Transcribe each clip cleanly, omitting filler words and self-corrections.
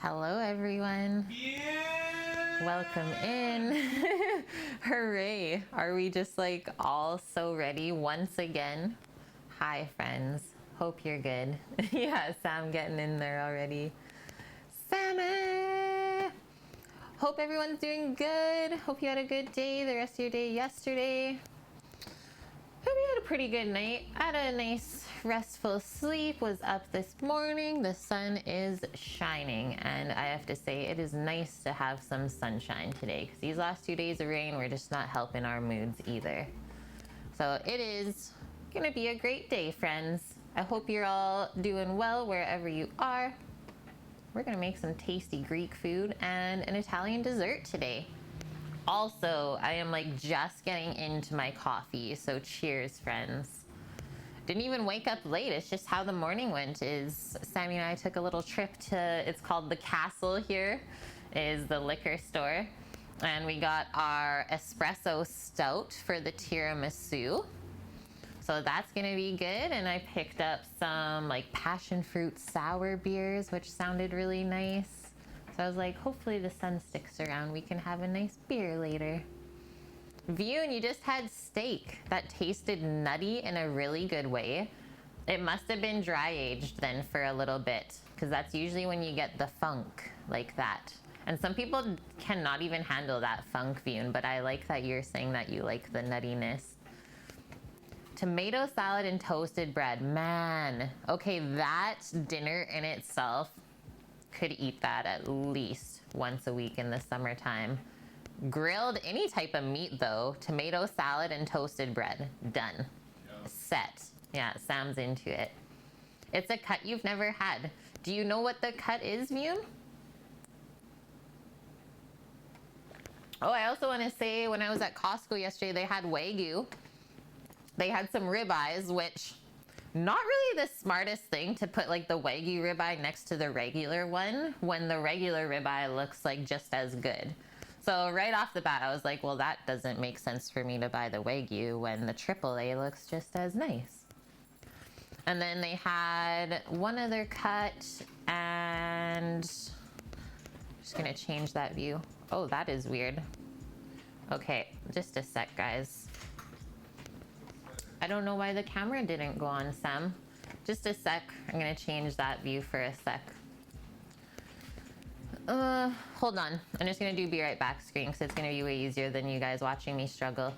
Hello everyone. Yeah. Welcome in. Hooray. Are we just like all so ready once again? Hi friends. Hope you're good. Yeah, Sam getting in there already. Sammy! Hope everyone's doing good. Hope you had a good day, the rest of your day yesterday. Hope you had a pretty good night. I had a nice restful sleep, was up this morning. The sun is shining and I have to say it is nice to have some sunshine today because these last 2 days of rain were just not helping our moods either. So it is gonna be a great day, friends. I hope you're all doing well wherever you are. We're gonna make some tasty Greek food and an Italian dessert today. Also, I am like just getting into my coffee, so cheers, friends. Didn't even wake up late, it's just how the morning went. Sammy and I took a little trip to, it's called the Castle here, is the liquor store. And we got our espresso stout for the tiramisu. So that's gonna be good. And I picked up some like passion fruit sour beers, which sounded really nice. So I was like, hopefully the sun sticks around. We can have a nice beer later. Vune, you just had steak that tasted nutty in a really good way. It must have been dry aged then for a little bit because that's usually when you get the funk like that. And some people cannot even handle that funk, Vune, but I like that you're saying that you like the nuttiness. Tomato salad and toasted bread, man. Okay, that dinner in itself, could eat that at least once a week in the summertime. Grilled any type of meat though, tomato salad and toasted bread, done. Yeah. Set. Yeah, Sam's into it. It's a cut you've never had. Do you know what the cut is, Vune? Oh, I also want to say when I was at Costco yesterday, they had Wagyu. They had some ribeyes, which not really the smartest thing to put like the Wagyu ribeye next to the regular one when the regular ribeye looks like just as good. So right off the bat, I was like, well, that doesn't make sense for me to buy the Wagyu when the AAA looks just as nice. And then they had one other cut and just gonna change that view. Oh, that is weird. Okay, just a sec, guys. I don't know why the camera didn't go on, Sam. Just a sec. I'm gonna change that view for a sec. Hold on. I'm just gonna do be right back screen because it's gonna be way easier than you guys watching me struggle.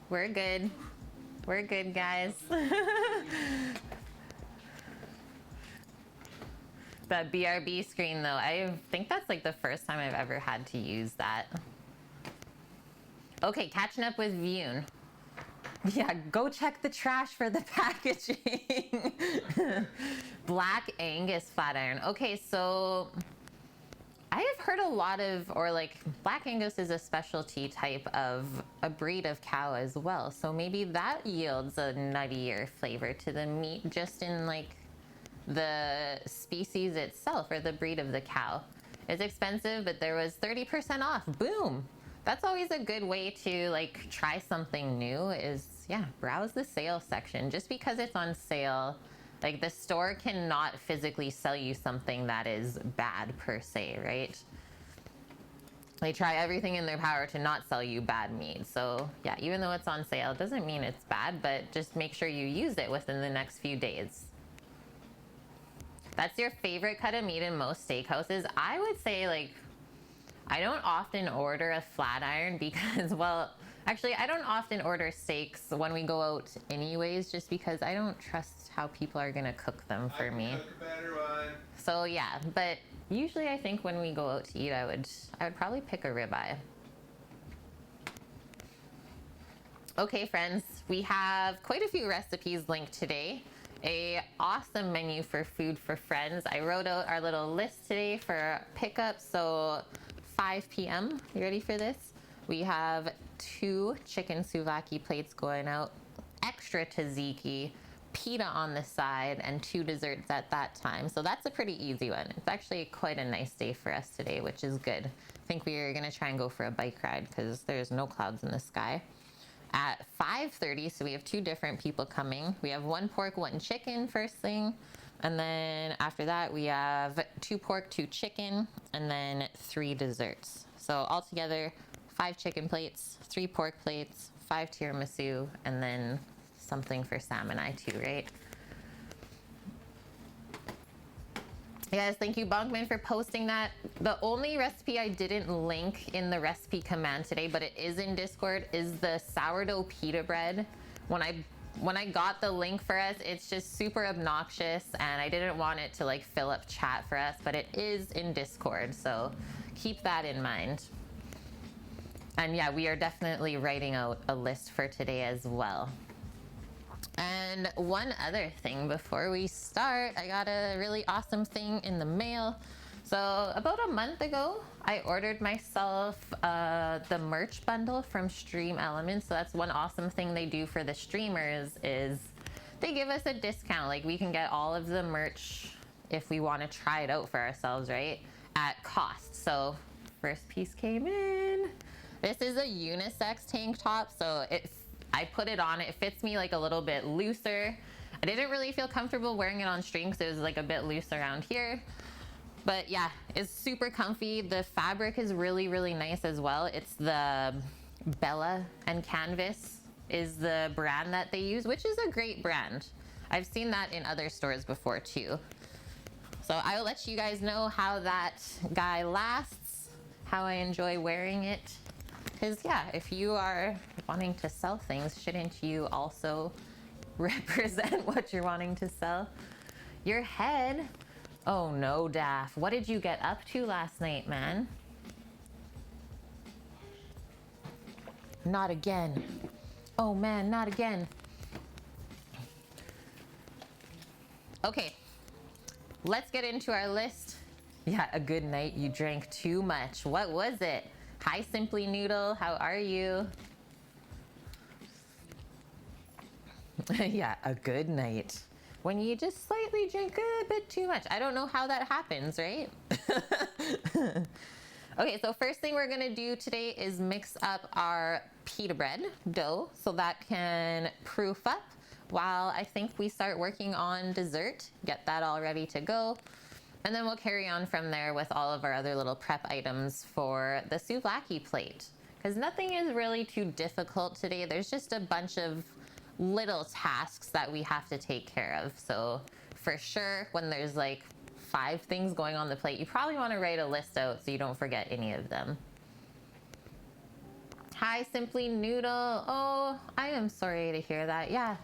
We're good. We're good, guys. The BRB screen though, I think that's like the first time I've ever had to use that. Okay, catching up with Vune. Yeah, go check the trash for the packaging. Black Angus flat iron. Okay, so I have heard a lot of, or like Black Angus is a specialty type of a breed of cow as well. So maybe that yields a nuttier flavor to the meat just in like the species itself or the breed of the cow. It's expensive, but there was 30% off. Boom. That's always a good way to like try something new is, yeah, browse the sales section. Just because it's on sale, like the store cannot physically sell you something that is bad per se, right? They try everything in their power to not sell you bad meat. So yeah, even though it's on sale, it doesn't mean it's bad, but just make sure you use it within the next few days. That's your favorite cut of meat in most steakhouses. I would say like, I don't often order a flat iron because, well, actually I don't often order steaks when we go out anyways, just because I don't trust how people are gonna cook them for me. Cook a better one. So yeah, but usually I think when we go out to eat, I would probably pick a ribeye. Okay friends, we have quite a few recipes linked today. A awesome menu for food for friends. I wrote out our little list today for pickup. So 5 p.m. You ready for this? We have 2 chicken souvlaki plates going out, extra tzatziki, pita on the side, and 2 desserts at that time. So that's a pretty easy one. It's actually quite a nice day for us today, which is good. I think we are gonna try and go for a bike ride because there's no clouds in the sky. At 5:30, so we have 2 different people coming. We have 1 pork, 1 chicken first thing. And then after that, we have 2 pork, 2 chicken, and then 3 desserts. So altogether, 5 chicken plates, 3 pork plates, 5 tiramisu, and then something for Sam and I too, right? Yes, thank you, Bonkman, for posting that. The only recipe I didn't link in the recipe command today, but it is in Discord, is the sourdough pita bread. When I got the link for us, it's just super obnoxious and I didn't want it to like fill up chat for us, but it is in Discord, so keep that in mind. And yeah, we are definitely writing out a list for today as well. And one other thing before we start, I got a really awesome thing in the mail. So about a month ago, I ordered myself the merch bundle from Stream Elements. So that's one awesome thing they do for the streamers is they give us a discount. Like we can get all of the merch if we want to try it out for ourselves, right? At cost. So first piece came in. This is a unisex tank top. So I put it on, it fits me like a little bit looser. I didn't really feel comfortable wearing it on stream because it was like a bit loose around here. But yeah, it's super comfy. The fabric is really, really nice as well. It's the Bella and Canvas is the brand that they use, which is a great brand. I've seen that in other stores before too. So I'll let you guys know how that guy lasts, how I enjoy wearing it. Because yeah, if you are wanting to sell things, shouldn't you also represent what you're wanting to sell? Your head. Oh no, Daff. What did you get up to last night, man? Not again. Oh man, not again. Okay, let's get into our list. Yeah, a good night. You drank too much. What was it? Hi, Simply Noodle. How are you? Yeah, a good night. When you just slightly drink a bit too much. I don't know how that happens, right? Okay, so first thing we're gonna do today is mix up our pita bread dough so that can proof up while I think we start working on dessert. Get that all ready to go. And then we'll carry on from there with all of our other little prep items for the souvlaki plate. Because nothing is really too difficult today. There's just a bunch of little tasks that we have to take care of. So for sure, when there's like 5 things going on the plate, you probably want to write a list out so you don't forget any of them. Hi, Simply Noodle. Oh, I am sorry to hear that. Yeah,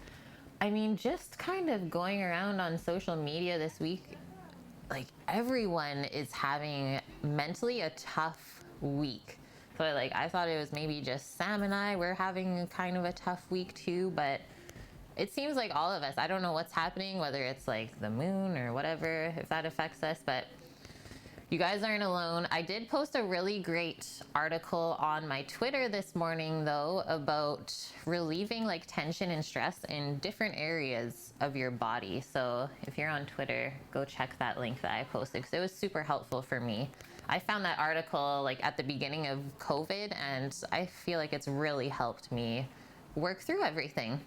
I mean, just kind of going around on social media this week, like everyone is having mentally a tough week. So like I thought it was maybe just Sam and I were having kind of a tough week too, but it seems like all of us, I don't know what's happening, whether it's like the moon or whatever, if that affects us, but You guys aren't alone. I did post a really great article on my Twitter this morning though about relieving like tension and stress in different areas of your body. So if you're on Twitter, go check that link that I posted because it was super helpful for me. I found that article like at the beginning of COVID and I feel like it's really helped me work through everything.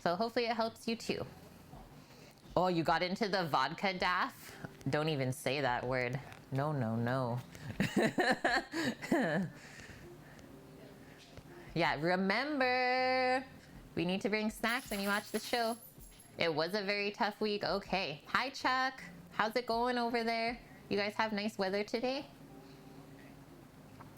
So hopefully it helps you too. Oh, you got into the vodka daff? Don't even say that word. No, no, no. Yeah, remember, we need to bring snacks when you watch the show. It was a very tough week. Okay. Hi, Chuck. How's it going over there? You guys have nice weather today?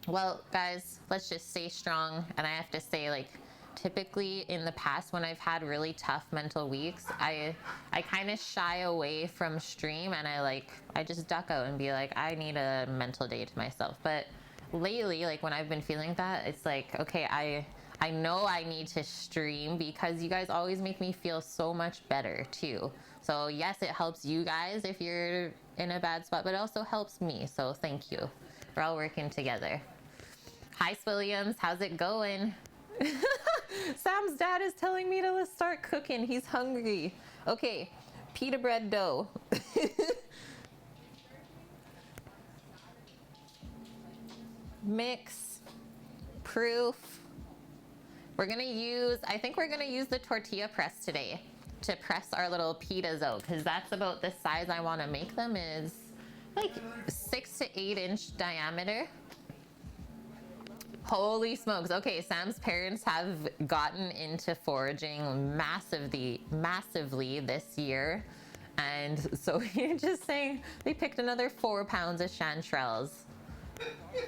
Well, guys, let's just stay strong. And I have to say, like, typically in the past when I've had really tough mental weeks, I kind of shy away from stream and I just duck out and be like, I need a mental day to myself. But lately, like when I've been feeling that, it's like, okay, I know I need to stream because you guys always make me feel so much better too. So yes, it helps you guys if you're in a bad spot, but it also helps me. So thank you. We're all working together. Hi, Williams. How's it going? Sam's dad is telling me to start cooking. He's hungry. Okay, pita bread dough. Mix, proof. I think we're gonna use the tortilla press today to press our little pitas out because that's about the size I want to make them, is like 6 to 8 inch diameter. Holy smokes. Okay, Sam's parents have gotten into foraging massively this year. And so you're just saying they picked another 4 pounds of chanterelles.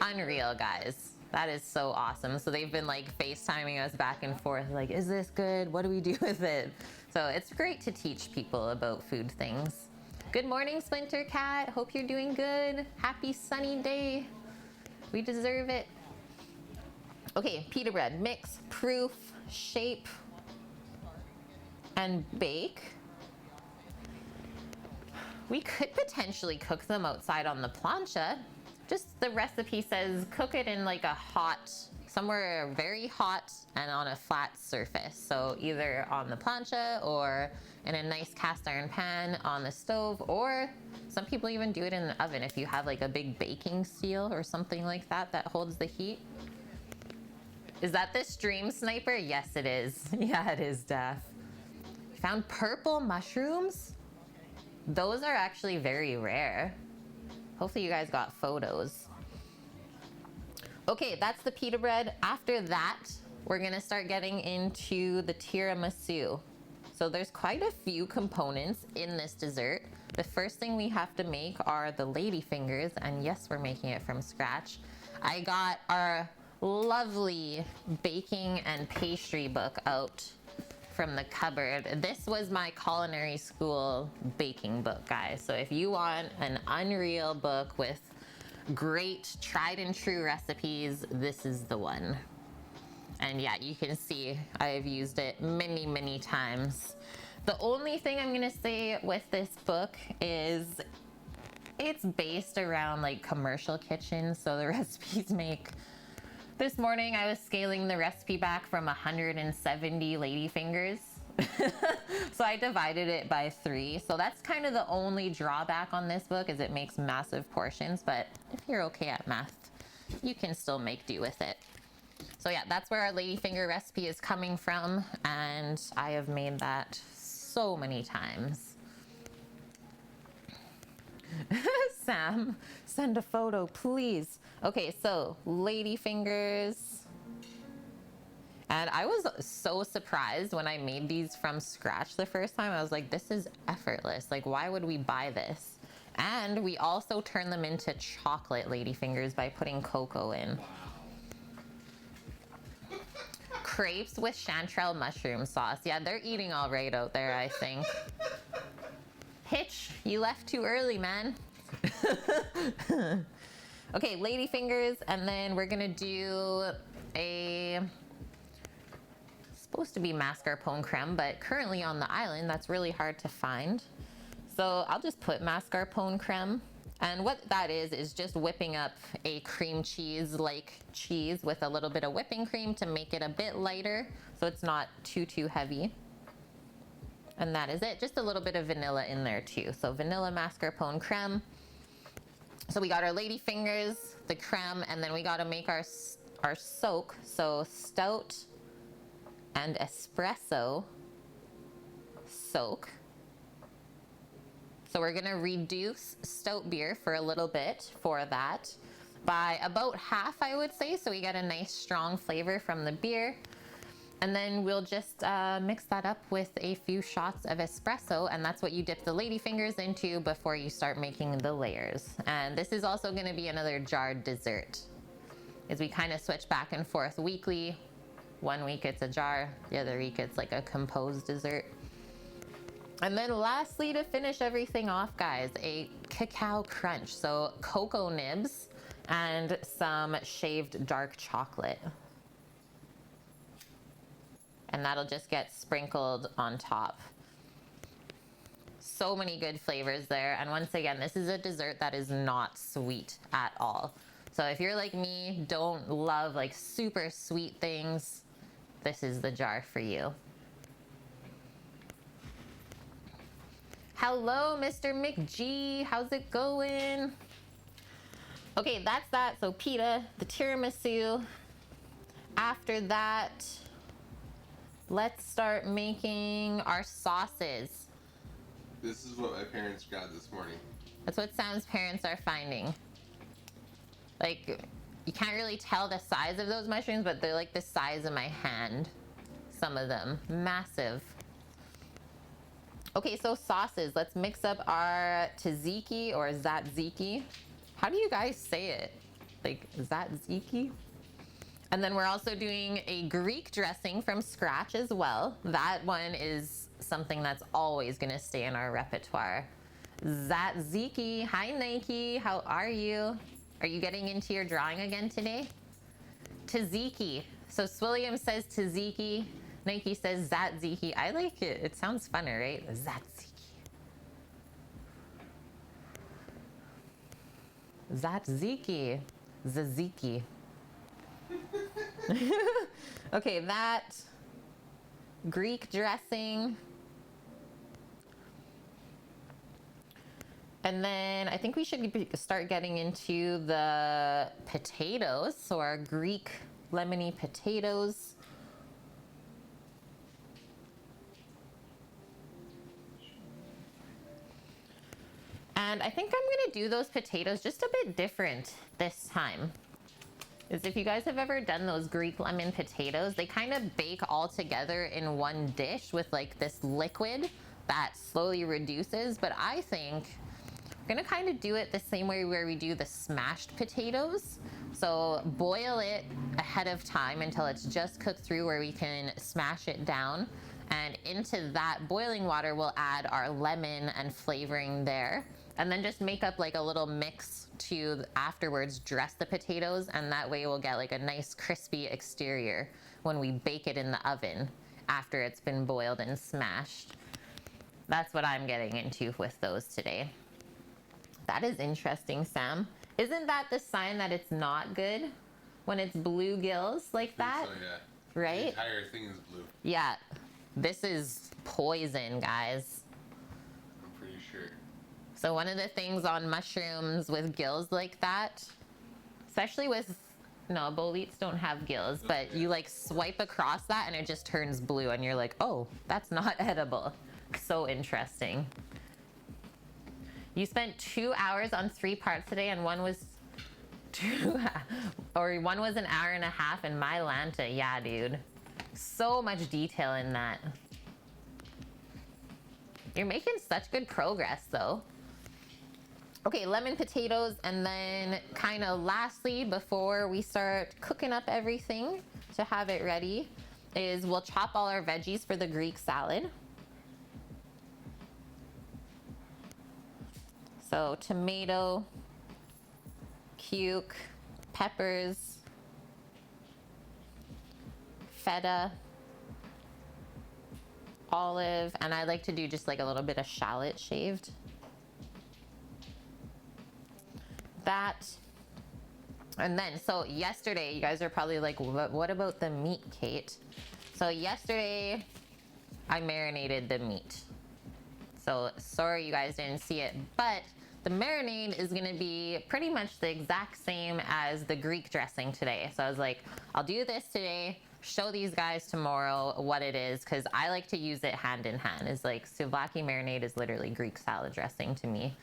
Unreal, guys. That is so awesome. So they've been like FaceTiming us back and forth, like, is this good? What do we do with it? So it's great to teach people about food things. Good morning, Splinter Cat. Hope you're doing good. Happy sunny day. We deserve it. Okay, pita bread, mix, proof, shape, and bake. We could potentially cook them outside on the plancha. Just the recipe says cook it in like a hot, somewhere very hot and on a flat surface. So either on the plancha or in a nice cast iron pan on the stove, or some people even do it in the oven if you have like a big baking steel or something like that that holds the heat. Is that the stream sniper? Yes, it is. Yeah, it is, Daff. Found purple mushrooms? Those are actually very rare. Hopefully you guys got photos. Okay, that's the pita bread. After that, we're gonna start getting into the tiramisu. So there's quite a few components in this dessert. The first thing we have to make are the lady fingers, and yes, we're making it from scratch. I got our lovely baking and pastry book out from the cupboard. This was my culinary school baking book, guys. So if you want an unreal book with great tried and true recipes, this is the one. And yeah, you can see I've used it many, many times. The only thing I'm gonna say with this book is it's based around like commercial kitchens, so the recipes make. This morning I was scaling the recipe back from 170 lady fingers. So I divided it by 3. So that's kind of the only drawback on this book, is it makes massive portions, but if you're okay at math, you can still make do with it. So yeah, that's where our ladyfinger recipe is coming from, and I have made that so many times. Sam, send a photo, please. Okay, so ladyfingers. And I was so surprised when I made these from scratch the first time. I was like, this is effortless. Like, why would we buy this? And we also turn them into chocolate ladyfingers by putting cocoa in. Crepes with chanterelle mushroom sauce. Yeah, they're eating all right out there, I think. Hitch, you left too early, man. Okay, ladyfingers, and then we're gonna do a, supposed to be mascarpone creme, but currently on the island, that's really hard to find. So I'll just put mascarpone creme. And what that is just whipping up a cream cheese like cheese with a little bit of whipping cream to make it a bit lighter so it's not too heavy. And that is it. Just a little bit of vanilla in there too. So vanilla mascarpone creme. So we got our lady fingers, the creme, and then we got to make our soak. So stout and espresso soak. So we're gonna reduce stout beer for a little bit for that by about half, I would say, so we get a nice strong flavor from the beer. And then we'll just mix that up with a few shots of espresso, and that's what you dip the ladyfingers into before you start making the layers. And this is also gonna be another jarred dessert, as we kind of switch back and forth weekly. One week it's a jar, the other week it's like a composed dessert. And then lastly, to finish everything off, guys, a cacao crunch. So cocoa nibs and some shaved dark chocolate. And that'll just get sprinkled on top. So many good flavors there. And once again, this is a dessert that is not sweet at all. So if you're like me, don't love like super sweet things, this is the jar for you. Hello, Mr. McG. How's it going? Okay, that's that. So pita, the tiramisu. After that, let's start making our sauces. This is what my parents got this morning. That's what Sam's parents are finding. Like, you can't really tell the size of those mushrooms, but they're like the size of my hand. Some of them, massive. Okay, so sauces. Let's mix up our tzatziki or tzatziki. How do you guys say it? Like tzatziki? And then we're also doing a Greek dressing from scratch as well. That one is something that's always gonna stay in our repertoire. Tzatziki. Hi, Nike. How are you? Are you getting into your drawing again today? Tzatziki. So Swilliam says tzatziki. Nike says tzatziki. I like it. It sounds funner, right? Tzatziki. Tzatziki. Tzatziki. Okay, that Greek dressing. And then I think we should start getting into the potatoes. So our Greek lemony potatoes. And I think I'm gonna do those potatoes just a bit different this time. Is if you guys have ever done those Greek lemon potatoes, they kind of bake all together in one dish with like this liquid that slowly reduces. But I think I'm gonna kind of do it the same way where we do the smashed potatoes. So boil it ahead of time until it's just cooked through where we can smash it down. And into that boiling water, we'll add our lemon and flavoring there. And then just make up like a little mix to afterwards dress the potatoes, and that way we'll get like a nice crispy exterior when we bake it in the oven after it's been boiled and smashed. That's what I'm getting into with those today. That is interesting, Sam. Isn't that the sign that it's not good when it's blue gills like that? So, yeah. Right? The entire thing is blue. Yeah. This is poison, guys. I'm pretty sure. So one of the things on mushrooms with gills like that, especially with, no, boletes don't have gills, but you like swipe across that and it just turns blue and you're like, oh, that's not edible. So interesting. You spent 2 hours on 3 parts today and one was one was an hour and a half in my Lanta. Yeah, dude. So much detail in that. You're making such good progress though. Okay, lemon potatoes, and then kind of lastly, before we start cooking up everything to have it ready, is we'll chop all our veggies for the Greek salad. So tomato, cuke, peppers, feta, olive, and I like to do just like a little bit of shallot shaved. that. And then, so yesterday, you guys are probably like, what about the meat, Kate? So yesterday, I marinated the meat. So sorry you guys didn't see it, but the marinade is gonna be pretty much the exact same as the Greek dressing today. So I was like, I'll do this today, show these guys tomorrow what it is, because I like to use it hand in hand. It's like souvlaki marinade is literally Greek salad dressing to me.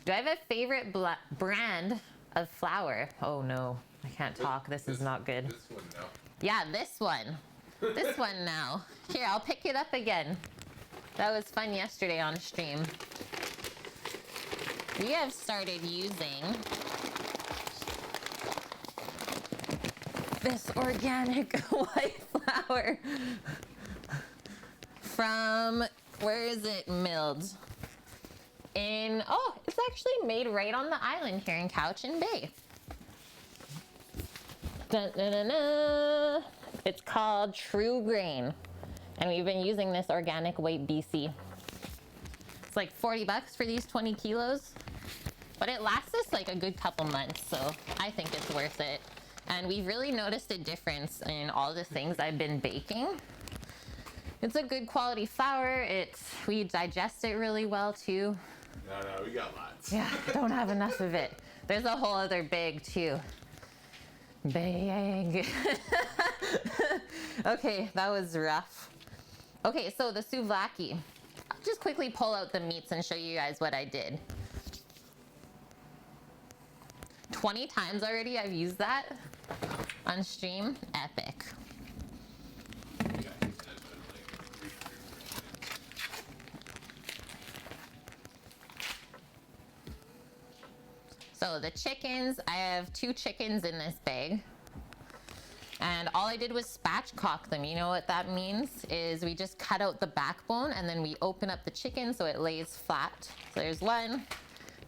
Do I have a favorite brand of flour? Oh no, I can't talk. This is not good. This one now. Yeah, this one. This one now. Here, I'll pick it up again. That was fun yesterday on stream. We have started using this organic white flour from, where is it milled? Oh, it's actually made right on the island here in Cowichan Bay. Dun, dun, dun, dun. It's called True Grain. And we've been using this organic white BC. It's like 40 bucks for these 20 kilos. But it lasts us like a good couple months, so I think it's worth it. And we've really noticed a difference in all the things I've been baking. It's a good quality flour. We digest it really well too. No, we got lots. Yeah, I don't have enough of it. There's a whole other bag too. Bag. Okay, that was rough. Okay, so the souvlaki. I'll just quickly pull out the meats and show you guys what I did. 20 times already I've used that on stream. Epic. So the chickens, I have 2 chickens in this bag. And all I did was spatchcock them. You know what that means? Is we just cut out the backbone and then we open up the chicken so it lays flat. So there's one.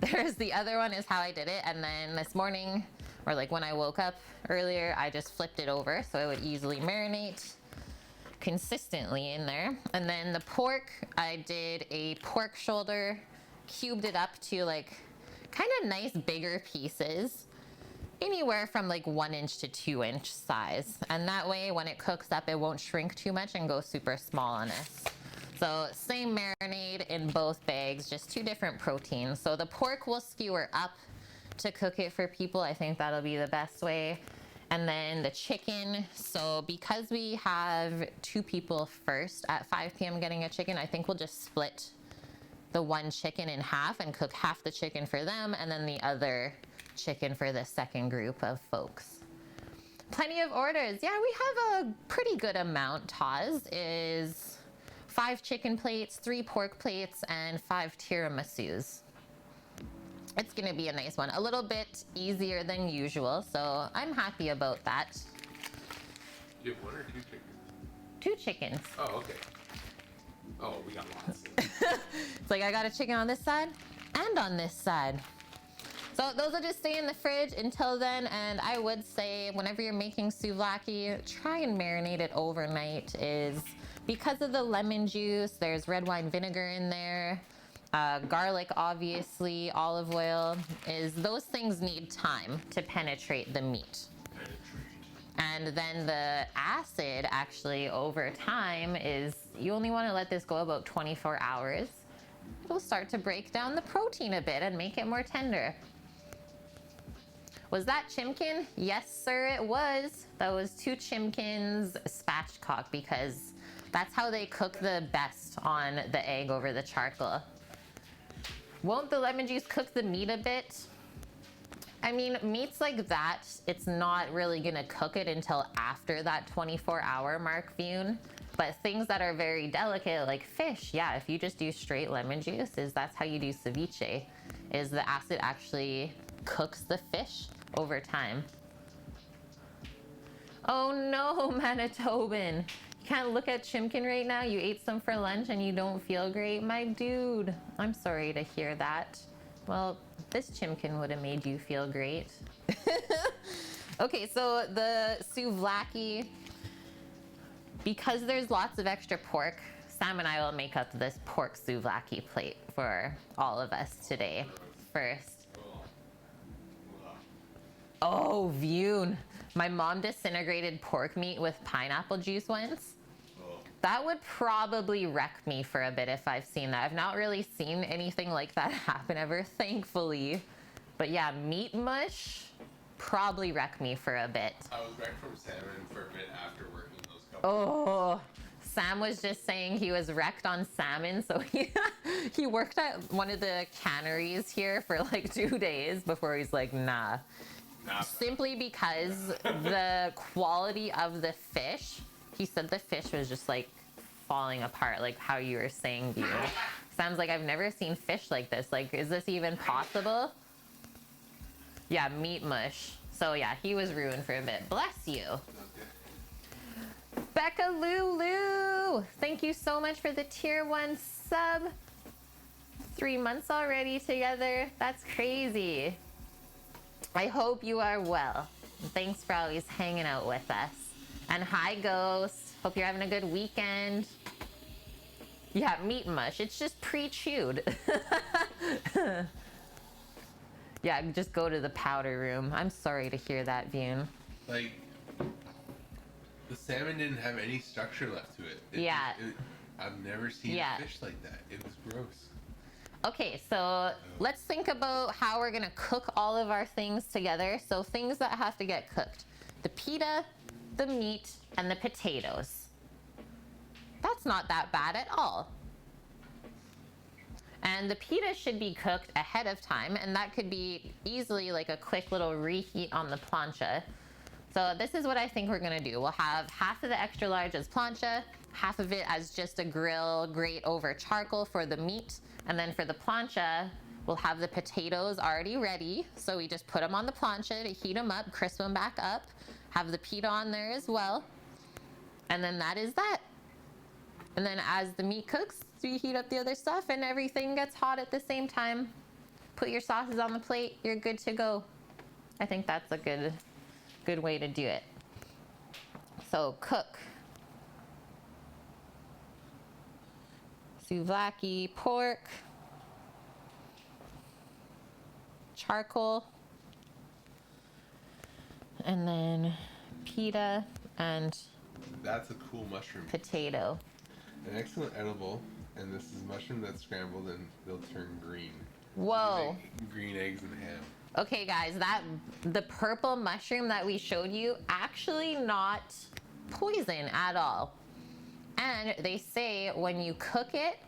There's the other one is how I did it. And then this morning, or like when I woke up earlier, I just flipped it over so it would easily marinate consistently in there. And then the pork, I did a pork shoulder, cubed it up to like kind of nice bigger pieces, anywhere from like 1 inch to 2 inch size. And that way when it cooks up, it won't shrink too much and go super small on us. So same marinade in both bags, just 2 different proteins. So the pork will skewer up to cook it for people. I think that'll be the best way. And then the chicken, so because we have 2 people first at 5 p.m. getting a chicken, I think we'll just split the 1 chicken in half and cook half the chicken for them and then the other chicken for the second group of folks. Plenty of orders. Yeah, we have a pretty good amount. Taz is 5 chicken plates, 3 pork plates, and 5 tiramisus. It's gonna be a nice one. A little bit easier than usual, so I'm happy about that. You have 1 or 2 chickens? 2 chickens. Oh, okay. Oh, we got lots. It's like I got a chicken on this side and on this side. So those will just stay in the fridge until then, and I would say whenever you're making souvlaki, try and marinate it overnight. Is because of the lemon juice, there's red wine vinegar in there, garlic obviously, olive oil, is those things need time to penetrate the meat. And then the acid actually over time is, you only want to let this go about 24 hours. It'll start to break down the protein a bit and make it more tender. Was that chimkin? Yes, sir, it was. That was 2 chimkins spatchcock because that's how they cook the best on the egg over the charcoal. Won't the lemon juice cook the meat a bit? I mean, meats like that, it's not really gonna cook it until after that 24-hour mark, Fune. But things that are very delicate, like fish, yeah, if you just do straight lemon juice, that's how you do ceviche, is the acid actually cooks the fish over time. Oh no, Manitoban. You can't look at chimkin right now. You ate some for lunch and you don't feel great. My dude, I'm sorry to hear that. Well, this chimkin would have made you feel great. Okay, so the souvlaki, because there's lots of extra pork, Sam and I will make up this pork souvlaki plate for all of us today first? Oh. Oh, Vune. My mom disintegrated pork meat with pineapple juice once. Oh. That would probably wreck me for a bit if I've seen that. I've not really seen anything like that happen ever, thankfully. But yeah, meat mush, probably wreck me for a bit. I was wrecked from salmon for a bit after working those couple. Oh, Sam was just saying he was wrecked on salmon, so he worked at one of the canneries here for like 2 days before he's like, nah. Simply because the quality of the fish, he said the fish was just like falling apart, like how you were saying, View. Sam's like, I've never seen fish like this. Like, is this even possible? Yeah, meat mush. So yeah, he was ruined for a bit. Bless you. Becca Lulu, thank you so much for the tier 1 sub. 3 months already together. That's crazy. I hope you are well. Thanks for always hanging out with us. And hi, Ghost. Hope you're having a good weekend. Yeah, meat mush. It's just pre-chewed. Yeah, just go to the powder room. I'm sorry to hear that, Vune. Like, the salmon didn't have any structure left to it. Yeah. I've never seen a fish like that. It was gross. Okay, so let's think about how we're gonna cook all of our things together. So things that have to get cooked. The pita, the meat, and the potatoes. That's not that bad at all. And the pita should be cooked ahead of time, and that could be easily like a quick little reheat on the plancha. So this is what I think we're gonna do. We'll have half of the extra large as plancha, half of it as just a grill grate over charcoal for the meat, and then for the plancha, we'll have the potatoes already ready. So we just put them on the plancha to heat them up, crisp them back up, have the pita on there as well. And then that is that. And then as the meat cooks, we heat up the other stuff and everything gets hot at the same time. Put your sauces on the plate, you're good to go. I think that's a good way to do it. So cook. Souvlaki pork. Charcoal. And then pita and that's a cool mushroom. Potato. An excellent edible, and this is mushroom that's scrambled and they'll turn green. Whoa. Green eggs and ham. Okay guys, the purple mushroom that we showed you, actually not poison at all. And they say when you cook it,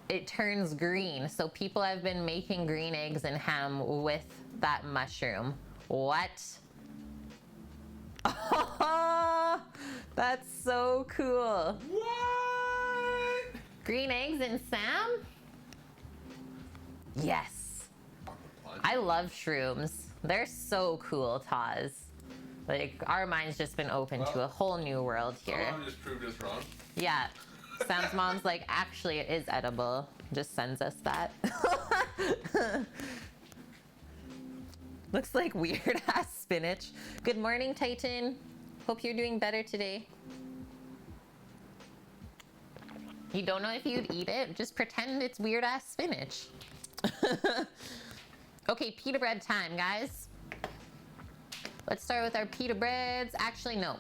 it turns green. So people have been making green eggs and ham with that mushroom. What? Oh, that's so cool. What? Green eggs and Sam? Yes. I love shrooms. They're so cool, Taz. Like, our mind's just been open to a whole new world here. Mom just proved us wrong. Yeah. Sam's mom's like, actually, it is edible. Just sends us that. Looks like weird ass spinach. Good morning, Titan. Hope you're doing better today. You don't know if you'd eat it? Just pretend it's weird ass spinach. Okay, pita bread time, guys. Let's start with our pita breads. Actually, no.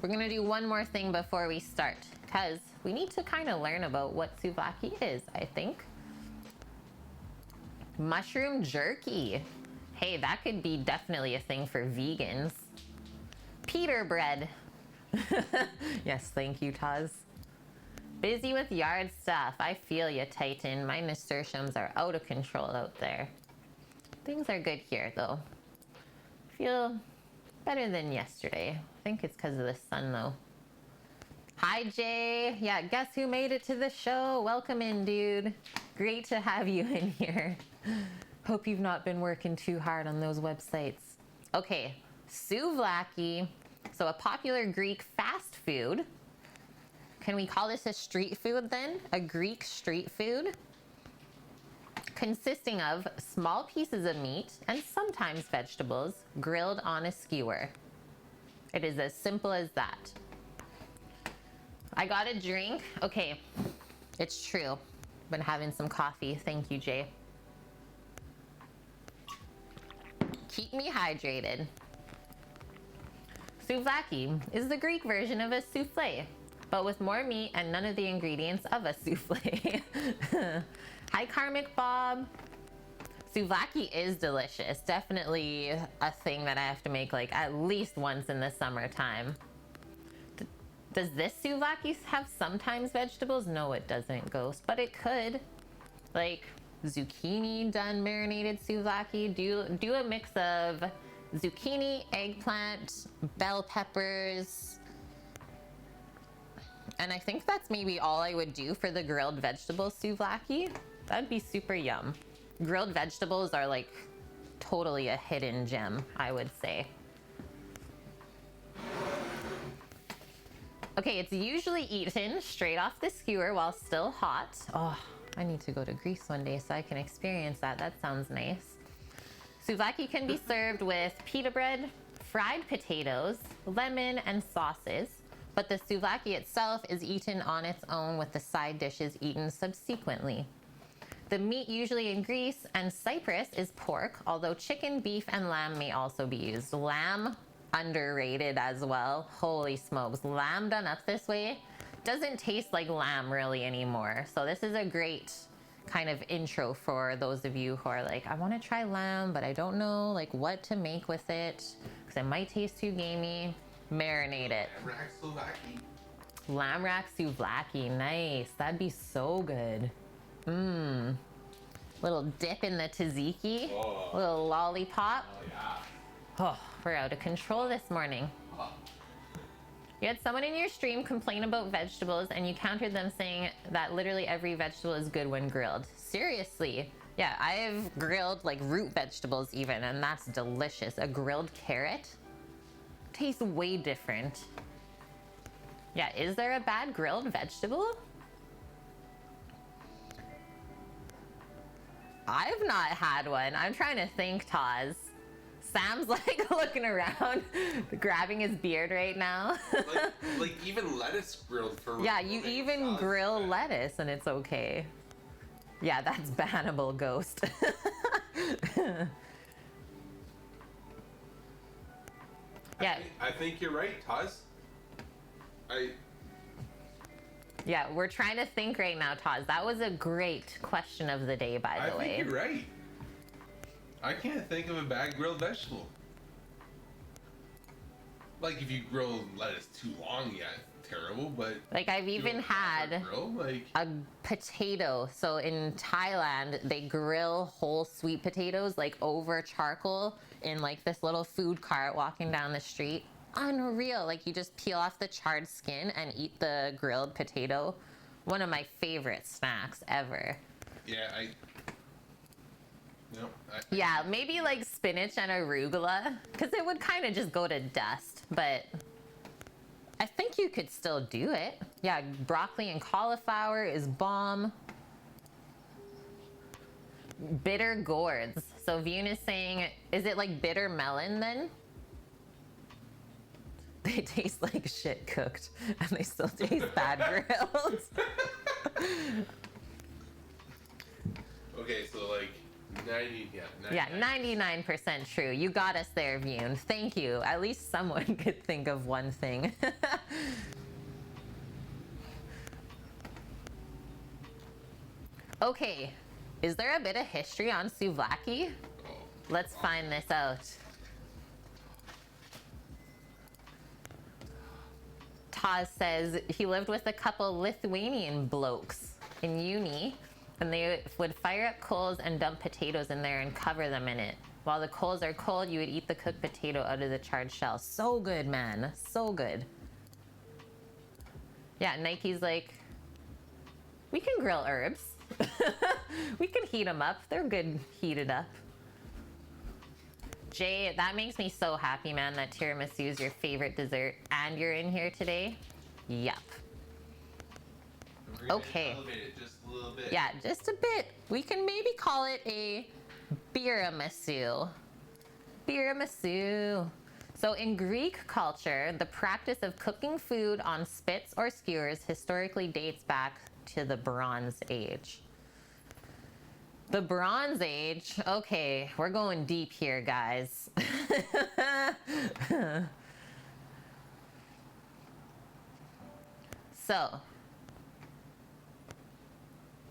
We're gonna do one more thing before we start, because we need to kind of learn about what souvlaki is, I think. Mushroom jerky. Hey, that could be definitely a thing for vegans. Pita bread. Yes, thank you, Taz. Busy with yard stuff. I feel ya, Titan. My nasturtiums are out of control out there. Things are good here, though. Feel better than yesterday. I think it's because of the sun, though. Hi, Jay. Yeah, guess who made it to the show? Welcome in, dude. Great to have you in here. Hope you've not been working too hard on those websites. Okay, souvlaki. So a popular Greek fast food. Can we call this a street food then? A Greek street food? Consisting of small pieces of meat and sometimes vegetables grilled on a skewer. It is as simple as that. I got a drink. Okay, it's true. Been having some coffee. Thank you, Jay. keep me hydrated. Souvlaki is the Greek version of a souffle, but with more meat and none of the ingredients of a souffle. Hi, Karmic Bob. Souvlaki is delicious. Definitely a thing that I have to make like at least once in the summertime. Does this souvlaki have sometimes vegetables? No, it doesn't, Ghost, but it could. Like zucchini done marinated souvlaki. Do a mix of zucchini, eggplant, bell peppers. And I think that's maybe all I would do for the grilled vegetable souvlaki. That'd be super yum. Grilled vegetables are like totally a hidden gem, I would say. Okay, it's usually eaten straight off the skewer while still hot. Oh, I need to go to Greece one day so I can experience that. That sounds nice. Souvlaki can be served with pita bread, fried potatoes, lemon, and sauces. But the souvlaki itself is eaten on its own with the side dishes eaten subsequently. The meat usually in Greece and Cyprus is pork, although chicken, beef, and lamb may also be used. Lamb, underrated as well. Holy smokes, lamb done up this way doesn't taste like lamb really anymore. So this is a great kind of intro for those of you who are like, I want to try lamb, but I don't know like what to make with it because it might taste too gamey. Marinate it. Lamb rack souvlaki? Lamb rack souvlaki, nice. That'd be so good. Mmm. Little dip in the tzatziki. Oh. Little lollipop. Oh, yeah. Oh, we're out of control this morning. Oh. You had someone in your stream complain about vegetables and you countered them saying that literally every vegetable is good when grilled. Seriously. Yeah, I've grilled like root vegetables even, and that's delicious. A grilled carrot tastes way different. Yeah, is there a bad grilled vegetable? I've not had one. I'm trying to think, Taz. Sam's like looking around, grabbing his beard right now. like even lettuce grilled for. Yeah, you even grill lettuce and it's okay. Yeah, that's bannable, Ghost. Yeah. I think you're right, Taz. Yeah, we're trying to think right now, Taz. That was a great question of the day, by the way. I think you're right. I can't think of a bad grilled vegetable. Like if you grill lettuce too long, yeah, terrible, but like I've even had a potato. So in Thailand, they grill whole sweet potatoes like over charcoal in like this little food cart walking down the street. Unreal. Like you just peel off the charred skin and eat the grilled potato. One of my favorite snacks ever. Yeah, yeah, maybe like spinach and arugula, because it would kind of just go to dust, but I think you could still do it. Yeah, broccoli and cauliflower is bomb. Bitter gourds. So Vune is saying, is it like bitter melon then? They taste like shit cooked, and they still taste bad grilled. Okay, so like 99% true. You got us there, Vune. Thank you. At least someone could think of one thing. Okay, is there a bit of history on souvlaki? Let's find this out. Taz says he lived with a couple Lithuanian blokes in uni, and they would fire up coals and dump potatoes in there and cover them in it. While the coals are cold, you would eat the cooked potato out of the charred shell. So good, man. So good. Yeah, Nike's like, we can grill herbs. We can heat them up. They're good heated up. Jay, that makes me so happy, man, that tiramisu is your favorite dessert and you're in here today. Yup. Okay. Elevate it just a little bit. Yeah, just a bit. We can maybe call it a biramisu. Biramisu. So in Greek culture, the practice of cooking food on spits or skewers historically dates back to the Bronze Age. The Bronze Age. Okay, we're going deep here, guys. So,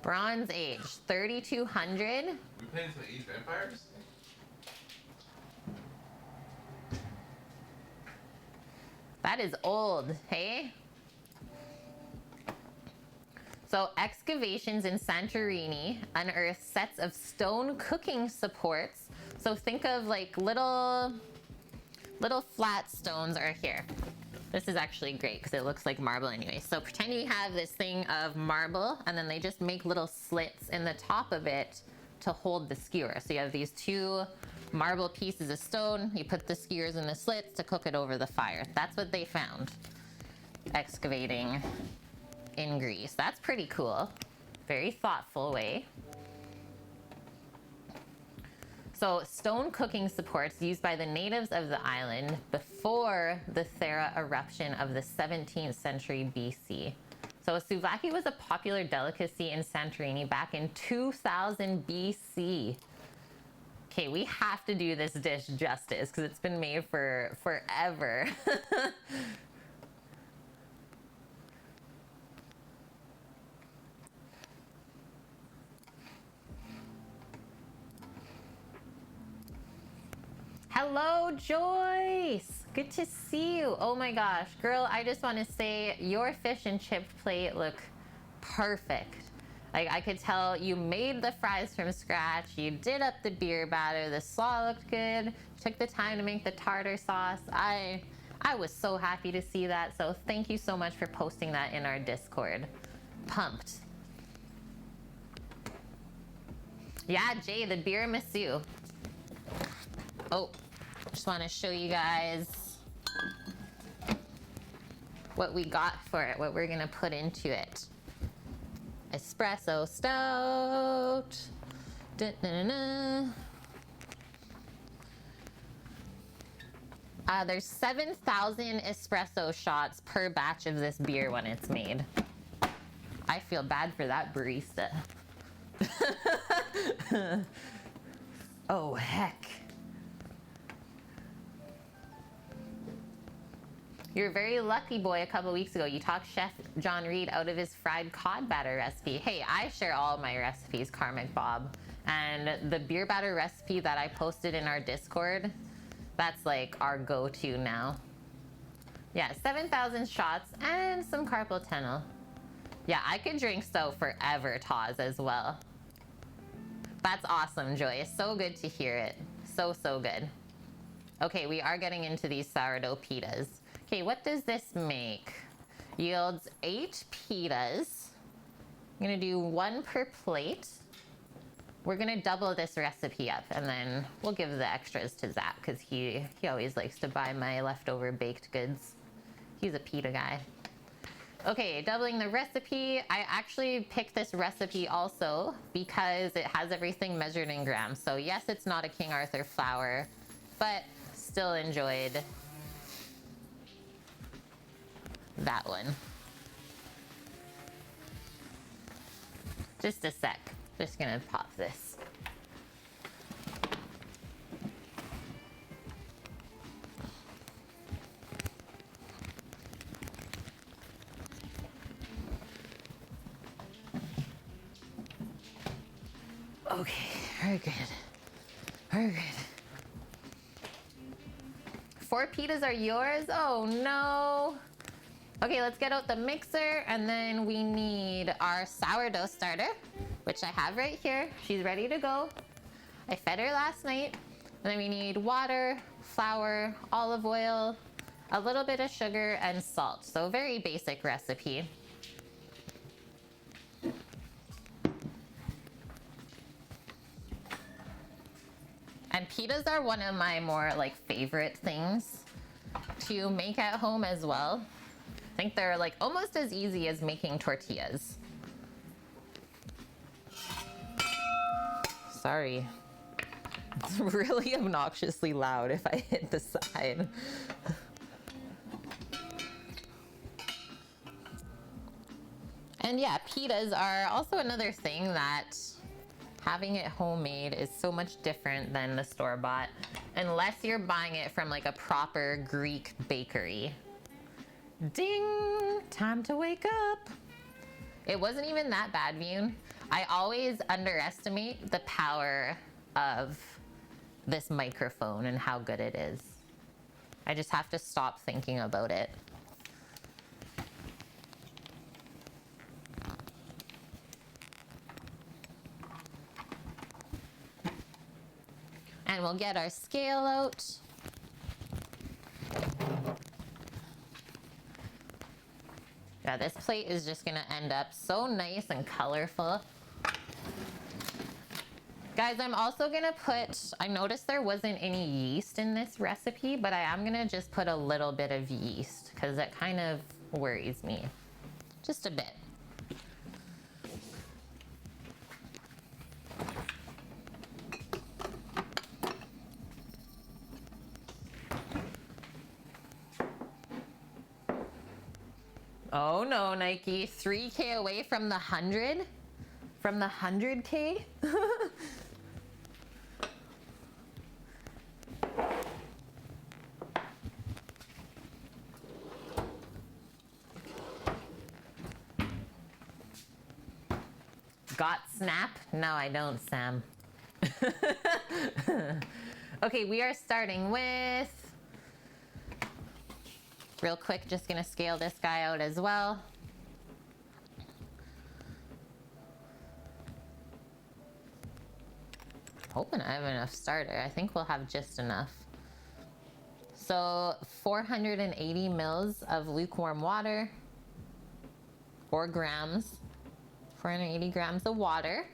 Bronze Age, 3200. We playing some Age of Empires? That is old, hey? So excavations in Santorini unearthed sets of stone cooking supports. So think of like little flat stones are here. This is actually great because it looks like marble anyway. So pretend you have this thing of marble and then they just make little slits in the top of it to hold the skewer. So you have these two marble pieces of stone. You put the skewers in the slits to cook it over the fire. That's what they found excavating in Greece. That's pretty cool. Very thoughtful way. So stone cooking supports used by the natives of the island before the Thera eruption of the 17th century BC. So souvlaki was a popular delicacy in Santorini back in 2000 BC. Okay, we have to do this dish justice because it's been made for forever. Hello, Joyce. Good to see you. Oh my gosh, girl, I just want to say your fish and chip plate look perfect. Like I could tell you made the fries from scratch, you did up the beer batter, the slaw looked good, took the time to make the tartar sauce. I was so happy to see that, so thank you so much for posting that in our Discord. Pumped. Yeah, Jay, the beer massue. Oh, just want to show you guys what we got for it, what we're gonna put into it. Espresso stout. There's 7,000 espresso shots per batch of this beer when it's made. I feel bad for that barista. Oh, heck. You're a very lucky boy. A couple weeks ago, you talked Chef John Reed out of his fried cod batter recipe. Hey, I share all my recipes, Karmic Bob. And the beer batter recipe that I posted in our Discord, that's like our go-to now. Yeah, 7,000 shots and some carpal tunnel. Yeah, I could drink so forever, Taz, as well. That's awesome, Joy. It's so good to hear it. So, so good. Okay, we are getting into these sourdough pitas. Okay, what does this make? Yields 8 pitas. I'm gonna do 1 per plate. We're gonna double this recipe up and then we'll give the extras to Zach because he always likes to buy my leftover baked goods. He's a pita guy. Okay, doubling the recipe. I actually picked this recipe also because it has everything measured in grams. So yes, it's not a King Arthur flour, but still enjoyed that one. Just a sec. Just gonna pop this. Okay, very good. Very good. 4 pitas are yours? Oh no. Okay, let's get out the mixer and then we need our sourdough starter, which I have right here. She's ready to go. I fed her last night. And then we need water, flour, olive oil, a little bit of sugar and salt. So a very basic recipe. And pitas are one of my more like favorite things to make at home as well. I think they're like almost as easy as making tortillas. Sorry. It's really obnoxiously loud if I hit the side. And yeah, pitas are also another thing that Having it homemade is so much different than the store-bought, unless you're buying it from like a proper Greek bakery. Ding! Time to wake up. It wasn't even that bad, Vune. I always underestimate the power of this microphone and how good it is. I just have to stop thinking about it. And we'll get our scale out. Yeah, this plate is just gonna end up so nice and colorful. Guys, I'm also gonna put, I noticed there wasn't any yeast in this recipe, but I am gonna just put a little bit of yeast because it kind of worries me. Just a bit. Oh no, Nike, 3K away from the 100? From the 100K? Got snap? No, I don't, Sam. Okay, we are starting with, real quick, just gonna scale this guy out as well. Hoping I have enough starter. I think we'll have just enough. So 480 mils of lukewarm water, or grams. 480 grams of water,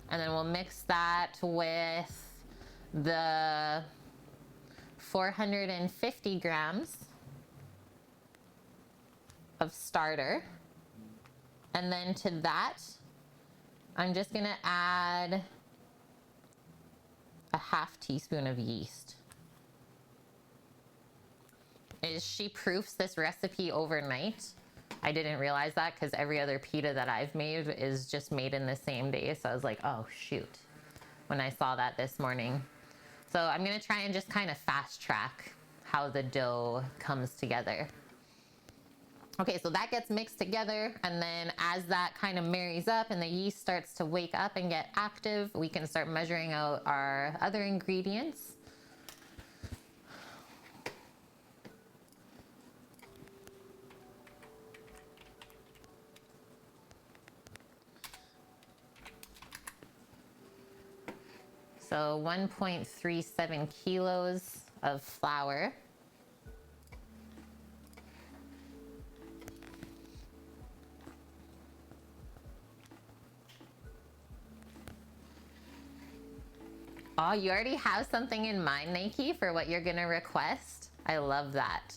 and then we'll mix that with the 450 grams of starter, and then to that I'm just gonna add a half teaspoon of yeast. She proofs this recipe overnight. I didn't realize that because every other pita that I've made is just made in the same day. So I was like, oh shoot, when I saw that this morning. So I'm gonna try and just kind of fast track how the dough comes together. Okay, so that gets mixed together, and then as that kind of marries up and the yeast starts to wake up and get active, we can start measuring out our other ingredients. So 1.37 kilos of flour. Oh, you already have something in mind, Nike, for what you're gonna request? I love that.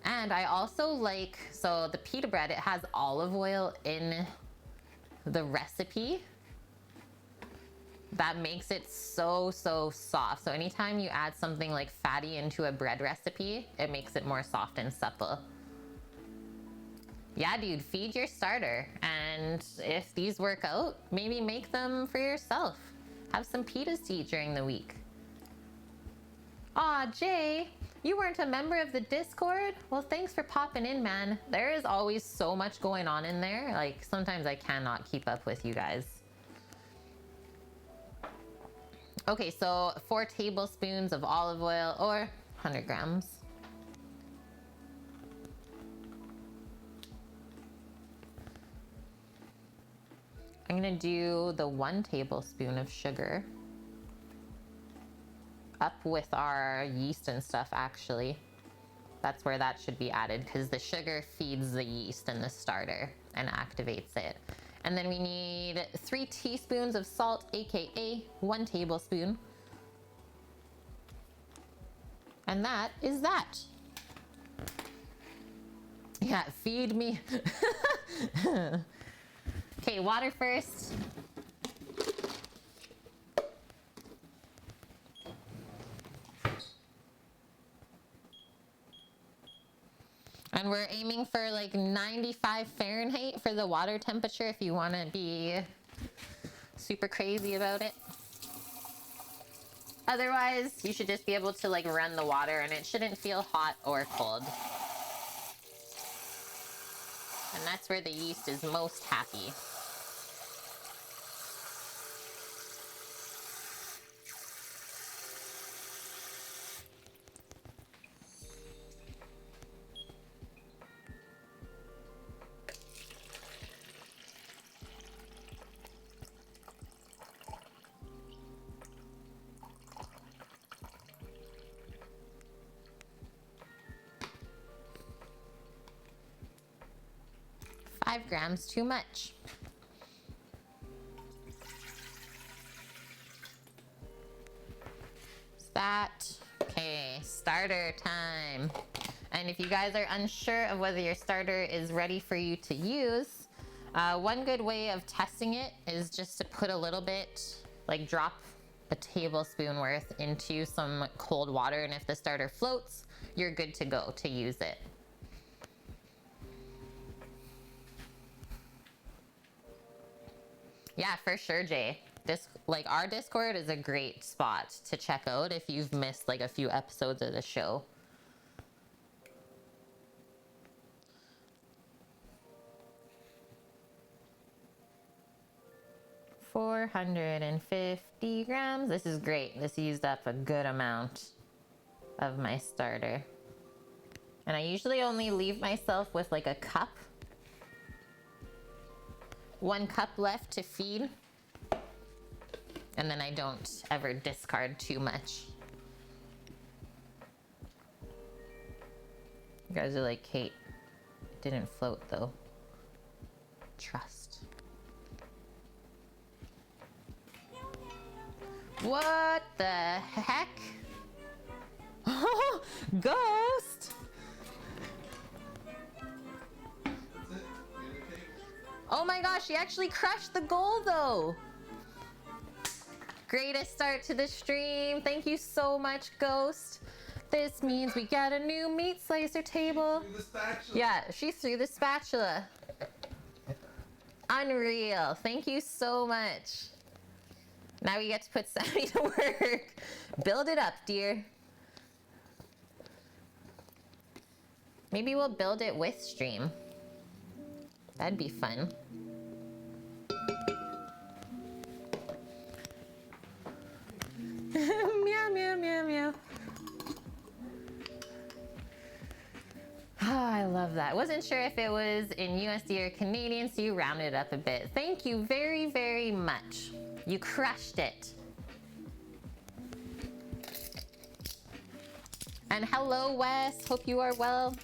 And I also like, so the pita bread, it has olive oil in the recipe. That makes it so soft. So anytime you add something like fatty into a bread recipe, it makes it more soft and supple. Yeah, dude, feed your starter. And if these work out, maybe make them for yourself. Have some pitas to eat during the week. Aw, Jay, you weren't a member of the Discord? Well, thanks for popping in, man. There is always so much going on in there. Like, sometimes I cannot keep up with you guys. Okay, so 4 tablespoons of olive oil, or 100 grams. I'm gonna do the 1 tablespoon of sugar. Up with our yeast and stuff, actually. That's where that should be added, because the sugar feeds the yeast in the starter and activates it. And then we need 3 teaspoons of salt, aka 1 tablespoon. And that is that. Yeah, feed me. Okay, water first. And we're aiming for like 95 Fahrenheit for the water temperature if you want to be super crazy about it. Otherwise, you should just be able to like run the water and it shouldn't feel hot or cold. And that's where the yeast is most happy. Five grams too much. That. Okay, starter time. And if you guys are unsure of whether your starter is ready for you to use, one good way of testing it is just to put a little bit, like drop a tablespoon worth into some cold water, and if the starter floats, you're good to go to use it. Yeah, for sure, Jay. Like our Discord is a great spot to check out if you've missed like a few episodes of the show. $450 grams. This is great. This used up a good amount of my starter. And I usually only leave myself with like a cup. 1 cup left to feed. And then I don't ever discard too much. You guys are like, Kate, it didn't float though. Trust. What the heck? Oh, ghost! Oh my gosh, she actually crushed the goal though. Greatest start to the stream. Thank you so much, Ghost. This means we got a new meat slicer table. Through the spatula. Yeah, she threw the spatula. Unreal. Thank you so much. Now we get to put Sammy to work. Build it up, dear. Maybe we'll build it with stream. That'd be fun. Meow, meow, meow, meow. Oh, I love that. Wasn't sure if it was in USD or Canadian, so you rounded it up a bit. Thank you very, very much. You crushed it. And hello, Wes. Hope you are well.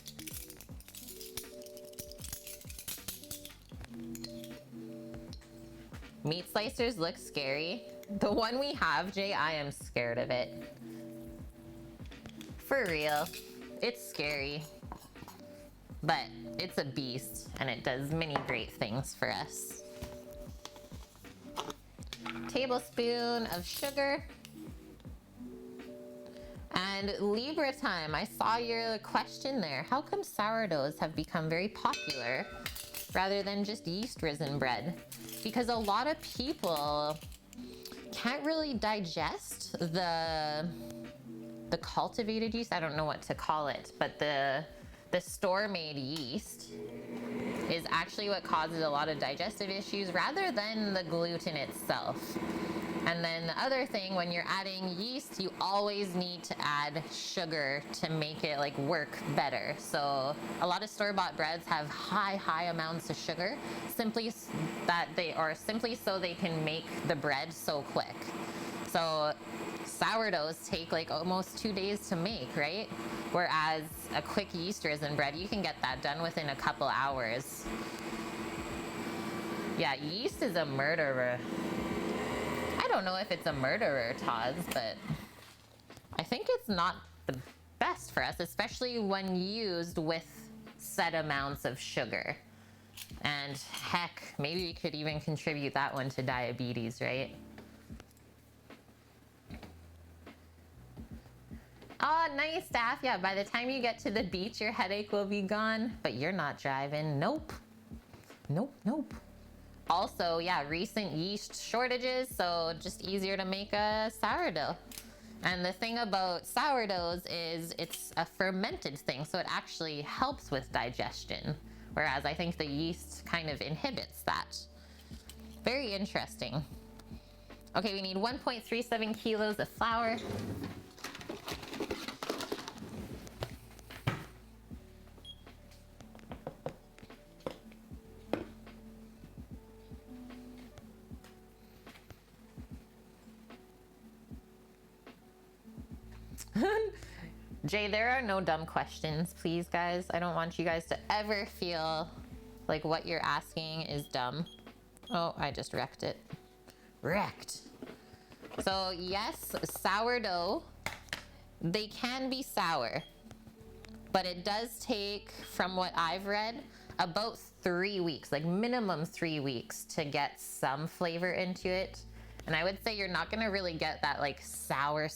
Meat slicers look scary. The one we have, Jay, I am scared of it. For real. It's scary. But it's a beast, and it does many great things for us. Tablespoon of sugar. And Libra time, I saw your question there. How come sourdoughs have become very popular rather than just yeast risen bread? Because a lot of people can't really digest the cultivated yeast. I don't know what to call it, but the store-made yeast is actually what causes a lot of digestive issues rather than the gluten itself. And then the other thing, when you're adding yeast, you always need to add sugar to make it like work better. So a lot of store-bought breads have high amounts of sugar, simply so they can make the bread so quick. So sourdoughs take like almost 2 days to make, right? Whereas a quick yeast risen bread, you can get that done within a couple hours. Yeah, yeast is a murderer. I don't know if it's a murderer, Taz, but I think it's not the best for us, especially when used with set amounts of sugar. And heck, maybe we could even contribute that one to diabetes, right? Oh, nice, Staff. Yeah, by the time you get to the beach, your headache will be gone, but you're not driving. Nope. Nope. Also, yeah, recent yeast shortages, so just easier to make a sourdough. And the thing about sourdoughs is it's a fermented thing, so it actually helps with digestion. Whereas I think the yeast kind of inhibits that. Very interesting. Okay, we need 1.37 kilos of flour. Jay, there are no dumb questions, please, guys. I don't want you guys to ever feel like what you're asking is dumb. Oh, I just wrecked it. Wrecked. So yes, sourdough, they can be sour, but it does take, from what I've read, about 3 weeks, like minimum 3 weeks to get some flavor into it. And I would say you're not gonna really get that like sour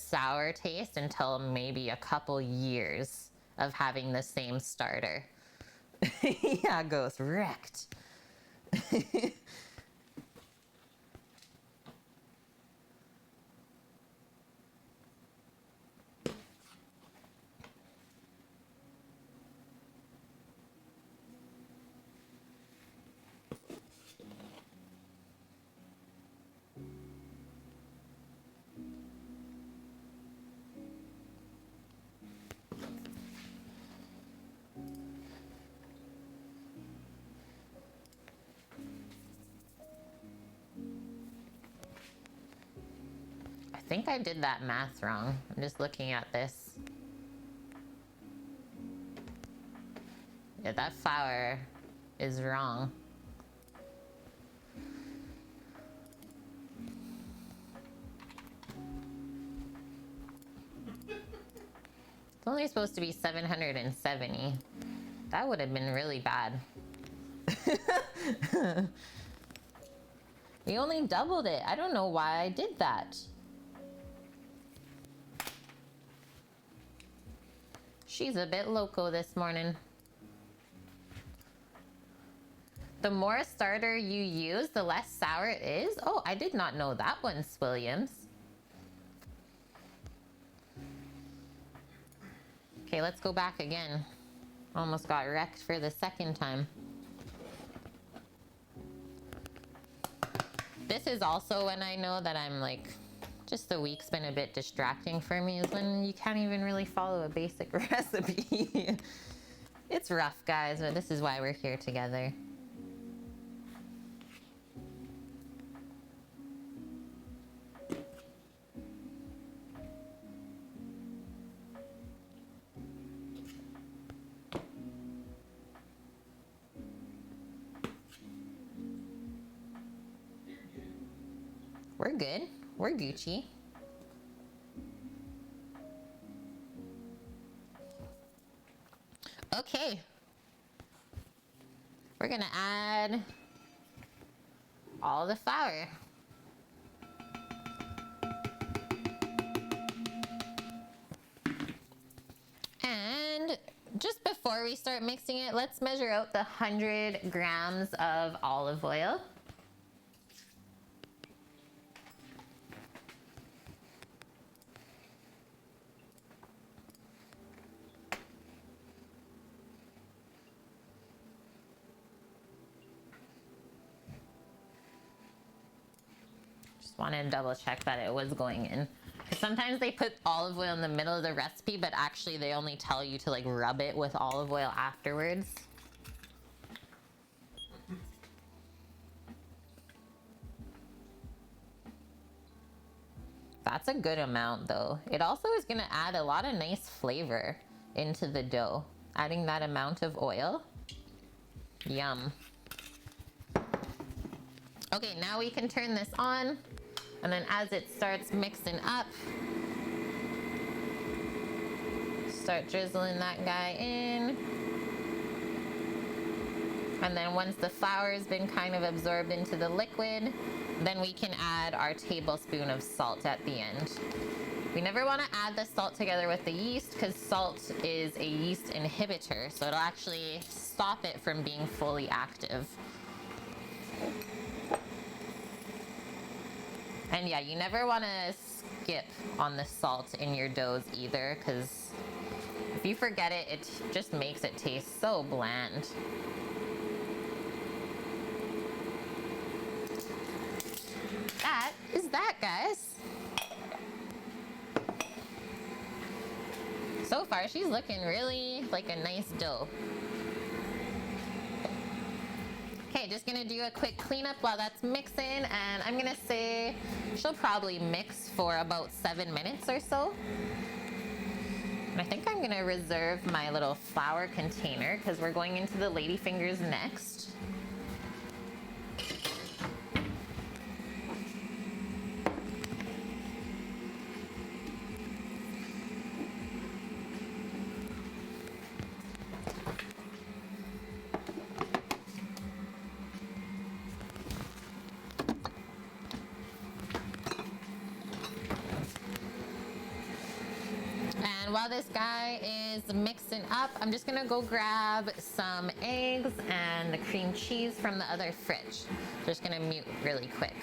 taste until maybe a couple years of having the same starter. Yeah, Ghost, wrecked. I think I did that math wrong. I'm just looking at this. Yeah, that flour is wrong. It's only supposed to be 770. That would have been really bad. We only doubled it. I don't know why I did that. She's a bit loco this morning. The more starter you use, the less sour it is. Oh, I did not know that one, Williams. Okay, let's go back again. Almost got wrecked for the second time. This is also when I know that I'm like, just the week's been a bit distracting for me, is when you can't even really follow a basic recipe. It's rough, guys, but this is why we're here together. We're good. We're Gucci. Okay. We're gonna add all the flour. And just before we start mixing it, let's measure out the 100 grams of olive oil. Wanted to double check that it was going in. Sometimes they put olive oil in the middle of the recipe, but actually they only tell you to like rub it with olive oil afterwards. That's a good amount though. It also is gonna add a lot of nice flavor into the dough. Adding that amount of oil. Yum. Okay, now we can turn this on. And then as it starts mixing up, start drizzling that guy in. And then once the flour has been kind of absorbed into the liquid, then we can add our tablespoon of salt at the end. We never want to add the salt together with the yeast because salt is a yeast inhibitor, so it'll actually stop it from being fully active. And yeah, you never want to skip on the salt in your doughs either, because if you forget it, it just makes it taste so bland. That is that, guys. So far, she's looking really like a nice dough. Okay, just gonna do a quick cleanup while that's mixing, and I'm gonna say she'll probably mix for about 7 minutes or so. And I think I'm gonna reserve my little flour container because we're going into the ladyfingers next. While this guy is mixing up, I'm just gonna go grab some eggs and the cream cheese from the other fridge. Just gonna mute really quick.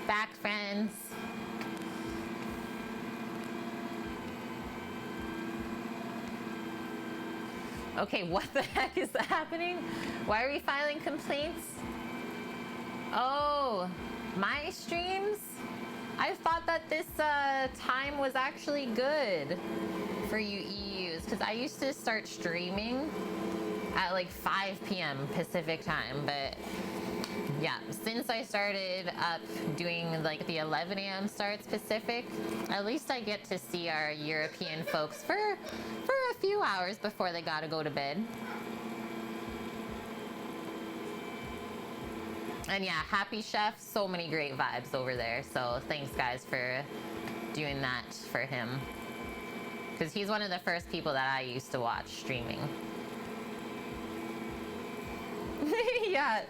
Back, friends. Okay, what the heck is happening? Why are we filing complaints? Oh, my streams? I thought that this time was actually good for you EUs, because I used to start streaming at like 5 p.m. Pacific time, but yeah, since I started up doing like the 11 a.m. starts Pacific, at least I get to see our European folks for a few hours before they gotta go to bed. And yeah, Happy Chef, so many great vibes over there. So thanks guys for doing that for him. Because he's one of the first people that I used to watch streaming. Yeah.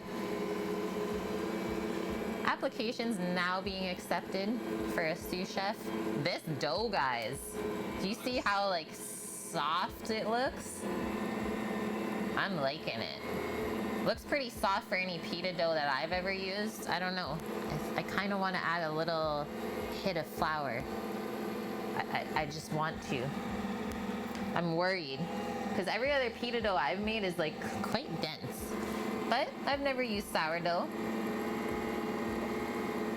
Applications now being accepted for a sous chef. This dough, guys. Do you see how like soft it looks? I'm liking it. Looks pretty soft for any pita dough that I've ever used. I don't know. I kind of want to add a little hit of flour. I just want to. I'm worried because every other pita dough I've made is like quite dense. But I've never used sourdough.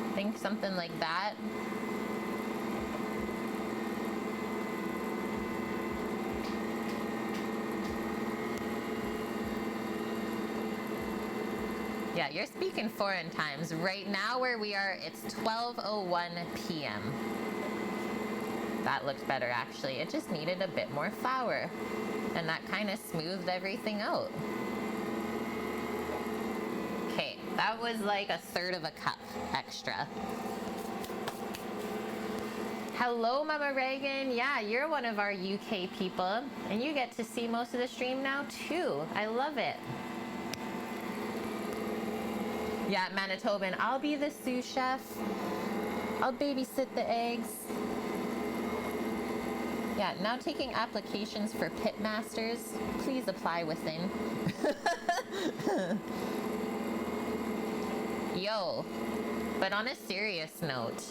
I think something like that. Yeah, you're speaking foreign times. Right now where we are, it's 12:01 p.m. That looked better actually. It just needed a bit more flour. And that kind of smoothed everything out. Okay, that was like 1/3 of a cup extra. Hello, Mama Reagan. Yeah, you're one of our UK people. And you get to see most of the stream now too. I love it. Yeah, Manitoban, I'll be the sous chef. I'll babysit the eggs. Yeah, now taking applications for pit masters. Please apply within. Yo, but on a serious note,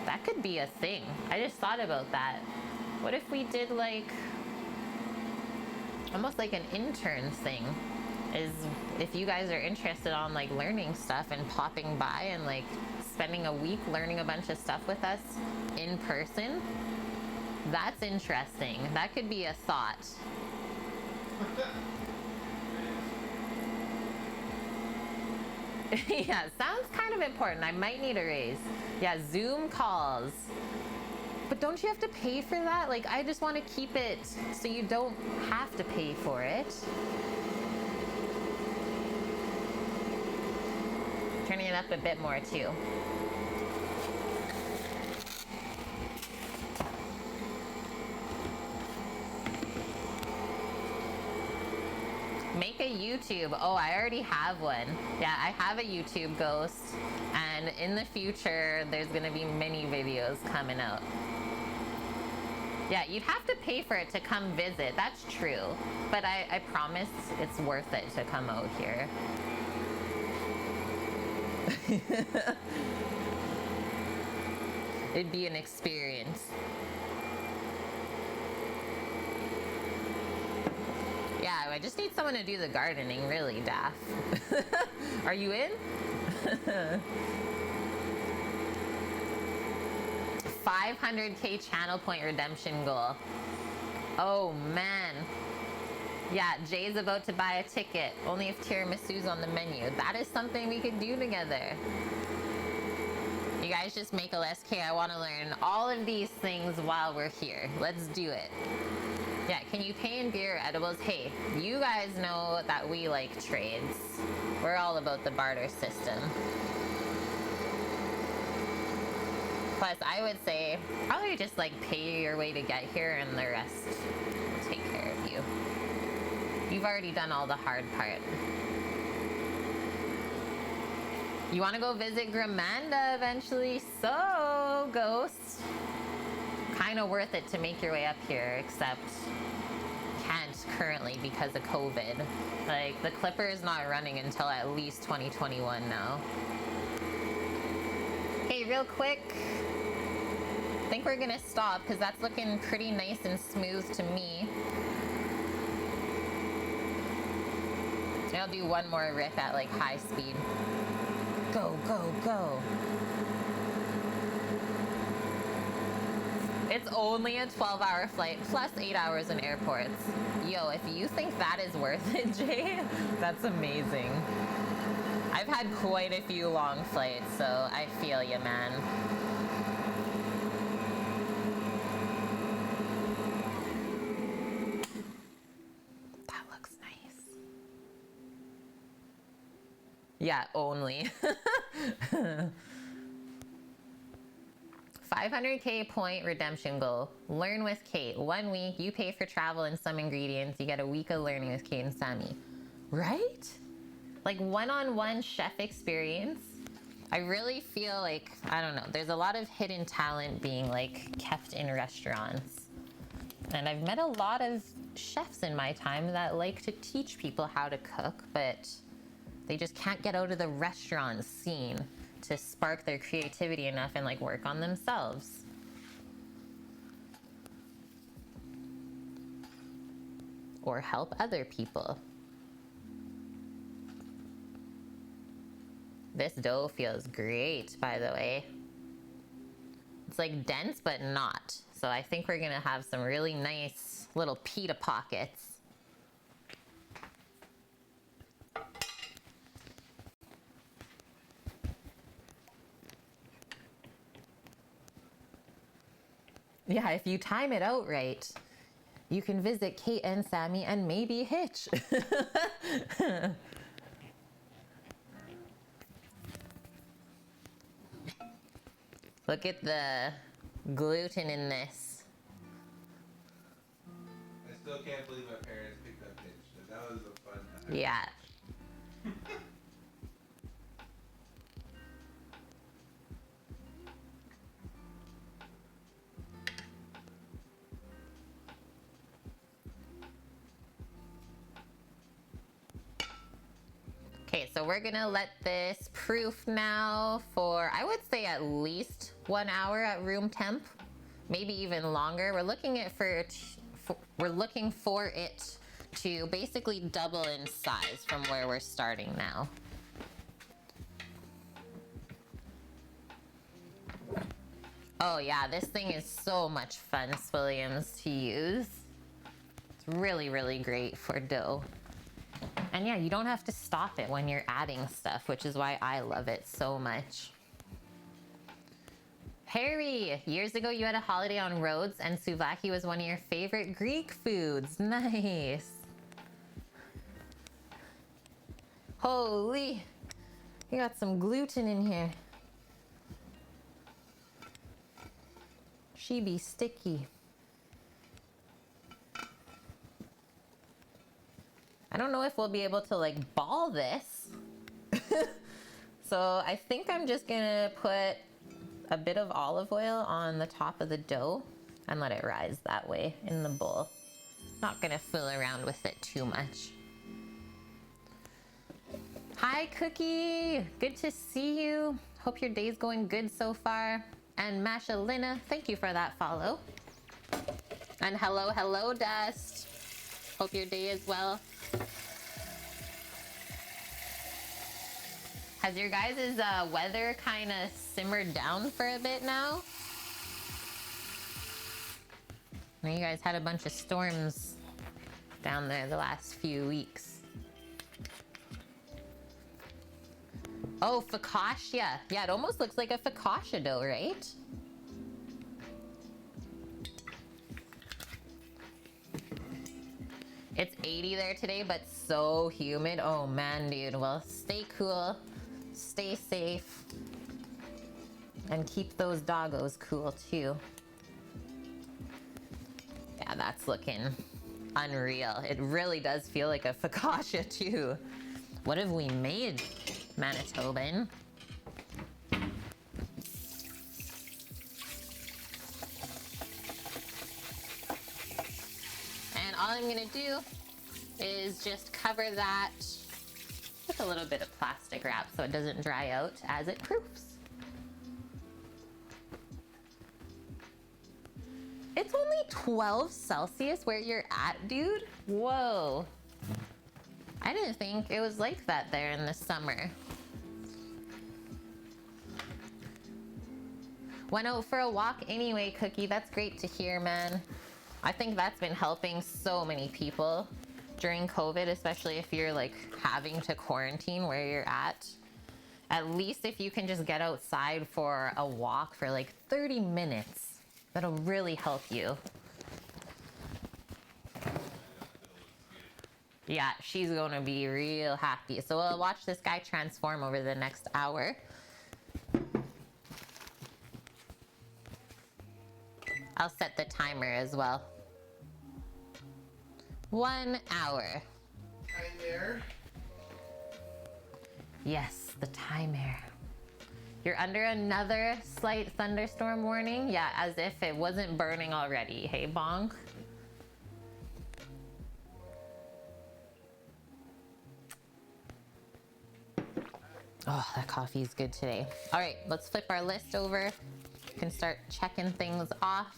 that could be a thing. I just thought about that. What if we did like, almost like an intern thing? Is if you guys are interested on like learning stuff and popping by and like spending a week learning a bunch of stuff with us in person, that's interesting. That could be a thought. Yeah, sounds kind of important. I might need a raise. Yeah, Zoom calls. But don't you have to pay for that? Like, I just want to keep it so you don't have to pay for it. Turning it up a bit more too. Make a YouTube. Oh, I already have one. Yeah, I have a YouTube ghost, and in the future there's gonna be many videos coming out. Yeah, you'd have to pay for it to come visit, that's true, but I promise it's worth it to come out here. It'd be an experience. Yeah, I just need someone to do the gardening, really, Daff. Are you in? 500K channel point redemption goal. Oh, man. Yeah, Jay's about to buy a ticket. Only if tiramisu's on the menu. That is something we could do together. You guys just make a list. Okay, I want to learn all of these things while we're here. Let's do it. Yeah, can you pay in beer or edibles? Hey, you guys know that we like trades. We're all about the barter system. Plus, I would say, probably just like pay your way to get here and the rest will take care of you. You've already done all the hard part. You want to go visit Gramanda eventually? So, Ghost. Kind of worth it to make your way up here, except can't currently because of COVID. Like, the Clipper is not running until at least 2021 now. Hey, real quick, I think we're gonna stop because that's looking pretty nice and smooth to me. I'll do one more rip at like high speed. Go, go, go. It's only a 12-hour flight plus 8 hours in airports. Yo, if you think that is worth it, Jay, that's amazing. I've had quite a few long flights, so I feel you, man. That looks nice. Yeah, only. 500K point redemption goal. Learn with Kate. 1 week, you pay for travel and some ingredients. You get a week of learning with Kate and Sammy. Right? Like one-on-one chef experience. I really feel like, I don't know, there's a lot of hidden talent being like kept in restaurants. And I've met a lot of chefs in my time that like to teach people how to cook, but they just can't get out of the restaurant scene to spark their creativity enough and like work on themselves. Or help other people. This dough feels great, by the way. It's like dense, but not. So I think we're gonna have some really nice little pita pockets. Yeah, if you time it out right, you can visit Kate and Sammy and maybe Hitch. Look at the gluten in this. I still can't believe my parents picked up Hitch. That was a fun time. Yeah. Okay, so we're gonna let this proof now for, I would say at least 1 hour at room temp, maybe even longer. We're looking for it to basically double in size from where we're starting now. Oh yeah, this thing is so much fun, Williams, to use. It's really, really great for dough. And yeah, you don't have to stop it when you're adding stuff, which is why I love it so much. Harry, years ago you had a holiday on Rhodes and souvlaki was one of your favorite Greek foods. Nice. Holy, you got some gluten in here. She be sticky. I don't know if we'll be able to like ball this. So I think I'm just gonna put a bit of olive oil on the top of the dough and let it rise that way in the bowl. Not gonna fool around with it too much. Hi Cookie, good to see you. Hope your day's going good so far. And Mashalina, thank you for that follow. And hello Dust. Hope your day is well. Has your guys' weather kind of simmered down for a bit now? I know you guys had a bunch of storms down there the last few weeks. Oh, focaccia. Yeah, it almost looks like a focaccia dough, right? It's 80 there today, but so humid. Oh man, dude. Well, stay cool, stay safe, and keep those doggos cool too. Yeah, that's looking unreal. It really does feel like a focaccia too. What have we made, Manitoban? And all I'm gonna do is just cover that with a little bit of plastic wrap so it doesn't dry out as it proofs. It's only 12 Celsius where you're at, dude. Whoa. I didn't think it was like that there in the summer. Went out for a walk anyway, Cookie. That's great to hear, man. I think that's been helping so many people during COVID, especially if you're like having to quarantine where you're at. At least if you can just get outside for a walk for like 30 minutes, that'll really help you. Yeah, she's gonna be real happy. So we'll watch this guy transform over the next hour. I'll set the timer as well. 1 hour. Timer. Yes, the timer. You're under another slight thunderstorm warning? Yeah, as if it wasn't burning already. Hey, Bonk. Oh, that coffee is good today. All right, let's flip our list over. We can start checking things off.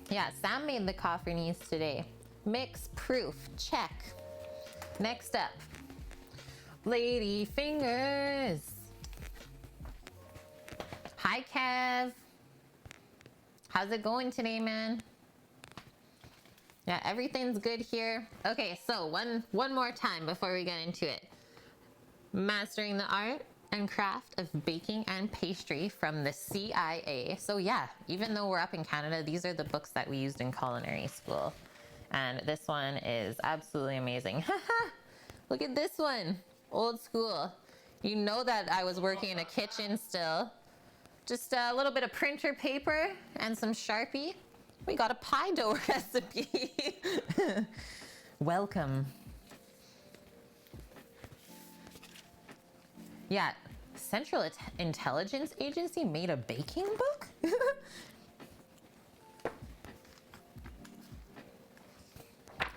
Yeah, Sam made the coffee needs today. Mix proof, check. Next up, Lady Fingers. Hi, Kev. How's it going today, man? Yeah, everything's good here. Okay, so one more time before we get into it. Mastering the art and craft of baking and pastry from the CIA. So yeah, even though we're up in Canada, these are the books that we used in culinary school. And this one is absolutely amazing. Look at this one, old school. You know that I was working in a kitchen still. Just a little bit of printer paper and some Sharpie. We got a pie dough recipe. Welcome. Yeah, Central Intelligence Agency made a baking book?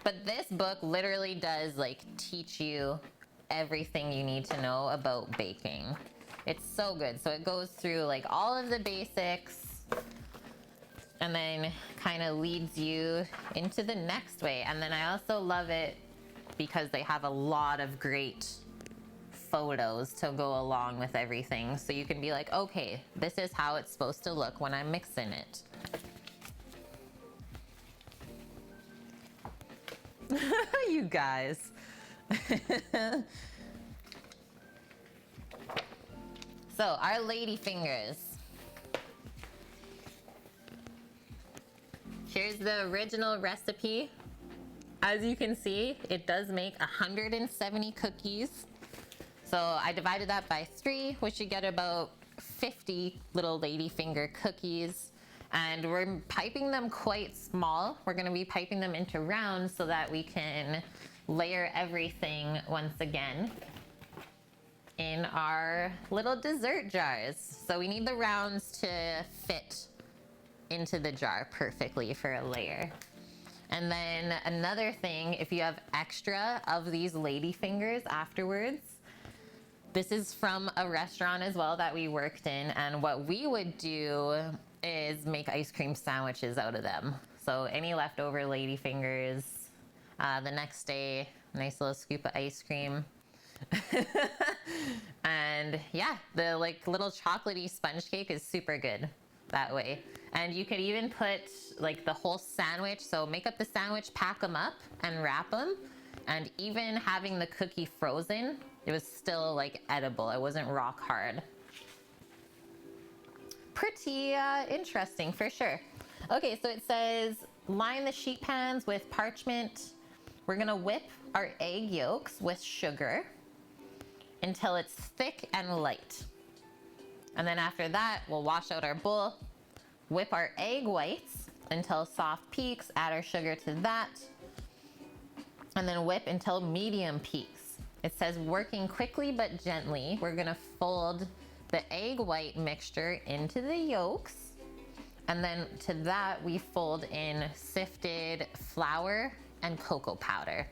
But this book literally does like teach you everything you need to know about baking. It's so good. So it goes through like all of the basics and then kind of leads you into the next way. And then I also love it because they have a lot of great photos to go along with everything. So you can be like, okay, this is how it's supposed to look when I'm mixing it. You guys. So, our lady fingers. Here's the original recipe. As you can see, it does make 170 cookies. So I divided that by 3, which you get about 50 little ladyfinger cookies. And we're piping them quite small. We're gonna be piping them into rounds so that we can layer everything once again in our little dessert jars. So we need the rounds to fit into the jar perfectly for a layer. And then another thing, if you have extra of these lady fingers afterwards, this is from a restaurant as well that we worked in, and what we would do is make ice cream sandwiches out of them. So any leftover lady fingers, the next day, nice little scoop of ice cream. And yeah, the like little chocolatey sponge cake is super good that way. And you could even put like the whole sandwich, so make up the sandwich, pack them up and wrap them. And even having the cookie frozen, it was still like edible. It wasn't rock hard. Pretty interesting for sure. Okay, so it says line the sheet pans with parchment. We're gonna whip our egg yolks with sugar until it's thick and light. And then after that, we'll wash out our bowl, whip our egg whites until soft peaks, add our sugar to that, and then whip until medium peaks. It says working quickly but gently. We're gonna fold the egg white mixture into the yolks, and then to that we fold in sifted flour and cocoa powder.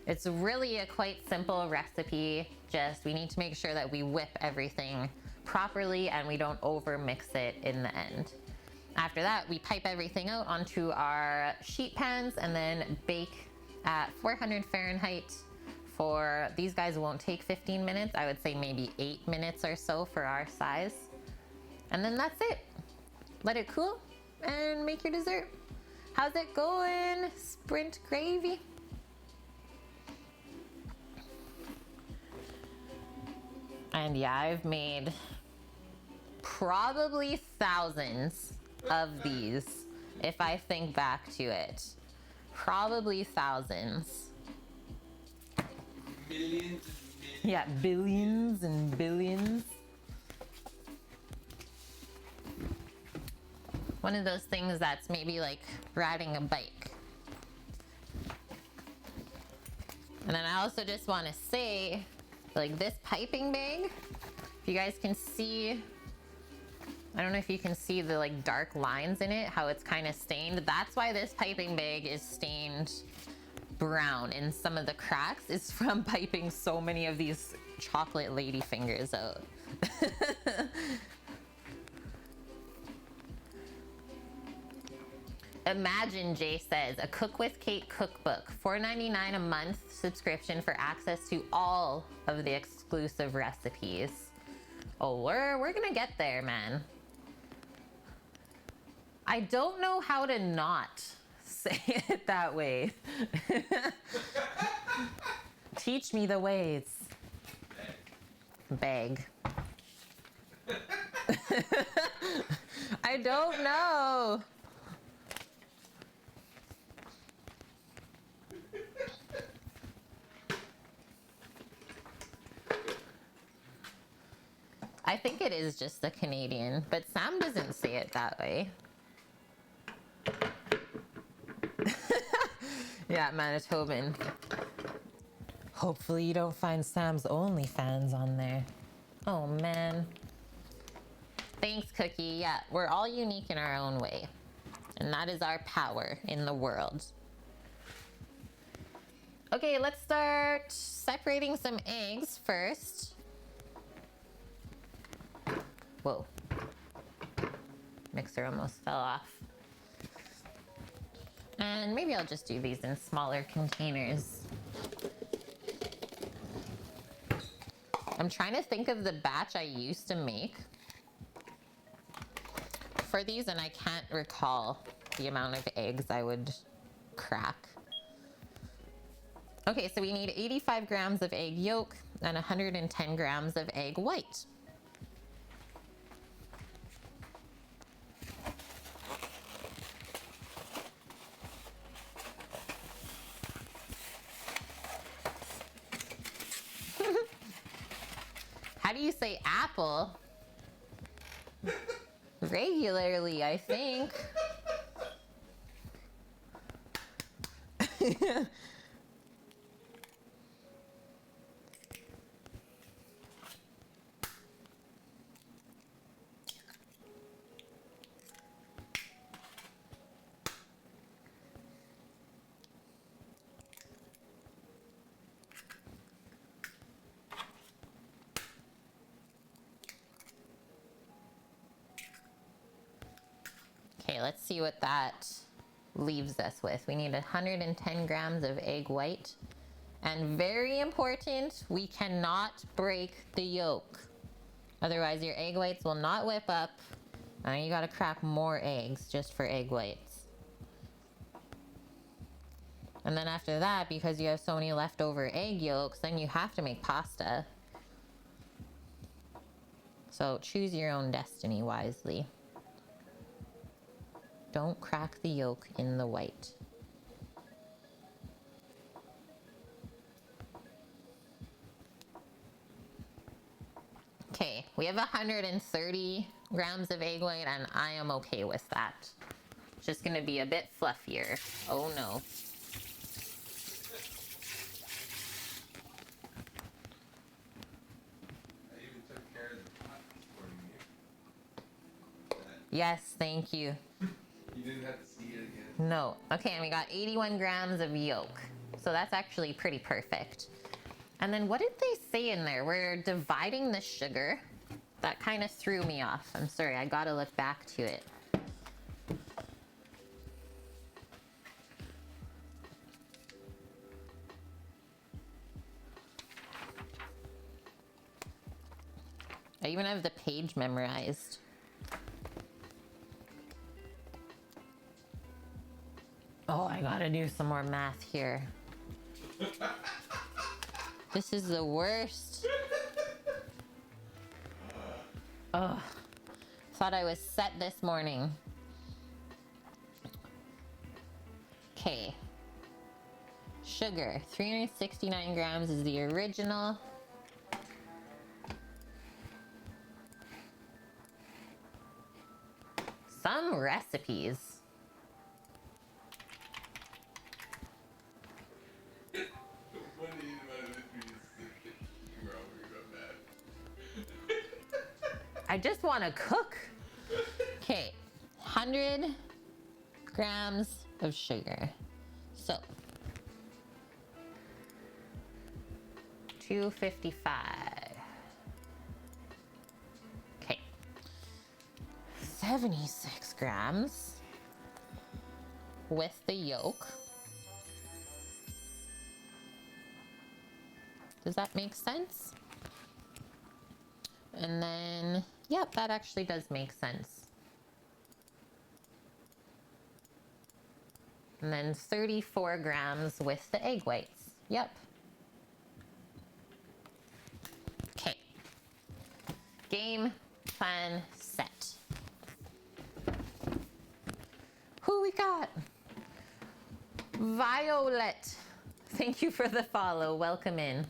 It's really a quite simple recipe, just we need to make sure that we whip everything properly and we don't over mix it in the end. After that, we pipe everything out onto our sheet pans and then bake at 400 Fahrenheit for, these guys won't take 15 minutes, I would say maybe 8 minutes or so for our size. And then that's it. Let it cool and make your dessert. How's it going, Sprint Gravy? And yeah, I've made probably thousands of these if I think back to it. Probably thousands. Millions and millions. Yeah, billions and billions. One of those things that's maybe like riding a bike. And then I also just want to say, like this piping bag, if you guys can see, I don't know if you can see the like dark lines in it, how it's kind of stained. That's why this piping bag is stained brown in some of the cracks. It's from piping so many of these chocolate lady fingers out. Imagine, Jay says, a Cook with Kate cookbook, $4.99 a month subscription for access to all of the exclusive recipes. Oh, we're gonna get there, man. I don't know how to not say it that way. Teach me the ways. Beg. I don't know. I think it is just the Canadian, but Sam doesn't say it that way. Yeah, Manitoban. Hopefully you don't find Sam's OnlyFans on there. Oh man. Thanks, Cookie. Yeah, we're all unique in our own way. And that is our power in the world. Okay, let's start separating some eggs first. Whoa. Mixer almost fell off. And maybe I'll just do these in smaller containers. I'm trying to think of the batch I used to make for these, and I can't recall the amount of eggs I would crack. Okay, so we need 85 grams of egg yolk and 110 grams of egg white. How do you say apple? Regularly, I think. Okay, let's see what that leaves us with. We need 110 grams of egg white. And very important, we cannot break the yolk. Otherwise your egg whites will not whip up. And you gotta crack more eggs just for egg whites. And then after that, because you have so many leftover egg yolks, then you have to make pasta. So choose your own destiny wisely. Don't crack the yolk in the white. Okay, we have 130 grams of egg white and I am okay with that. It's just gonna be a bit fluffier. Oh no. I even took care of the pot this morning. Yes, thank you. You didn't have to see it again. No. Okay, and we got 81 grams of yolk. So that's actually pretty perfect. And then what did they say in there? We're dividing the sugar. That kind of threw me off. I'm sorry, I gotta look back to it. I even have the page memorized. Oh, I gotta do some more math here. This is the worst. Oh, thought I was set this morning. Okay. Sugar, 369 grams is the original. Some recipes. I just want to cook. Okay, 100 grams of sugar. So, 255. Okay, 76 grams with the yolk. Does that make sense? And then, yep, that actually does make sense. And then 34 grams with the egg whites. Yep. Okay. Game, plan, set. Who we got? Violet. Thank you for the follow. Welcome in.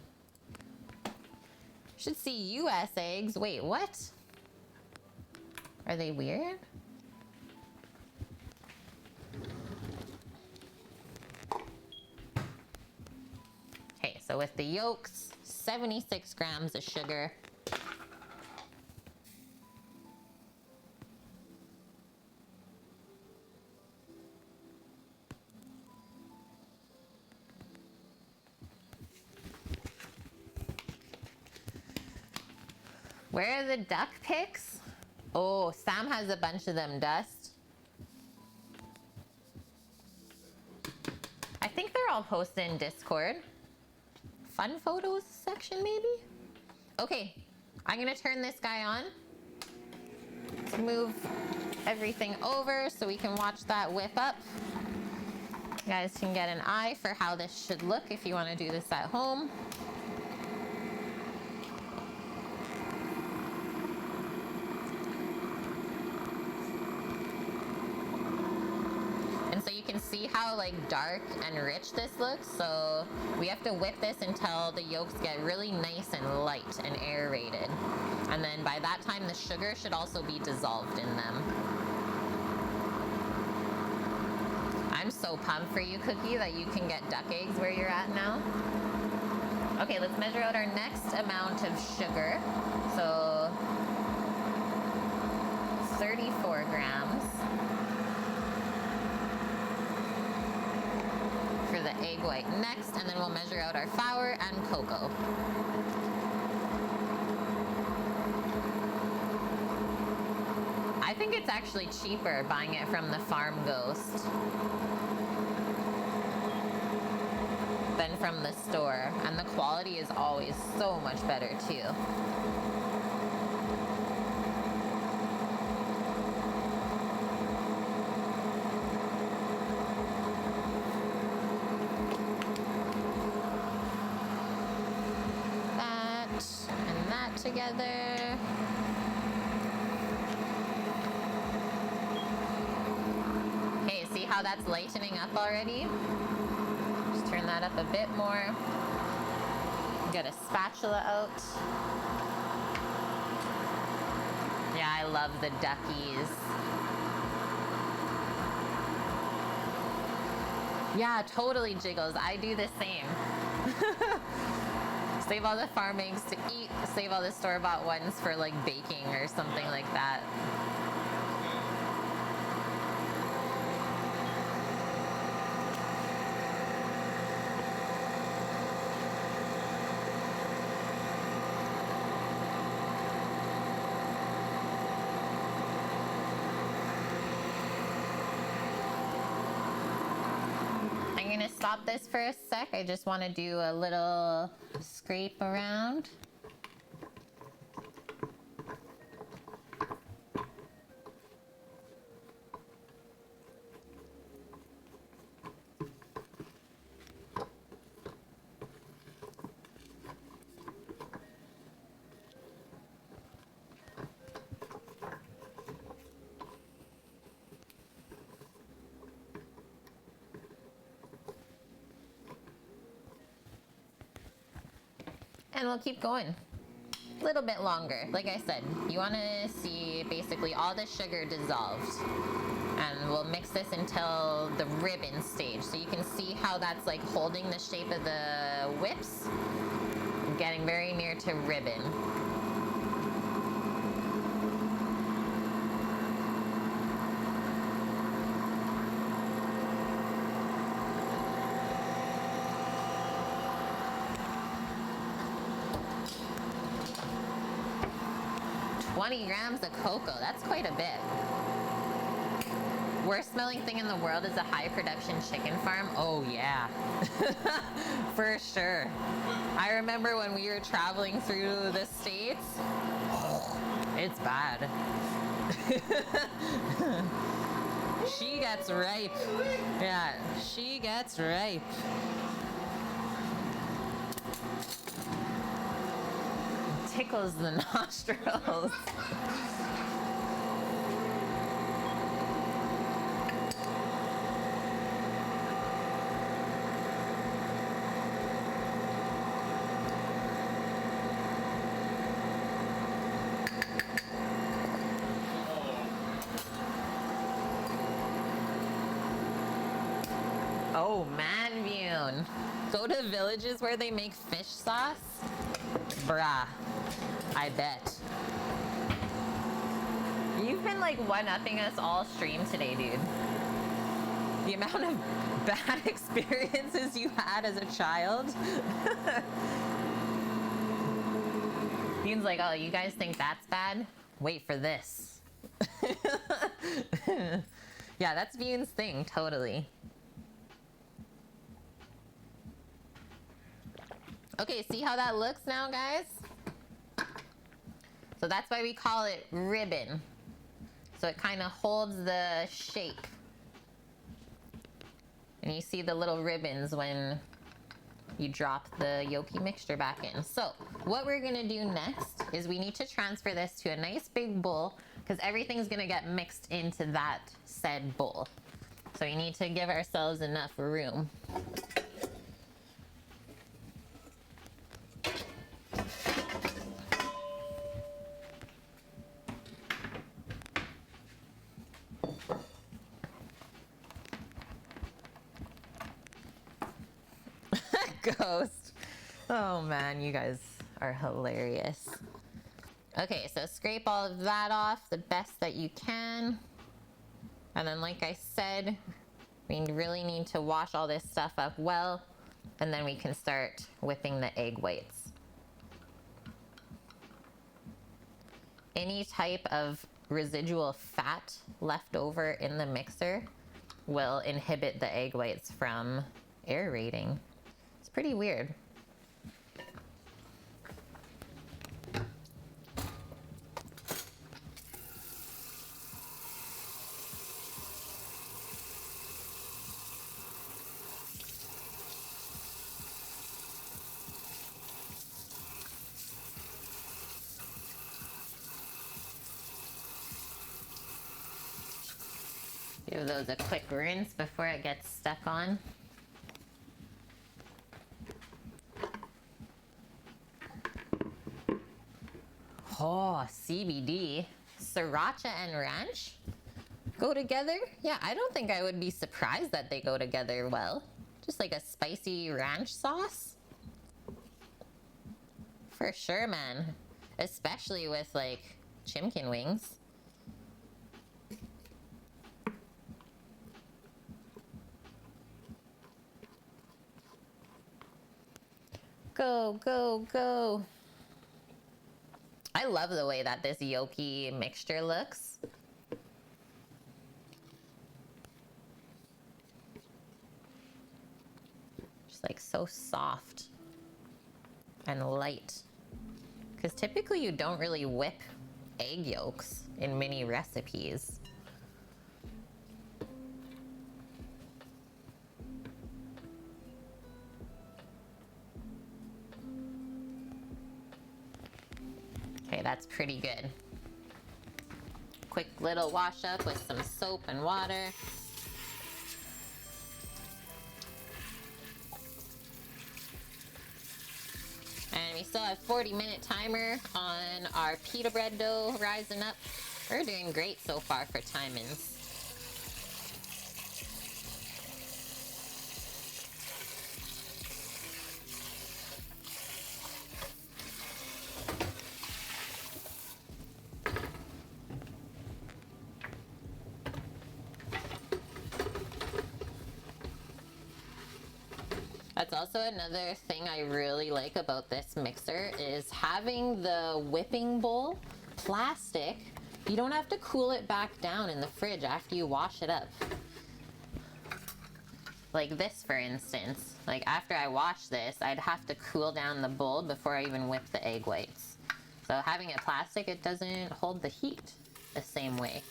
Should see US eggs. Wait, what? Are they weird? Okay, so with the yolks, 76 grams of sugar. Where are the duck pics? Oh, Sam has a bunch of them, Dust. I think they're all posted in Discord. Fun photos section, maybe? Okay, I'm gonna turn this guy on. Let's move everything over so we can watch that whip up. You guys can get an eye for how this should look if you want to do this at home. And so you can see how like dark and rich this looks. So we have to whip this until the yolks get really nice and light and aerated. And then by that time the sugar should also be dissolved in them. I'm so pumped for you, Cookie, that you can get duck eggs where you're at now. Okay, let's measure out our next amount of sugar. So 34 grams for the egg white next, and then we'll measure out our flour and cocoa. I think it's actually cheaper buying it from the Farm Ghost than from the store, and the quality is always so much better too. That and that together. Okay, see how that's lightening up already? Just turn that up a bit more. Get a spatula out. Yeah, I love the duckies. Yeah, totally, Jiggles. I do the same. Save all the farm eggs to eat, save all the store-bought ones for like baking or something like that. Stop this for a sec. I just want to do a little scrape around. And we'll keep going a little bit longer. Like I said, you want to see basically all the sugar dissolved. And we'll mix this until the ribbon stage. So you can see how that's like holding the shape of the whips, getting very near to ribbon. Grams of cocoa. That's quite a bit. Worst smelling thing in the world is a high production chicken farm. Oh yeah. For sure. I remember when we were traveling through the States. It's bad. She gets ripe. Yeah, she gets ripe. Tickles the nostrils. Oh, man, Bune. Go to villages where they make fish sauce? Bruh. I bet. You've been like one-upping us all stream today, dude. The amount of bad experiences you had as a child. Bean's like, oh, you guys think that's bad? Wait for this. Yeah, that's Bean's thing, totally. Okay, see how that looks now, guys? So that's why we call it ribbon. So it kind of holds the shape. And you see the little ribbons when you drop the yolky mixture back in. So what we're gonna do next is we need to transfer this to a nice big bowl because everything's gonna get mixed into that said bowl. So we need to give ourselves enough room. Ghost. Oh man, you guys are hilarious. Okay, so scrape all of that off the best that you can. And then like I said, we really need to wash all this stuff up well, and then we can start whipping the egg whites. Any type of residual fat left over in the mixer will inhibit the egg whites from aerating. It's pretty weird. Give those a quick rinse before it gets stuck on. Oh, CBD, sriracha and ranch go together? Yeah, I don't think I would be surprised that they go together well. Just like a spicy ranch sauce. For sure, man. Especially with like chimkin wings. Go, go, go. I love the way that this yolky mixture looks. Just like so soft and light. Because typically you don't really whip egg yolks in many recipes. Okay, that's pretty good. Quick little wash up with some soap and water. And we still have 40-minute timer on our pita bread dough rising up. We're doing great so far for timings. That's also another thing I really like about this mixer is having the whipping bowl plastic. You don't have to cool it back down in the fridge after you wash it up. Like this, for instance. Like after I wash this, I'd have to cool down the bowl before I even whip the egg whites. So having it plastic, it doesn't hold the heat the same way.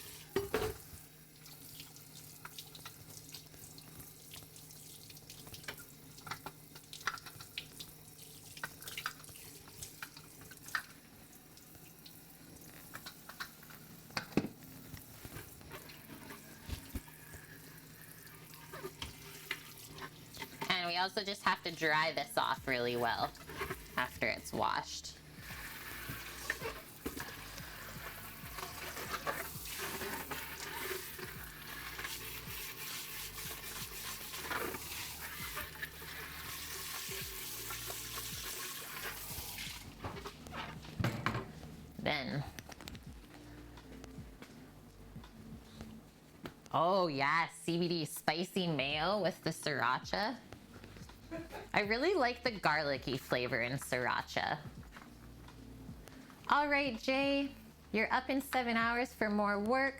And we also just have to dry this off really well after it's washed. Then, oh yeah, CBD spicy mayo with the sriracha. I really like the garlicky flavor in sriracha. All right, Jay, you're up in 7 hours for more work.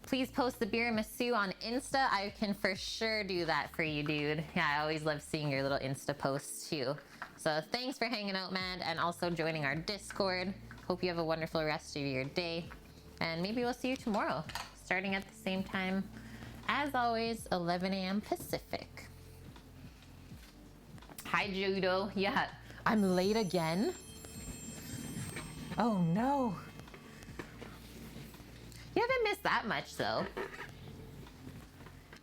Please post the tiramisu on Insta. I can for sure do that for you, dude. Yeah, I always love seeing your little Insta posts too. So thanks for hanging out, man, and also joining our Discord. Hope you have a wonderful rest of your day. And maybe we'll see you tomorrow, starting at the same time as always, 11 a.m. Pacific. Hi, Judo. Yeah, I'm late again. Oh, no. You haven't missed that much, though.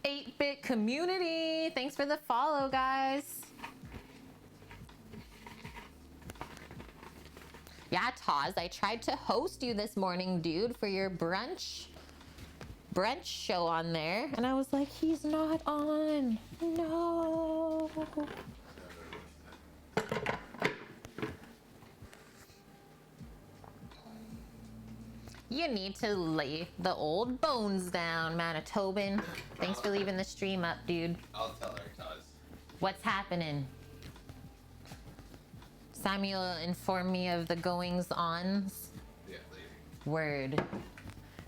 8-bit community. Thanks for the follow, guys. Yeah, Taz, I tried to host you this morning, dude, for your brunch show on there. And I was like, he's not on. No. You need to lay the old bones down, Manitoban. Thanks for leaving the stream up, dude. I'll tell her, Taz. What's happening? Samuel informed me of the goings-ons. Yeah, later. Word.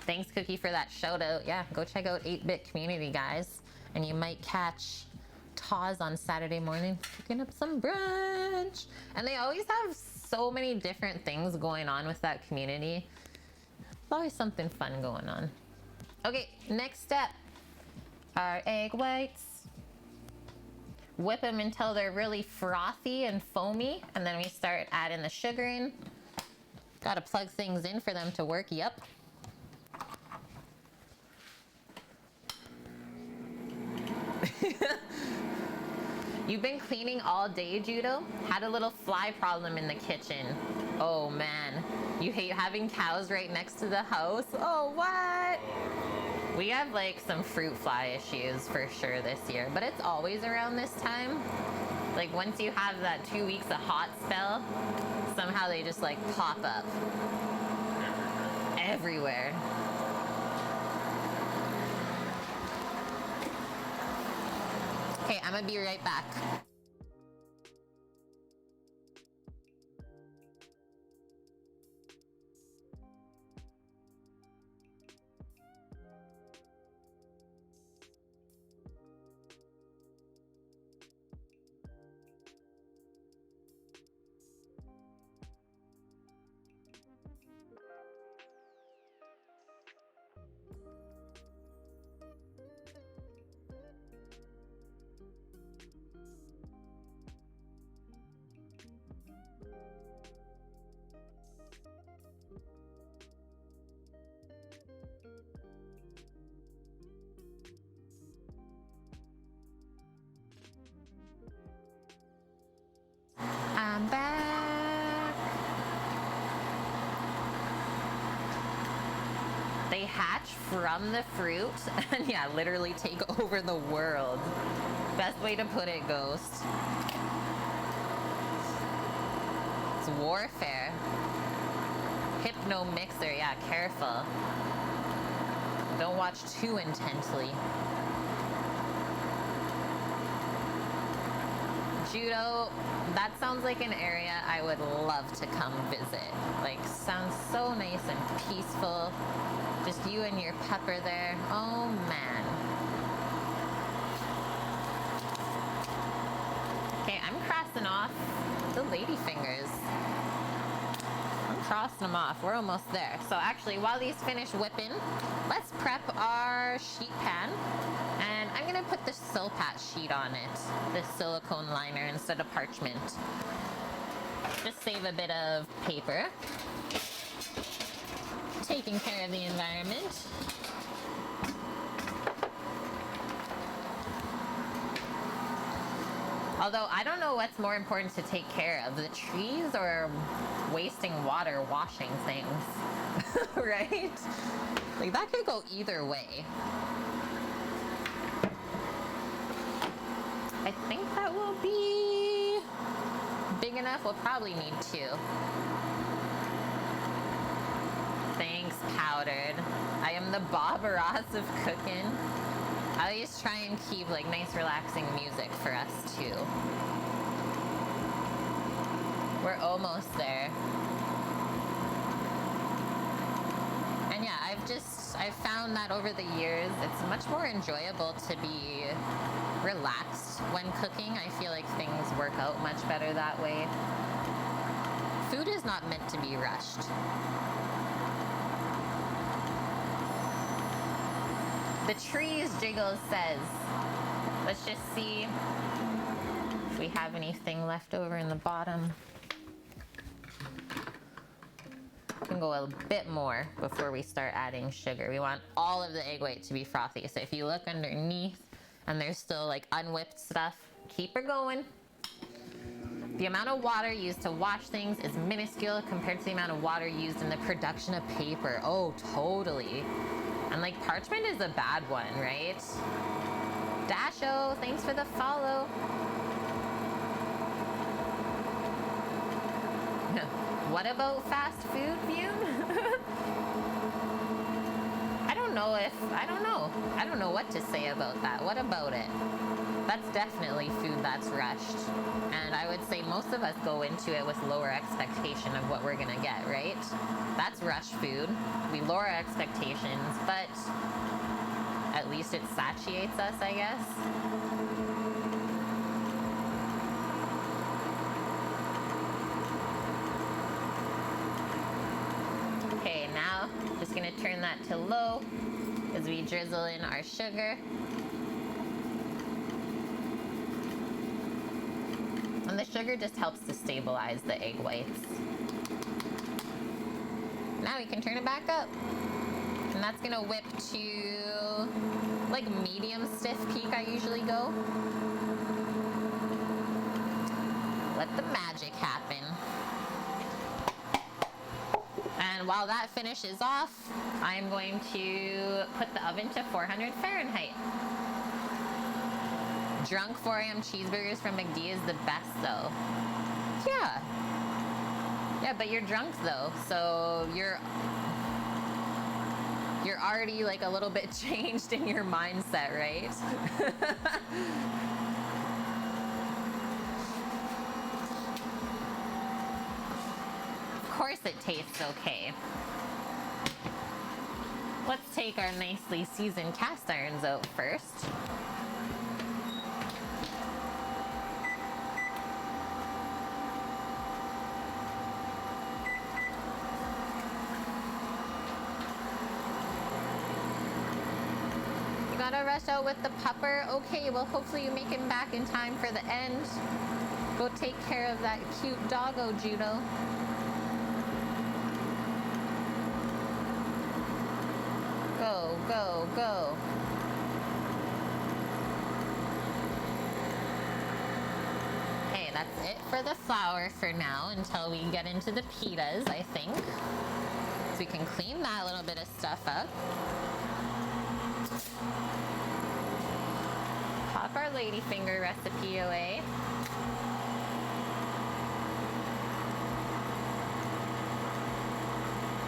Thanks, Cookie, for that shout-out. Yeah, go check out 8-Bit Community, guys. And you might catch Taz on Saturday morning cooking up some brunch. And they always have so many different things going on with that community. Always something fun going on. Okay, next step. Our egg whites. Whip them until they're really frothy and foamy, and then we start adding the sugar in. Gotta plug things in for them to work, yep. You've been cleaning all day, Judo? Had a little fly problem in the kitchen. Oh man, you hate having cows right next to the house? Oh, what? We have like some fruit fly issues for sure this year, but it's always around this time. Like once you have that 2 weeks of hot spell, somehow they just like pop up everywhere. Okay, I'm gonna be right back. I'm back. They hatch from the fruit and yeah, literally take over the world. Best way to put it, Ghost. It's warfare. Hypno mixer, yeah, careful. Don't watch too intensely. Judo, that sounds like an area I would love to come visit. Like, sounds so nice and peaceful. Just you and your pepper there. Oh, man. Okay, I'm crossing off the lady fingers. I'm crossing them off. We're almost there. So actually, while these finish whipping, let's prep our sheet pan. And I'm gonna put the Silpat sheet on it, this silicone liner instead of parchment. Just save a bit of paper. Taking care of the environment. Although I don't know what's more important to take care of, the trees or wasting water washing things, right? Like that could go either way. I think that will be big enough. We'll probably need 2. Thanks, Powdered. I am the Bob Ross of cooking. I always try and keep like nice relaxing music for us too. We're almost there. And yeah, I've found that over the years, it's much more enjoyable to be relaxed when cooking. I feel like things work out much better that way. Food is not meant to be rushed. The The trees, Jiggles says. Let's just see if we have anything left over in the bottom. We can go a bit more before we start adding sugar. We want all of the egg white to be frothy. So if you look underneath and there's still like unwhipped stuff, keep her going. The amount of water used to wash things is minuscule compared to the amount of water used in the production of paper. Oh, totally. And like parchment is a bad one, right? Dasho, thanks for the follow. What about fast food, Fume? I don't know. I don't know what to say about that. What about it? That's definitely food that's rushed. And I would say most of us go into it with lower expectation of what we're gonna get, right? That's rushed food. We lower our expectations, but at least it satiates us, I guess. Okay, now just gonna turn that to low as we drizzle in our sugar. And the sugar just helps to stabilize the egg whites. Now we can turn it back up. And that's gonna whip to like medium stiff peak I usually go. Let the magic happen. And while that finishes off, I'm going to put the oven to 400 Fahrenheit. Drunk 4 a.m. cheeseburgers from McD is the best though. Yeah. Yeah, but you're drunk though, so you're already like a little bit changed in your mindset, right? Of course it tastes okay. Let's take our nicely seasoned cast irons out first. Gotta rush out with the pupper. Okay, well hopefully you make him back in time for the end. Go take care of that cute doggo, Judo. Go, go, go. Okay, that's it for the flour for now until we get into the pitas, I think. So we can clean that little bit of stuff up. Pop our ladyfinger recipe away.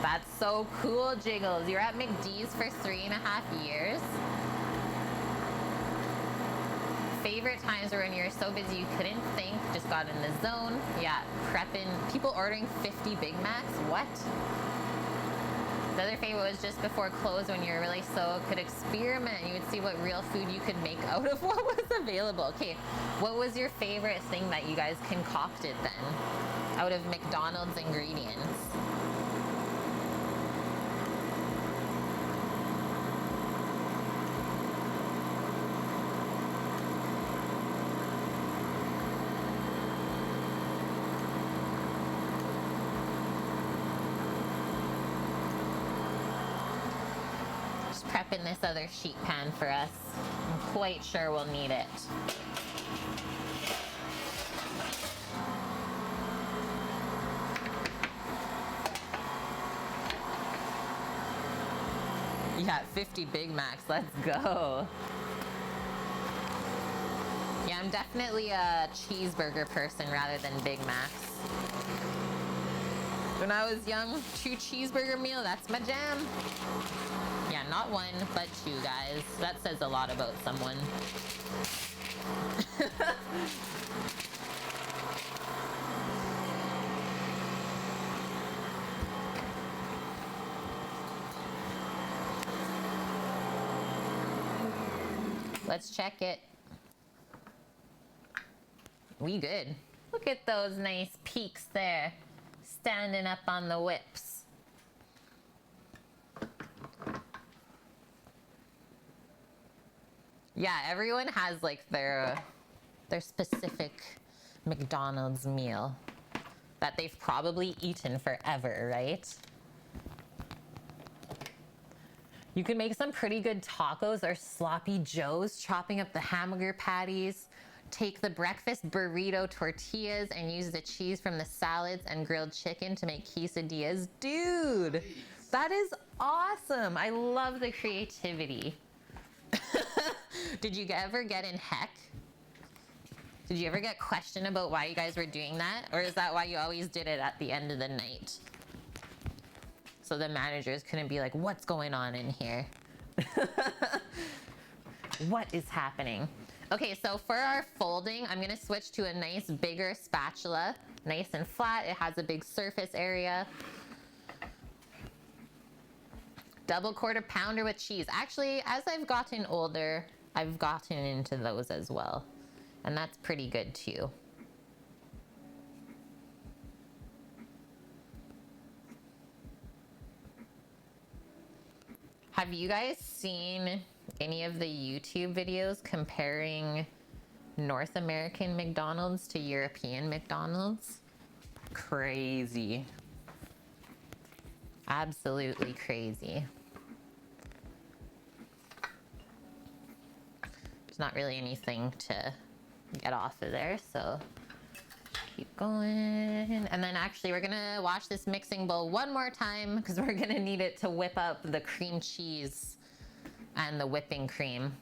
That's so cool, Jiggles. You're at McD's for 3.5 years. Favorite times were when you were so busy you couldn't think, just got in the zone. Yeah, prepping. People ordering 50 Big Macs? What? The other favorite was just before close when you were really slow, could experiment. You would see what real food you could make out of what was available. Okay, what was your favorite thing that you guys concocted then out of McDonald's ingredients? Prepping this other sheet pan for us. I'm quite sure we'll need it. Yeah, 50 Big Macs, let's go. Yeah, I'm definitely a cheeseburger person rather than Big Macs. When I was young, 2 cheeseburger meal, that's my jam. Yeah, not 1, but 2, guys. That says a lot about someone. Let's check it. We good. Look at those nice peaks there, standing up on the whips. Yeah, everyone has like their specific McDonald's meal that they've probably eaten forever, right? You can make some pretty good tacos or sloppy joes, chopping up the hamburger patties. Take the breakfast burrito tortillas and use the cheese from the salads and grilled chicken to make quesadillas. Dude, that is awesome. I love the creativity. Did you ever get in heck? Did you ever get questioned about why you guys were doing that? Or is that why you always did it at the end of the night? So the managers couldn't be like, what's going on in here? What is happening? Okay, so for our folding, I'm gonna switch to a nice bigger spatula. Nice and flat, it has a big surface area. Double quarter pounder with cheese. Actually, as I've gotten older, I've gotten into those as well. And that's pretty good too. Have you guys seen any of the YouTube videos comparing North American McDonald's to European McDonald's? Crazy. Absolutely crazy. There's not really anything to get off of there, so keep going. And then actually we're gonna wash this mixing bowl one more time because we're gonna need it to whip up the cream cheese and the whipping cream.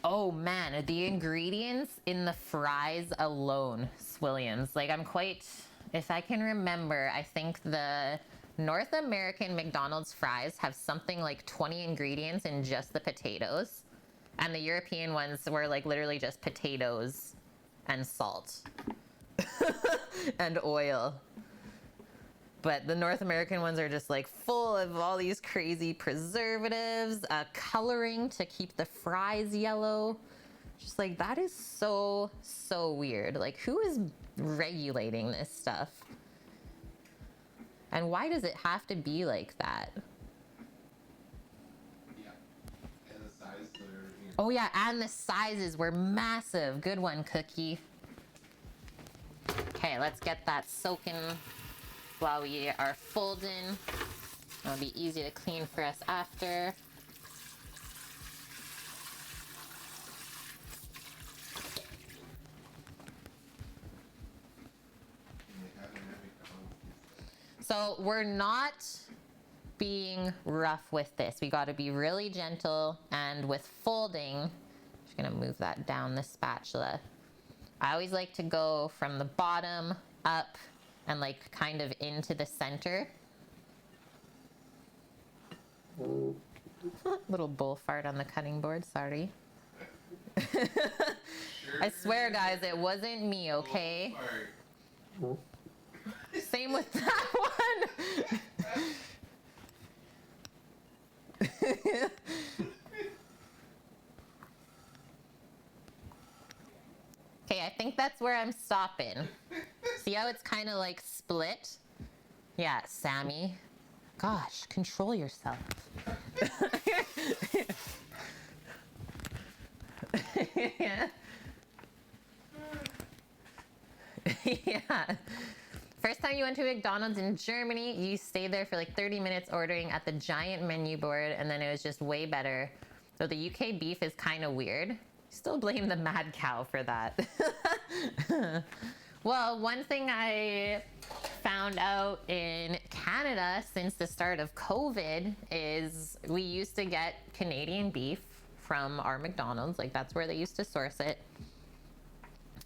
Oh man, the ingredients in the fries alone, Swilliams. Like if I can remember, I think the North American McDonald's fries have something like 20 ingredients in just the potatoes. And the European ones were like literally just potatoes and salt and oil. But the North American ones are just like full of all these crazy preservatives, coloring to keep the fries yellow. Just like, that is so, so weird. Like, who is regulating this stuff? And why does it have to be like that? Yeah. And the size that are, Oh yeah, and the sizes were massive. Good one, Cookie. Okay, let's get that soaking while we are folding. It'll be easy to clean for us after. So we're not being rough with this. We got to be really gentle, and with folding, just gonna move that down the spatula. I always like to go from the bottom up and like kind of into the center. Little bull fart on the cutting board, sorry. I swear guys, it wasn't me, okay? Same with that one. Okay, I think that's where I'm stopping. See how it's kind of like split? Yeah, Sammy. Gosh, control yourself. Yeah. Yeah. First time you went to McDonald's in Germany, you stayed there for like 30 minutes ordering at the giant menu board, and then it was just way better. So the UK beef is kind of weird. Still blame the mad cow for that. Well, one thing I found out in Canada since the start of COVID is we used to get Canadian beef from our McDonald's. Like, that's where they used to source it.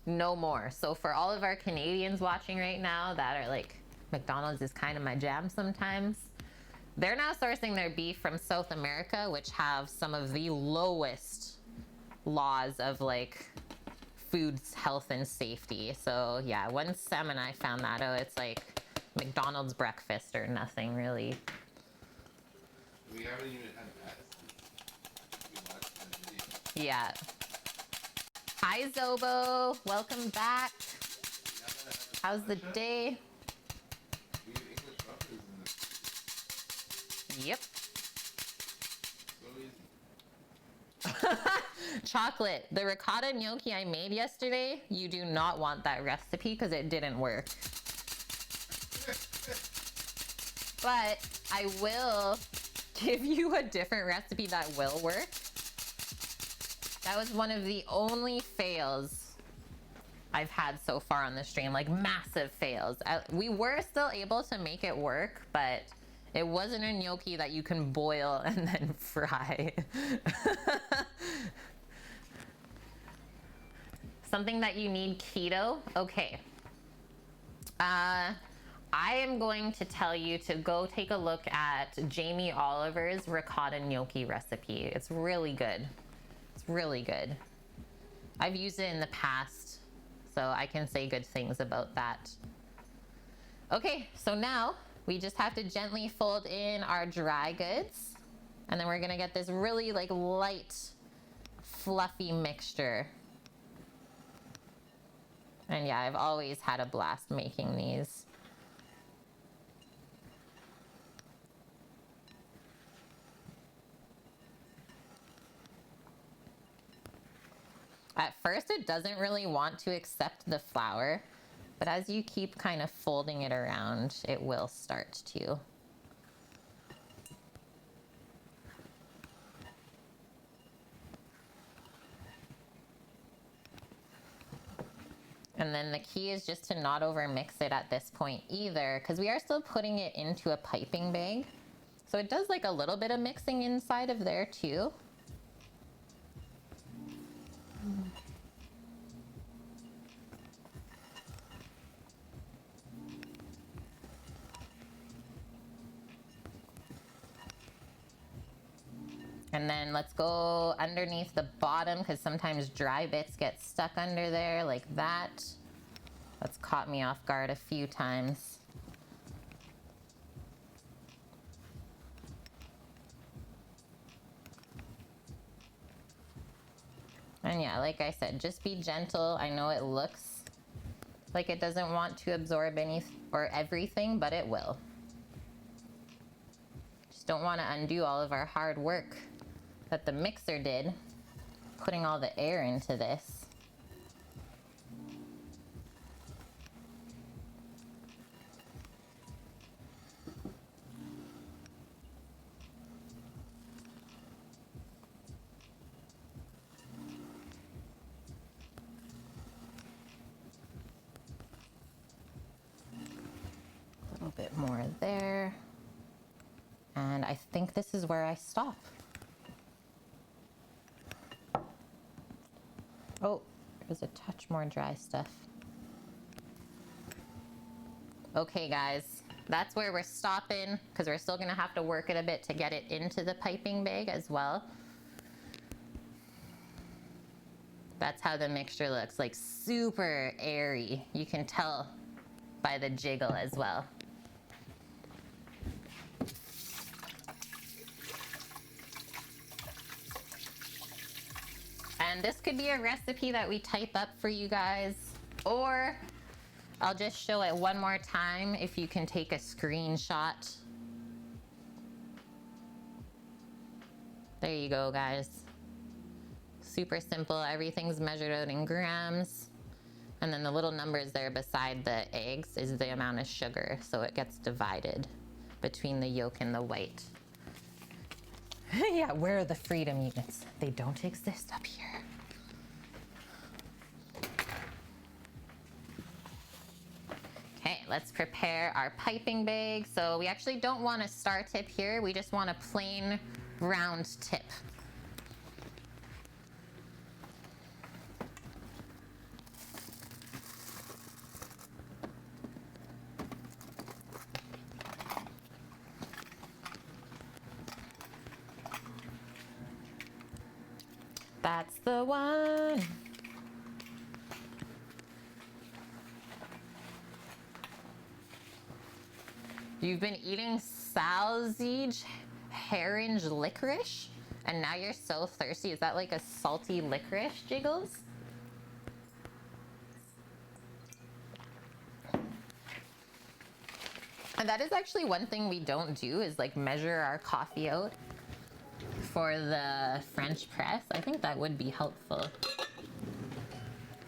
No more. So for all of our Canadians watching right now that are like, McDonald's is kind of my jam sometimes, they're now sourcing their beef from South America, which have some of the lowest laws of like food health and safety. So yeah, once Sam and I found that out, it's like McDonald's breakfast or nothing really. We haven't even had that since we watched that video. Yeah. Hi Zobo, welcome back. How's the day? We have English muffins in this. Yep. So easy. Chocolate. The ricotta gnocchi I made yesterday, you do not want that recipe because it didn't work. But I will give you a different recipe that will work. That was one of the only fails I've had so far on the stream, like massive fails. We were still able to make it work, but it wasn't a gnocchi that you can boil and then fry. Something that you need keto? Okay. I am going to tell you to go take a look at Jamie Oliver's ricotta gnocchi recipe. It's really good. It's really good. I've used it in the past, so I can say good things about that. Okay, so now we just have to gently fold in our dry goods, and then we're gonna get this really like light, fluffy mixture. And yeah, I've always had a blast making these. At first, it doesn't really want to accept the flour, but as you keep kind of folding it around, it will start to. And then the key is just to not over mix it at this point either, because we are still putting it into a piping bag. So it does like a little bit of mixing inside of there too. And then let's go underneath the bottom, because sometimes dry bits get stuck under there like that. That's caught me off guard a few times. And yeah, like I said, just be gentle. I know it looks like it doesn't want to absorb any or everything, but it will. Just don't want to undo all of our hard work that the mixer did, putting all the air into this. A little bit more there. And I think this is where I stop. Oh, there's a touch more dry stuff. Okay, guys, that's where we're stopping, because we're still gonna have to work it a bit to get it into the piping bag as well. That's how the mixture looks, like super airy. You can tell by the jiggle as well. And this could be a recipe that we type up for you guys, or I'll just show it one more time if you can take a screenshot. There you go, guys. Super simple. Everything's measured out in grams. And then the little numbers there beside the eggs is the amount of sugar, so it gets divided between the yolk and the white. Yeah, where are the freedom units? They don't exist up here. Okay, let's prepare our piping bag. So we actually don't want a star tip here. We just want a plain round tip. That's the one. You've been eating sausage herring licorice, and now you're so thirsty. Is that like a salty licorice, Jiggles? And that is actually one thing we don't do, is like measure our coffee out. for the French press. I think that would be helpful.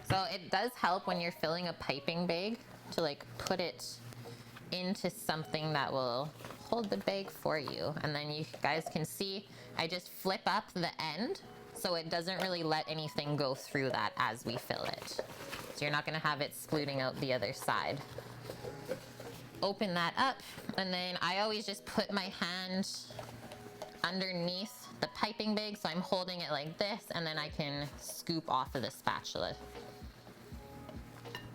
So it does help when you're filling a piping bag to like put it into something that will hold the bag for you. And then you guys can see I just flip up the end so it doesn't really let anything go through that as we fill it. So you're not gonna have it splooting out the other side. Open that up, and then I always just put my hand underneath the piping bag so I'm holding it like this, and then I can scoop off of the spatula.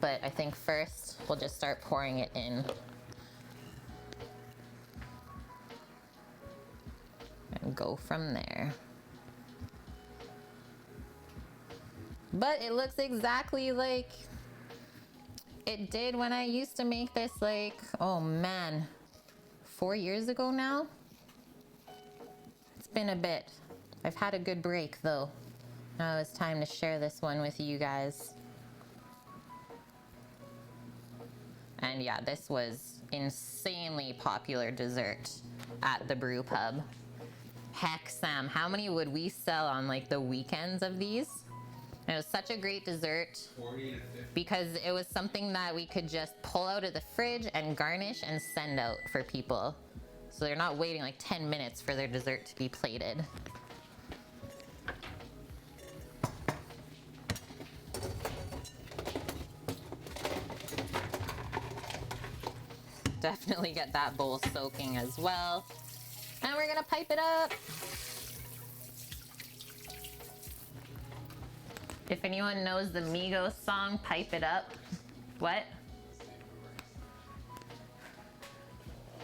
But I think first we'll just start pouring it in. And go from there. But it looks exactly like it did when I used to make this, like, oh man, 4 years ago now? It's been a bit. I've had a good break though. Now it's time to share this one with you guys. And yeah, this was insanely popular dessert at the brew pub. Heck, Sam, how many would we sell on like the weekends of these? And it was such a great dessert 40 to 50. because it was something that we could just pull out of the fridge and garnish and send out for people. So they're not waiting like 10 minutes for their dessert to be plated. Definitely get that bowl soaking as well. And we're gonna pipe it up. If anyone knows the Migos song, Pipe It Up. What?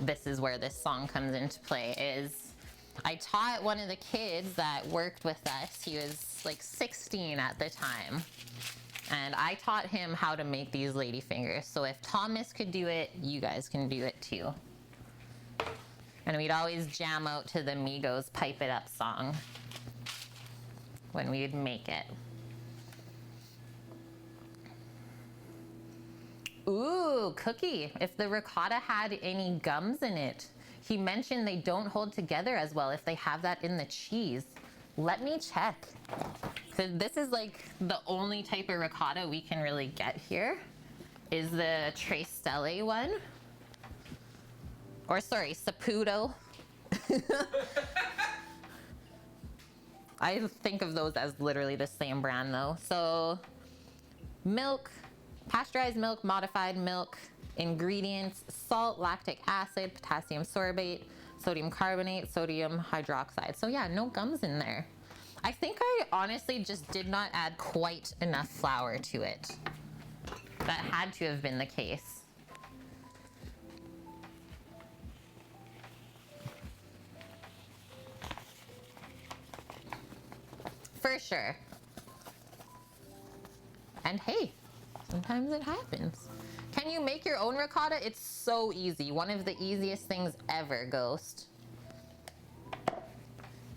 This is where this song comes into play. Is I taught one of the kids that worked with us, he was like 16 at the time, and I taught him how to make these ladyfingers. So if Thomas could do it, you guys can do it too. And we'd always jam out to the Migos Pipe It Up song when we'd make it. Ooh, cookie. If the ricotta had any gums in it. He mentioned they don't hold together as well if they have that in the cheese. Let me check. Because this is like the only type of ricotta we can really get here is the Tre Stelle one. Or sorry, Saputo. I think of those as literally the same brand though. So milk, pasteurized milk, modified milk, ingredients, salt, lactic acid, potassium sorbate, sodium carbonate, sodium hydroxide. So yeah, no gums in there. I think I honestly just did not add quite enough flour to it. That had to have been the case. For sure. And hey, sometimes it happens. Can you make your own ricotta? It's so easy. One of the easiest things ever, Ghost.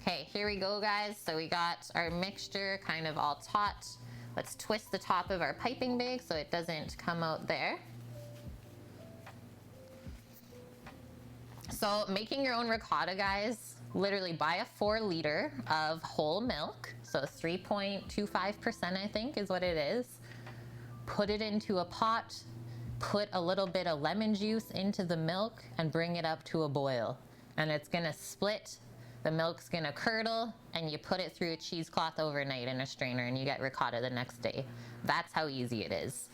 Okay, here we go, guys. So we got our mixture kind of all taut. Let's twist the top of our piping bag so it doesn't come out there. So making your own ricotta, guys, literally buy a 4 liter of whole milk. So 3.25%, I think is what it is. Put it into a pot, put a little bit of lemon juice into the milk and bring it up to a boil. And it's gonna split, the milk's gonna curdle, and you put it through a cheesecloth overnight in a strainer and you get ricotta the next day. That's how easy it is.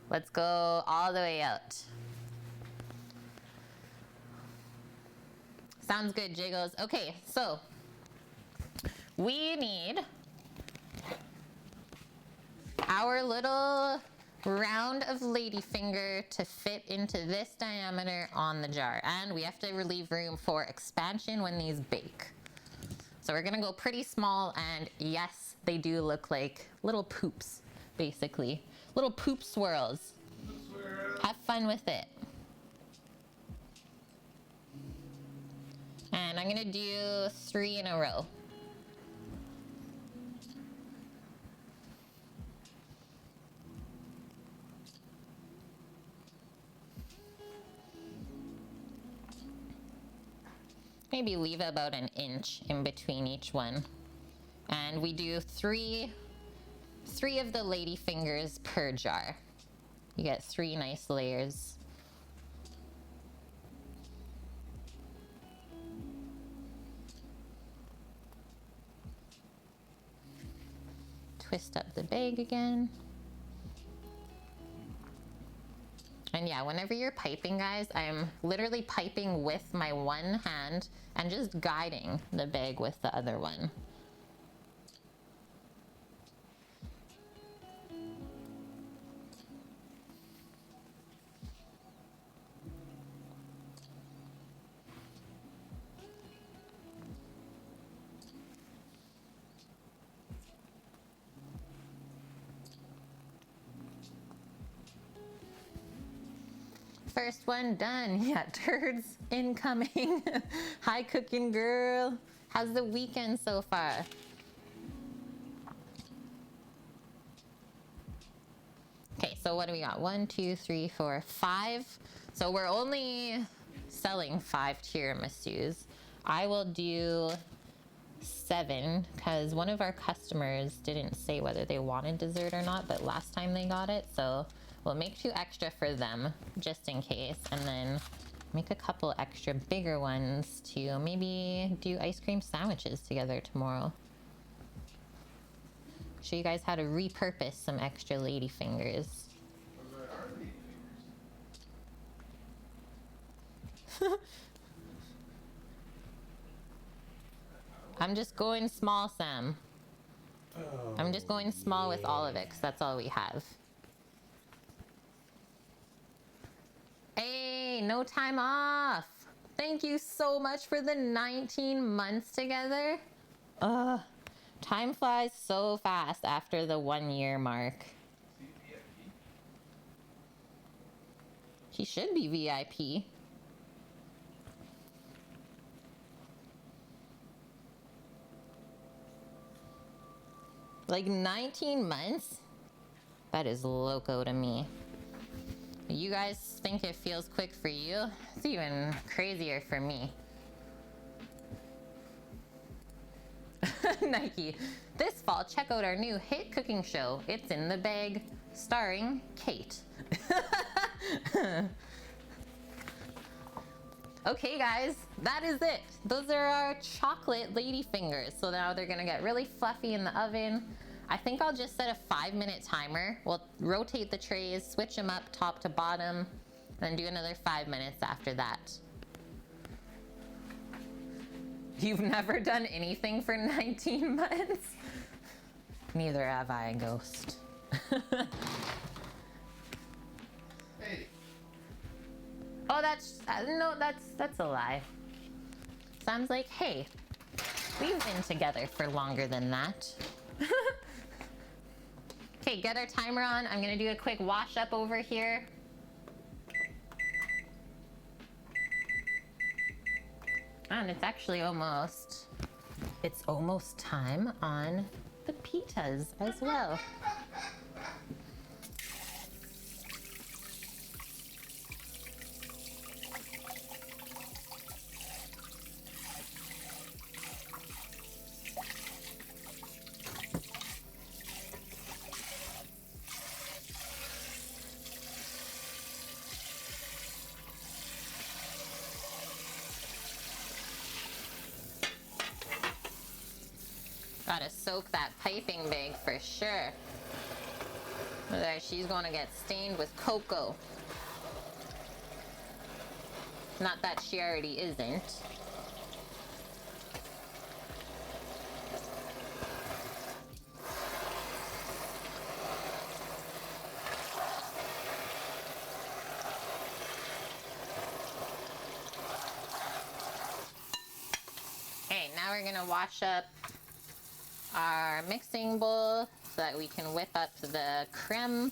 Let's go all the way out. Sounds good, Jiggles. Okay, so we need our little round of ladyfinger to fit into this diameter on the jar. And we have to leave room for expansion when these bake. So we're gonna go pretty small, and yes, they do look like little poops, basically. Little poop swirls. Have fun with it. And I'm gonna do 3 in a row. Maybe leave about an inch in between each one. And we do three of the lady fingers per jar. You get 3 nice layers. Twist up the bag again. And yeah, whenever you're piping, guys, I'm literally piping with my one hand and just guiding the bag with the other one. First one done. Yeah, turds incoming. Hi, cooking girl. How's the weekend so far? Okay, so what do we got? 1, 2, 3, 4, 5. So we're only selling 5 tiramisus. I will do 7 because one of our customers didn't say whether they wanted dessert or not, but last time they got it, so we'll make 2 extra for them just in case, and then make a couple extra bigger ones to maybe do ice cream sandwiches together tomorrow. Show you guys how to repurpose some extra lady fingers. I'm just going small, Sam. I'm just going small with all of it because that's all we have. Hey, no time off. Thank you so much for the 19 months together. Time flies so fast after the 1-year mark. He should be VIP. Like 19 months? That is loco to me. You guys think it feels quick for you? It's even crazier for me. Nike. This fall, check out our new hit cooking show. It's in the bag, starring Kate. Okay, guys, that is it. Those are our chocolate lady fingers. So now they're gonna get really fluffy in the oven. I think I'll just set a 5-minute timer. We'll rotate the trays, switch them up top to bottom, then do another 5 minutes after that. You've never done anything for 19 months? Neither have I, Ghost. Hey. Oh, no, that's a lie. Sam's like, hey, we've been together for longer than that. Okay, get our timer on. I'm gonna do a quick wash up over here. And it's actually almost time on the pitas as well. Gotta soak that piping bag for sure. Otherwise she's gonna get stained with cocoa. Not that she already isn't. Okay, now we're gonna wash up our mixing bowl so that we can whip up the creme.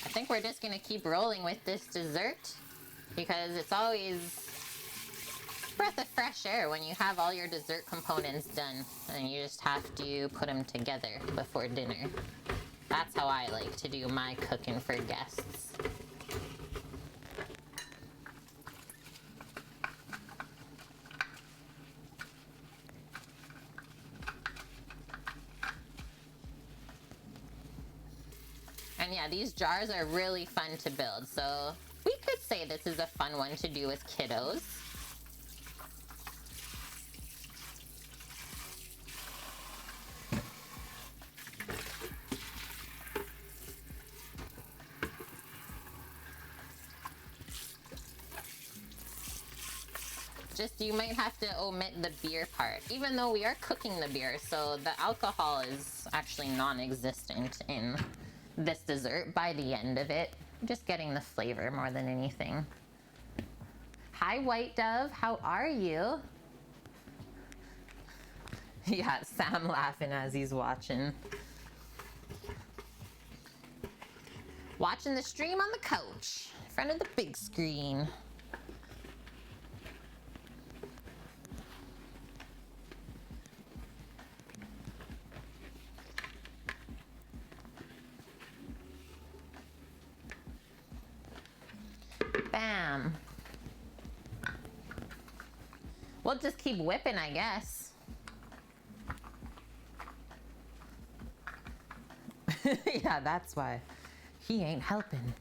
I think we're just gonna keep rolling with this dessert because it's always a breath of fresh air when you have all your dessert components done and you just have to put them together before dinner. That's how I like to do my cooking for guests. yeah, these jars are really fun to build. So we could say this is a fun one to do with kiddos. Just, you might have to omit the beer part, even though we are cooking the beer, so the alcohol is actually non-existent in this dessert by the end of it. Just getting the flavor more than anything. Hi, White Dove, how are you? Yeah, Sam laughing as he's watching. Watching the stream on the couch, in front of the big screen. Bam. We'll just keep whipping, I guess. Yeah, that's why. He ain't helping.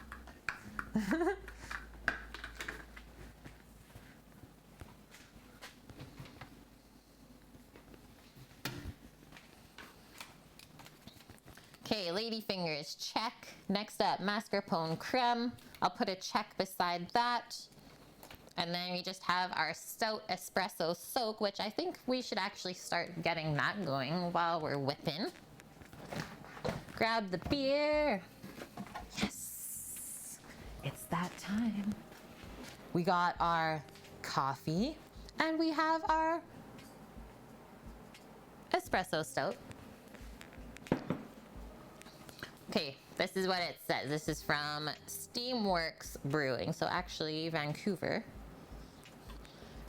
Okay, ladyfingers, check. Next up, mascarpone creme. I'll put a check beside that. And then we just have our stout espresso soak, which I think we should actually start getting that going while we're whipping. Grab the beer. Yes, it's that time. We got our coffee and we have our espresso stout. Okay, this is what it says. This is from Steamworks Brewing, so actually Vancouver.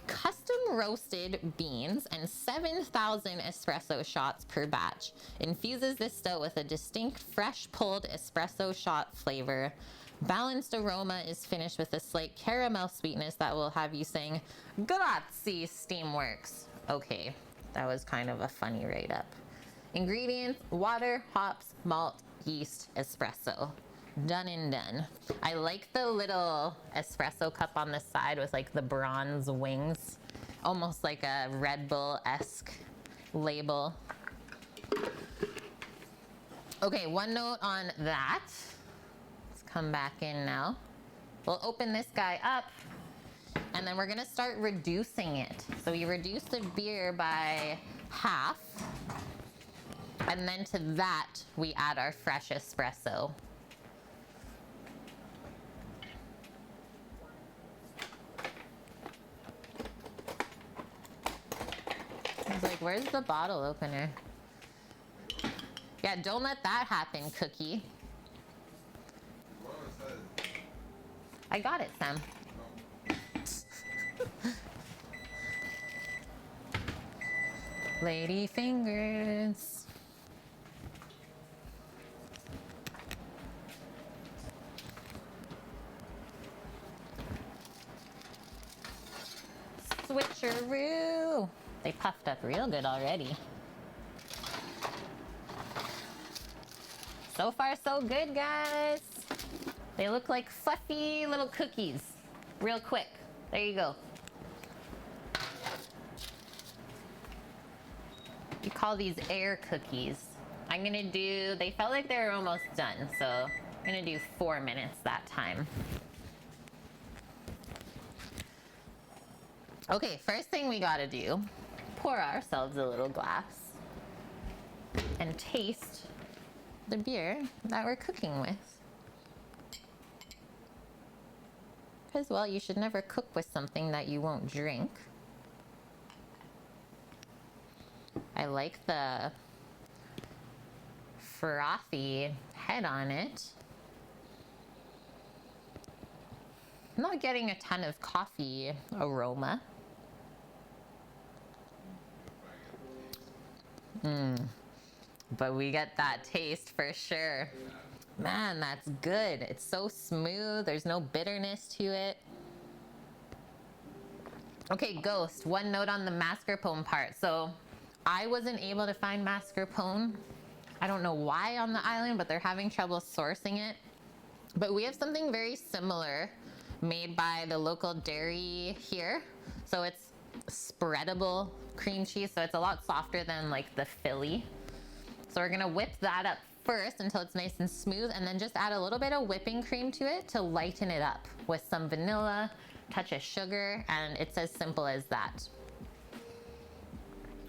Custom roasted beans and 7,000 espresso shots per batch. Infuses this stout with a distinct fresh pulled espresso shot flavor. Balanced aroma is finished with a slight caramel sweetness that will have you saying, "Grazie, Steamworks." Okay, that was kind of a funny write-up. Ingredients: water, hops, malt, yeast, espresso. Done and done. I like the little espresso cup on the side with like the bronze wings. Almost like a Red Bull-esque label. Okay, one note on that. Let's come back in now. We'll open this guy up and then we're gonna start reducing it. So we reduce the beer by half. And then to that, we add our fresh espresso. I was like, where's the bottle opener? Yeah, don't let that happen, Cookie. I got it, Sam. Lady fingers. Switcheroo. They puffed up real good already. So far, so good, guys. They look like fluffy little cookies. Real quick. There you go. You call these air cookies. I'm gonna do, they felt like they were almost done, so I'm gonna do 4 minutes that time. Okay, first thing we gotta do, pour ourselves a little glass and taste the beer that we're cooking with. Because, well, you should never cook with something that you won't drink. I like the frothy head on it. I'm not getting a ton of coffee aroma. But we get that taste for sure. Man, that's good. It's so smooth. There's no bitterness to it. Okay, Ghost, one note on the mascarpone part. So I wasn't able to find mascarpone I don't know why on the island, but they're having trouble sourcing it. But we have something very similar made by the local dairy here. So it's spreadable cream cheese, so it's a lot softer than like the Philly. So we're gonna whip that up first until it's nice and smooth, and then just add a little bit of whipping cream to it to lighten it up with some vanilla, touch of sugar, and it's as simple as that.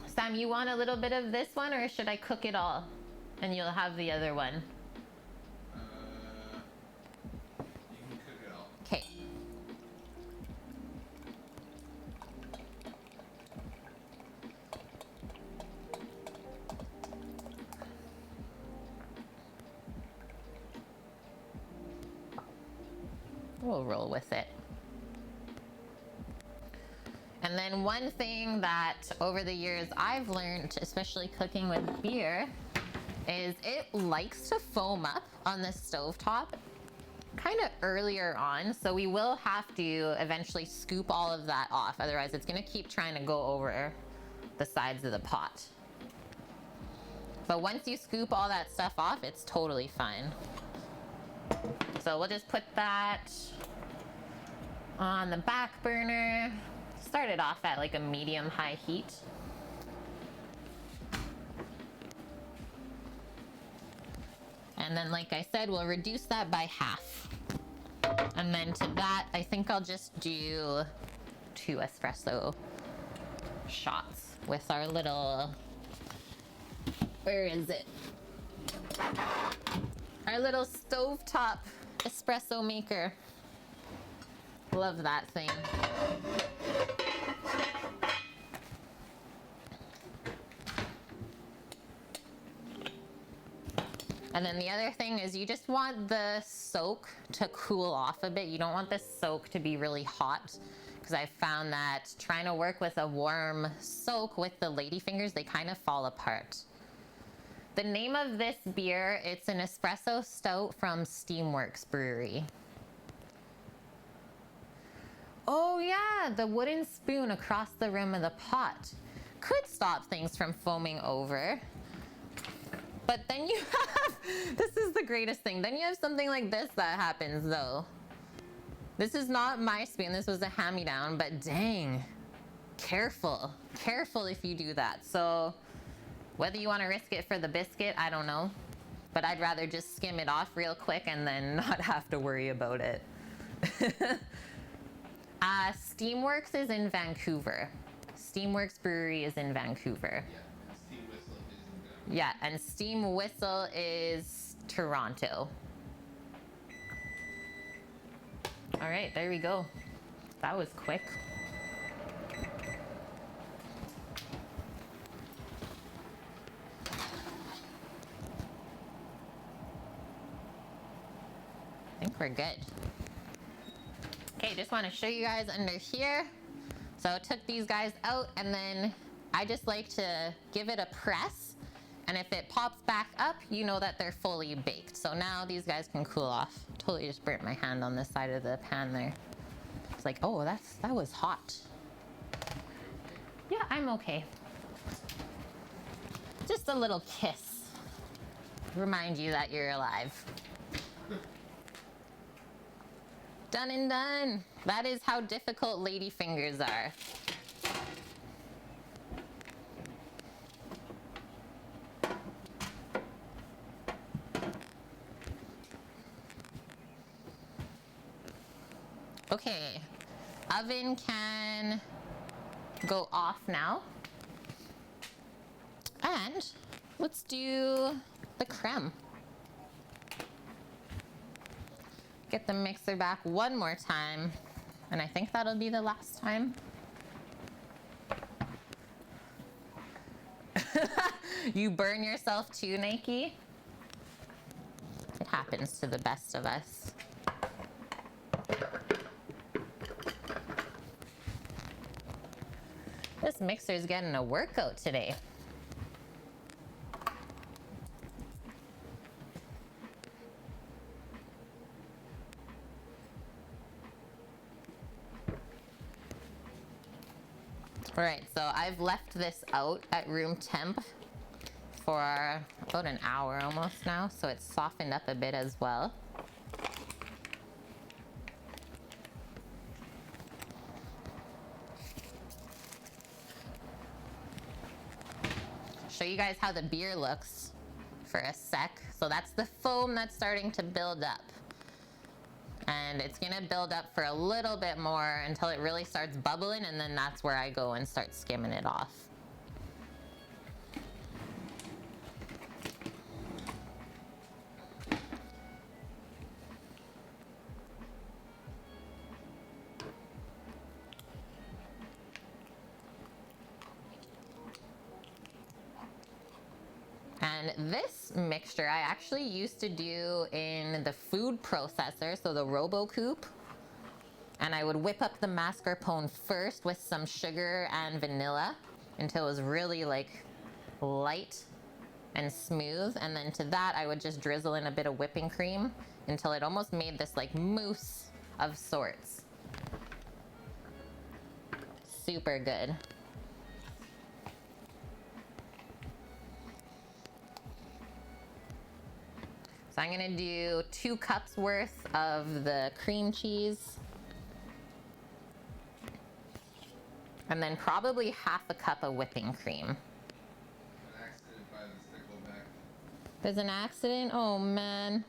Sam, you want a little bit of this one, or should I cook it all and you'll have the other one? You can cook it all. Okay. We'll roll with it. And then one thing that over the years I've learned, especially cooking with beer, is it likes to foam up on the stovetop kind of earlier on. So we will have to eventually scoop all of that off. Otherwise it's gonna keep trying to go over the sides of the pot. But once you scoop all that stuff off, it's totally fine. So we'll just put that on the back burner. Start it off at like a medium-high heat. And then, like I said, we'll reduce that by half. And then to that, I think I'll just do 2 espresso shots with our little, where is it? Our little stovetop espresso maker. Love that thing. And then the other thing is you just want the soak to cool off a bit. You don't want the soak to be really hot, because I've found that trying to work with a warm soak with the ladyfingers, they kind of fall apart. The name of this beer, it's an espresso stout from Steamworks Brewery. Oh yeah, the wooden spoon across the rim of the pot could stop things from foaming over. But then you have, this is the greatest thing, then you have something like this that happens though. This is not my spoon, this was a hand-me-down, but dang, careful if you do that. So whether you want to risk it for the biscuit, I don't know, but I'd rather just skim it off real quick and then not have to worry about it. Steamworks is in Vancouver. Steamworks Brewery is in Vancouver. Yeah, and Steam Whistle is Toronto. All right, there we go. That was quick. I think we're good. Okay, just want to show you guys under here. So I took these guys out, and then I just like to give it a press. And if it pops back up, you know that they're fully baked. So now these guys can cool off. Totally just burnt my hand on this side of the pan there. It's like, oh, that was hot. Yeah, I'm okay. Just a little kiss. Remind you that you're alive. Done and done. That is how difficult lady fingers are. Okay, oven can go off now. And let's do the creme. Get the mixer back one more time, and I think that'll be the last time. You burn yourself too, Nike? It happens to the best of us. This mixer's getting a workout today. All right, so I've left this out at room temp for about an hour almost now, so it's softened up a bit as well. Show you guys how the beer looks for a sec. So that's the foam that's starting to build up. And it's gonna build up for a little bit more until it really starts bubbling, and then that's where I go and start skimming it off. And this mixture I actually used to do in the food processor, so the RoboCoupe. And I would whip up the mascarpone first with some sugar and vanilla until it was really like light and smooth. And then to that I would just drizzle in a bit of whipping cream until it almost made this like mousse of sorts. Super good. So I'm gonna do 2 cups worth of the cream cheese. And then probably half a cup of whipping cream. An accident by the stickleback. There's an accident? Oh man.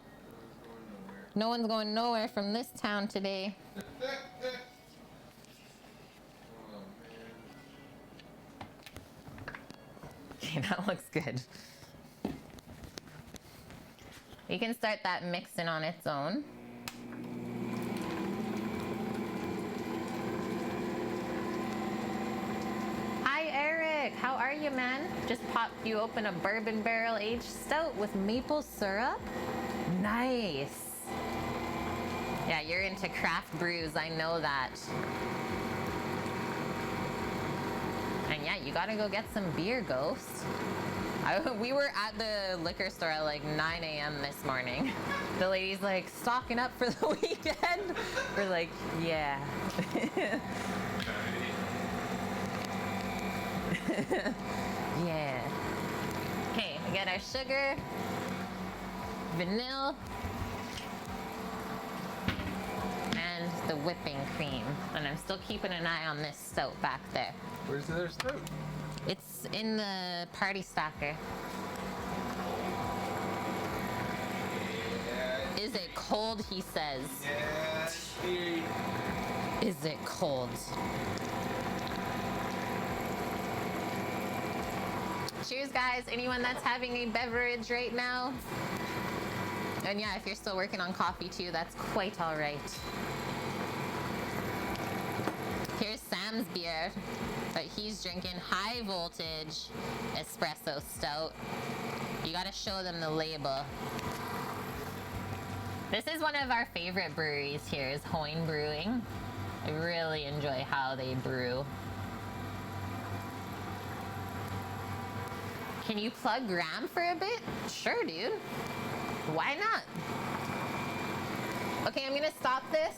No one's going nowhere. No one's going nowhere from this town today. Oh man. Okay, that looks good. You can start that mixing on its own. Hi Eric, how are you, man? Just popped you open a bourbon barrel aged stout with maple syrup. Nice. Yeah, you're into craft brews, I know that. And yeah, you gotta go get some beer, Ghost. We were at the liquor store at like 9 a.m. this morning. The lady's like, stocking up for the weekend? We're like, yeah. Yeah. Okay, we got our sugar, vanilla, and the whipping cream. And I'm still keeping an eye on this stout back there. Where's the other stuff? It's in the party stacker. Yeah. Is it cold, he says. Yeah. Here. Is it cold? Cheers, guys. Anyone that's having a beverage right now? And yeah, if you're still working on coffee too, that's quite all right. Here's Sam's beer, but he's drinking high voltage espresso stout. You gotta show them the label. This is one of our favorite breweries here, is Hoyne Brewing. I really enjoy how they brew. Can you plug Graham for a bit? Sure, dude. Why not? Okay, I'm gonna stop this.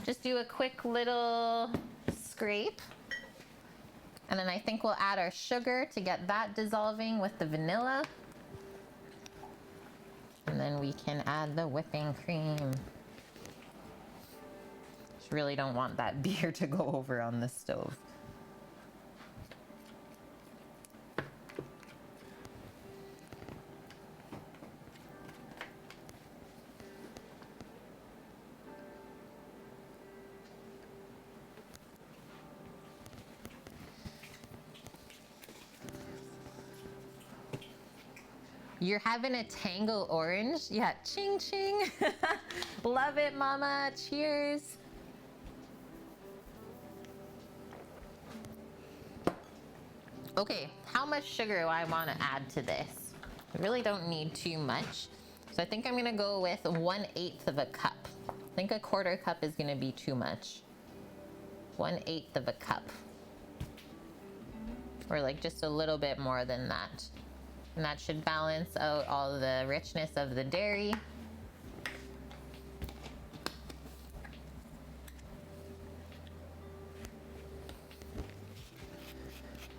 Just do a quick little scrape. And then I think we'll add our sugar to get that dissolving with the vanilla. And then we can add the whipping cream. Just really don't want that beer to go over on the stove. You're having a tango orange? Yeah, ching ching. Love it, mama. Cheers. Okay, how much sugar do I want to add to this? I really don't need too much. So I think I'm gonna go with 1/8 of a cup. I think a 1/4 cup is gonna be too much. 1/8 of a cup. Or like just a little bit more than that. And that should balance out all the richness of the dairy.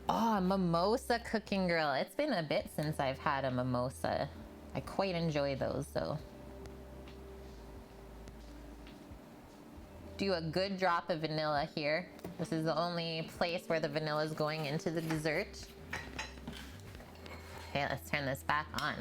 Oh, Oh, mimosa cooking grill. It's been a bit since I've had a mimosa. I quite enjoy those though. Do a good drop of vanilla here. This is the only place where the vanilla is going into the dessert. Okay, let's turn this back on.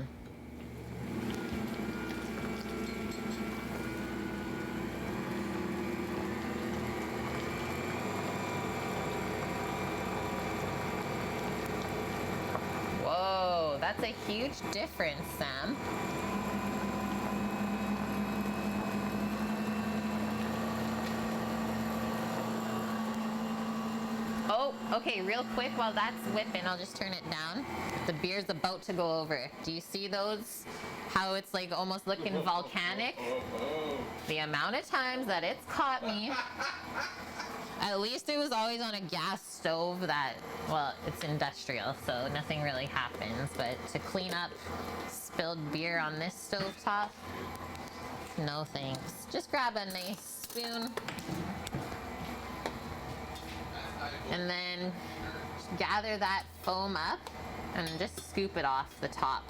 Whoa, that's a huge difference, Sam. Oh, okay, real quick, while that's whipping, I'll just turn it down. The beer's about to go over. Do you see those? How it's like almost looking volcanic? The amount of times that it's caught me. At least it was always on a gas stove that, well, it's industrial, so nothing really happens. But to clean up spilled beer on this stove top, no thanks. Just grab a nice spoon. And then gather that foam up and just scoop it off the top.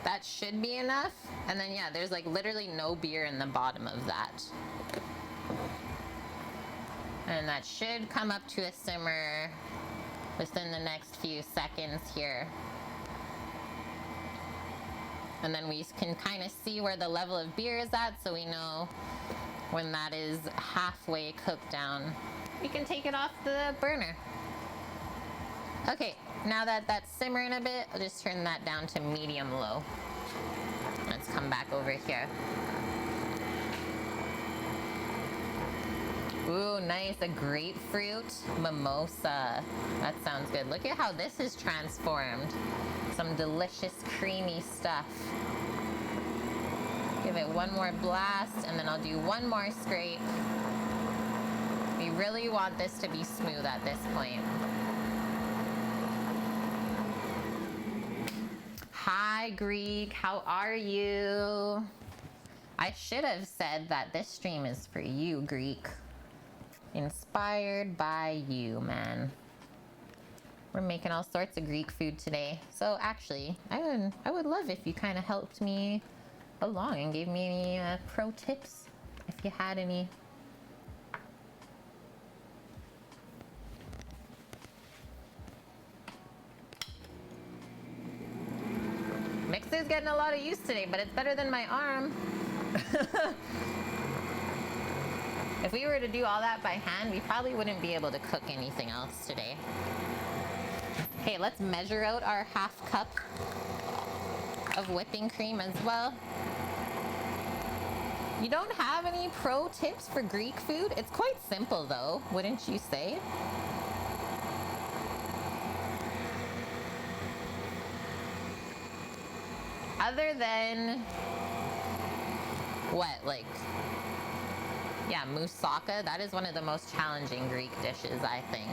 That should be enough. And then yeah, there's like literally no beer in the bottom of that. And that should come up to a simmer within the next few seconds here. And then we can kind of see where the level of beer is at, so we know when that is halfway cooked down. We can take it off the burner. Okay, now that that's simmering a bit, I'll just turn that down to medium-low. Let's come back over here. Ooh, nice, a grapefruit mimosa. That sounds good. Look at how this is transformed. Some delicious creamy stuff. Give it one more blast, and then I'll do one more scrape. We really want this to be smooth at this point. Hi, Greek. How are you? I should have said that this stream is for you, Greek. Inspired by you, man. We're making all sorts of Greek food today. So actually, I would love if you kind of helped me along and gave me any pro tips, if you had any. Mixer's getting a lot of use today, but it's better than my arm. If we were to do all that by hand, we probably wouldn't be able to cook anything else today. Okay, let's measure out our half cup of whipping cream as well. You don't have any pro tips for Greek food? It's quite simple though, wouldn't you say? Other than what, like, yeah, moussaka, that is one of the most challenging Greek dishes, I think.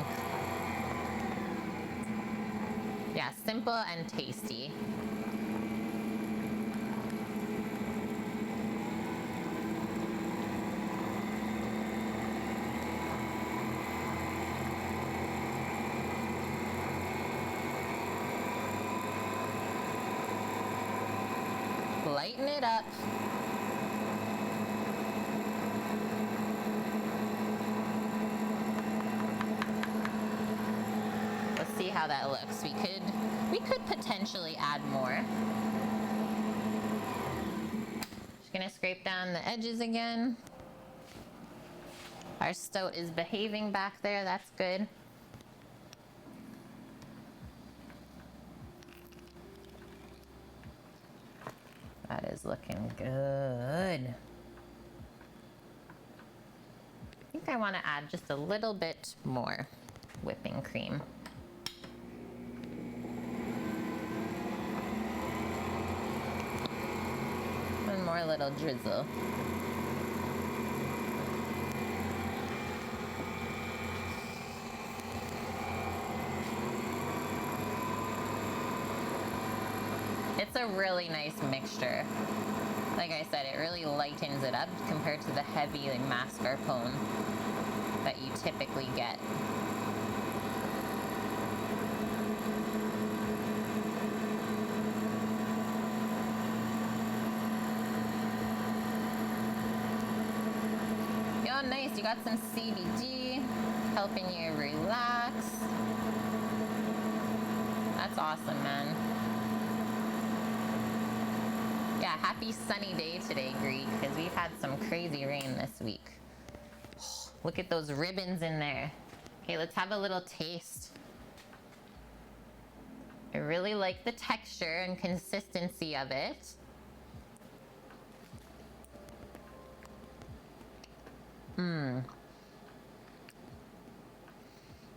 Yeah, simple and tasty. Lighten it up. Let's see how that looks. We could potentially add more. Just gonna scrape down the edges again. Our stoat is behaving back there, that's good. That is looking good. I think I want to add just a little bit more whipping cream. One more little drizzle. It's a really nice mixture. Like I said, it really lightens it up compared to the heavy like mascarpone that you typically get. Oh, nice. You got some CBD helping you relax. That's awesome, man. Yeah, happy sunny day today, Greek, because we've had some crazy rain this week. Look at those ribbons in there. Okay, let's have a little taste. I really like the texture and consistency of it.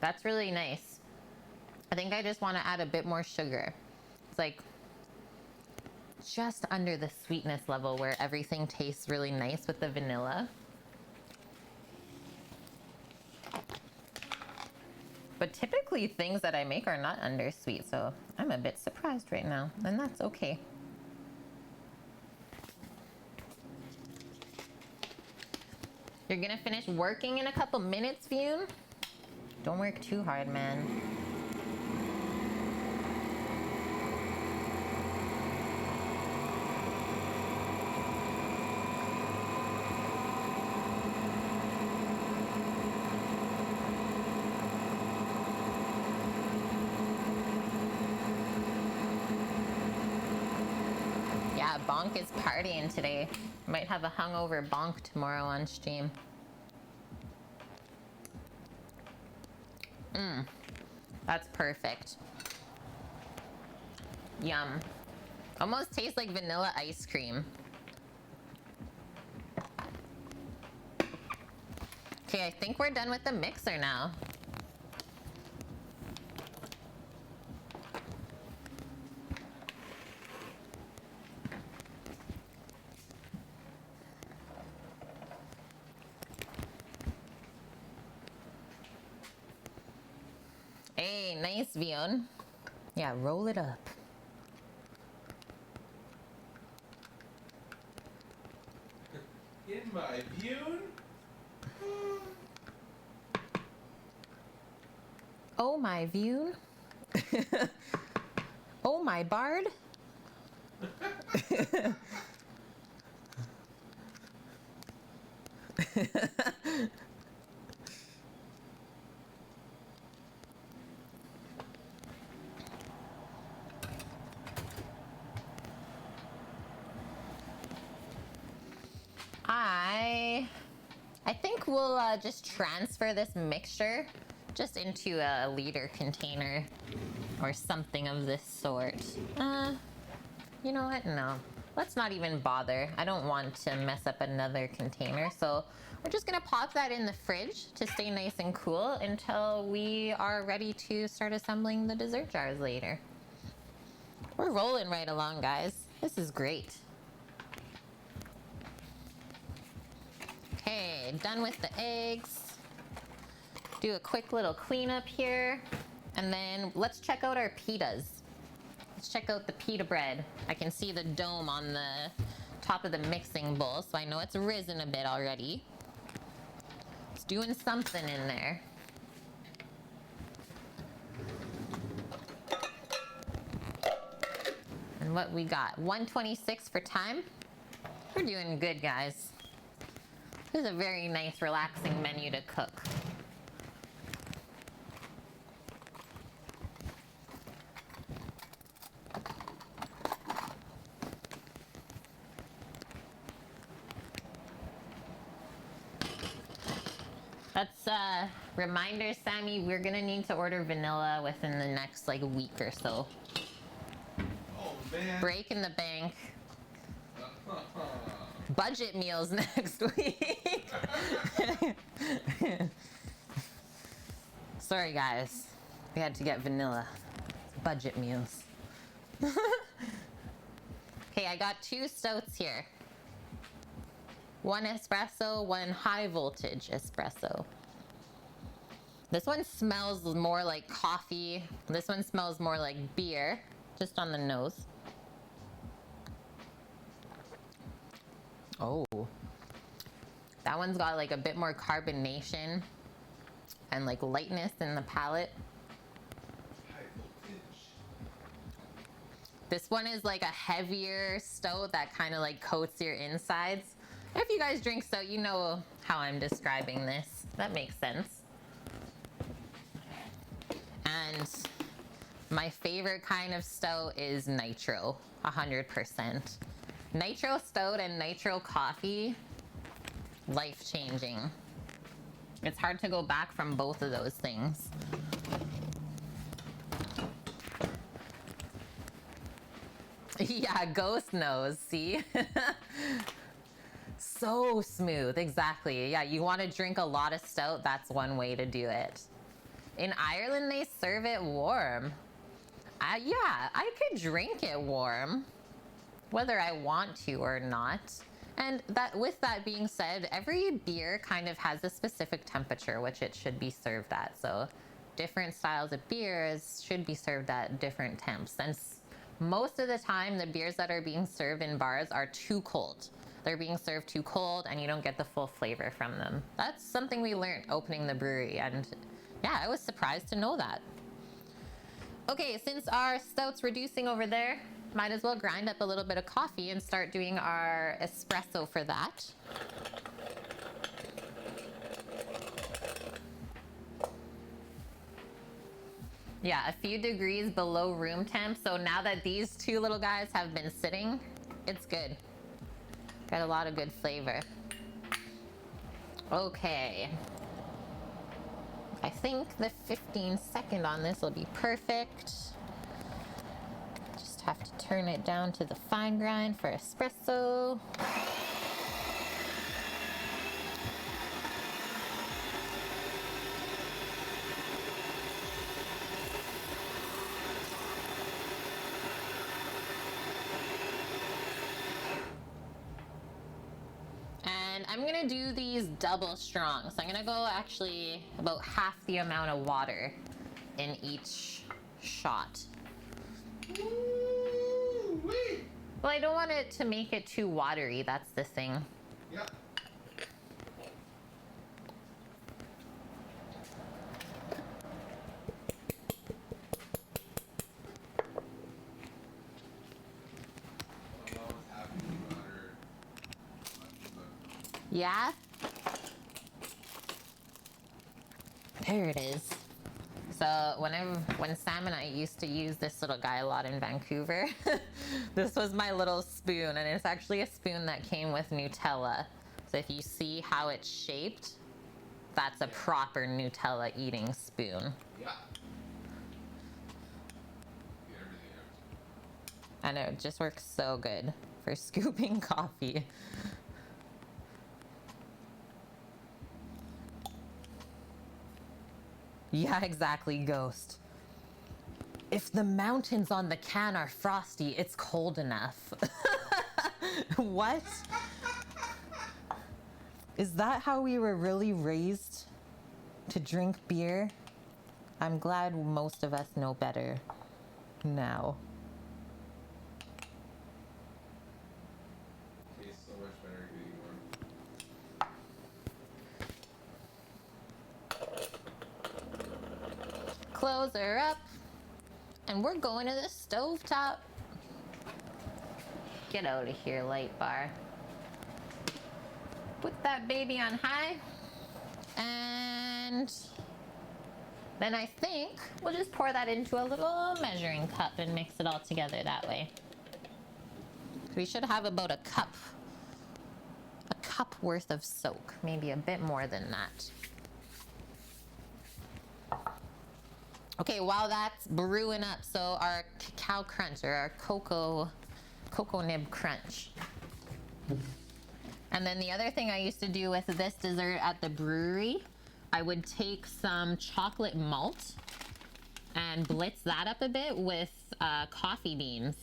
That's really nice. I think I just want to add a bit more sugar. It's like just under the sweetness level where everything tastes really nice with the vanilla. But typically things that I make are not undersweet, so I'm a bit surprised right now, and that's okay. You're gonna finish working in a couple minutes, Vune? Don't work too hard, man. Yeah, Bonk is partying today. Might have a hungover Bonk tomorrow on stream. That's perfect. Yum. Almost tastes like vanilla ice cream. Okay, I think we're done with the mixer now. Hey, nice, Vion. Yeah, roll it up. In my view. Oh, my Vune. Oh, my Bard. I think we'll just transfer this mixture just into a liter container or something of this sort. You know what? No. Let's not even bother. I don't want to mess up another container. So we're just gonna pop that in the fridge to stay nice and cool until we are ready to start assembling the dessert jars later. We're rolling right along, guys. This is great. Okay, done with the eggs. Do a quick little cleanup here. And then let's check out our pitas. Let's check out the pita bread. I can see the dome on the top of the mixing bowl, so I know it's risen a bit already. It's doing something in there. And what we got? 126 for time. We're doing good, guys. This is a very nice, relaxing menu to cook. That's a reminder, Sammy, we're gonna need to order vanilla within the next week or so. Oh man. Break in the bank. Budget meals next week. Sorry guys, we had to get vanilla. Budget meals. Okay, I got 2 stouts here. 1 espresso, 1 high voltage espresso. This one smells more like coffee. This one smells more like beer, just on the nose. Oh, that one's got like a bit more carbonation and like lightness in the palate. This one is like a heavier stout that kind of like coats your insides. If you guys drink stout, you know how I'm describing this. That makes sense. And my favorite kind of stout is nitro, 100%. Nitro stout and nitro coffee, life-changing. It's hard to go back from both of those things. Yeah, ghost knows, see? So smooth, exactly. Yeah, you want to drink a lot of stout, that's one way to do it. In Ireland, they serve it warm. Yeah, I could drink it warm, whether I want to or not. And with that being said, every beer kind of has a specific temperature which it should be served at. So different styles of beers should be served at different temps. And most of the time, the beers that are being served in bars are too cold. They're being served too cold and you don't get the full flavor from them. That's something we learned opening the brewery, and yeah, I was surprised to know that. Okay, since our stout's reducing over there, might as well grind up a little bit of coffee and start doing our espresso for that. Yeah, a few degrees below room temp. So now that these 2 little guys have been sitting, it's good. Got a lot of good flavor. Okay. I think the 15-second on this will be perfect. Just have to turn it down to the fine grind for espresso. I'm gonna do these double strong. So I'm gonna go actually about half the amount of water in each shot. Ooh-wee. Well, I don't want it to make it too watery, that's the thing. Yep. Yeah? There it is. So when Sam and I used to use this little guy a lot in Vancouver, this was my little spoon, and it's actually a spoon that came with Nutella. So if you see how it's shaped, that's a proper Nutella eating spoon. Yeah. And it just works so good for scooping coffee. Yeah, exactly, Ghost. If the mountains on the can are frosty, it's cold enough. What? Is that how we were really raised to drink beer? I'm glad most of us know better now. Tastes so much better getting warm. Close her up, and we're going to the stovetop. Get out of here, light bar. Put that baby on high, and then I think we'll just pour that into a little measuring cup and mix it all together that way. We should have about a cup worth of soak, maybe a bit more than that. Okay, while that's brewing up, so our cacao crunch, or our cocoa nib crunch. And then the other thing I used to do with this dessert at the brewery, I would take some chocolate malt and blitz that up a bit with coffee beans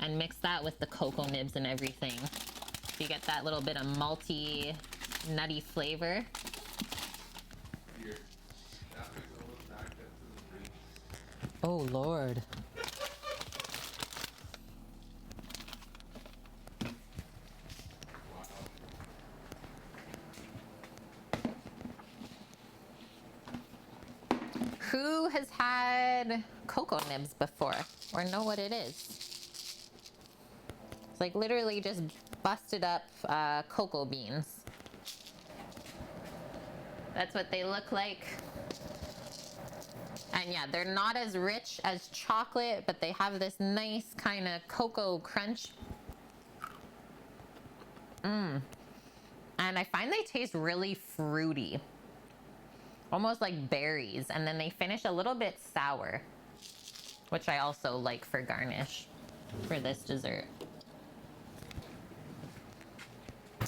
and mix that with the cocoa nibs and everything. So you get that little bit of malty, nutty flavor. Here. That makes almost back up to the drink. Oh, Lord. Who has had cocoa nibs before or know what it is? It's like literally just busted up cocoa beans. That's what they look like. And yeah, they're not as rich as chocolate, but they have this nice kind of cocoa crunch. And I find they taste really fruity. Almost like berries, and then they finish a little bit sour, which I also like for garnish for this dessert.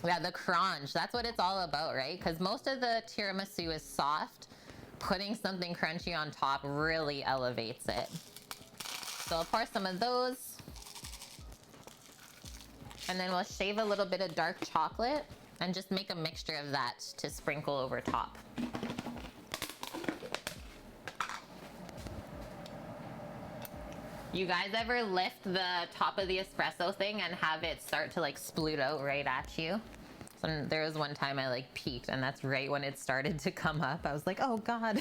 Yeah, the crunch, that's what it's all about, right? Because most of the tiramisu is soft. Putting something crunchy on top really elevates it. So I'll pour some of those. And then we'll shave a little bit of dark chocolate and just make a mixture of that to sprinkle over top. You guys ever lift the top of the espresso thing and have it start to like sploot out right at you? So there was one time I like peeked, and that's right when it started to come up. I was like, oh God.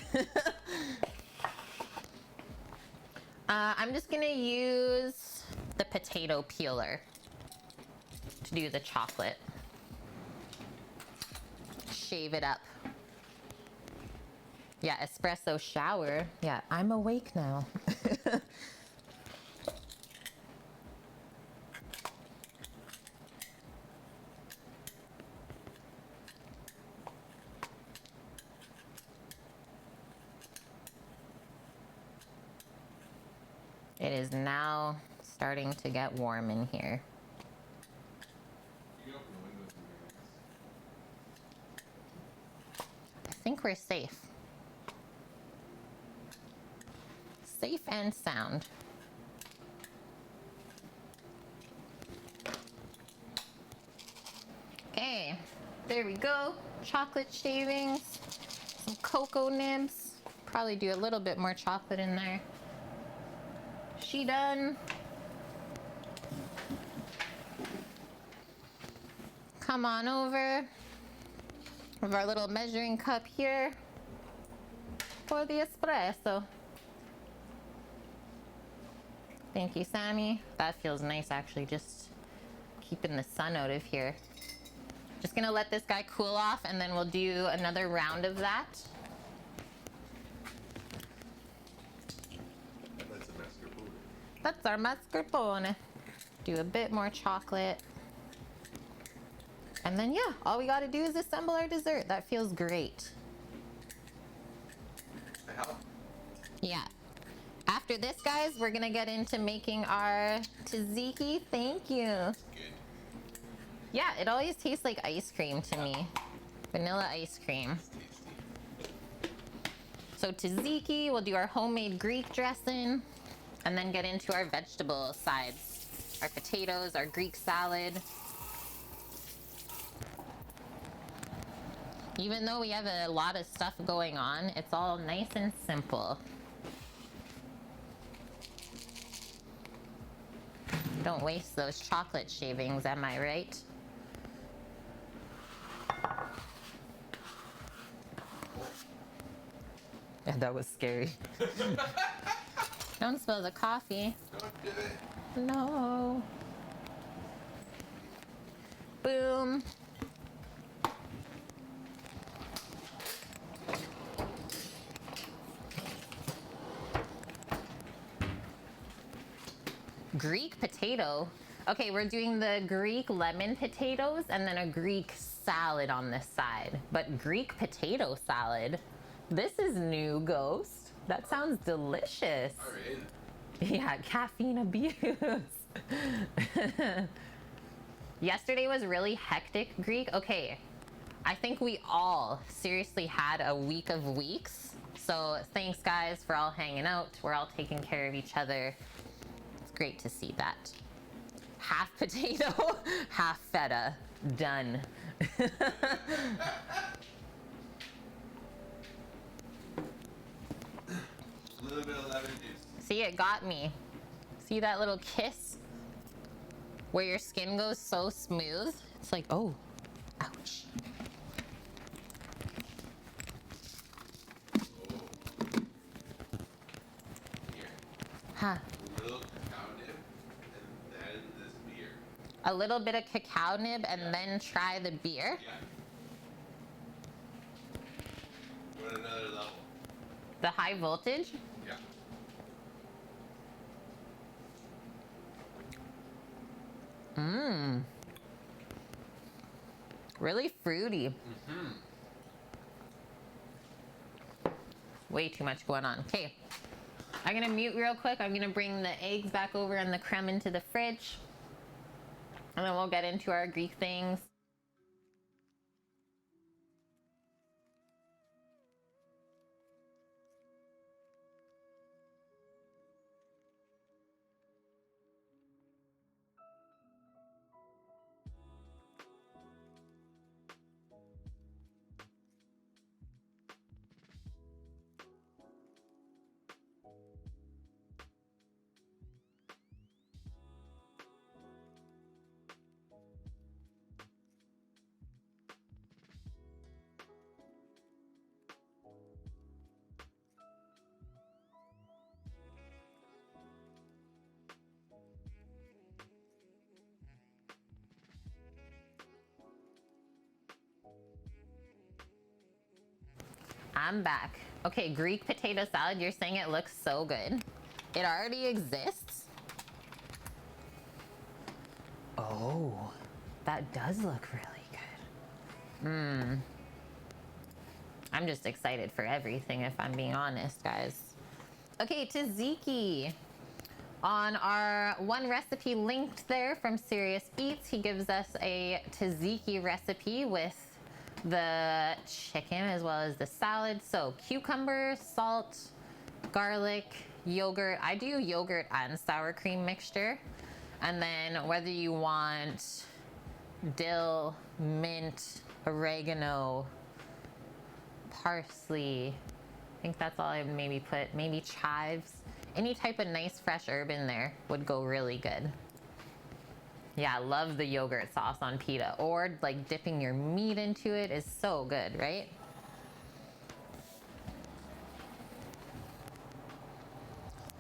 I'm just gonna use the potato peeler to do the chocolate. Shave it up. Yeah, espresso shower. Yeah, I'm awake now. It is now starting to get warm in here. You can open the windows and I think we're safe. Safe and sound. Okay, there we go. Chocolate shavings, some cocoa nibs. Probably do a little bit more chocolate in there. She done. Come on over with our little measuring cup here for the espresso. Thank you, Sammy. That feels nice, actually, just keeping the sun out of here. Just gonna let this guy cool off, and then we'll do another round of that. that's a mascarpone. That's our mascarpone. Do a bit more chocolate. And then, yeah, all we gotta do is assemble our dessert. That feels great. I help. Yeah. After this, guys, we're gonna get into making our tzatziki. Thank you. Good. Yeah, it always tastes like ice cream to me. Vanilla ice cream. It's tasty. So tzatziki, we'll do our homemade Greek dressing, and then get into our vegetable sides. Our potatoes, our Greek salad. Even though we have a lot of stuff going on, it's all nice and simple. Don't waste those chocolate shavings, am I right? Yeah, that was scary. Don't spill the coffee. Don't do it. No. Boom. Greek potato. Okay, we're doing the Greek lemon potatoes and then a Greek salad on this side. But Greek potato salad, this is new, Ghost. That sounds delicious. All right. Yeah, caffeine abuse. Yesterday was really hectic, Greek. Okay, I think we all seriously had a week of weeks. So thanks guys for all hanging out. We're all taking care of each other. It's great to see that. Half potato, half feta. Done. A little bit of lemon juice. See, it got me. See that little kiss? Where your skin goes so smooth? It's like, oh, ouch. Here. Huh. A little cacao nib, and then this beer. A little bit of cacao nib and then try the beer. Yeah. Go to another level. The high voltage. Yeah. Mmm. Really fruity. Mm-hmm. Way too much going on. Okay. I'm gonna mute real quick. I'm gonna bring the eggs back over and the creme into the fridge. And then we'll get into our Greek things. I'm back. Okay, Greek potato salad, you're saying it looks so good. It already exists? Oh, that does look really good. Mmm. I'm just excited for everything, if I'm being honest, guys. Okay, tzatziki. On our one recipe linked there from Serious Eats, he gives us a tzatziki recipe with the chicken as well as the salad. So cucumber, salt, garlic, yogurt. I do yogurt and sour cream mixture. And then whether you want dill, mint, oregano, parsley, I think that's all I maybe put, maybe chives. Any type of nice fresh herb in there would go really good. Yeah, I love the yogurt sauce on pita, or like dipping your meat into it is so good, right?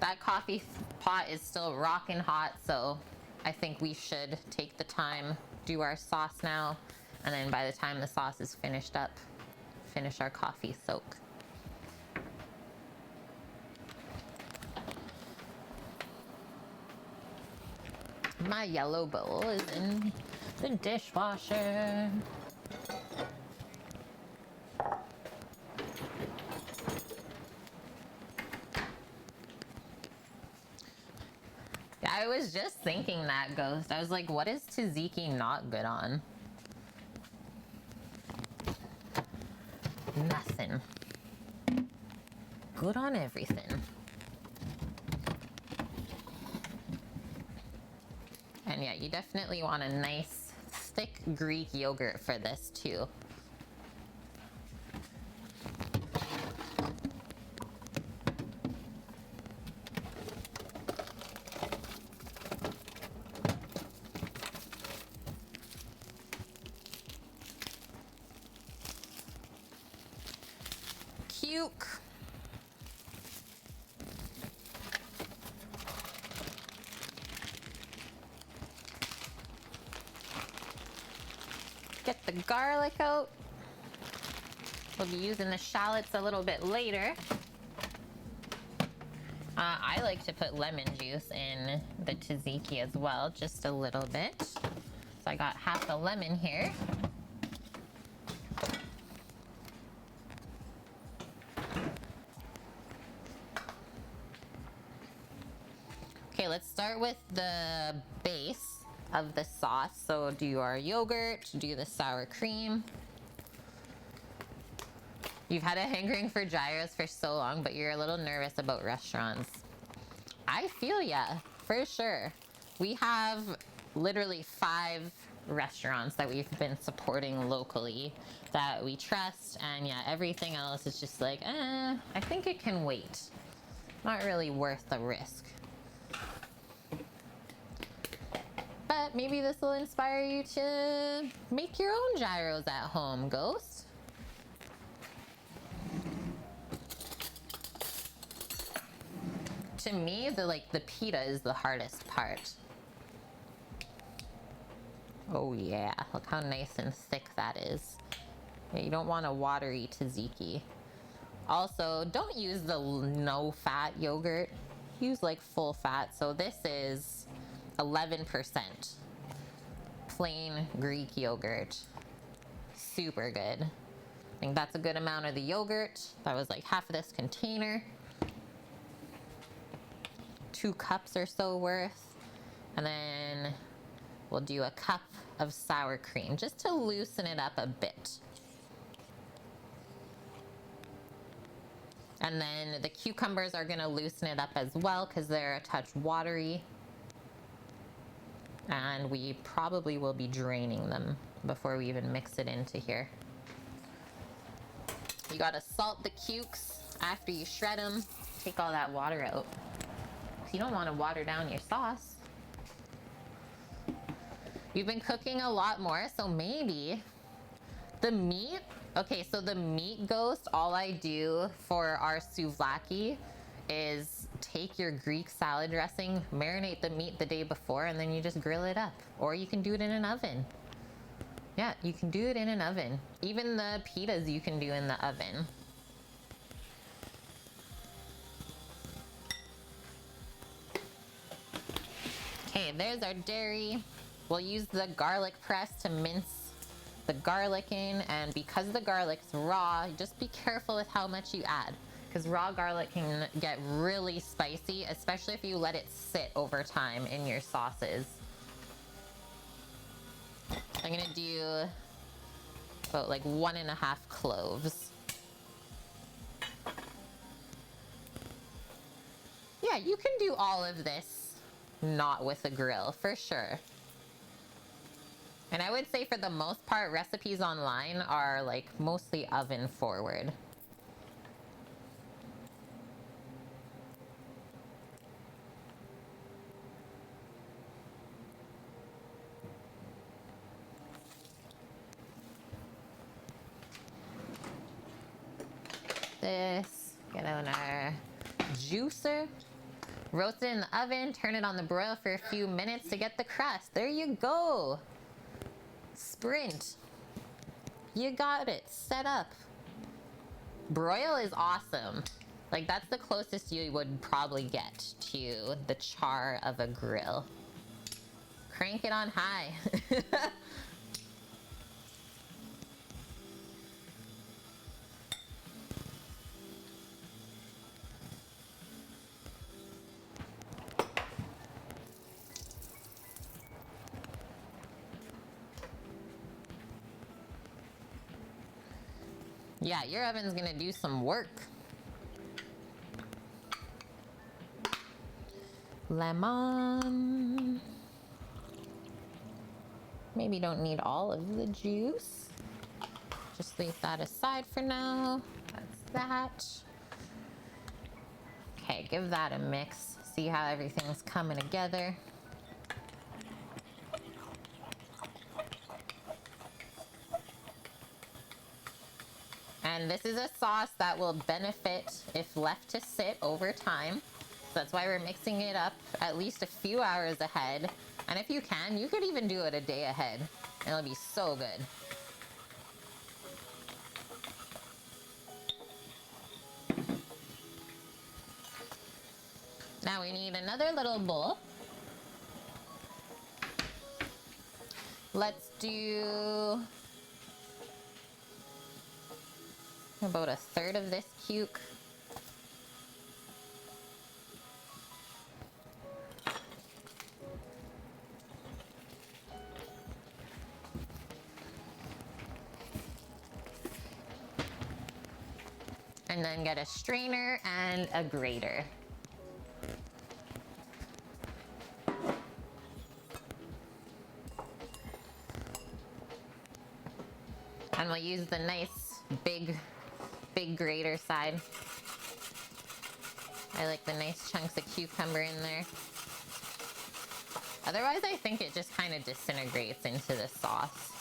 That coffee pot is still rocking hot, so I think we should take the time, do our sauce now, and then by the time the sauce is finished up, finish our coffee soak. My yellow bowl is in the dishwasher. Yeah, I was just thinking that, Ghost. I was like, what is tzatziki not good on? Nothing. Good on everything. And yeah, you definitely want a nice, thick Greek yogurt for this too. Cuke. Get the garlic out. We'll be using the shallots a little bit later. I like to put lemon juice in the tzatziki as well, just a little bit. So I got half a lemon here. Okay, let's start with the base. of the sauce. So do our yogurt, do the sour cream. You've had a hankering for gyros for so long, but you're a little nervous about restaurants. I feel ya, for sure. We have literally 5 restaurants that we've been supporting locally that we trust, and yeah, everything else is just like, I think it can wait. Not really worth the risk. But maybe this will inspire you to make your own gyros at home, Ghost. To me, the pita is the hardest part. Oh yeah, look how nice and thick that is. Yeah, you don't want a watery tzatziki. Also, don't use the no fat yogurt. Use like full fat. So this is 11% plain Greek yogurt. Super good. I think that's a good amount of the yogurt. That was like half of this container. 2 cups or so worth. And then we'll do a cup of sour cream just to loosen it up a bit. And then the cucumbers are gonna loosen it up as well because they're a touch watery. And we probably will be draining them before we even mix it into here. You gotta salt the cukes after you shred them. Take all that water out. You don't want to water down your sauce. You've been cooking a lot more, so maybe the meat. Okay, so the meat, Ghost, all I do for our souvlaki is take your Greek salad dressing, marinate the meat the day before, and then you just grill it up. Or you can do it in an oven. Yeah, you can do it in an oven. Even the pitas you can do in the oven. Okay, there's our dairy. We'll use the garlic press to mince the garlic in, and because the garlic's raw, just be careful with how much you add, because raw garlic can get really spicy, especially if you let it sit over time in your sauces. I'm gonna do about like 1.5 cloves. Yeah, you can do all of this not with a grill, for sure. And I would say for the most part, recipes online are like mostly oven forward. This, get on our juicer. Roast it in the oven, turn it on the broil for a few minutes to get the crust. There you go. Sprint. You got it set up. Broil is awesome. Like, that's the closest you would probably get to the char of a grill. Crank it on high. Yeah, your oven's gonna do some work. Lemon. Maybe don't need all of the juice. Just leave that aside for now. That's that. Okay, give that a mix. See how everything's coming together. And this is a sauce that will benefit if left to sit over time. So that's why we're mixing it up at least a few hours ahead. And if you can, you could even do it a day ahead. And it'll be so good. Now we need another little bowl. Let's do about 1/3 of this cuke. And then get a strainer and a grater. And we'll use the nice big grater side. I like the nice chunks of cucumber in there. Otherwise, I think it just kind of disintegrates into the sauce.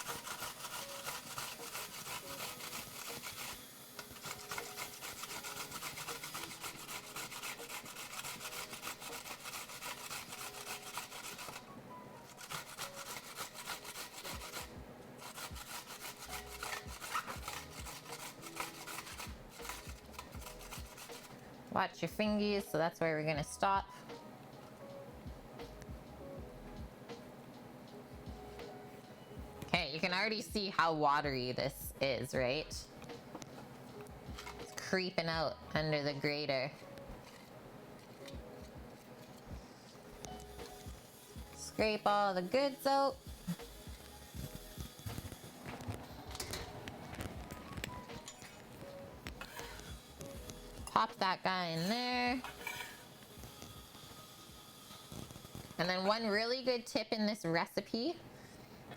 Watch your fingies, so that's where we're gonna stop. Okay, you can already see how watery this is, right? It's creeping out under the grater. Scrape all the goods out. Pop that guy in there. And then one really good tip in this recipe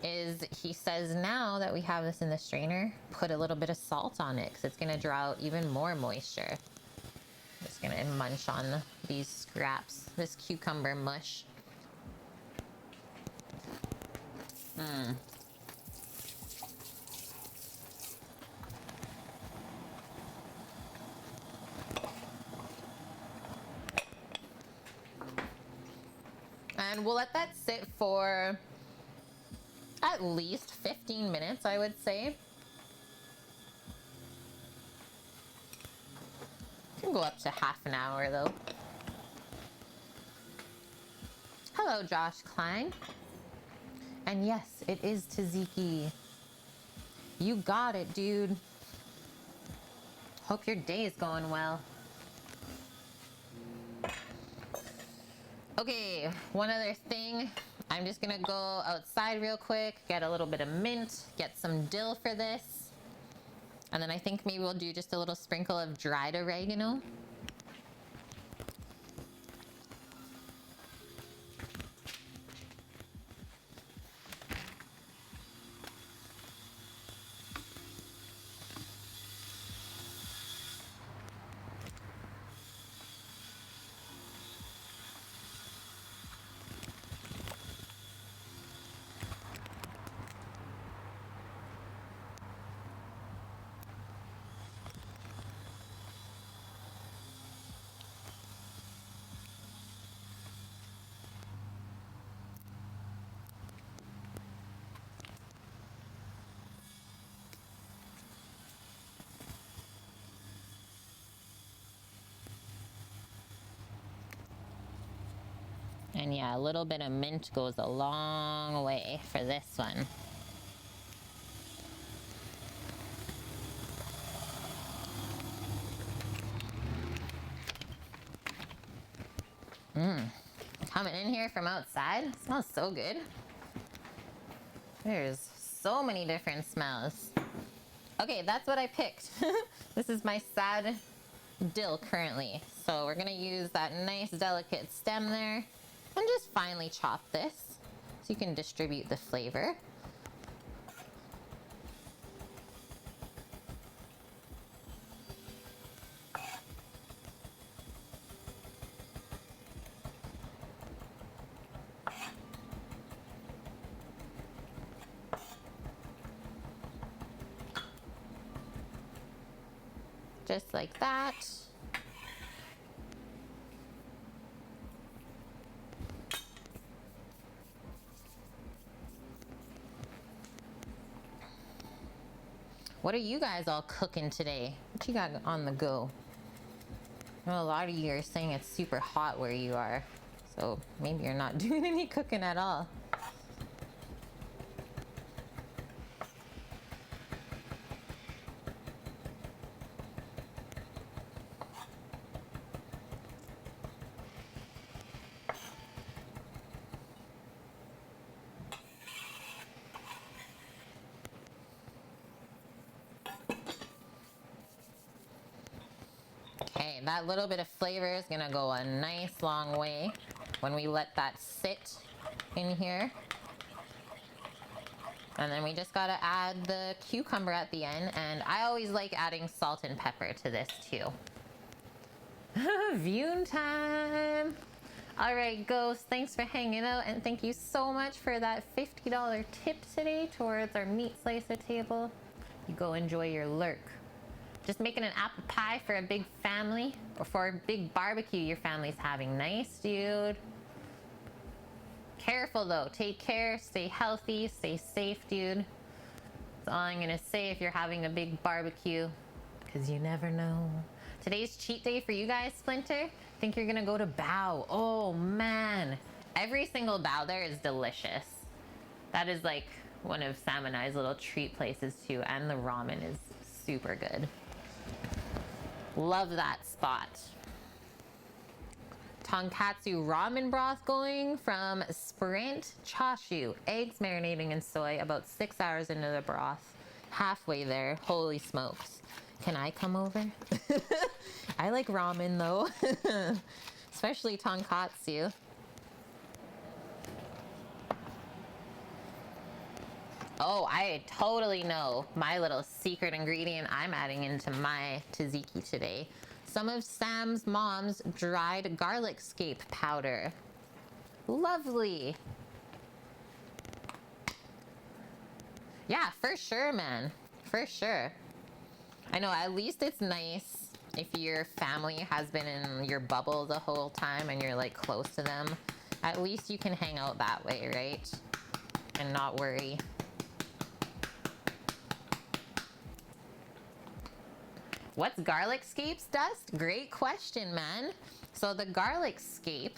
is he says now that we have this in the strainer, put a little bit of salt on it because it's going to draw out even more moisture. Just going to munch on these scraps, this cucumber mush. And we'll let that sit for at least 15 minutes, I would say. It can go up to half an hour though. Hello, Josh Klein. And yes, it is tzatziki. You got it, dude. Hope your day is going well. Okay, one other thing. I'm just gonna go outside real quick, get a little bit of mint, get some dill for this. And then I think maybe we'll do just a little sprinkle of dried oregano. And yeah, a little bit of mint goes a long way for this one. Coming in here from outside, it smells so good. There's so many different smells. Okay, that's what I picked. This is my sad dill currently. So we're gonna use that nice delicate stem there and just finely chop this so you can distribute the flavor. Just like that. What are you guys all cooking today? What you got on the go? I know a lot of you are saying it's super hot where you are, so maybe you're not doing any cooking at all. Hey, that little bit of flavor is gonna go a nice long way when we let that sit in here. And then we just gotta add the cucumber at the end, and I always like adding salt and pepper to this too. View time! Alright, Ghost, thanks for hanging out, and thank you so much for that $50 tip today towards our meat slicer table. You go enjoy your lurk. Just making an apple pie for a big family, or for a big barbecue your family's having. Nice, dude. Careful though, take care, stay healthy, stay safe, dude. That's all I'm gonna say if you're having a big barbecue, because you never know. Today's cheat day for you guys, Splinter. Think you're gonna go to Bao. Oh man, every single Bao there is delicious. That is like one of Sam and I's little treat places too, and the ramen is super good. Love that spot. Tonkatsu ramen broth going from Sprint. Chashu, eggs marinating in soy, about 6 hours into the broth. Halfway there, holy smokes. Can I come over? I like ramen though, especially tonkatsu. Oh, I totally know my little secret ingredient I'm adding into my tzatziki today. Some of Sam's mom's dried garlic scape powder. Lovely. Yeah, for sure, man. For sure. I know, at least it's nice if your family has been in your bubble the whole time and you're like close to them. At least you can hang out that way, right? And not worry. What's garlic scapes, Dust? Great question, man. So the garlic scape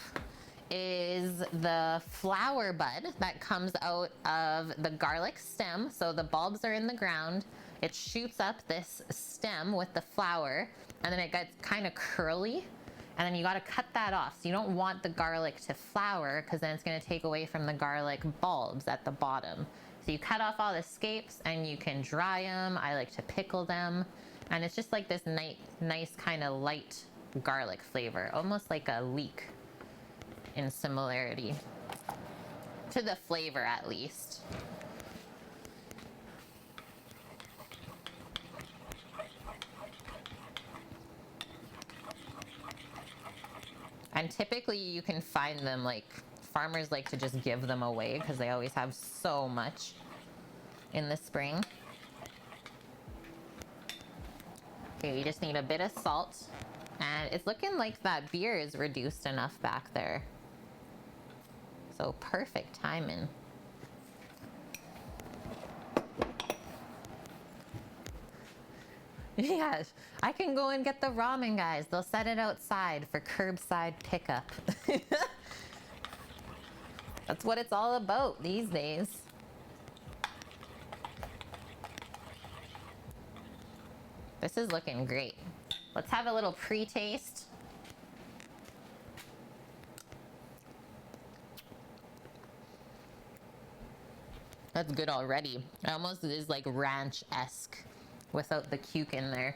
is the flower bud that comes out of the garlic stem. So the bulbs are in the ground. It shoots up this stem with the flower, and then it gets kind of curly. And then you got to cut that off. So you don't want the garlic to flower, because then it's going to take away from the garlic bulbs at the bottom. So you cut off all the scapes and you can dry them. I like to pickle them. And it's just like this nice kind of light garlic flavor, almost like a leek in similarity to the flavor, at least. And typically you can find them, like, farmers like to just give them away because they always have so much in the spring. Okay, you just need a bit of salt. And it's looking like that beer is reduced enough back there. So perfect timing. Yes, I can go and get the ramen, guys. They'll set it outside for curbside pickup. That's what it's all about these days. This is looking great. Let's have a little pre-taste. That's good already. It almost is like ranch-esque without the cuke in there.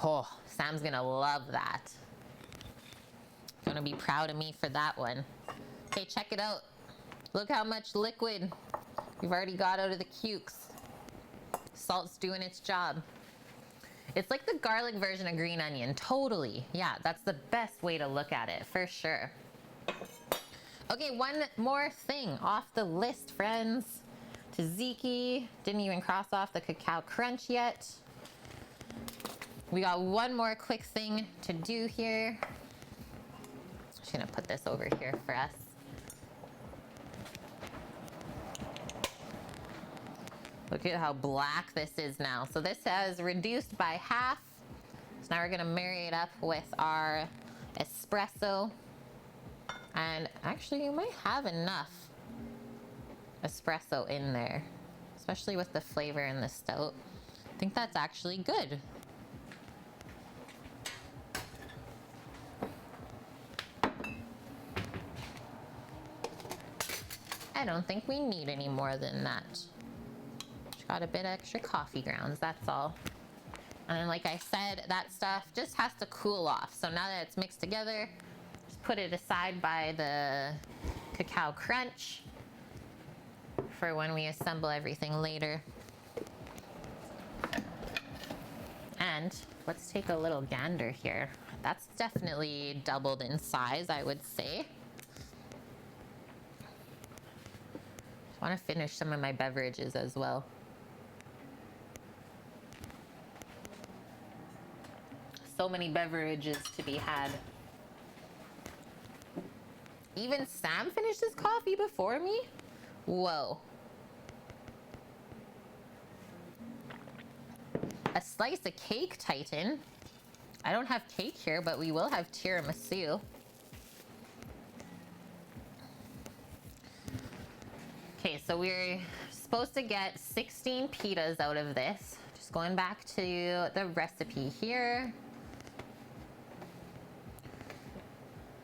Oh, Sam's gonna love that. Gonna be proud of me for that one. Okay, check it out. Look how much liquid we've already got out of the cukes. Salt's doing its job. It's like the garlic version of green onion, totally. Yeah, that's the best way to look at it, for sure. Okay, one more thing off the list, friends. Tzatziki, didn't even cross off the cacao crunch yet. We got one more quick thing to do here. Just gonna put this over here for us. Look at how black this is now. So this has reduced by half. So now we're gonna marry it up with our espresso. And actually you might have enough espresso in there, especially with the flavor in the stout. I think that's actually good. I don't think we need any more than that. Got a bit extra coffee grounds, that's all. And then, like I said, that stuff just has to cool off. So now that it's mixed together, just put it aside by the cacao crunch for when we assemble everything later. And let's take a little gander here. That's definitely doubled in size, I would say. I want to finish some of my beverages as well. So many beverages to be had. Even Sam finished his coffee before me? Whoa. A slice of cake, Titan. I don't have cake here, but we will have tiramisu. Okay, so we're supposed to get 16 pitas out of this. Just going back to the recipe here.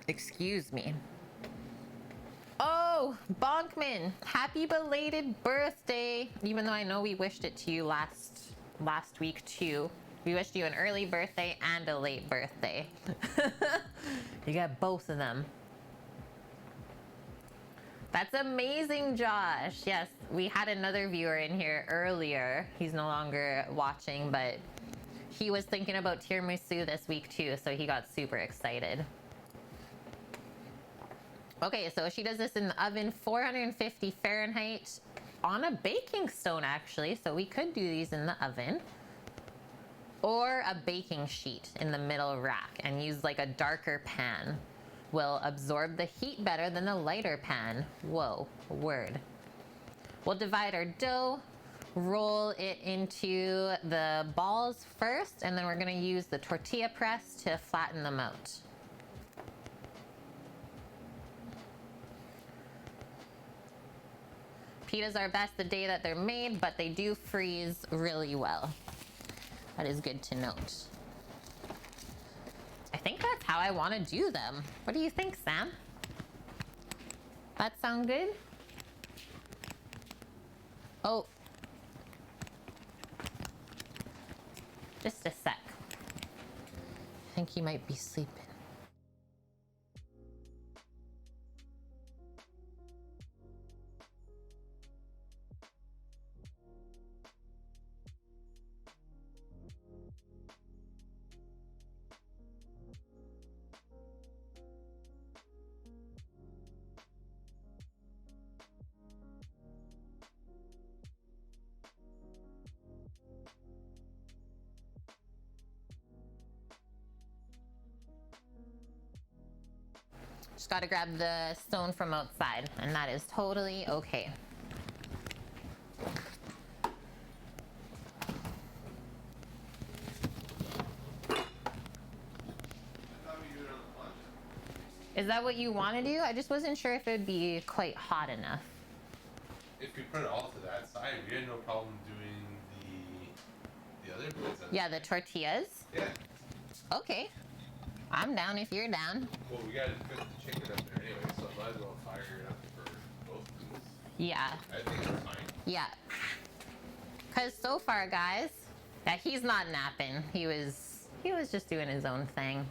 Excuse me. Oh, Bonkman, happy belated birthday. Even though I know we wished it to you last week too. We wished you an early birthday and a late birthday. You got both of them. That's amazing, Josh. Yes, we had another viewer in here earlier. He's no longer watching, but he was thinking about tiramisu this week too, so he got super excited. Okay, so she does this in the oven, 450 Fahrenheit on a baking stone actually, so we could do these in the oven. Or a baking sheet in the middle rack and use like a darker pan. Will absorb the heat better than the lighter pan. Whoa, word. We'll divide our dough, roll it into the balls first, and then we're gonna use the tortilla press to flatten them out. Pitas are best the day that they're made, but they do freeze really well. That is good to note. I think that's how I want to do them. What do you think, Sam? That sound good? Oh. Just a sec. I think he might be sleeping. Just gotta grab the stone from outside, and that is totally okay. Is that what you want to do? I just wasn't sure if it would be quite hot enough. If we put it all to that side, we had no problem doing the other plates. Yeah, the tortillas? Yeah. Okay. I'm down if you're down. Well, we gotta cook the chicken up there anyway, so I might as well fire it up for both foods. Yeah. I think it's fine. Yeah. Cause so far, guys, that he's not napping. He was just doing his own thing.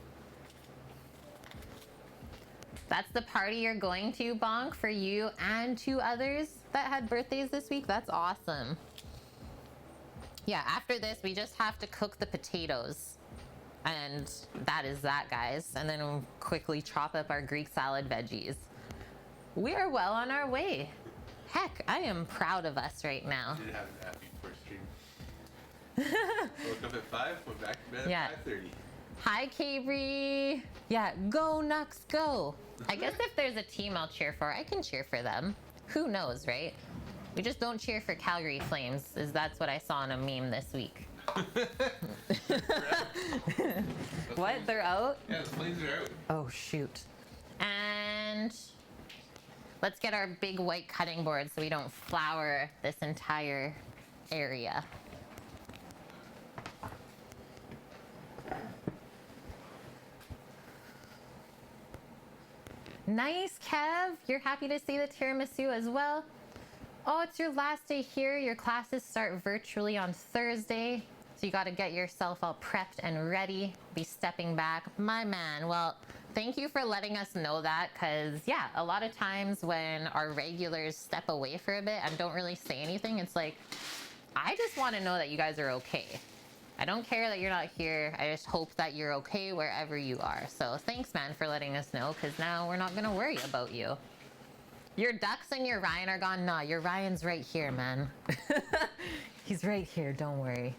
That's the party you're going to, Bonk, for you and 2 others that had birthdays this week. That's awesome. Yeah, after this, we just have to cook the potatoes. And that is that, guys. And then we'll quickly chop up our Greek salad veggies. We are well on our way. Heck, I am proud of us right now. We did have a happy first stream. Woke up at 5, went back to bed at 5:30. Hi, Cabri. Yeah, go Nux, go. I guess if there's a team I'll cheer for, I can cheer for them. Who knows, right? We just don't cheer for Calgary Flames, that's what I saw in a meme this week. What? They're out? Yeah, the Flames are out. Oh, shoot. And let's get our big white cutting board so we don't flour this entire area. Nice, Kev. You're happy to see the tiramisu as well. Oh, it's your last day here. Your classes start virtually on Thursday. So you got to get yourself all prepped and ready, be stepping back. My man, well, thank you for letting us know that, because yeah, a lot of times when our regulars step away for a bit and don't really say anything, it's like, I just want to know that you guys are okay. I don't care that you're not here. I just hope that you're okay wherever you are. So thanks, man, for letting us know, because now we're not going to worry about you. Your ducks and your Ryan are gone? Nah, your Ryan's right here, man. He's right here, don't worry.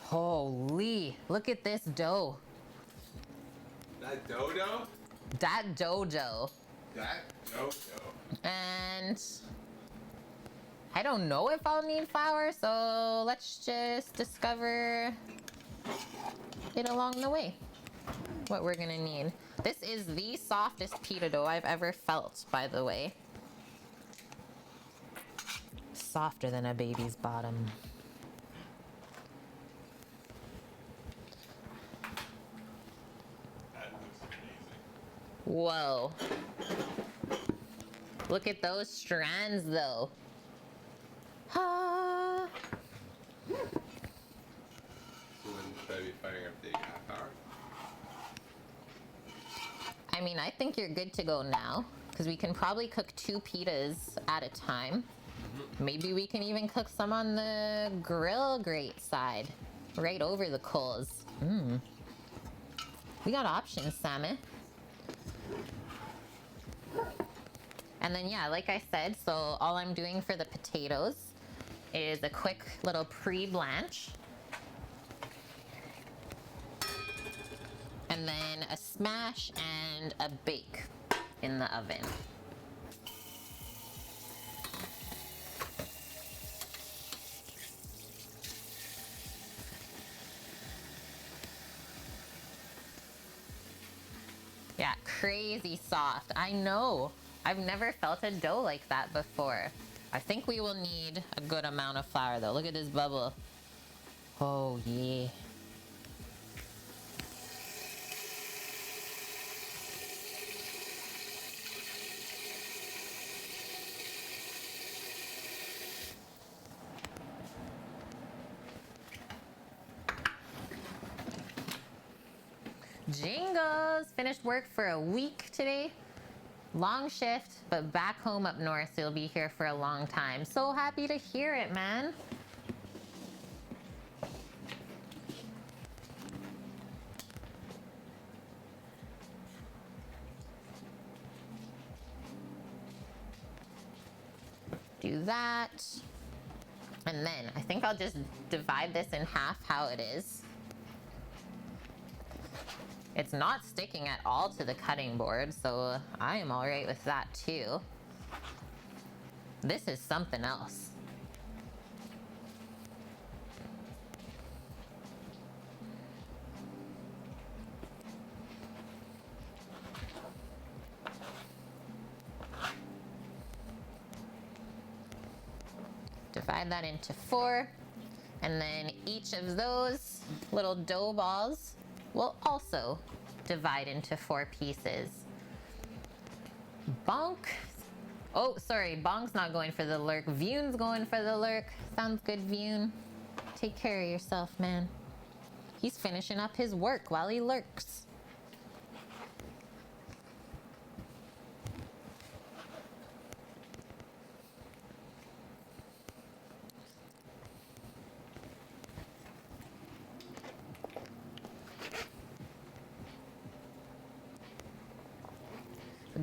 Holy, look at this dough. That dodo? That dojo. That dodo. And I don't know if I'll need flour, so let's just discover it along the way. What we're gonna need. This is the softest pita dough I've ever felt, by the way. Softer than a baby's bottom. That looks amazing. Whoa. Look at those strands, though. Ah. So then should I be firing up the half hour? I mean, I think you're good to go now, because we can probably cook 2 pitas at a time. Maybe we can even cook some on the grill grate side, right over the coals. We got options, Sammy. And then, yeah, like I said, so all I'm doing for the potatoes is a quick little pre-blanch. And then a smash and a bake in the oven. Yeah, crazy soft. I know. I've never felt a dough like that before. I think we will need a good amount of flour though. Look at this bubble. Oh yeah. Jingles! Finished work for a week today. Long shift, but back home up north, so you'll be here for a long time. So happy to hear it, man. Do that. And then I think I'll just divide this in half how it is. It's not sticking at all to the cutting board, so I am all right with that too. This is something else. Divide that into 4, and then each of those little dough balls will also divide into 4 pieces. Bonk. Oh, sorry, Bonk's not going for the lurk. Vune's going for the lurk. Sounds good, Vune. Take care of yourself, man. He's finishing up his work while he lurks.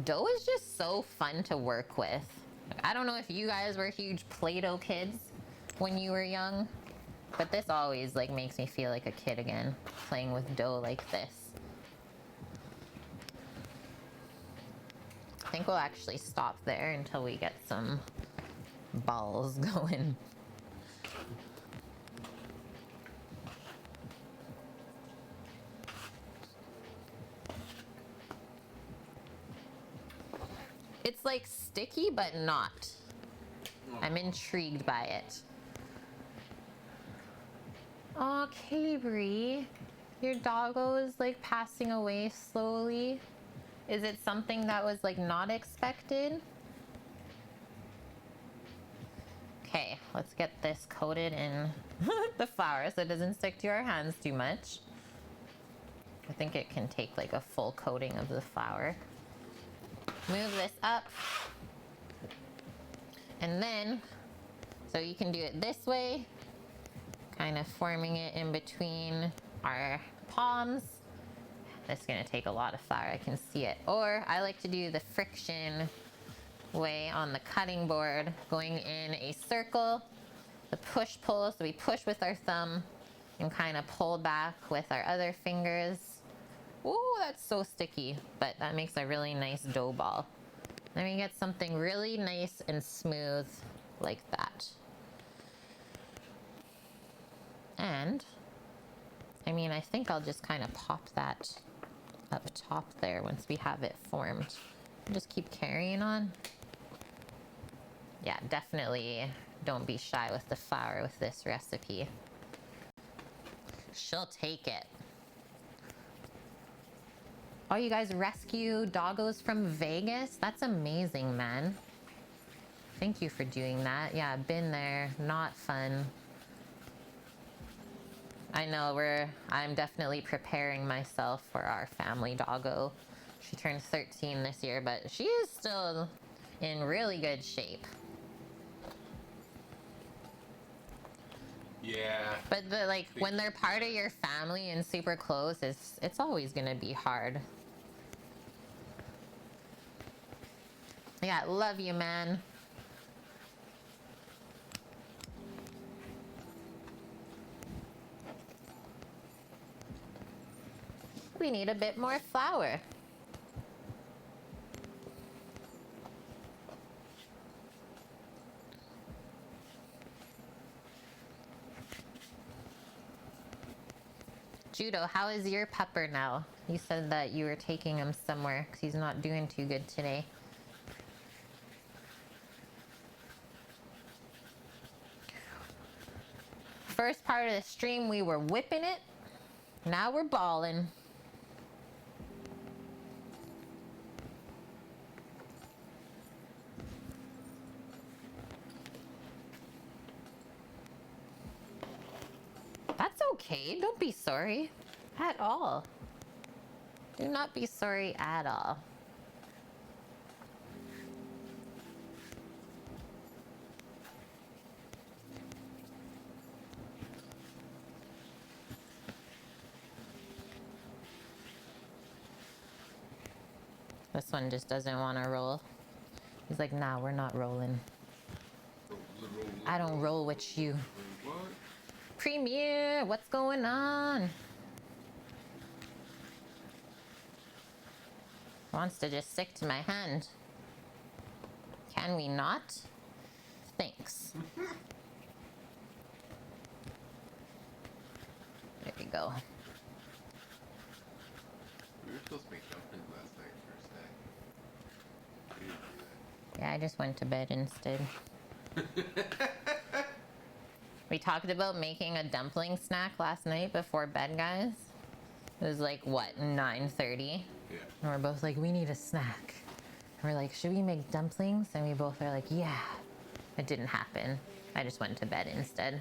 Dough is just so fun to work with. I don't know if you guys were huge Play-Doh kids when you were young, but this always like makes me feel like a kid again, playing with dough like this. I think we'll actually stop there until we get some balls going. It's like sticky, but not. I'm intrigued by it. Aw, Cabri, your doggo is like passing away slowly. Is it something that was like not expected? Okay, let's get this coated in the flour so it doesn't stick to our hands too much. I think it can take like a full coating of the flour. Move this up. And then, so you can do it this way, kind of forming it in between our palms. This is gonna take a lot of flour, I can see it. Or I like to do the friction way on the cutting board, going in a circle, the push-pull, so we push with our thumb and kind of pull back with our other fingers. Ooh, that's so sticky, but that makes a really nice dough ball. Then we get something really nice and smooth like that. And, I mean, I think I'll just kind of pop that up top there once we have it formed. Just keep carrying on. Yeah, definitely don't be shy with the flour with this recipe. She'll take it. Oh, you guys rescue doggos from Vegas? That's amazing, man. Thank you for doing that. Yeah, been there. Not fun. I know I'm definitely preparing myself for our family doggo. She turned 13 this year, but she is still in really good shape. Yeah. But when they're part of your family and super close, it's always gonna be hard. Yeah, love you, man. We need a bit more flour. Judo, how is your pupper now? You said that you were taking him somewhere because he's not doing too good today. First part of the stream, we were whipping it. Now we're balling. That's okay. Don't be sorry at all. Do not be sorry at all. This one just doesn't want to roll. He's like, nah, we're not rolling. I don't roll with you. What? Premier, what's going on? Wants to just stick to my hand. Can we not? Thanks. There we go. We were supposed to make dumplings last night for a snack. We didn't do Yeah, I just went to bed instead. We talked about making a dumpling snack last night before bed, guys. It was like, what, 9:30? Yeah. And we're both like, we need a snack. And we're like, should we make dumplings? And we both are like, yeah. It didn't happen. I just went to bed instead.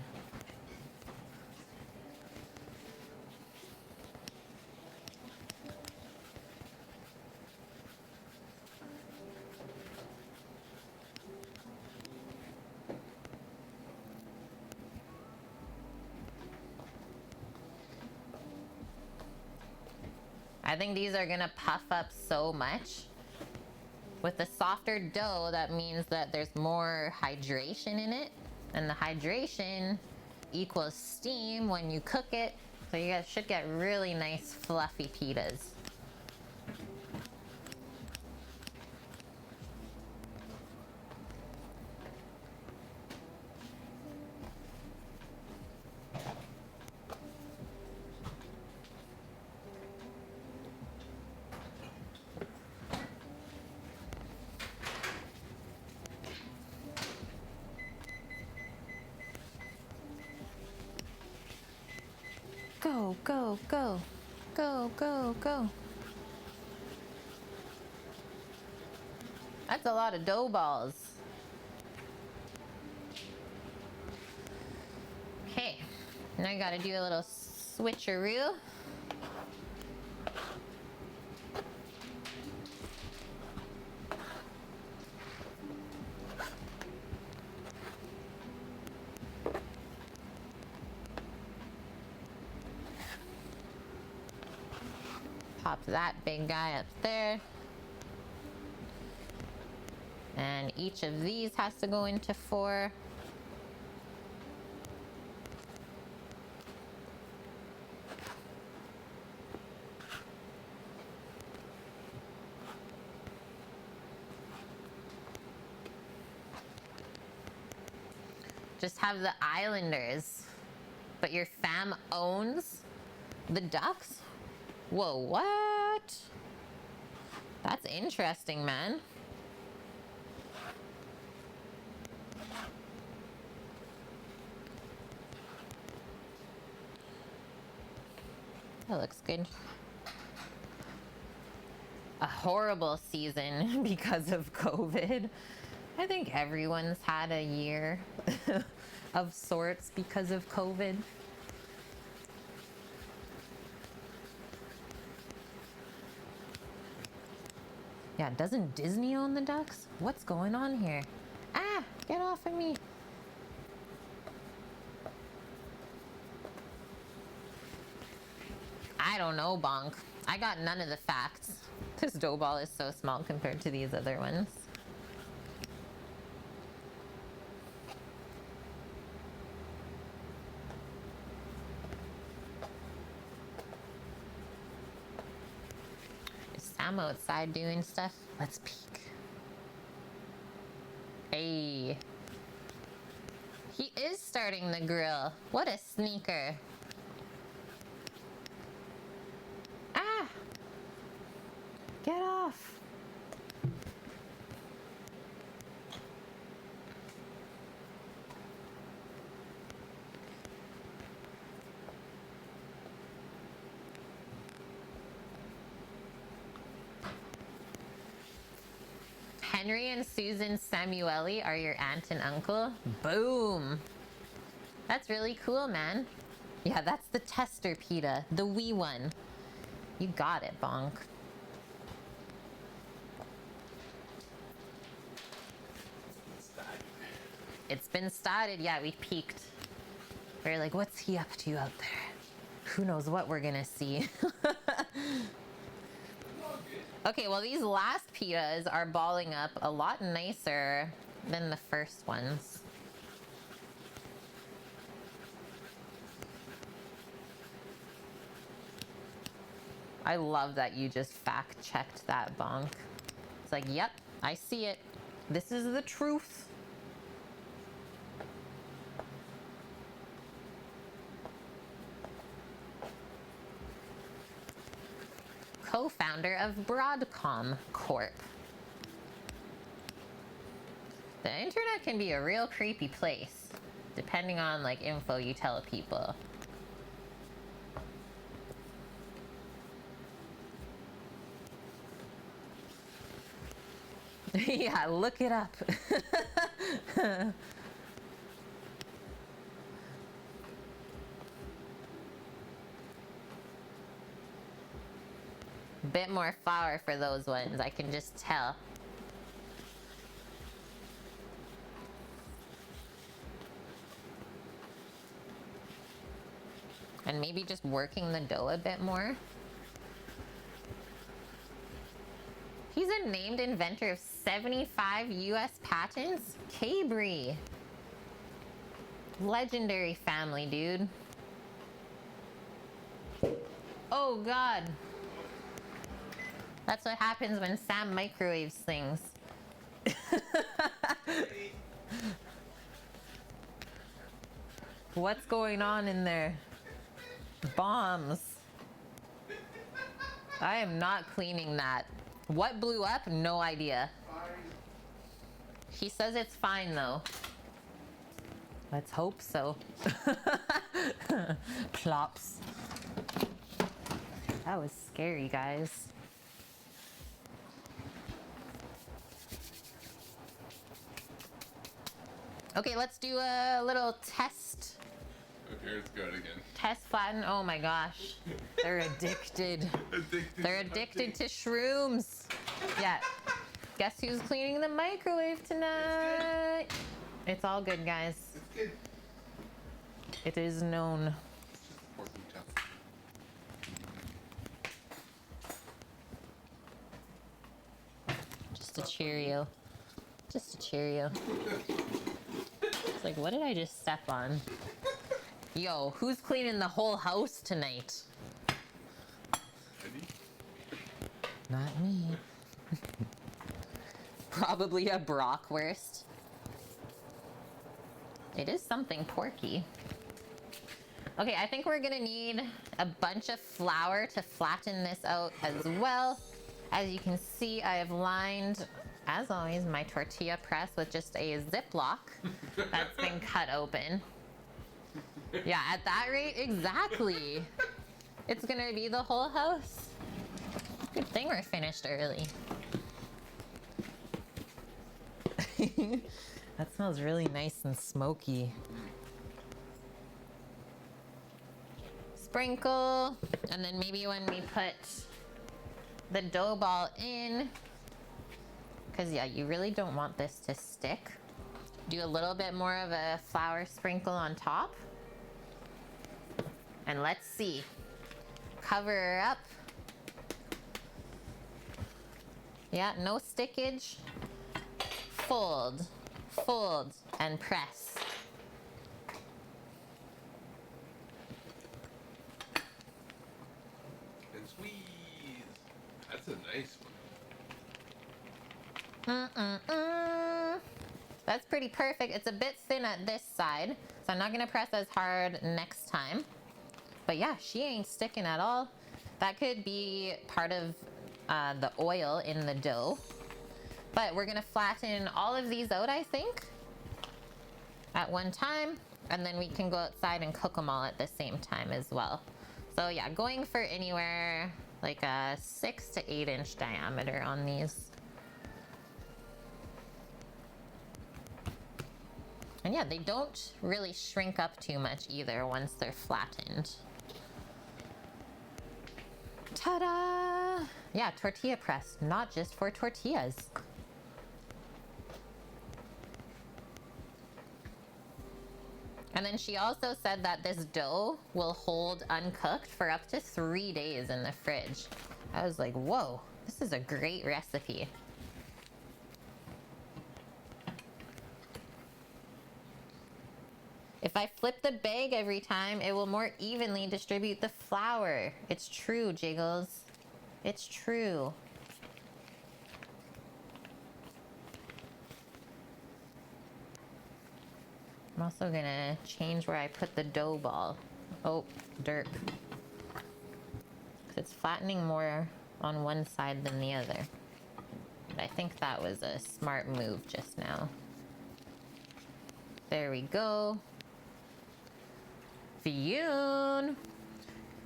I think these are gonna puff up so much. With the softer dough, that means that there's more hydration in it. And the hydration equals steam when you cook it. So you guys should get really nice fluffy pitas. Go, go, go. Go, go, go. That's a lot of dough balls. Now I gotta do a little switcheroo. Pop that big guy up there. And each of these has to go into 4. Just have the Islanders, but your fam owns the Ducks? Whoa, what? That's interesting, man. That looks good. A horrible season because of COVID. I think everyone's had a year of sorts because of COVID. Yeah, doesn't Disney own the Ducks? What's going on here? Ah, get off of me. I don't know, Bonk. I got none of the facts. This dough ball is so small compared to these other ones. Is Sam outside doing stuff? Let's peek. Hey. He is starting the grill. What a sneaker. Ah! Get off. Henry and Susan Samueli are your aunt and uncle? Boom. That's really cool, man. Yeah, that's the tester pita, the wee one. You got it, Bonk. It's been started. Yeah, we peeked. We're like, what's he up to out there? Who knows what we're gonna see. Okay, well, these last pitas are balling up a lot nicer than the first ones. I love that you just fact-checked that, Bonk. It's like, yep, I see it. This is the truth. Co-founder of Broadcom Corp. The internet can be a real creepy place, depending on like info you tell people. Yeah, look it up. Bit more flour for those ones, I can just tell. And maybe just working the dough a bit more. He's a named inventor of 75 US patents? Cabri. Legendary family, dude. Oh God. That's what happens when Sam microwaves things. What's going on in there? Bombs. I am not cleaning that. What blew up? No idea. He says it's fine though. Let's hope so. Plops. That was scary, guys. Okay, let's do a little test Parents go out again. Test flatten. Oh my gosh. They're addicted. They're addicted to shrooms. Yeah. Guess who's cleaning the microwave tonight? It's all good, guys. It's good. It is known. Pork pita. Just a Cheerio. Just a Cheerio. It's like, what did I just step on? Yo, who's cleaning the whole house tonight? Ready? Not me. Probably a bratwurst. It is something porky. Okay, I think we're gonna need a bunch of flour to flatten this out as well. As you can see, I have lined, as always, my tortilla press with just a Ziploc that's been cut open. Yeah, at that rate, exactly. It's gonna be the whole house. Good thing we're finished early. That smells really nice and smoky. Sprinkle, and then maybe when we put the dough ball in, because yeah, you really don't want this to stick. Do a little bit more of a flour sprinkle on top. And let's see. Cover her up. Yeah, no stickage. Fold, fold, and press. And squeeze. That's a nice one. That's pretty perfect. It's a bit thin at this side, so I'm not gonna press as hard next time. But yeah, she ain't sticking at all. That could be part of the oil in the dough. But we're gonna flatten all of these out, I think, at one time, and then we can go outside and cook them all at the same time as well. So yeah, going for anywhere like a 6 to 8 inch diameter on these. And yeah, they don't really shrink up too much either once they're flattened. Ta-da! Yeah, tortilla press, not just for tortillas. And then she also said that this dough will hold uncooked for up to 3 days in the fridge. I was like, whoa, this is a great recipe. If I flip the bag every time, it will more evenly distribute the flour. It's true, Jiggles. It's true. I'm also gonna change where I put the dough ball. Oh, derp. 'Cause it's flattening more on one side than the other. But I think that was a smart move just now. There we go. Fiyun.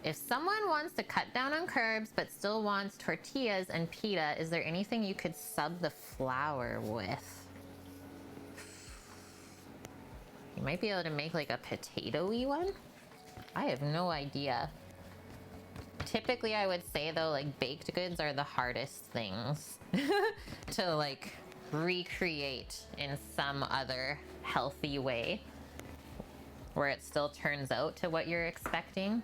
If someone wants to cut down on carbs but still wants tortillas and pita, is there anything you could sub the flour with? You might be able to make like a potato-y one? I have no idea. Typically, I would say though, like baked goods are the hardest things to like recreate in some other healthy way where it still turns out to what you're expecting.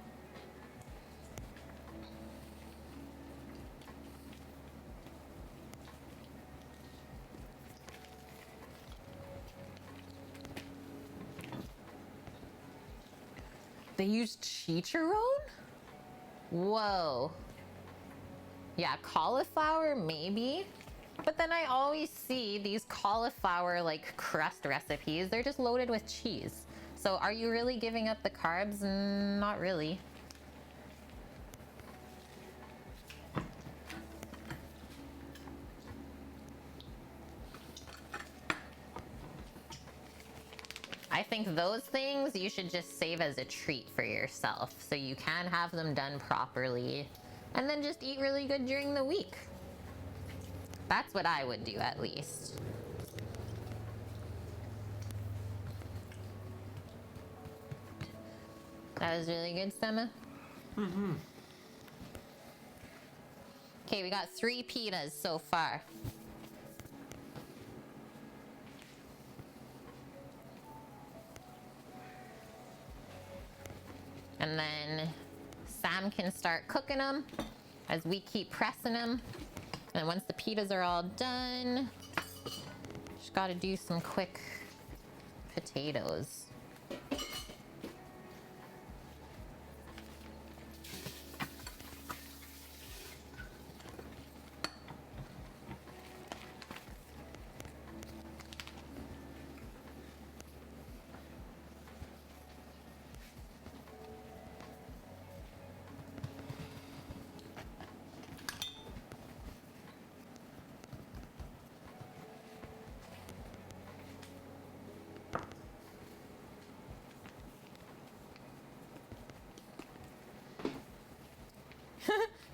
They use chicharron? Whoa. Yeah, cauliflower maybe. But then I always see these cauliflower like crust recipes. They're just loaded with cheese. So are you really giving up the carbs? Not really. I think those things you should just save as a treat for yourself so you can have them done properly and then just eat really good during the week. That's what I would do at least. That was really good, Sema. Mm-hmm. Okay, we got 3 pitas so far. And then Sam can start cooking them as we keep pressing them. And once the pitas are all done, just gotta do some quick potatoes.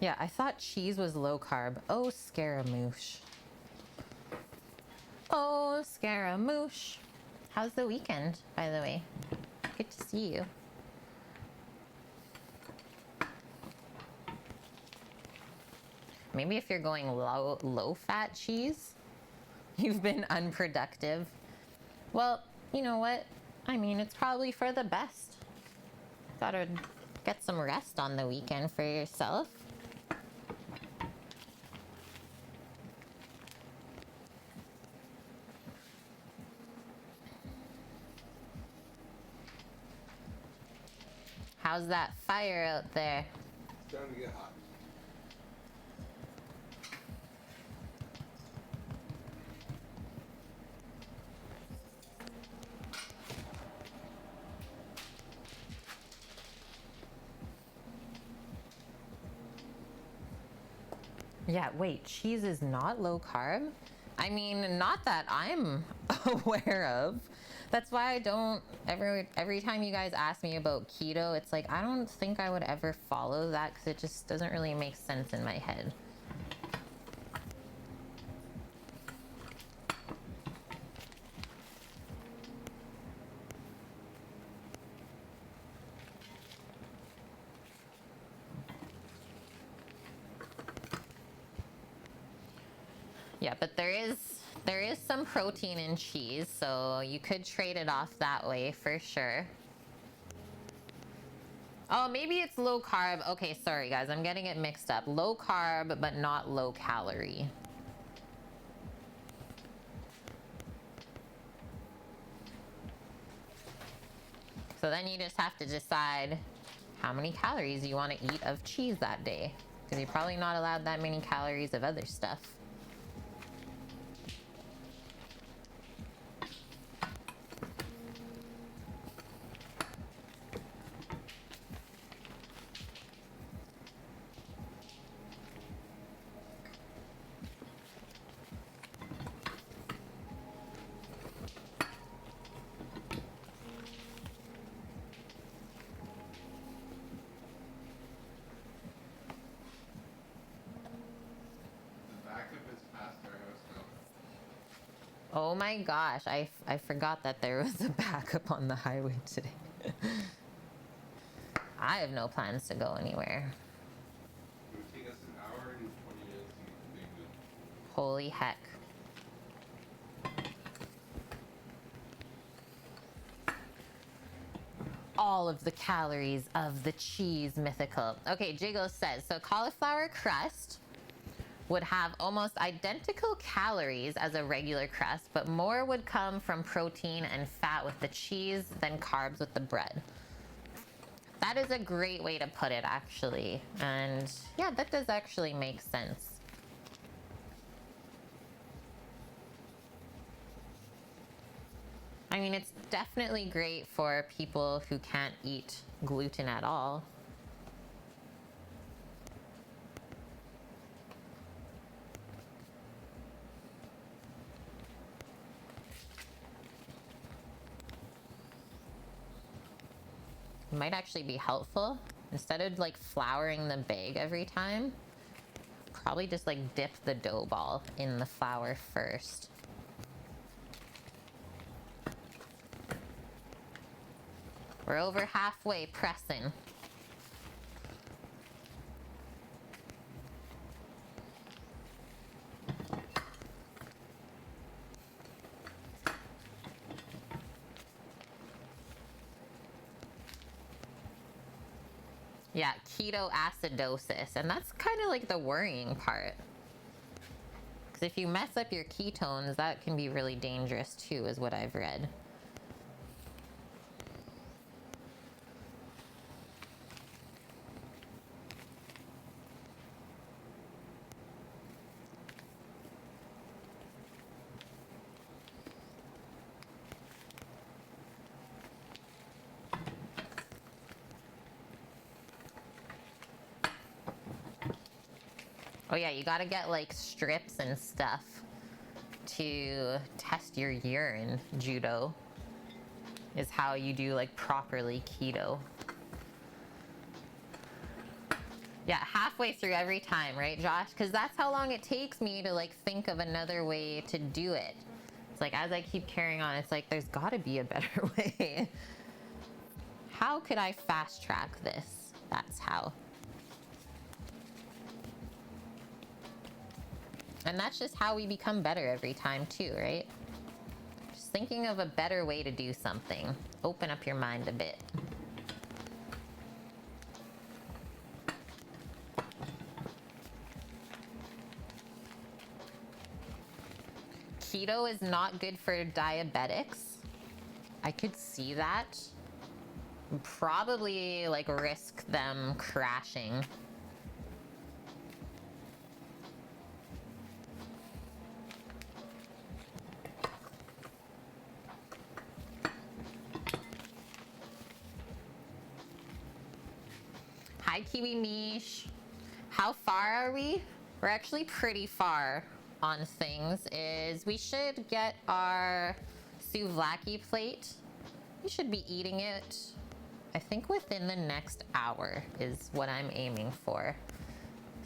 Yeah, I thought cheese was low carb. Oh, Scaramouche. Oh, Scaramouche. How's the weekend, by the way? Good to see you. Maybe if you're going low fat cheese, you've been unproductive. Well, you know what? I mean, it's probably for the best. Gotta get some rest on the weekend for yourself. How's that fire out there? It's starting to get hot. Yeah, wait, cheese is not low carb? I mean, not that I'm aware of. That's why I don't, every time you guys ask me about keto, it's like, I don't think I would ever follow that because it just doesn't really make sense in my head. Yeah, but there is some protein in cheese, so you could trade it off that way for sure. Oh, maybe it's low carb. Okay, sorry guys, I'm getting it mixed up. Low carb, but not low calorie. So then you just have to decide how many calories you want to eat of cheese that day, because you're probably not allowed that many calories of other stuff. Oh my gosh, I forgot that there was a backup on the highway today. I have no plans to go anywhere. It would take us an hour and 20 minutes to get to Big Good. Holy heck. All of the calories of the cheese mythical. Okay, Jiggle says, so cauliflower crust would have almost identical calories as a regular crust, but more would come from protein and fat with the cheese than carbs with the bread. That is a great way to put it, actually. And yeah, that does actually make sense. I mean, it's definitely great for people who can't eat gluten at all. Might actually be helpful. Instead of like flouring the bag every time, probably just like dip the dough ball in the flour first. We're over halfway pressing. Yeah, keto acidosis, and that's kind of like the worrying part. Because if you mess up your ketones, that can be really dangerous too, is what I've read. Oh yeah, you gotta get like strips and stuff to test your urine. Judo is how you do like properly keto. Yeah, halfway through every time, right, Josh? Because that's how long it takes me to like think of another way to do it. It's like as I keep carrying on, it's like there's gotta be a better way. How could I fast track this? That's how. And that's just how we become better every time too, right? Just thinking of a better way to do something. Open up your mind a bit. Keto is not good for diabetics. I could see that. Probably like risk them crashing. Hi, Kiwi Mish. How far are we? We're actually pretty far on things. We should get our Souvlaki plate. We should be eating it, I think within the next hour is what I'm aiming for.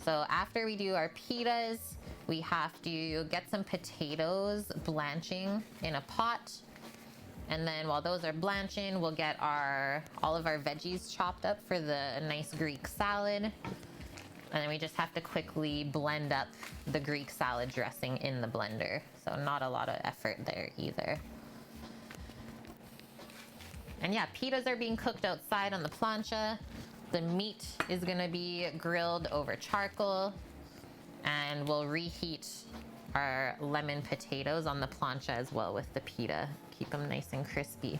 So after we do our pitas, we have to get some potatoes blanching in a pot. And then while those are blanching, we'll get all of our veggies chopped up for the nice Greek salad. And then we just have to quickly blend up the Greek salad dressing in the blender. So not a lot of effort there either. And yeah, pitas are being cooked outside on the plancha. The meat is gonna be grilled over charcoal. And we'll reheat our lemon potatoes on the plancha as well with the pita. Keep them nice and crispy.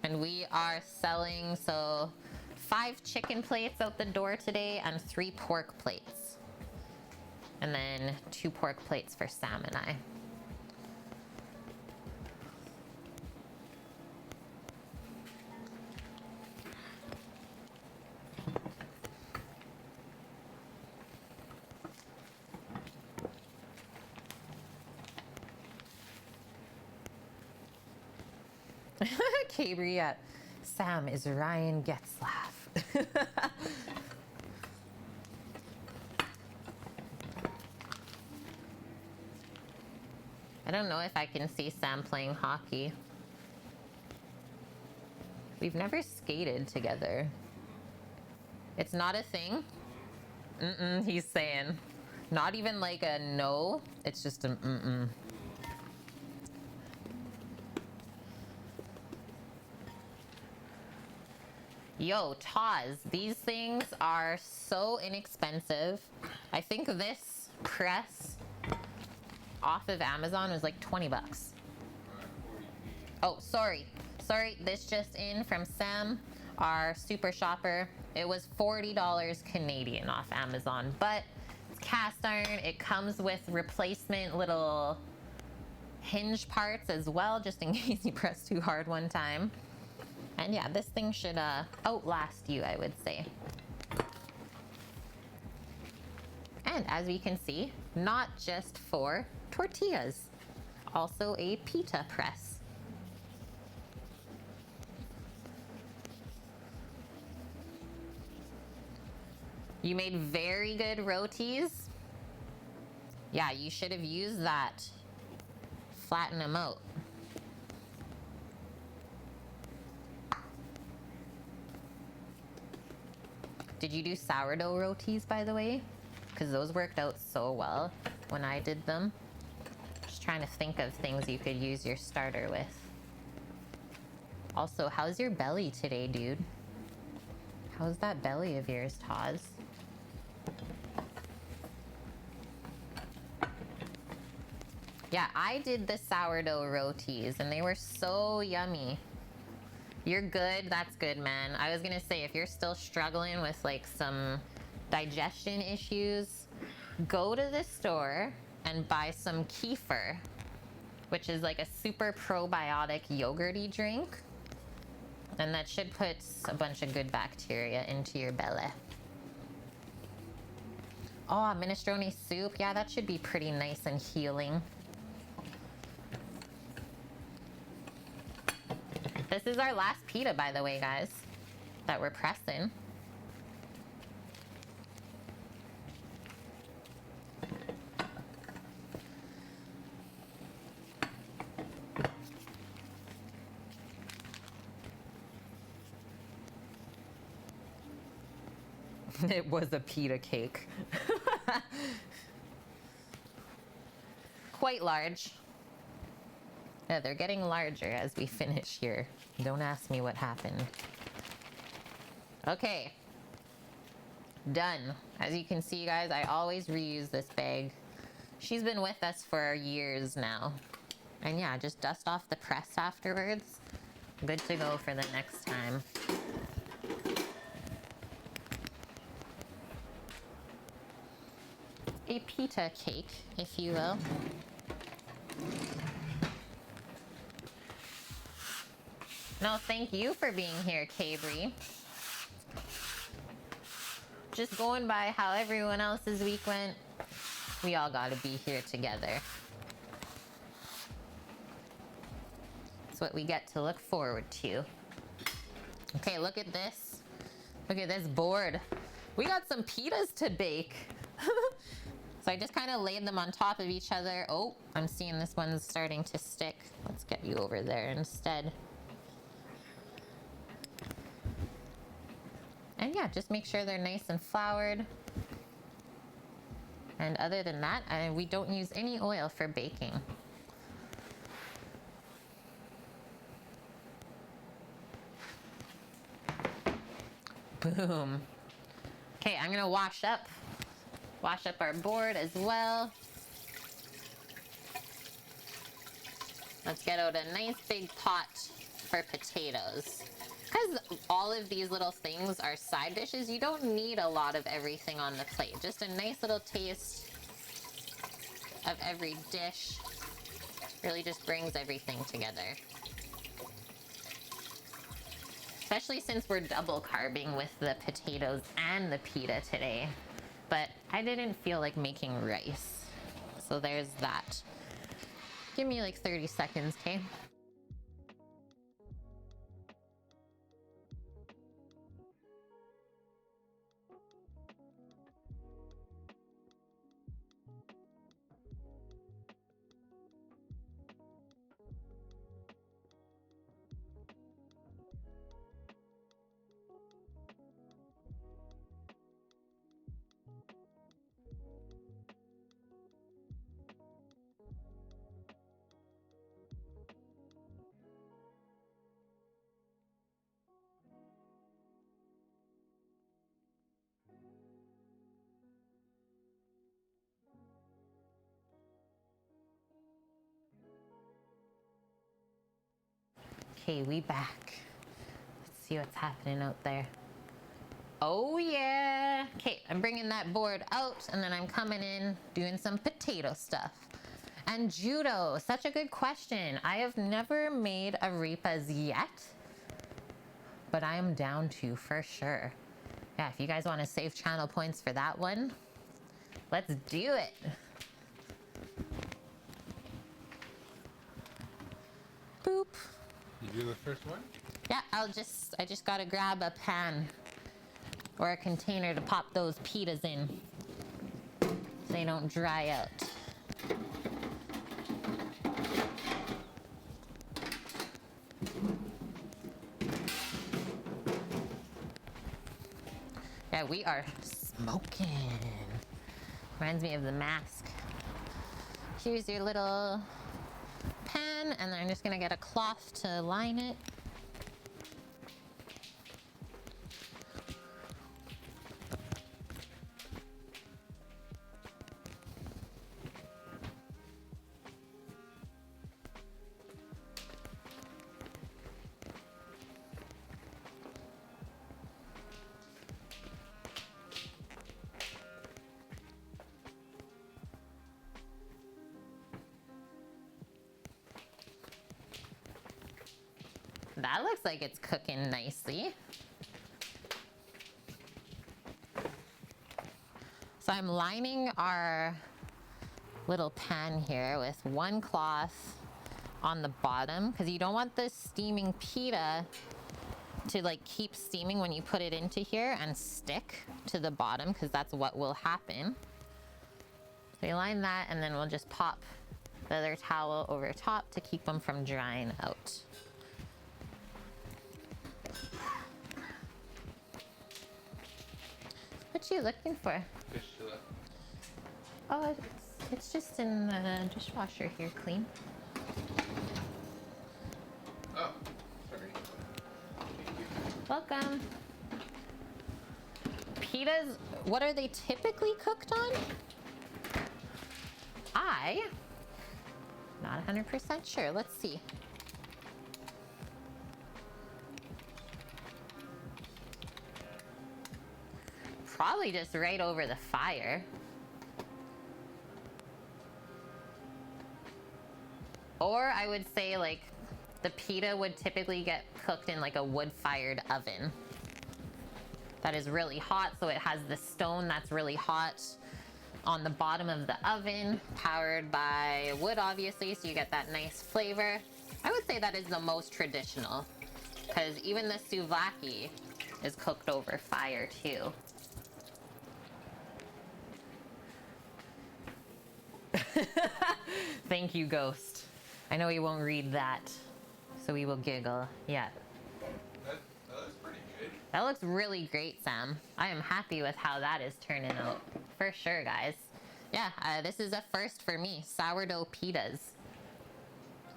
And we are selling, 5 chicken plates out the door today and 3 pork plates. And then 2 pork plates for Sam and I. Cabri, Sam is Ryan Getzlaff. I don't know if I can see Sam playing hockey. We've never skated together. It's not a thing? He's saying. Not even like a no, it's just an Yo, Taz, these things are so inexpensive. I think this press off of Amazon was like 20 bucks. Oh, sorry. This just in from Sam, our super shopper. It was $40 Canadian off Amazon, but it's cast iron. It comes with replacement little hinge parts as well, just in case you press too hard one time. And yeah, this thing should outlast you, I would say. And as we can see, not just for tortillas, also a pita press. You made very good rotis. Yeah, you should have used that flatten them out. Did you do sourdough rotis, by the way? Because those worked out so well when I did them. Just trying to think of things you could use your starter with. Also, how's your belly today, dude? How's that belly of yours, Taz? Yeah, I did the sourdough rotis and they were so yummy. You're good? That's good, man. I was gonna say, if you're still struggling with like some digestion issues, go to the store and buy some kefir, which is like a super probiotic yogurty drink. And that should put a bunch of good bacteria into your belly. Oh, minestrone soup. Yeah, that should be pretty nice and healing. This is our last pita, by the way, guys, that we're pressing. It was a pita cake. Quite large. Yeah, they're getting larger as we finish here. Don't ask me what happened. Okay. Done. As you can see, guys, I always reuse this bag. She's been with us for years now. And yeah, just dust off the press afterwards. Good to go for the next time. A pita cake, if you will. No, thank you for being here, Cabri. Just going by how everyone else's week went, we all gotta be here together. It's what we get to look forward to. Okay, look at this. Look at this board. We got some pitas to bake. So I just kind of laid them on top of each other. Oh, I'm seeing this one's starting to stick. Let's get you over there instead. And yeah, just make sure they're nice and floured. And other than that, we don't use any oil for baking. Boom. Okay, I'm gonna wash up our board as well. Let's get out a nice big pot for potatoes. Because all of these little things are side dishes, you don't need a lot of everything on the plate. Just a nice little taste of every dish really just brings everything together. Especially since we're double carbing with the potatoes and the pita today. But I didn't feel like making rice. So there's that. Give me like 30 seconds, okay? Okay, we back. Let's see what's happening out there. Oh yeah. Okay, I'm bringing that board out and then I'm coming in doing some potato stuff. And judo, such a good question. I have never made arepas yet, but I am down to for sure. Yeah, if you guys want to save channel points for that one, let's do it. Boop. You do the first one? Yeah, I just gotta grab a pan or a container to pop those pitas in so they don't dry out. Yeah, we are smoking. Reminds me of The Mask. Here's your little pan, and then I'm just gonna get a cloth to line it. That looks like it's cooking nicely. So I'm lining our little pan here with one cloth on the bottom because you don't want the steaming pita to like keep steaming when you put it into here and stick to the bottom, because that's what will happen. So you line that, and then we'll just pop the other towel over top to keep them from drying out. What you looking for? Fish fillet. Oh, it's just in the dishwasher here, clean. Oh, sorry. Thank you. Welcome. Pitas, what are they typically cooked on? Not 100% sure. Let's see. Probably just right over the fire. Or I would say like the pita would typically get cooked in like a wood-fired oven. That is really hot, so it has the stone that's really hot on the bottom of the oven, powered by wood obviously, so you get that nice flavor. I would say that is the most traditional, because even the souvlaki is cooked over fire too. Thank you, Ghost. I know he won't read that, so we will giggle. Yeah. That looks pretty good. That looks really great, Sam. I am happy with how that is turning out. For sure, guys. Yeah, this is a first for me. Sourdough pitas.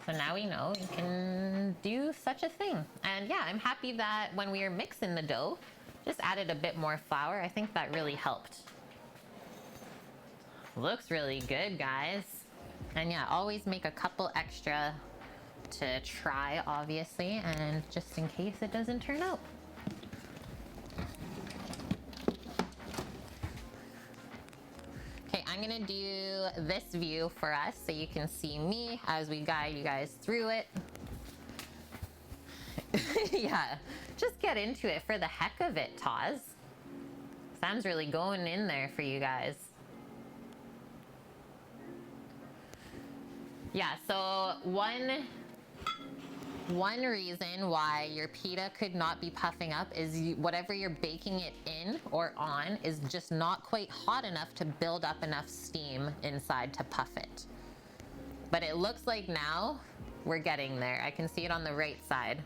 So now we know you can do such a thing. And yeah, I'm happy that when we were mixing the dough, just added a bit more flour. I think that really helped. Looks really good, guys. And yeah, always make a couple extra to try, obviously, and just in case it doesn't turn out. Okay, I'm gonna do this view for us so you can see me as we guide you guys through it. Yeah, just get into it for the heck of it, Taz. Sam's really going in there for you guys. Yeah, so one reason why your pita could not be puffing up is whatever you're baking it in or on is just not quite hot enough to build up enough steam inside to puff it. But it looks like now we're getting there. I can see it on the right side.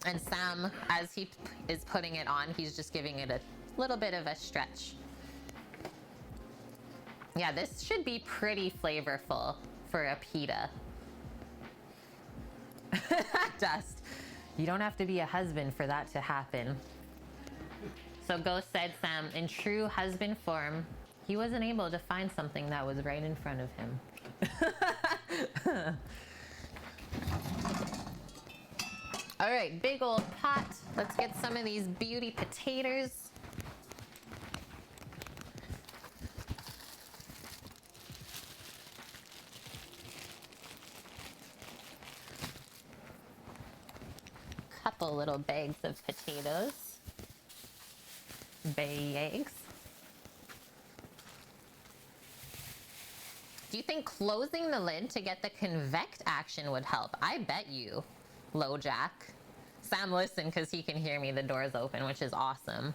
And Sam, as he is putting it on, he's just giving it a little bit of a stretch. Yeah, this should be pretty flavorful for a pita. Dust. You don't have to be a husband for that to happen. So Ghost said, Sam, in true husband form, he wasn't able to find something that was right in front of him. All right, big old pot. Let's get some of these beauty potatoes. Couple little bags of potatoes. Bags. Do you think closing the lid to get the convect action would help? I bet you, LoJack. Sam, listen, because he can hear me. The door's open, which is awesome.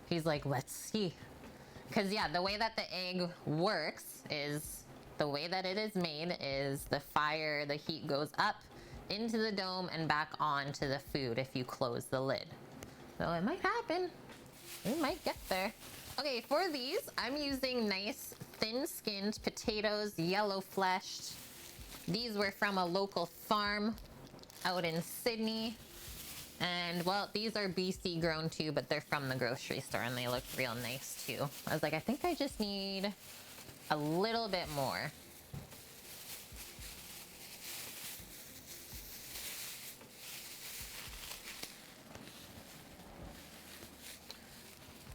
He's like, let's see. Because, yeah, the way that the egg works is the way that it is made is the fire, the heat goes up into the dome and back onto the food if you close the lid. So it might happen. We might get there. Okay, for these, I'm using nice thin-skinned potatoes, yellow fleshed. These were from a local farm out in Sydney. And well, these are BC grown too, but they're from the grocery store and they look real nice too. I was like, I think I just need a little bit more.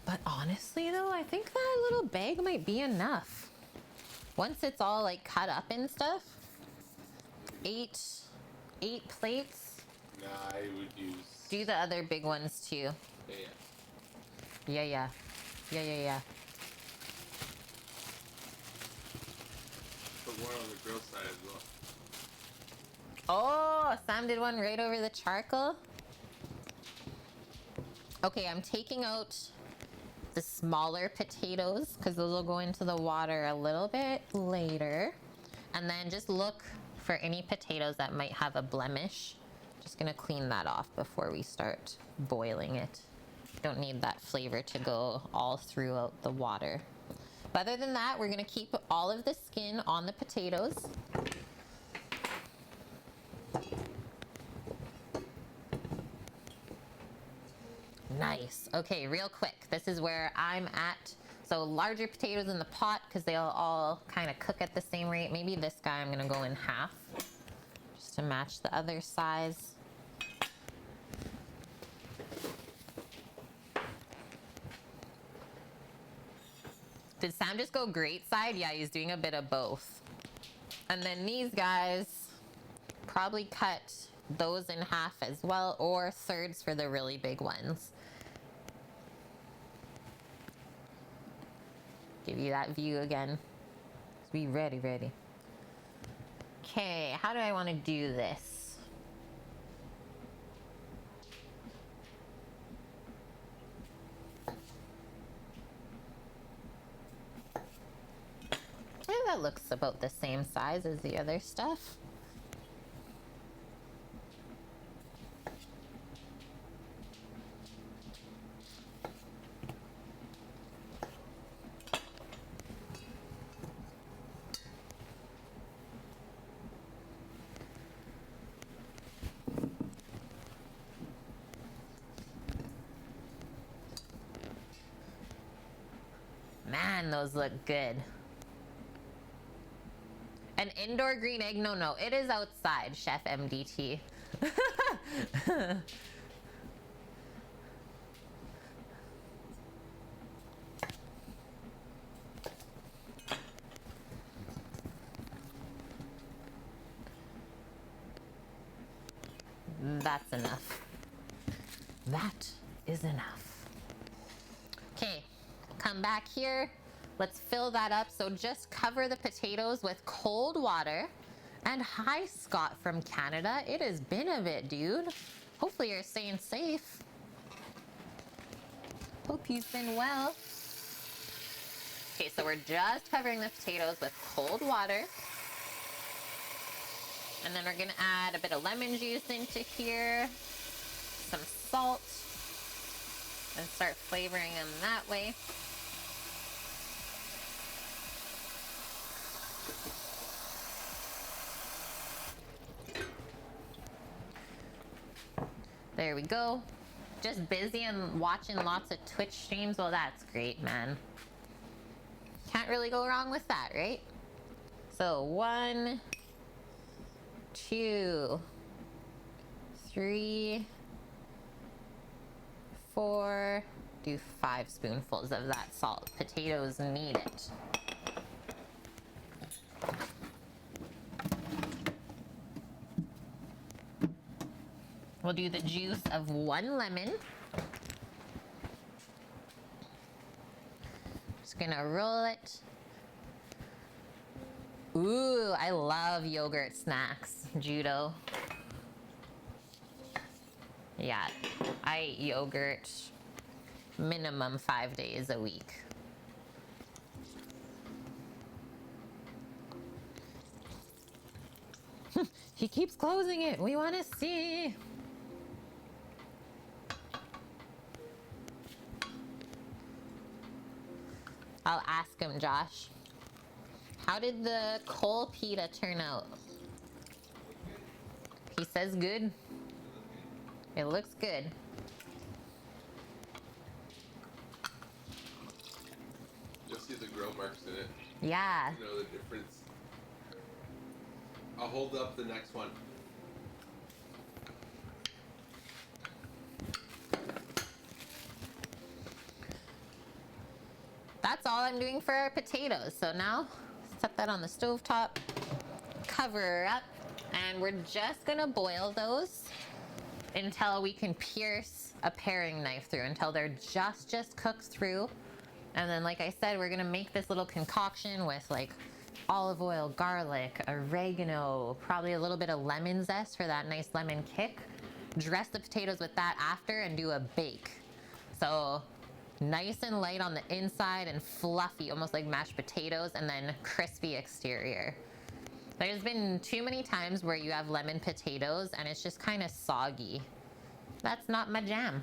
But honestly though, I think that little bag might be enough. Once it's all like cut up and stuff. Eight plates. Nah, I would use... Do the other big ones too. Yeah. Yeah. Put one on the grill side as well. Oh, Sam did one right over the charcoal. Okay, I'm taking out the smaller potatoes because those will go into the water a little bit later. And then just look for any potatoes that might have a blemish. Just gonna clean that off before we start boiling it. Don't need that flavor to go all throughout the water. But other than that, we're gonna keep all of the skin on the potatoes. Nice. Okay, real quick. This is where I'm at. So larger potatoes in the pot because they'll all kind of cook at the same rate. Maybe this guy I'm gonna go in half just to match the other size. Did Sam just go great side? Yeah, he's doing a bit of both. And then these guys, probably cut those in half as well, or thirds for the really big ones. Give you that view again. Be ready. Okay, how do I want to do this? Yeah, that looks about the same size as the other stuff. Man, those look good. An indoor green egg? No, it is outside, Chef MDT. That's enough. That is enough. Okay, come back here. Let's fill that up. So just cover the potatoes with cold water. And hi, Scott from Canada. It has been a bit, dude. Hopefully you're staying safe. Hope you've been well. Okay, so we're just covering the potatoes with cold water. And then we're gonna add a bit of lemon juice into here, some salt, and start flavoring them that way. There we go. Just busy and watching lots of Twitch streams. Well, that's great, man. Can't really go wrong with that, right? So 1, 2, 3, 4, do 5 spoonfuls of that salt. Potatoes need it. We'll do the juice of 1 lemon. Just gonna roll it. Ooh, I love yogurt snacks, Judo. Yeah, I eat yogurt minimum 5 days a week. He keeps closing it. We want to see. I'll ask him, Josh. How did the coal pita turn out? He says good. It looks good. You'll see the grill marks in it. Yeah. You know the difference. I'll hold up the next one. That's all I'm doing for our potatoes. So now, set that on the stove top, cover her up, and we're just gonna boil those until we can pierce a paring knife through, until they're just cooked through. And then, like I said, we're gonna make this little concoction with like olive oil, garlic, oregano, probably a little bit of lemon zest for that nice lemon kick. Dress the potatoes with that after and do a bake. So nice and light on the inside and fluffy, almost like mashed potatoes, and then crispy exterior. There's been too many times where you have lemon potatoes and it's just kind of soggy. That's not my jam.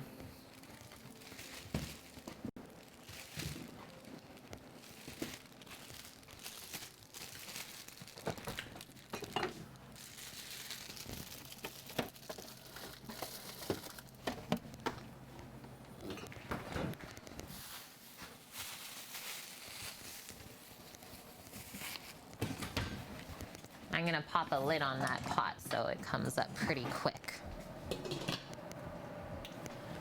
I'm gonna pop a lid on that pot so it comes up pretty quick.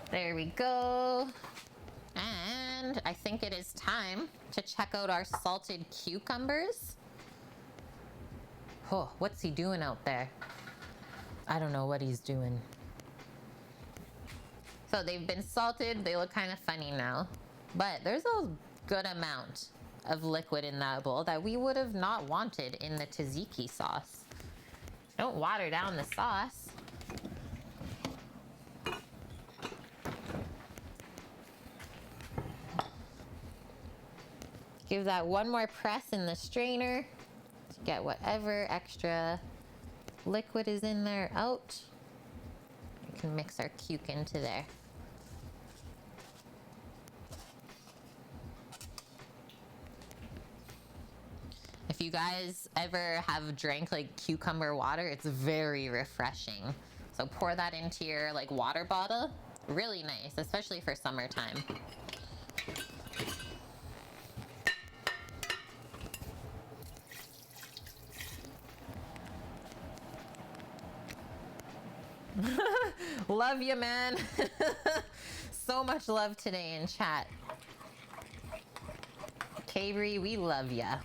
There we go. And I think it is time to check out our salted cucumbers. Oh, what's he doing out there? I don't know what he's doing. So they've been salted. They look kind of funny now, but there's a good amount of liquid in that bowl that we would have not wanted in the tzatziki sauce. Don't water down the sauce. Give that one more press in the strainer to get whatever extra liquid is in there out. We can mix our cuke into there. If you guys ever have drank like cucumber water, it's very refreshing. So pour that into your like water bottle. Really nice, especially for summertime. Love you, man. So much love today in chat. Kabri, we love ya.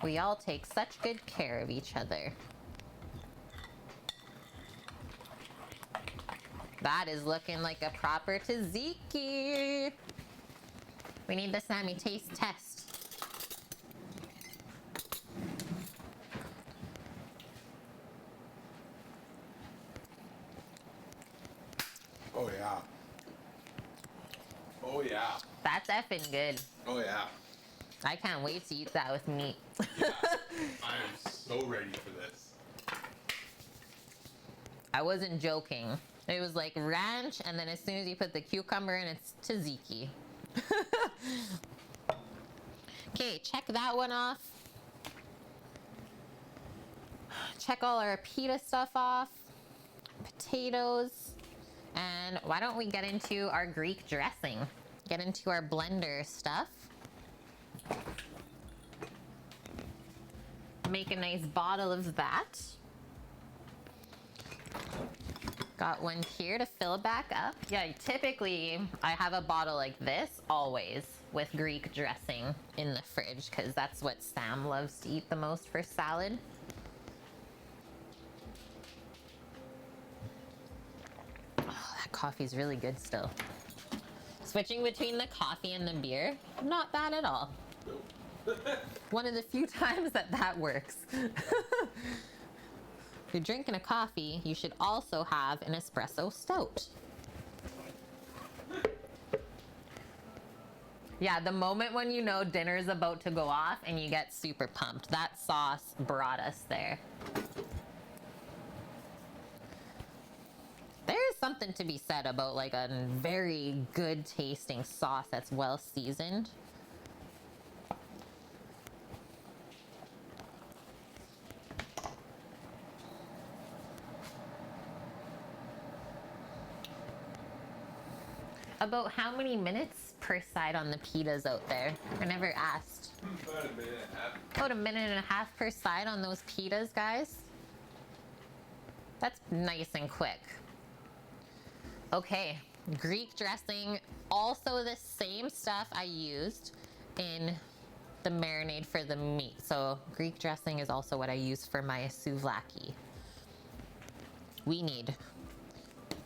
We all take such good care of each other. That is looking like a proper tzatziki. We need the Sammy taste test. Oh yeah. Oh yeah. That's effing good. Oh yeah. I can't wait to eat that with meat. Yeah. I'm so ready for this. I wasn't joking. It was like ranch, and then as soon as you put the cucumber in, it's tzatziki. Okay, check that one off. Check all our pita stuff off. Potatoes. And why don't we get into our Greek dressing? Get into our blender stuff. Make a nice bottle of that. Got one here to fill it back up. Yeah, typically I have a bottle like this always with Greek dressing in the fridge because that's what Sam loves to eat the most for salad. Oh, that coffee's really good still. Switching between the coffee and the beer, not bad at all. One of the few times that works. If you're drinking a coffee, you should also have an espresso stout. Yeah, the moment when you know dinner's about to go off and you get super pumped. That sauce brought us there. There's something something to be said about like a very good tasting sauce that's well seasoned. About how many minutes per side on the pitas out there? I never asked. About a minute and a half. About a minute and a half per side on those pitas, guys. That's nice and quick. Okay, Greek dressing, also the same stuff I used in the marinade for the meat. So Greek dressing is also what I use for my souvlaki. We need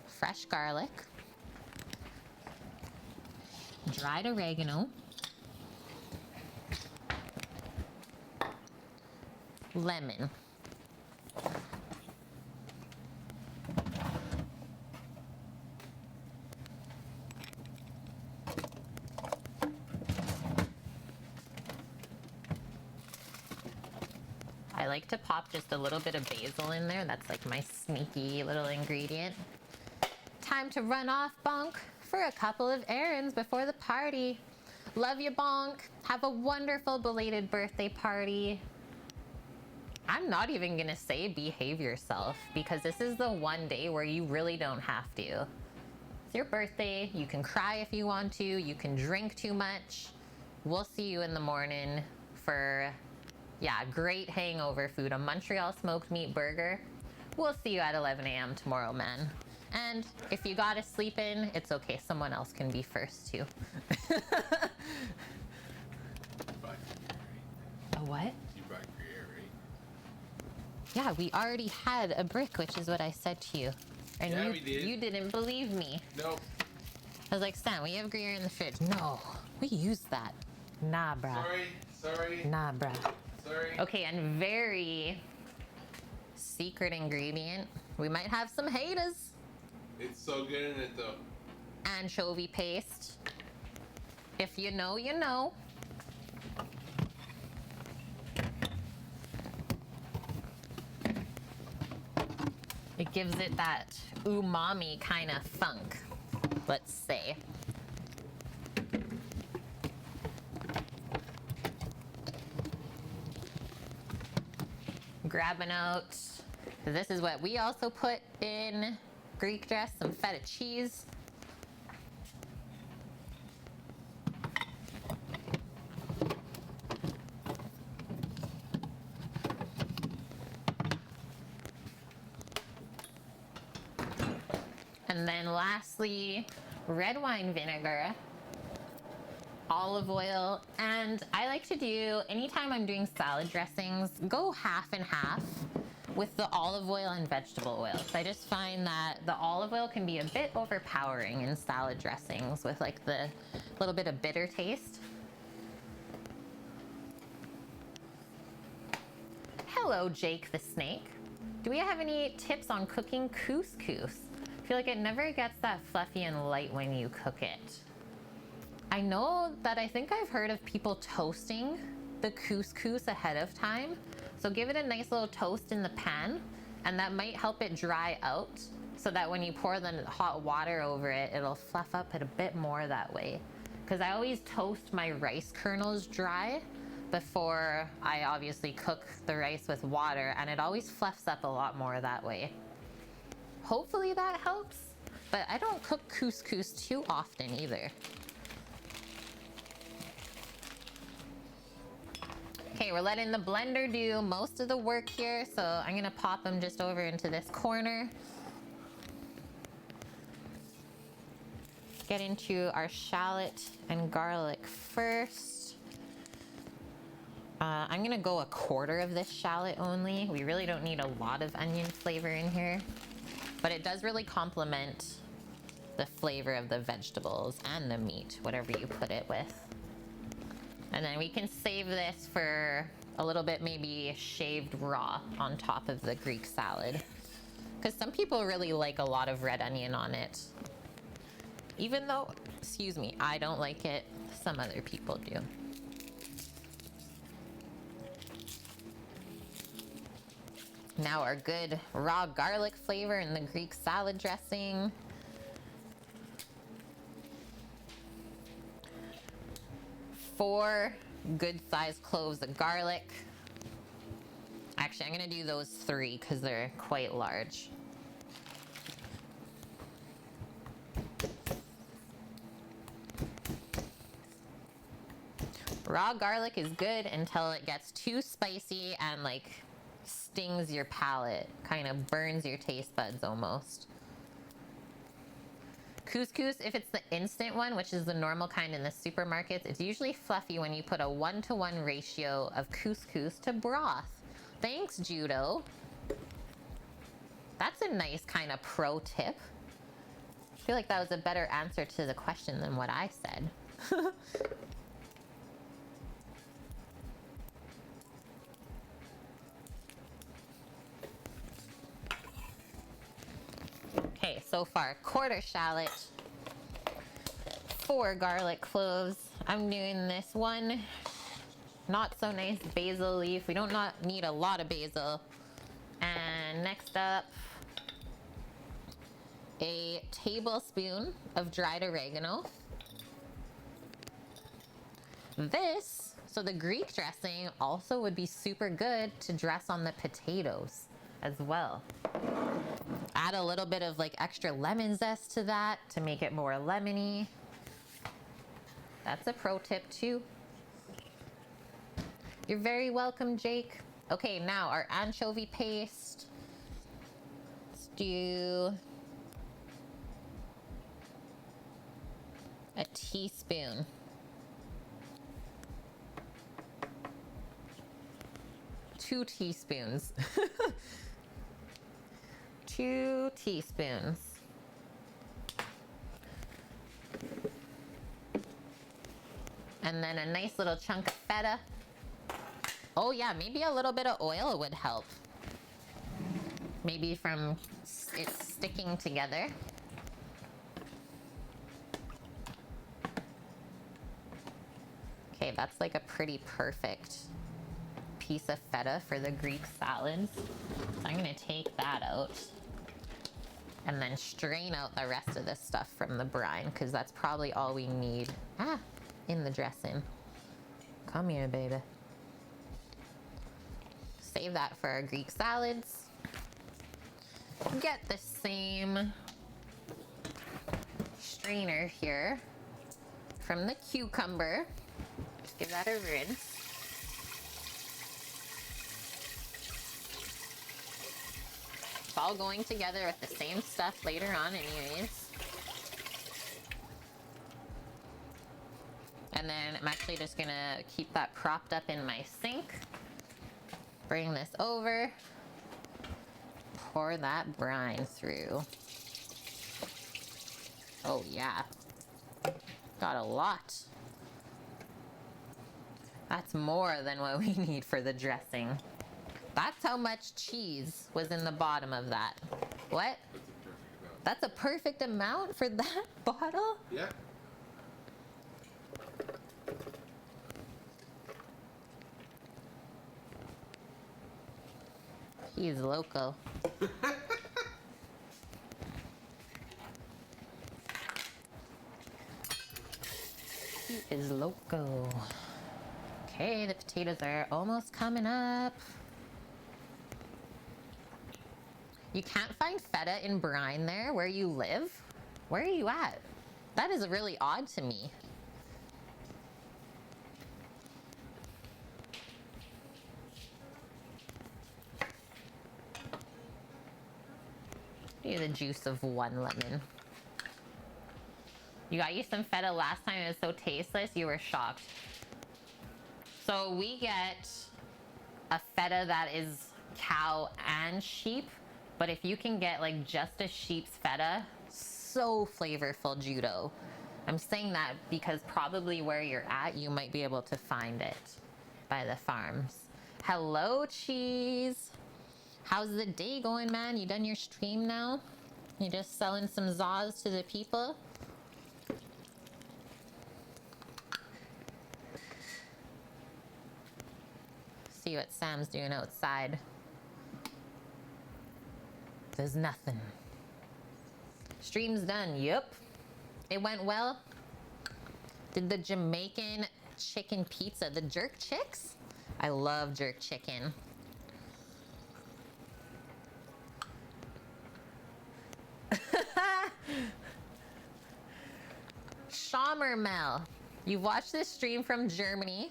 fresh garlic, dried oregano, lemon, I like to pop just a little bit of basil in there. That's like my sneaky little ingredient. Time to run off, Bonk, for a couple of errands before the party. Love you, Bonk. Have a wonderful belated birthday party. I'm not even gonna say behave yourself, because this is the one day where you really don't have to. It's your birthday. You can cry if you want to. You can drink too much. We'll see you in the morning for, yeah, great hangover food. A Montreal smoked meat burger. We'll see you at 11 a.m. tomorrow, man. And if you gotta sleep in, it's okay. Someone else can be first, too. A what? You brought Gruyere, right? Yeah, we already had a brick, which is what I said to you. And Yeah, you, we did. you didn't believe me. Nope. I was like, Stan, we have Gruyere in the fridge. No, we used that. Nah, bruh. Sorry. Nah, bruh. Sorry. Okay, and very secret ingredient. We might have some haters. It's so good in it though. Anchovy paste. If you know, you know. It gives it that umami kind of funk, let's say. Grabbing out, this is what we also put in Greek dress, some feta cheese. And then lastly, red wine vinegar, olive oil, and I like to do, anytime I'm doing salad dressings, go half and half with the olive oil and vegetable oil. So I just find that the olive oil can be a bit overpowering in salad dressings with like the little bit of bitter taste. Hello, Jake the Snake. Do we have any tips on cooking couscous? I feel like it never gets that fluffy and light when you cook it. I know that I think I've heard of people toasting the couscous ahead of time. So give it a nice little toast in the pan, and that might help it dry out so that when you pour the hot water over it, it'll fluff up it a bit more that way. Because I always toast my rice kernels dry before I obviously cook the rice with water, and it always fluffs up a lot more that way. Hopefully that helps, but I don't cook couscous too often either. Okay, we're letting the blender do most of the work here, so I'm gonna pop them just over into this corner. Get into our shallot and garlic first. I'm gonna go a quarter of this shallot only. We really don't need a lot of onion flavor in here, but it does really complement the flavor of the vegetables and the meat, whatever you put it with. And then we can save this for a little bit, maybe shaved raw on top of the Greek salad. Because some people really like a lot of red onion on it. Even though, excuse me, I don't like it, some other people do. Now our good raw garlic flavor in the Greek salad dressing. 4 good sized cloves of garlic. Actually, I'm gonna do those 3 because they're quite large. Raw garlic is good until it gets too spicy and like stings your palate, kind of burns your taste buds almost. Couscous, if it's the instant one, which is the normal kind in the supermarkets, it's usually fluffy when you put a 1-to-1 ratio of couscous to broth. Thanks, Judo. That's a nice kind of pro tip. I feel like that was a better answer to the question than what I said. Okay, so far, quarter shallot, 4 garlic cloves. I'm doing this one not so nice basil leaf. We don't need a lot of basil. And next up, a tablespoon of dried oregano. This, so the Greek dressing also would be super good to dress on the potatoes as well. Add a little bit of like extra lemon zest to that to make it more lemony. That's a pro tip too. You're very welcome, Jake. Okay, now our anchovy paste. Let's do a teaspoon. 2 teaspoons. 2 teaspoons. And then a nice little chunk of feta. Oh yeah, maybe a little bit of oil would help. Maybe from it sticking together. Okay, that's like a pretty perfect piece of feta for the Greek salads. So I'm gonna take that out and then strain out the rest of this stuff from the brine because that's probably all we need in the dressing. Come here, baby. Save that for our Greek salads. Get the same strainer here from the cucumber. Just give that a rinse. It's all going together with the same stuff later on anyways. And then I'm actually just gonna keep that propped up in my sink. Bring this over. Pour that brine through. Oh yeah. Got a lot. That's more than what we need for the dressing. That's how much cheese was in the bottom of that. What? That's a perfect amount for that bottle? Yeah. He's loco. He is loco. Okay, the potatoes are almost coming up. You can't find feta in brine there where you live? Where are you at? That is really odd to me. Do the juice of 1 lemon. You got you some feta last time, it was so tasteless, you were shocked. So we get a feta that is cow and sheep, but if you can get like just a sheep's feta, so flavorful, Judo. I'm saying that because probably where you're at, you might be able to find it by the farms. Hello, Cheese. How's the day going, man? You done your stream now? You just selling some zaws to the people? See what Sam's doing outside. There's nothing. Stream's done. Yep. It went well. Did the Jamaican chicken pizza. The jerk chicks? I love jerk chicken. Schaumermel. You've watched this stream from Germany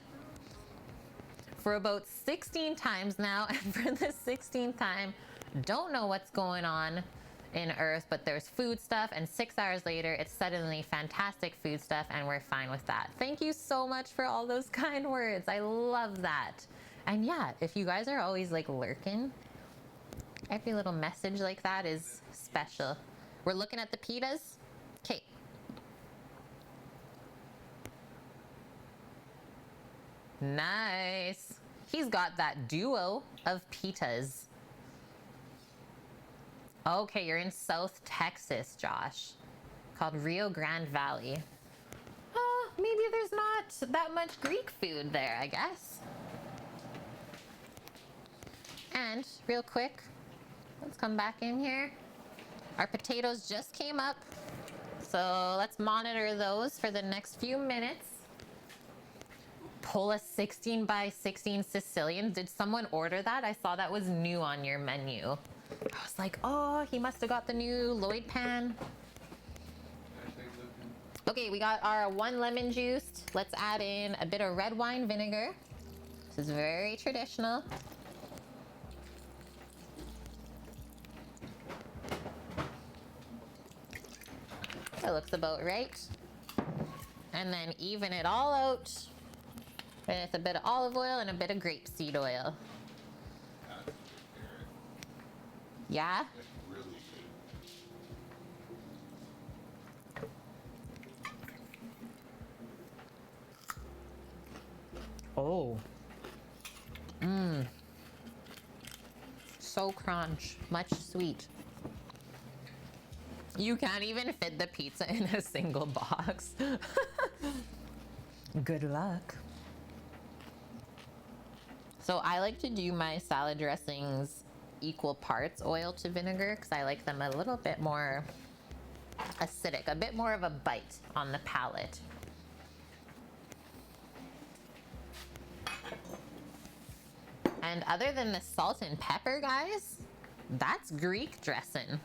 for about 16 times now, and for the 16th time, don't know what's going on in Earth, but there's food stuff, and 6 hours later, it's suddenly fantastic food stuff, and we're fine with that. Thank you so much for all those kind words. I love that. And yeah, if you guys are always like lurking, every little message like that is special. We're looking at the pitas. Okay. Nice. He's got that duo of pitas. Okay, you're in South Texas, Josh. Called Rio Grande Valley. Maybe there's not that much Greek food there, I guess. And real quick, let's come back in here. Our potatoes just came up, so let's monitor those for the next few minutes. Pull a 16 by 16 Sicilian. Did someone order that? I saw that was new on your menu. I was like, oh, he must have got the new Lloyd pan. Okay, we got our 1 lemon juice. Let's add in a bit of red wine vinegar. This is very traditional. That looks about right. And then even it all out with a bit of olive oil and a bit of grapeseed oil. Yeah? Really good. Oh. So crunch. Much sweet. You can't even fit the pizza in a single box. Good luck. So I like to do my salad dressings equal parts oil to vinegar because I like them a little bit more acidic, a bit more of a bite on the palate. And other than the salt and pepper, guys, that's Greek dressing.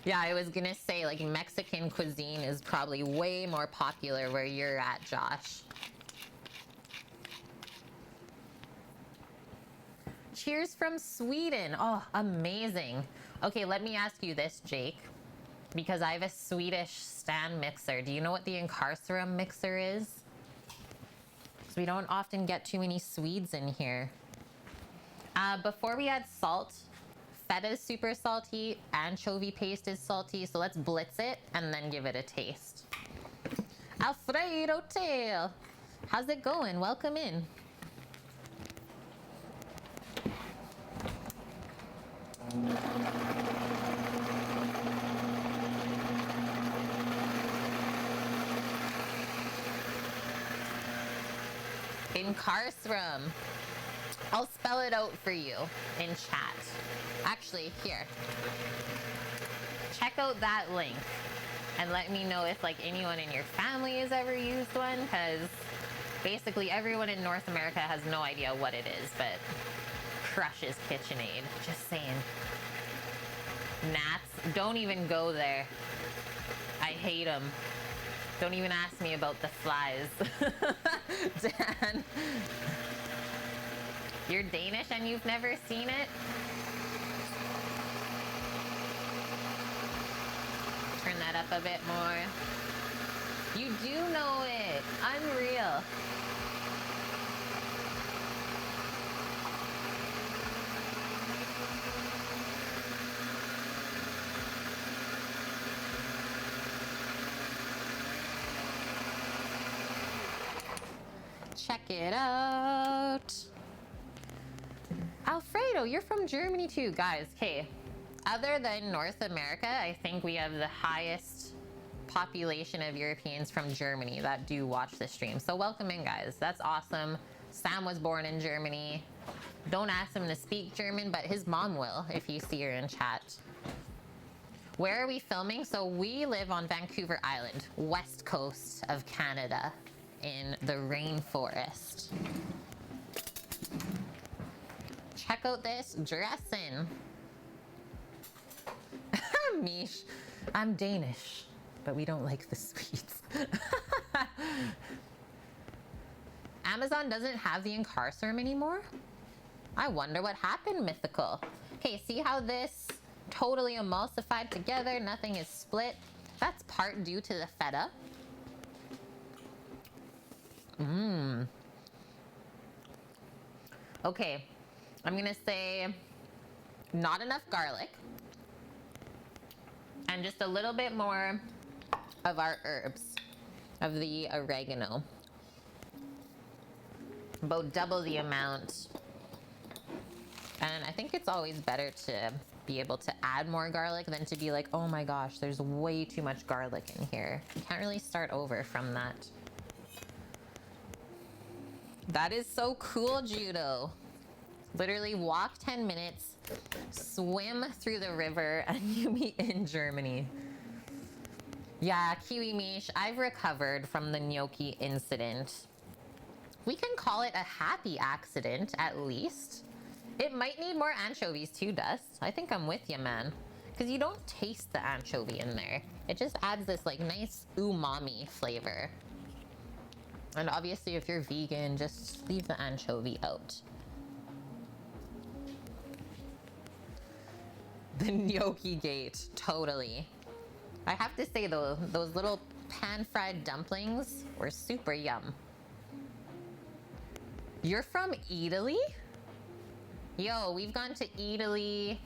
Yeah, I was gonna say, like, Mexican cuisine is probably way more popular where you're at, Josh. Cheers from Sweden. Oh, amazing. Okay, let me ask you this, Jake, because I have a Swedish stand mixer. Do you know what the Incarcerum mixer is? Because we don't often get too many Swedes in here. Before we add salt, feta is super salty, anchovy paste is salty, so let's blitz it and then give it a taste. Alfredo Tail, how's it going? Welcome in. Incarcerum. I'll spell it out for you in chat. Actually, here. Check out that link and let me know if like anyone in your family has ever used one, because basically everyone in North America has no idea what it is, but crushes KitchenAid. Just saying. Gnats, don't even go there. I hate them. Don't even ask me about the flies. Dan. You're Danish and you've never seen it? Turn that up a bit more. You do know it. Unreal. Check it out. Alfredo, you're from Germany too, guys. Okay, other than North America, I think we have the highest population of Europeans from Germany that do watch the stream. So welcome in, guys. That's awesome. Sam was born in Germany. Don't ask him to speak German, but his mom will if you see her in chat. Where are we filming? So we live on Vancouver Island, west coast of Canada, in the rainforest. Check out this dressing. Mish, I'm Danish, but we don't like the sweets. Amazon doesn't have the Incarcerum anymore? I wonder what happened, Mythical. Okay, see how this totally emulsified together, nothing is split? That's part due to the feta. Okay, I'm gonna say not enough garlic and just a little bit more of our herbs, of the oregano. About double the amount. And I think it's always better to be able to add more garlic than to be like, oh my gosh, there's way too much garlic in here. You can't really start over from that. That is so cool, Judo. Literally walk 10 minutes, swim through the river, and you be in Germany. Yeah, Kiwi Mish, I've recovered from the gnocchi incident. We can call it a happy accident, at least. It might need more anchovies too, Dust. I think I'm with you, man. Because you don't taste the anchovy in there. It just adds this like nice umami flavor. And obviously if you're vegan, just leave the anchovy out. The gnocchi gate, totally. I have to say though, those little pan-fried dumplings were super yum. You're from Italy? Yo, we've gone to Italy,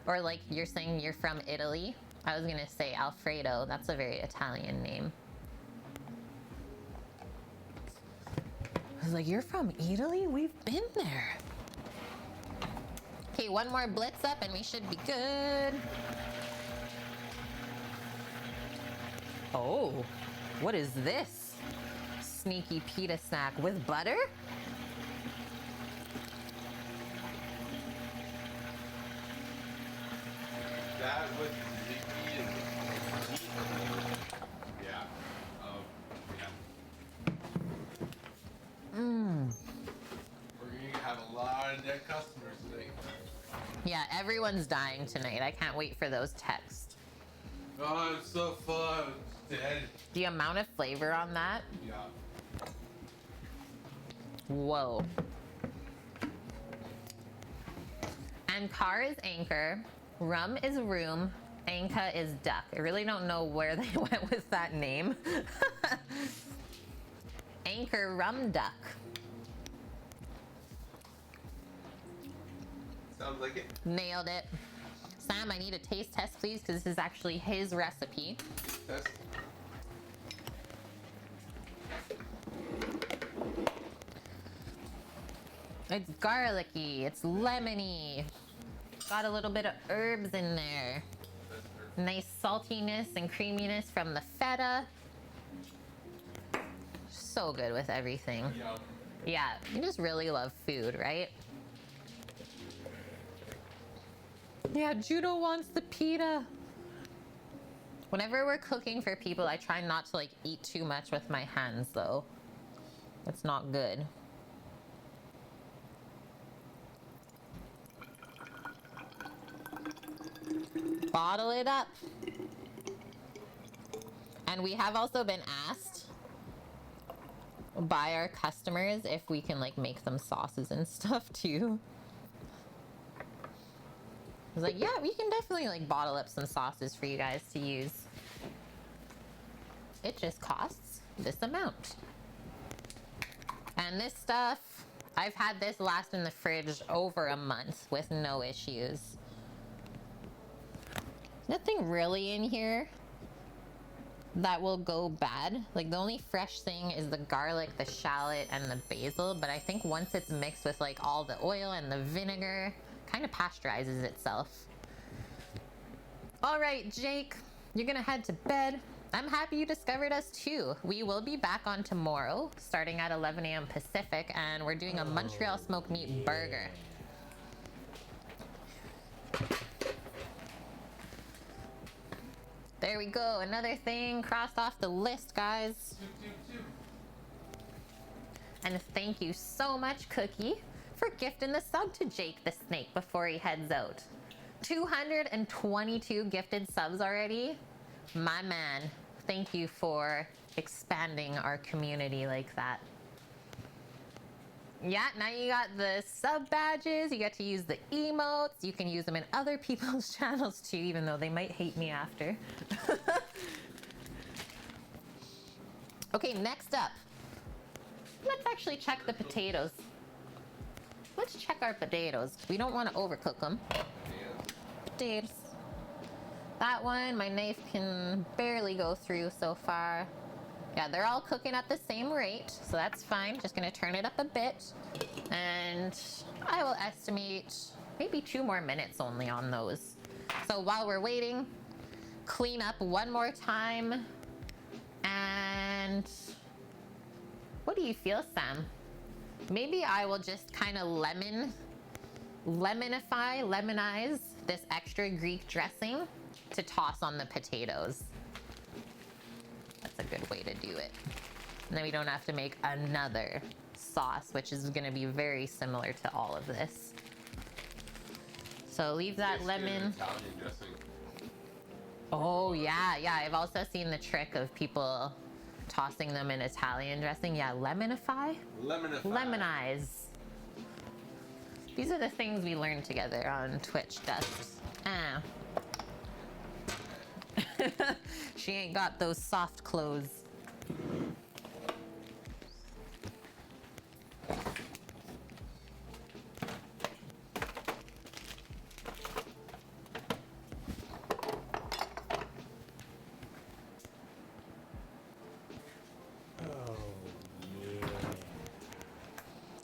or like you're saying you're from Italy. I was gonna say Alfredo, that's a very Italian name. I was like, you're from Italy? We've been there. Okay, one more blitz up and we should be good. Oh, what is this? Sneaky pita snack with butter? That was Mickey and yeah. We're gonna have a lot of dead customers today. Yeah, everyone's dying tonight. I can't wait for those texts. Oh, it's so fun. It's dead. The amount of flavor on that. Yeah. Whoa. And car is anchor, rum is room, anka is duck. I really don't know where they went with that name. Anchor rum duck. Sounds like it. Nailed it. Sam, I need a taste test, please, because this is actually his recipe. Test. It's garlicky, it's lemony. Got a little bit of herbs in there. Nice saltiness and creaminess from the feta. So good with everything. Yum. Yeah, you just really love food, right? Yeah, Judo wants the pita. Whenever we're cooking for people, I try not to like eat too much with my hands though. It's not good. Bottle it up. And we have also been asked by our customers if we can like make them sauces and stuff too. I was like, yeah, we can definitely like bottle up some sauces for you guys to use. It just costs this amount. And this stuff, I've had this last in the fridge over a month with no issues. Nothing really in here that will go bad. Like the only fresh thing is the garlic, the shallot, and the basil. But I think once it's mixed with like all the oil and the vinegar, kind of pasteurizes itself. All right, Jake, you're gonna head to bed. I'm happy you discovered us too. We will be back on tomorrow, starting at 11 a.m. Pacific, and we're doing a Montreal smoked meat burger. There we go. Another thing crossed off the list, guys. And thank you so much, Cookie, for gifting the sub to Jake the Snake before he heads out. 222 gifted subs already. My man, thank you for expanding our community like that. Yeah, now you got the sub badges, you get to use the emotes, you can use them in other people's channels too, even though they might hate me after. Okay, next up, let's actually check the potatoes. Let's check our potatoes. We don't want to overcook them. Potatoes. That one, my knife can barely go through so far. Yeah, they're all cooking at the same rate, so that's fine. Just gonna turn it up a bit. And I will estimate maybe 2 more minutes only on those. So while we're waiting, clean up one more time. And what do you feel, Sam? Maybe I will just kind of lemonize this extra Greek dressing to toss on the potatoes. That's a good way to do it. And then we don't have to make another sauce, which is going to be very similar to all of this. So leave that lemon. Italian dressing. Oh yeah, I've also seen the trick of people tossing them in Italian dressing. Yeah, lemonize. These are the things we learned together on Twitch, Dust. She ain't got those soft clothes.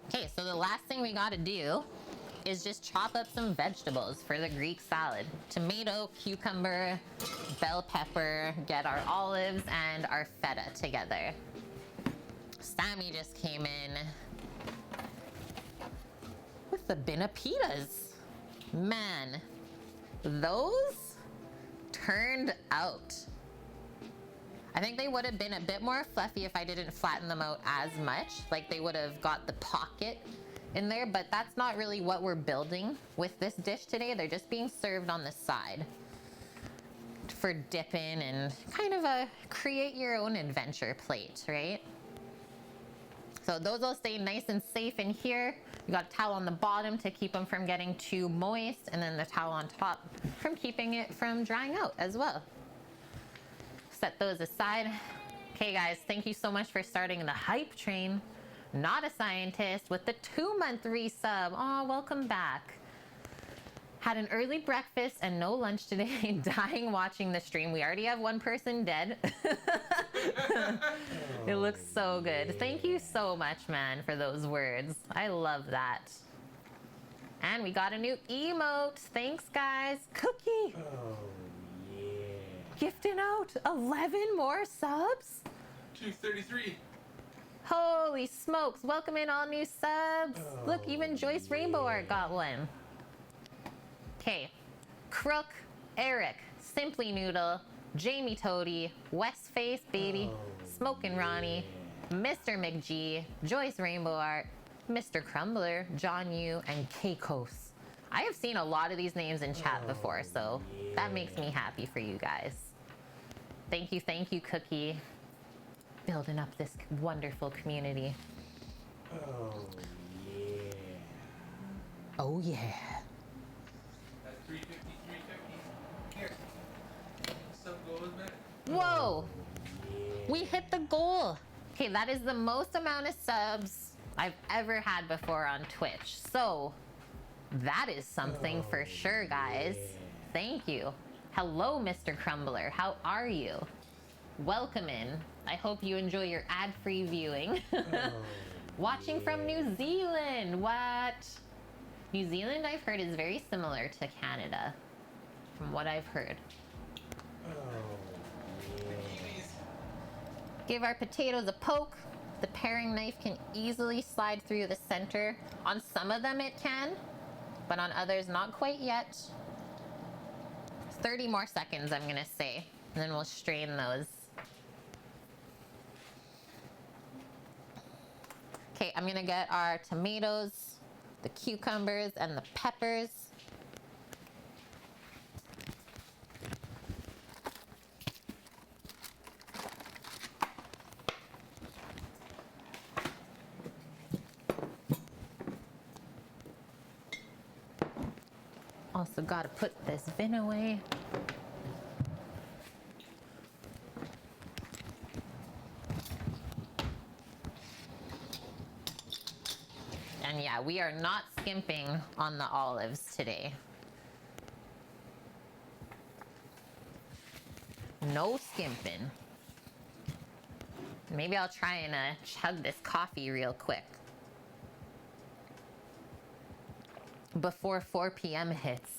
Okay, so the last thing we gotta do is just chop up some vegetables for the Greek salad. Tomato, cucumber, bell pepper, get our olives and our feta together. Sammy just came in with the bin of pitas. Man, those turned out. I think they would have been a bit more fluffy if I didn't flatten them out as much. Like they would have got the pocket in there, but that's not really what we're building with this dish today. They're just being served on the side for dipping and kind of a create your own adventure plate, right? So those will stay nice and safe in here. You got a towel on the bottom to keep them from getting too moist, and then the towel on top from keeping it from drying out as well. Set those aside. Okay guys, thank you so much for starting the hype train. Not a scientist with the 2-month resub. Aw, welcome back. Had an early breakfast and no lunch today. Dying watching the stream. We already have one person dead. It looks so good. Thank you so much, man, for those words. I love that. And we got a new emote. Thanks, guys. Cookie. Gifting out 11 more subs? 233. Holy smokes, welcome in all new subs. Look, even Joyce Rainbow Art got one. Okay, Crook, Eric, Simply Noodle, Jamie Toady, Westface Baby, Smokin' Ronnie, Mr. McG, Joyce Rainbow Art, Mr. Crumbler, John Yu, and Keikos. I have seen a lot of these names in chat before, so that makes me happy for you guys. Thank you, Cookie. Building up this wonderful community. Oh yeah. That's 350. Here. Some goes back. Whoa! We hit the goal. Okay, that is the most amount of subs I've ever had before on Twitch. So that is something for sure, guys. Thank you. Hello, Mr. Crumbler. How are you? Welcome in. I hope you enjoy your ad-free viewing. Watching from New Zealand. What? New Zealand, I've heard, is very similar to Canada, from what I've heard. The Kiwis Give our potatoes a poke. The paring knife can easily slide through the center. On some of them it can, but on others not quite yet. 30 more seconds, I'm gonna say, and then we'll strain those. Okay, I'm gonna get our tomatoes, the cucumbers, and the peppers. Also gotta put this bin away. And yeah, we are not skimping on the olives today. No skimping. Maybe I'll try and chug this coffee real quick before 4 p.m. hits.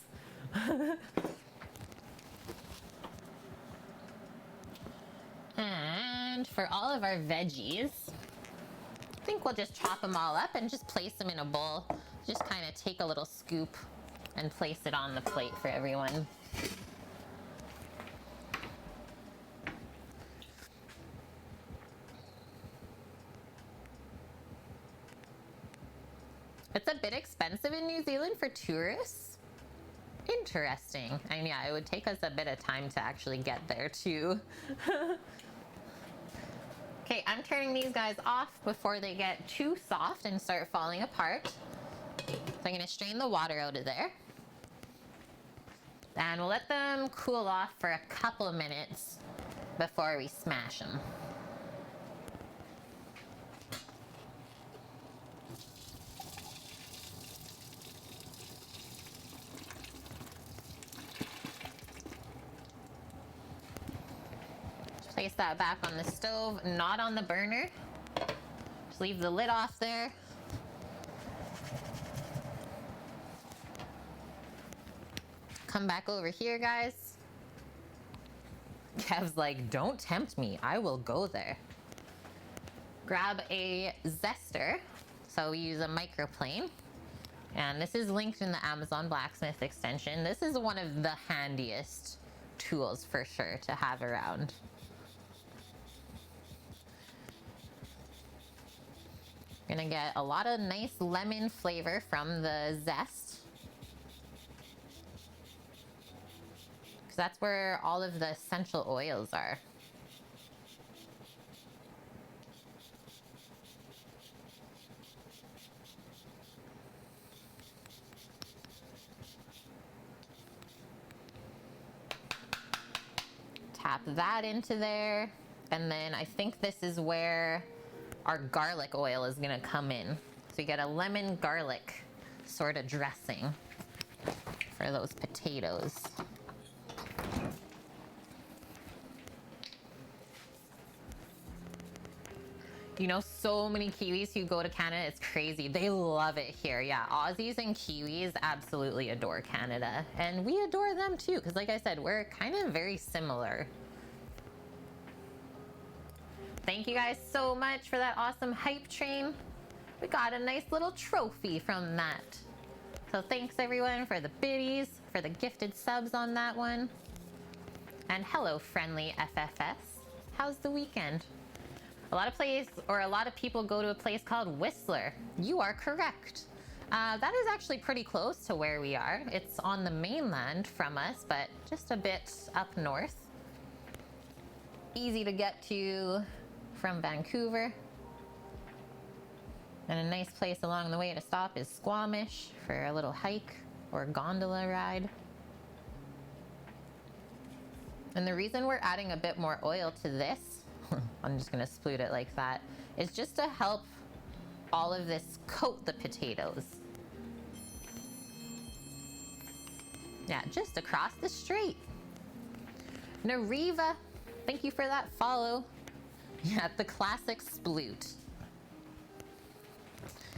And for all of our veggies, I think we'll just chop them all up and just place them in a bowl. Just kind of take a little scoop and place it on the plate for everyone. It's a bit expensive in New Zealand for tourists. Interesting. And yeah, it would take us a bit of time to actually get there too. Okay, I'm turning these guys off before they get too soft and start falling apart. So I'm gonna strain the water out of there. And we'll let them cool off for a couple of minutes before we smash them. Place that back on the stove, not on the burner. Just leave the lid off there. Come back over here, guys. Kev's like, don't tempt me, I will go there. Grab a zester. So we use a microplane. And this is linked in the Amazon Blacksmith extension. This is one of the handiest tools for sure to have around. Gonna get a lot of nice lemon flavor from the zest, because that's where all of the essential oils are. Tap that into there, and then I think this is where our garlic oil is gonna come in. So you get a lemon garlic sort of dressing for those potatoes. You know, so many Kiwis who go to Canada, it's crazy. They love it here. Yeah, Aussies and Kiwis absolutely adore Canada. And we adore them too, because like I said, we're kind of very similar. Thank you guys so much for that awesome hype train. We got a nice little trophy from that. So thanks everyone for the biddies, for the gifted subs on that one. And hello, friendly FFS. How's the weekend? A lot of people go to a place called Whistler. You are correct. That is actually pretty close to where we are. It's on the mainland from us, but just a bit up north. Easy to get to from Vancouver. And a nice place along the way to stop is Squamish for a little hike or a gondola ride. And the reason we're adding a bit more oil to this, I'm just gonna sploot it like that, is just to help all of this coat the potatoes. Yeah, just across the street. Nariva, thank you for that follow. Yeah, the classic sploot.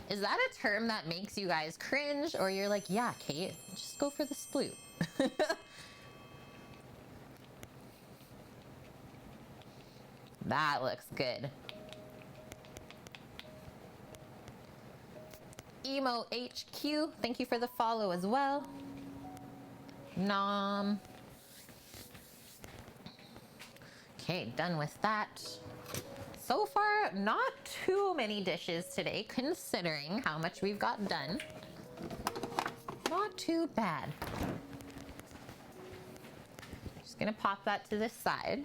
Is that a term that makes you guys cringe, or you're like, yeah, Kate, just go for the sploot? That looks good. Emo HQ, thank you for the follow as well. Nom. Okay, done with that. So far, not too many dishes today, considering how much we've got done. Not too bad. Just gonna pop that to the side.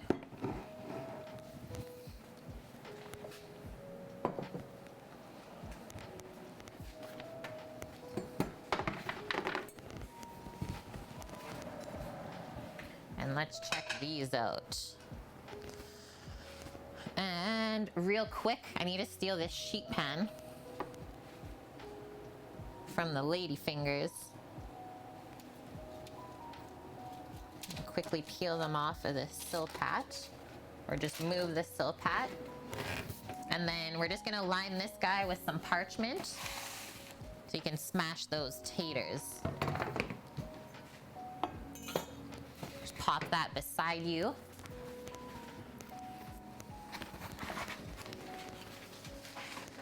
And let's check these out. And real quick, I need to steal this sheet pan from the lady fingers. Quickly peel them off of the silpat, or just move the silpat. And then we're just gonna line this guy with some parchment so you can smash those taters. Just pop that beside you.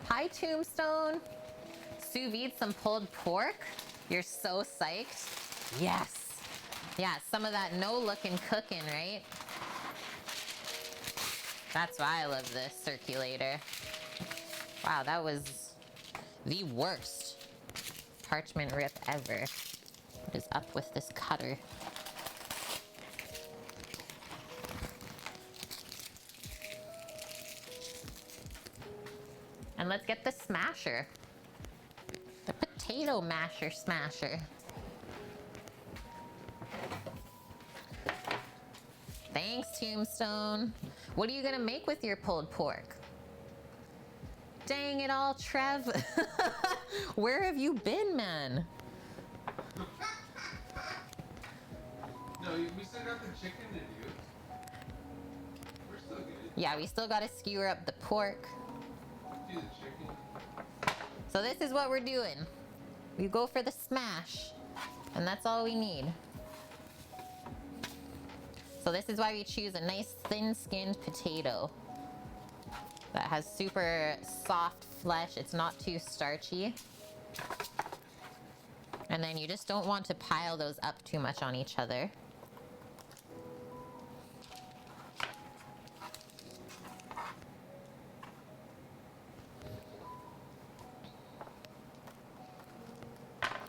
Hi, Tombstone. Sous vide some pulled pork. You're so psyched. Yes. Yeah, some of that no looking cooking, right? That's why I love this circulator. Wow, that was the worst parchment rip ever. What is up with this cutter? And let's get the smasher. The potato masher smasher. Thanks, Tombstone. What are you gonna make with your pulled pork? Dang it all, Trev. Where have you been, man? No, we still got the chicken to do. We're still good. Yeah, we still gotta skewer up the pork. Do the chicken. So this is what we're doing. We go for the smash, and that's all we need. So this is why we choose a nice thin-skinned potato that has super soft flesh. It's not too starchy. And then you just don't want to pile those up too much on each other.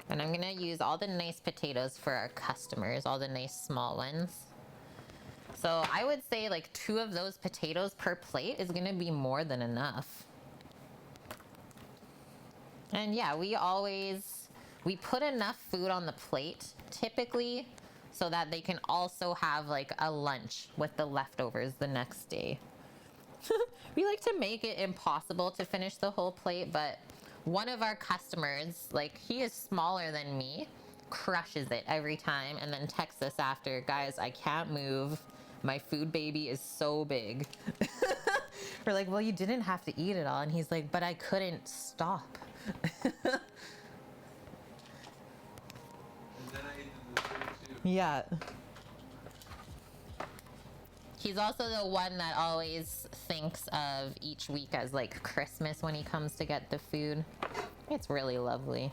And I'm gonna use all the nice potatoes for our customers, all the nice small ones. So I would say like 2 of those potatoes per plate is gonna be more than enough. And yeah, we put enough food on the plate typically so that they can also have like a lunch with the leftovers the next day. We like to make it impossible to finish the whole plate, but one of our customers, like he is smaller than me, crushes it every time and then texts us after, guys, I can't move. My food baby is so big. We're like, well, you didn't have to eat it all. And he's like, but I couldn't stop. And then I ate the dessert too. Yeah. He's also the one that always thinks of each week as like Christmas when he comes to get the food. It's really lovely.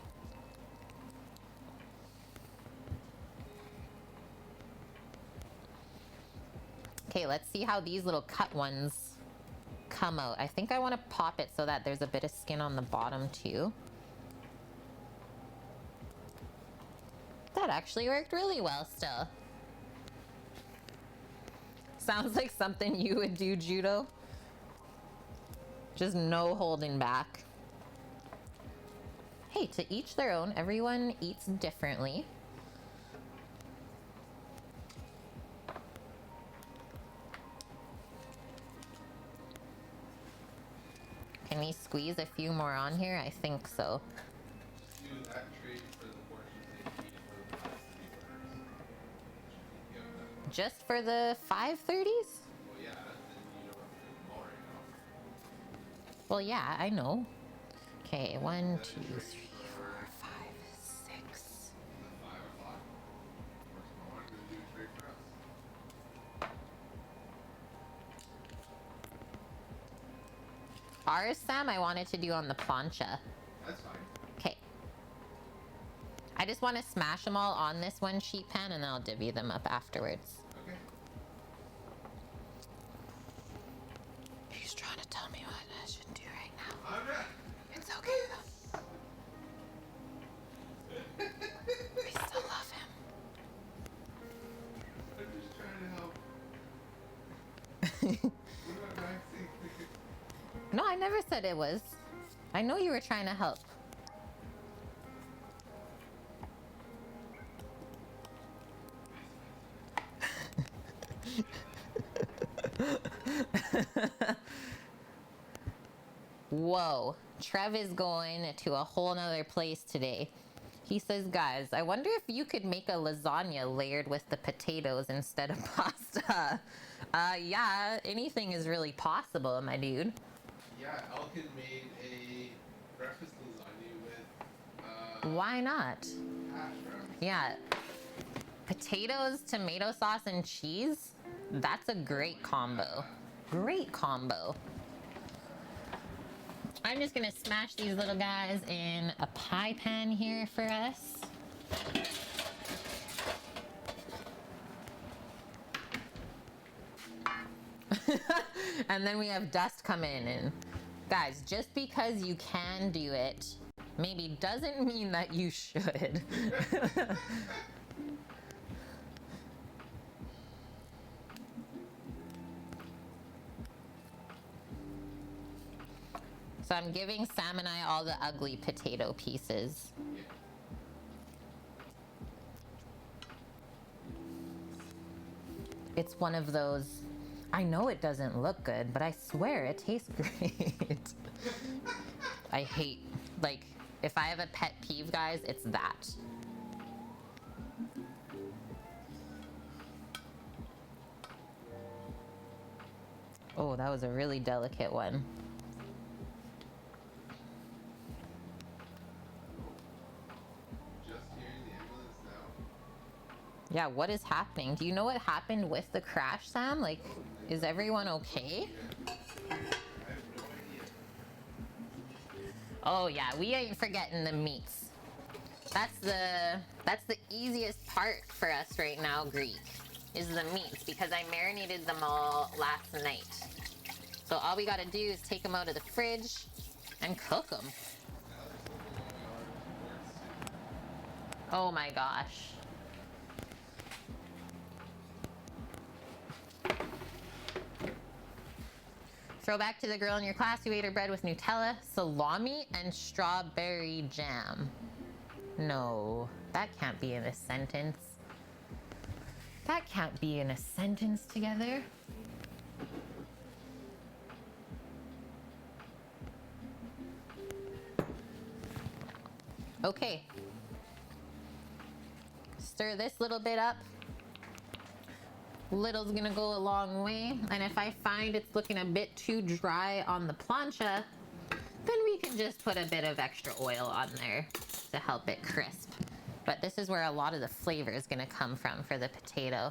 Okay, let's see how these little cut ones come out. I think I want to pop it so that there's a bit of skin on the bottom too. That actually worked really well still. Sounds like something you would do, Judo. Just no holding back. Hey, to each their own. Everyone eats differently. Can we squeeze a few more on here? I think so. Do that trade for the portions they eat for the last 3 burgers. Just for the 530s? Well, yeah, then you don't have to do them all right now. Well, yeah, I know. Okay, 1, That 2, is 3, trade 4, for 5, 6. 5 o'clock. Or tomorrow, I'm going to do a trade for us. Ours, Sam, I wanted to do on the plancha. That's fine. Okay. I just want to smash them all on this one sheet pan and then I'll divvy them up afterwards. Okay. He's trying to tell me what I should do right now. I'm not. It's okay though. We still love him. I'm just trying to help. What about Maxie? No, I never said it was. I know you were trying to help. Whoa, Trev is going to a whole nother place today. He says, guys, I wonder if you could make a lasagna layered with the potatoes instead of pasta. Yeah, anything is really possible, my dude. Yeah, Elkin made a breakfast lasagna with Why not? hash browns. Yeah. Potatoes, tomato sauce, and cheese? That's a great combo. Great combo. I'm just gonna smash these little guys in a pie pan here for us. And then we have dust come in. And guys, just because you can do it maybe doesn't mean that you should. So I'm giving Sam and I all the ugly potato pieces. It's one of those, I know it doesn't look good, but I swear it tastes great. I hate, like, if I have a pet peeve, guys, it's that. Oh, that was a really delicate one. Just hearing the ambulance now. Yeah, what is happening? Do you know what happened with the crash, Sam? Like, is everyone okay? I have no idea. Oh yeah, we ain't forgetting the meats. That's the easiest part for us right now, Greek, is the meats, because I marinated them all last night. So all we gotta do is take them out of the fridge and cook them. Oh my gosh. Throwback to the girl in your class who ate her bread with Nutella, salami, and strawberry jam. No, that can't be in a sentence. That can't be in a sentence together. Okay. Stir this little bit up. Little's gonna go a long way. And if I find it's looking a bit too dry on the plancha, then we can just put a bit of extra oil on there to help it crisp. But this is where a lot of the flavor is gonna come from for the potato.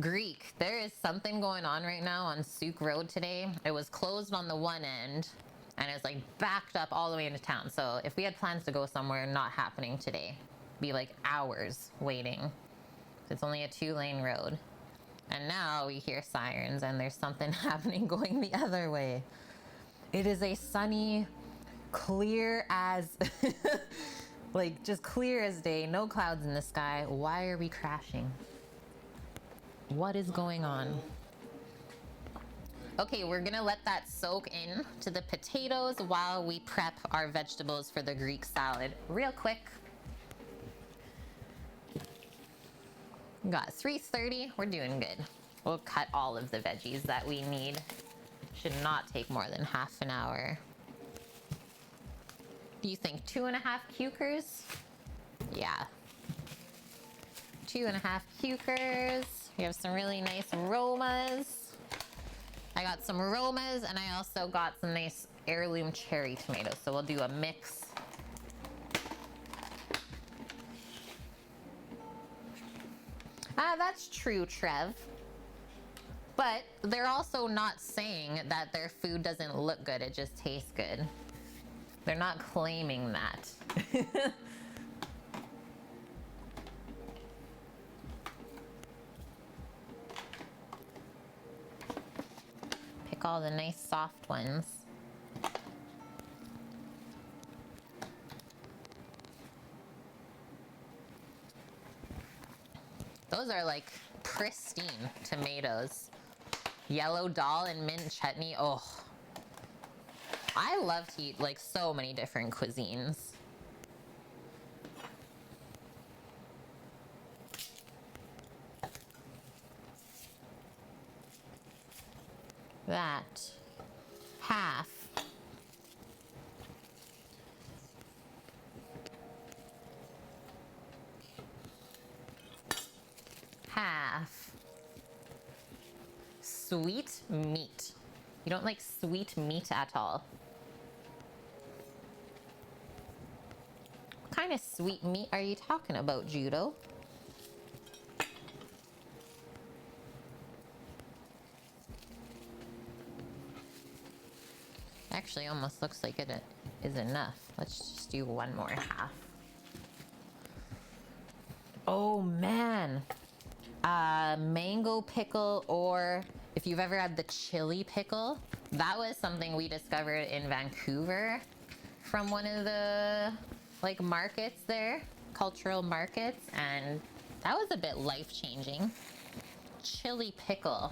Greek, there is something going on right now on Souk Road today. It was closed on the one end and it's like backed up all the way into town. So if we had plans to go somewhere, not happening today. Be like hours waiting. It's only a 2-lane road. And now we hear sirens and there's something happening going the other way. It is a sunny, clear as, like just clear as day, no clouds in the sky. Why are we crashing? What is going on? Okay, we're gonna let that soak in to the potatoes while we prep our vegetables for the Greek salad. Real quick. Got 3:30, we're doing good. We'll cut all of the veggies that we need. Should not take more than half an hour. Do you think 2.5 cukers? Yeah. 2.5 cukers. We have some really nice aromas. I got some aromas and I also got some nice heirloom cherry tomatoes. So we'll do a mix. Ah, that's true, Trev. But they're also not saying that their food doesn't look good, it just tastes good. They're not claiming that. Pick all the nice soft ones. Those are like pristine tomatoes. Yellow dal and mint chutney. Oh, I love to eat like so many different cuisines. That half. Half sweet meat. You don't like sweet meat at all. What kind of sweet meat are you talking about, Judo? Actually, almost looks like it is enough. Let's just do one more half. Oh man. Mango pickle, or if you've ever had the chili pickle, that was something we discovered in Vancouver from one of the like markets there, cultural markets, and that was a bit life-changing. Chili pickle.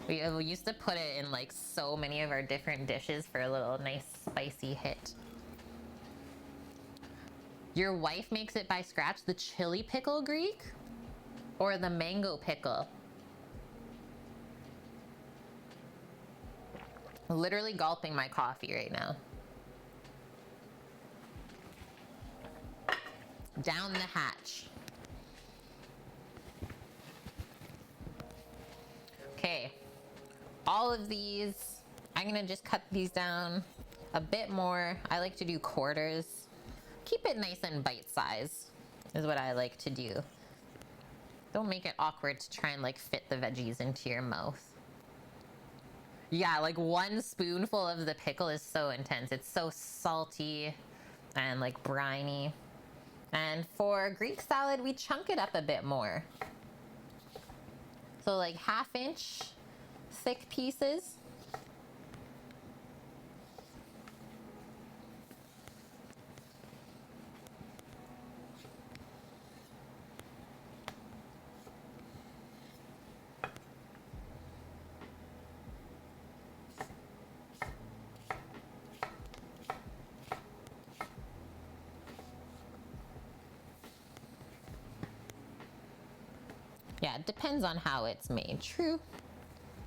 We used to put it in like so many of our different dishes for a little nice spicy hit. Your wife makes it by scratch, the chili pickle, Greek? Or the mango pickle? Literally gulping my coffee right now. Down the hatch. Okay. All of these, I'm gonna just cut these down a bit more. I like to do quarters. Keep it nice and bite-sized is what I like to do. Don't make it awkward to try and like fit the veggies into your mouth. Yeah, like one spoonful of the pickle is so intense. It's so salty and like briny. And for Greek salad, we chunk it up a bit more. So like 1/2 inch thick pieces. Yeah, it depends on how it's made. True.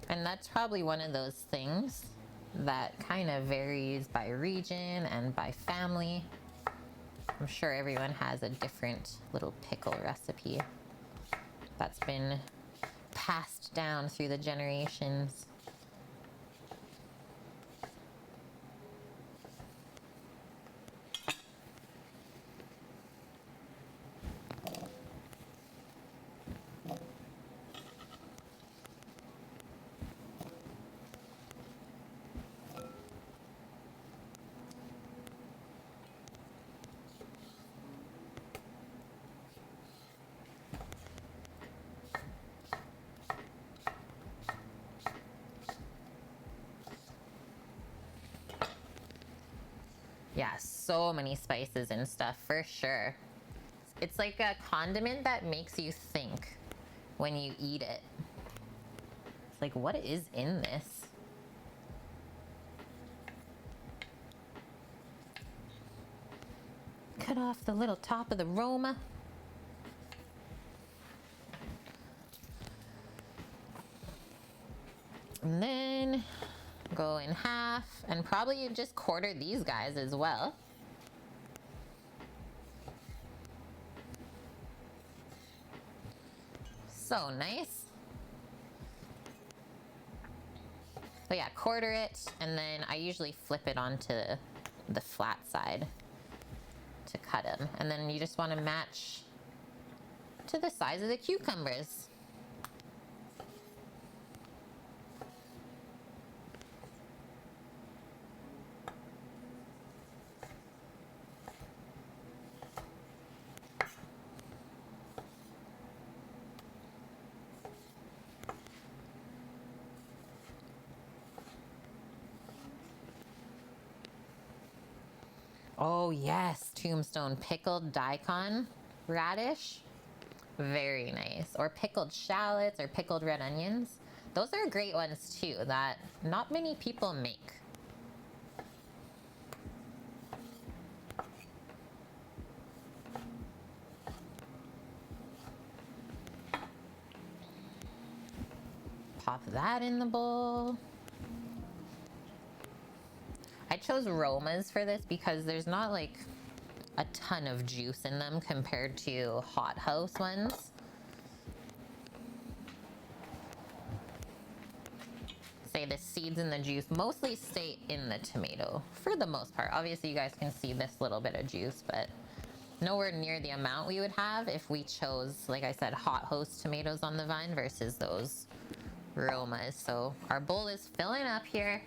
And that's probably one of those things that kind of varies by region and by family. I'm sure everyone has a different little pickle recipe that's been passed down through the generations. Yeah, so many spices and stuff for sure. It's like a condiment that makes you think when you eat it. It's like, what is in this? Cut off the little top of the Roma. And then go in half, and probably just quarter these guys as well. So nice. So yeah, quarter it, and then I usually flip it onto the flat side to cut them. And then you just want to match to the size of the cucumbers. Oh yes, Tombstone pickled daikon radish. Very nice. Or pickled shallots or pickled red onions. Those are great ones too that not many people make. Pop that in the bowl. I chose Romas for this because there's not like a ton of juice in them compared to hot house ones. Say the seeds and the juice mostly stay in the tomato for the most part. Obviously you guys can see this little bit of juice, but nowhere near the amount we would have if we chose, like I said, hot host tomatoes on the vine versus those Romas. So our bowl is filling up here.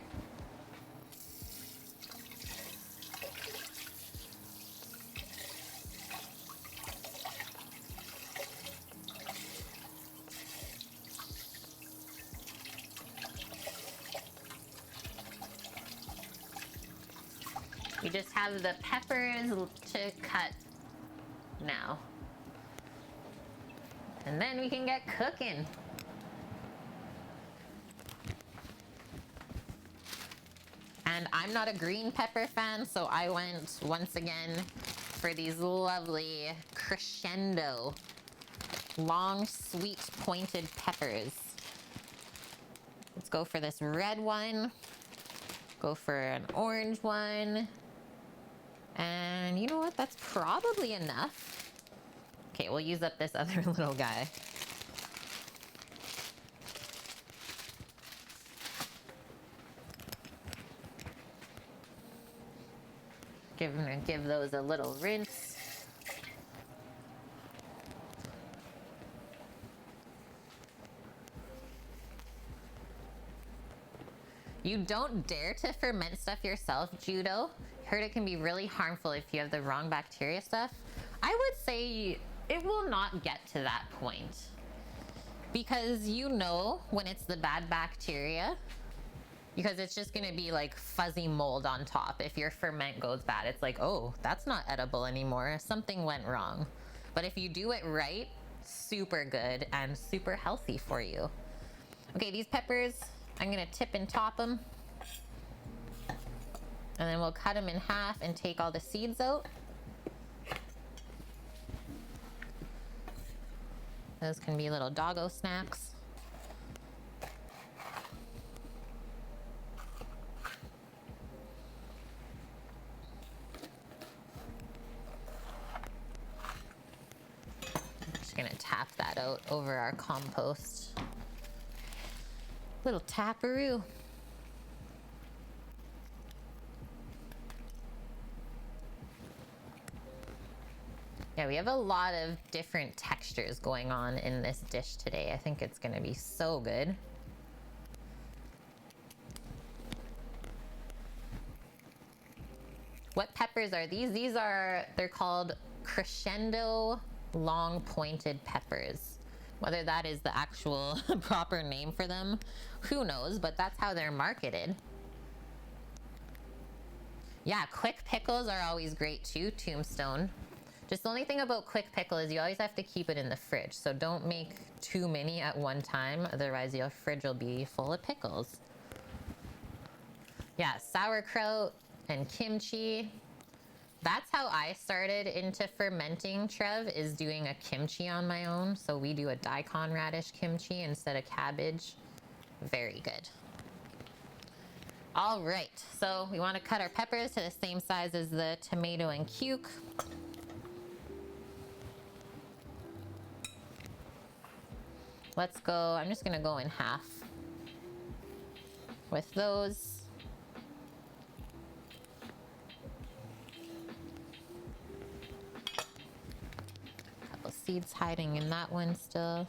We just have the peppers to cut now. And then we can get cooking. And I'm not a green pepper fan, so I went once again for these lovely crescendo, long, sweet, pointed peppers. Let's go for this red one. Go for an orange one. And you know what? That's probably enough. Okay, we'll use up this other little guy. Give those a little rinse. You don't dare to ferment stuff yourself, Judo. Heard it can be really harmful if you have the wrong bacteria stuff. I would say it will not get to that point. Because you know when it's the bad bacteria, because it's just gonna be like fuzzy mold on top. If your ferment goes bad, it's like, oh, that's not edible anymore. Something went wrong. But if you do it right, super good and super healthy for you. Okay, these peppers, I'm gonna tip and top them. And then we'll cut them in half and take all the seeds out. Those can be little doggo snacks. Just gonna tap that out over our compost. Little taparoo. Yeah, we have a lot of different textures going on in this dish today. I think it's gonna be so good. What peppers are these? They're called crescendo long pointed peppers. Whether that is the actual proper name for them, who knows, but that's how they're marketed. Yeah, quick pickles are always great too, Tombstone. Just the only thing about quick pickle is you always have to keep it in the fridge. So don't make too many at one time. Otherwise your fridge will be full of pickles. Yeah, sauerkraut and kimchi. That's how I started into fermenting, Trev, is doing a kimchi on my own. So we do a daikon radish kimchi instead of cabbage. Very good. All right, so we want to cut our peppers to the same size as the tomato and cuke. Let's go, I'm just gonna go in half with those. Couple seeds hiding in that one still.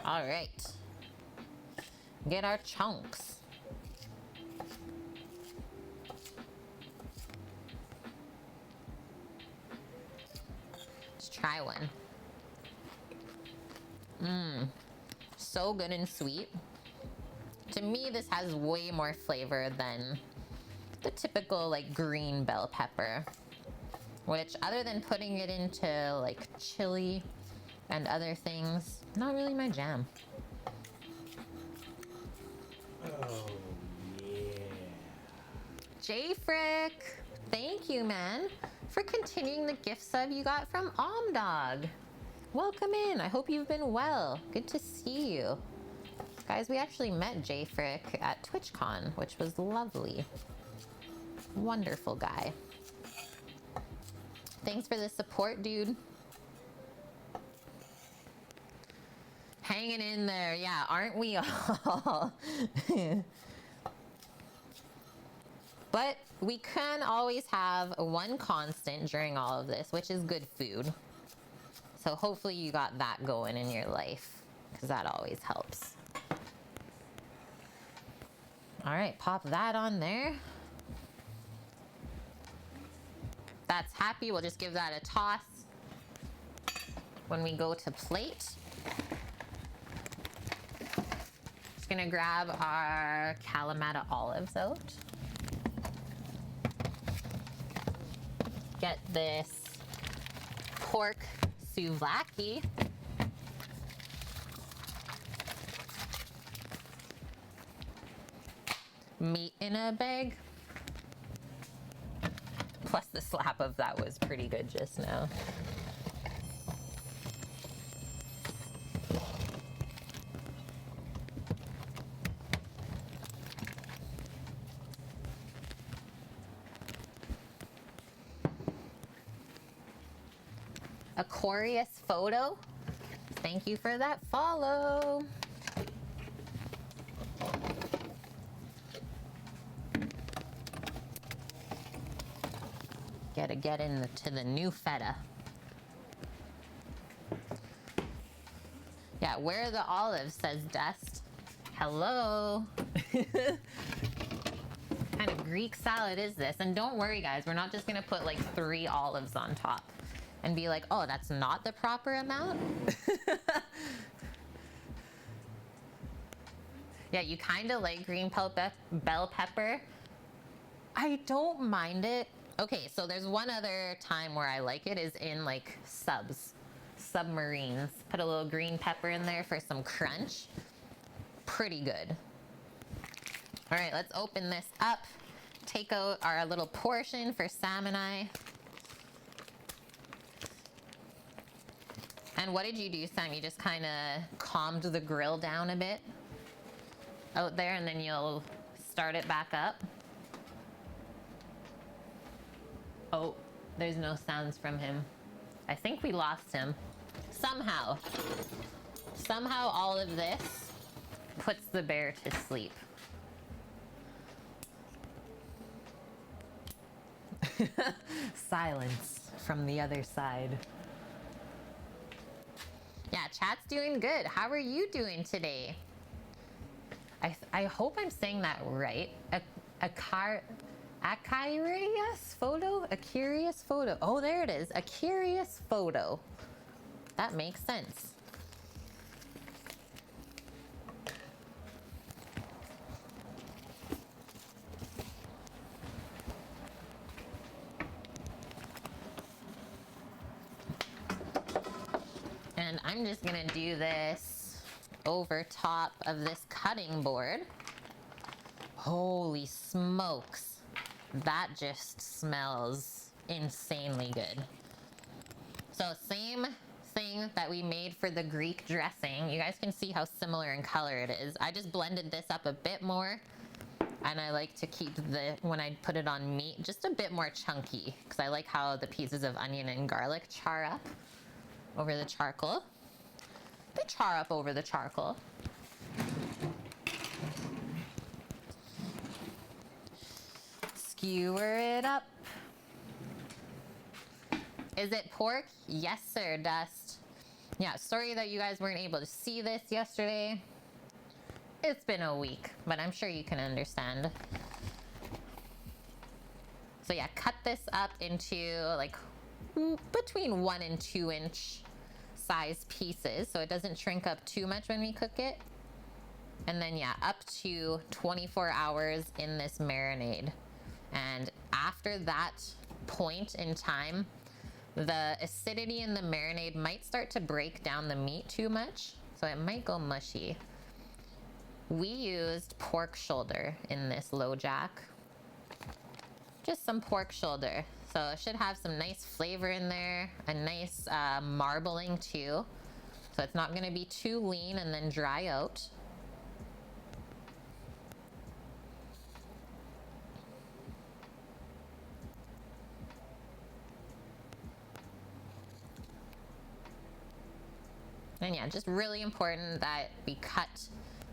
All right. Get our chunks. Let's try one. Mmm. So good and sweet. To me, this has way more flavor than the typical like green bell pepper, which other than putting it into like chili and other things, not really my jam. Oh, yeah. J-Frick, thank you, man, for continuing the gift sub you got from Omdog. Welcome in. I hope you've been well. Good to see you. Guys, we actually met J-Frick at TwitchCon, which was lovely. Wonderful guy. Thanks for the support, dude. Hanging in there. Yeah, aren't we all? But we can always have one constant during all of this, which is good food. So hopefully you got that going in your life, because that always helps. All right, pop that on there. That's happy. We'll just give that a toss when we go to plate. Just gonna grab our Kalamata olives out. Get this pork souvlaki. Meat in a bag. Plus the slap of that was pretty good just now. Aquarius photo. Thank you for that follow. Gotta get into the new feta. Yeah, where are the olives, says Dust. Hello. What kind of Greek salad is this? And don't worry, guys, we're not just gonna put like 3 olives on top and be like, oh, that's not the proper amount. Yeah, you kind of like green bell pepper. I don't mind it. Okay, so there's one other time where I like it is in like submarines. Put a little green pepper in there for some crunch. Pretty good. All right, let's open this up. Take out our little portion for Sam and I. And what did you do, Sam? You just kind of calmed the grill down a bit out there, and then you'll start it back up. Oh, there's no sounds from him. I think we lost him. Somehow all of this puts the bear to sleep. Silence from the other side. Yeah, chat's doing good. How are you doing today? I hope I'm saying that right. A curious photo? A curious photo. Oh, there it is. A curious photo. That makes sense. And I'm just gonna do this over top of this cutting board. Holy smokes. That just smells insanely good. So same thing that we made for the Greek dressing. You guys can see how similar in color it is. I just blended this up a bit more, and I like to keep when I put it on meat, just a bit more chunky, because I like how the pieces of onion and garlic char up over the charcoal. They char up over the charcoal. Skewer it up. Is it pork? Yes, sir, Dust. Yeah, sorry that you guys weren't able to see this yesterday. It's been a week, but I'm sure you can understand. So yeah, cut this up into like between 1 and 2 inch size pieces so it doesn't shrink up too much when we cook it. And then yeah, up to 24 hours in this marinade. And after that point in time, the acidity in the marinade might start to break down the meat too much, so it might go mushy. We used pork shoulder in this low jack. Just some pork shoulder. So it should have some nice flavor in there, a nice marbling too. So it's not gonna be too lean and then dry out. And yeah, just really important that we cut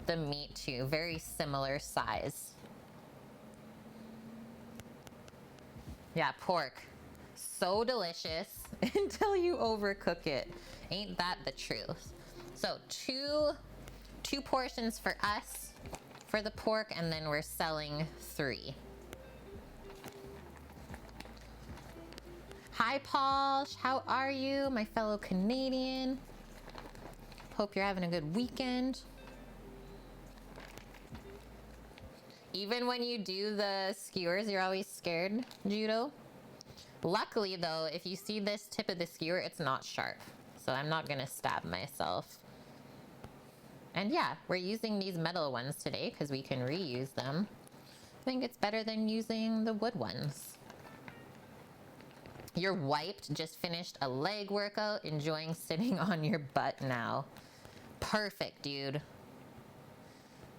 the meat to very similar size. Yeah, pork. So delicious until you overcook it. Ain't that the truth? So two portions for us for the pork, and then we're selling 3. Hi, Pauls. How are you, my fellow Canadian? Hope you're having a good weekend. Even when you do the skewers, you're always scared, Judo? Luckily though, if you see this tip of the skewer, it's not sharp. So I'm not gonna stab myself. And yeah, we're using these metal ones today because we can reuse them. I think it's better than using the wood ones. You're wiped, just finished a leg workout, enjoying sitting on your butt now. Perfect, dude.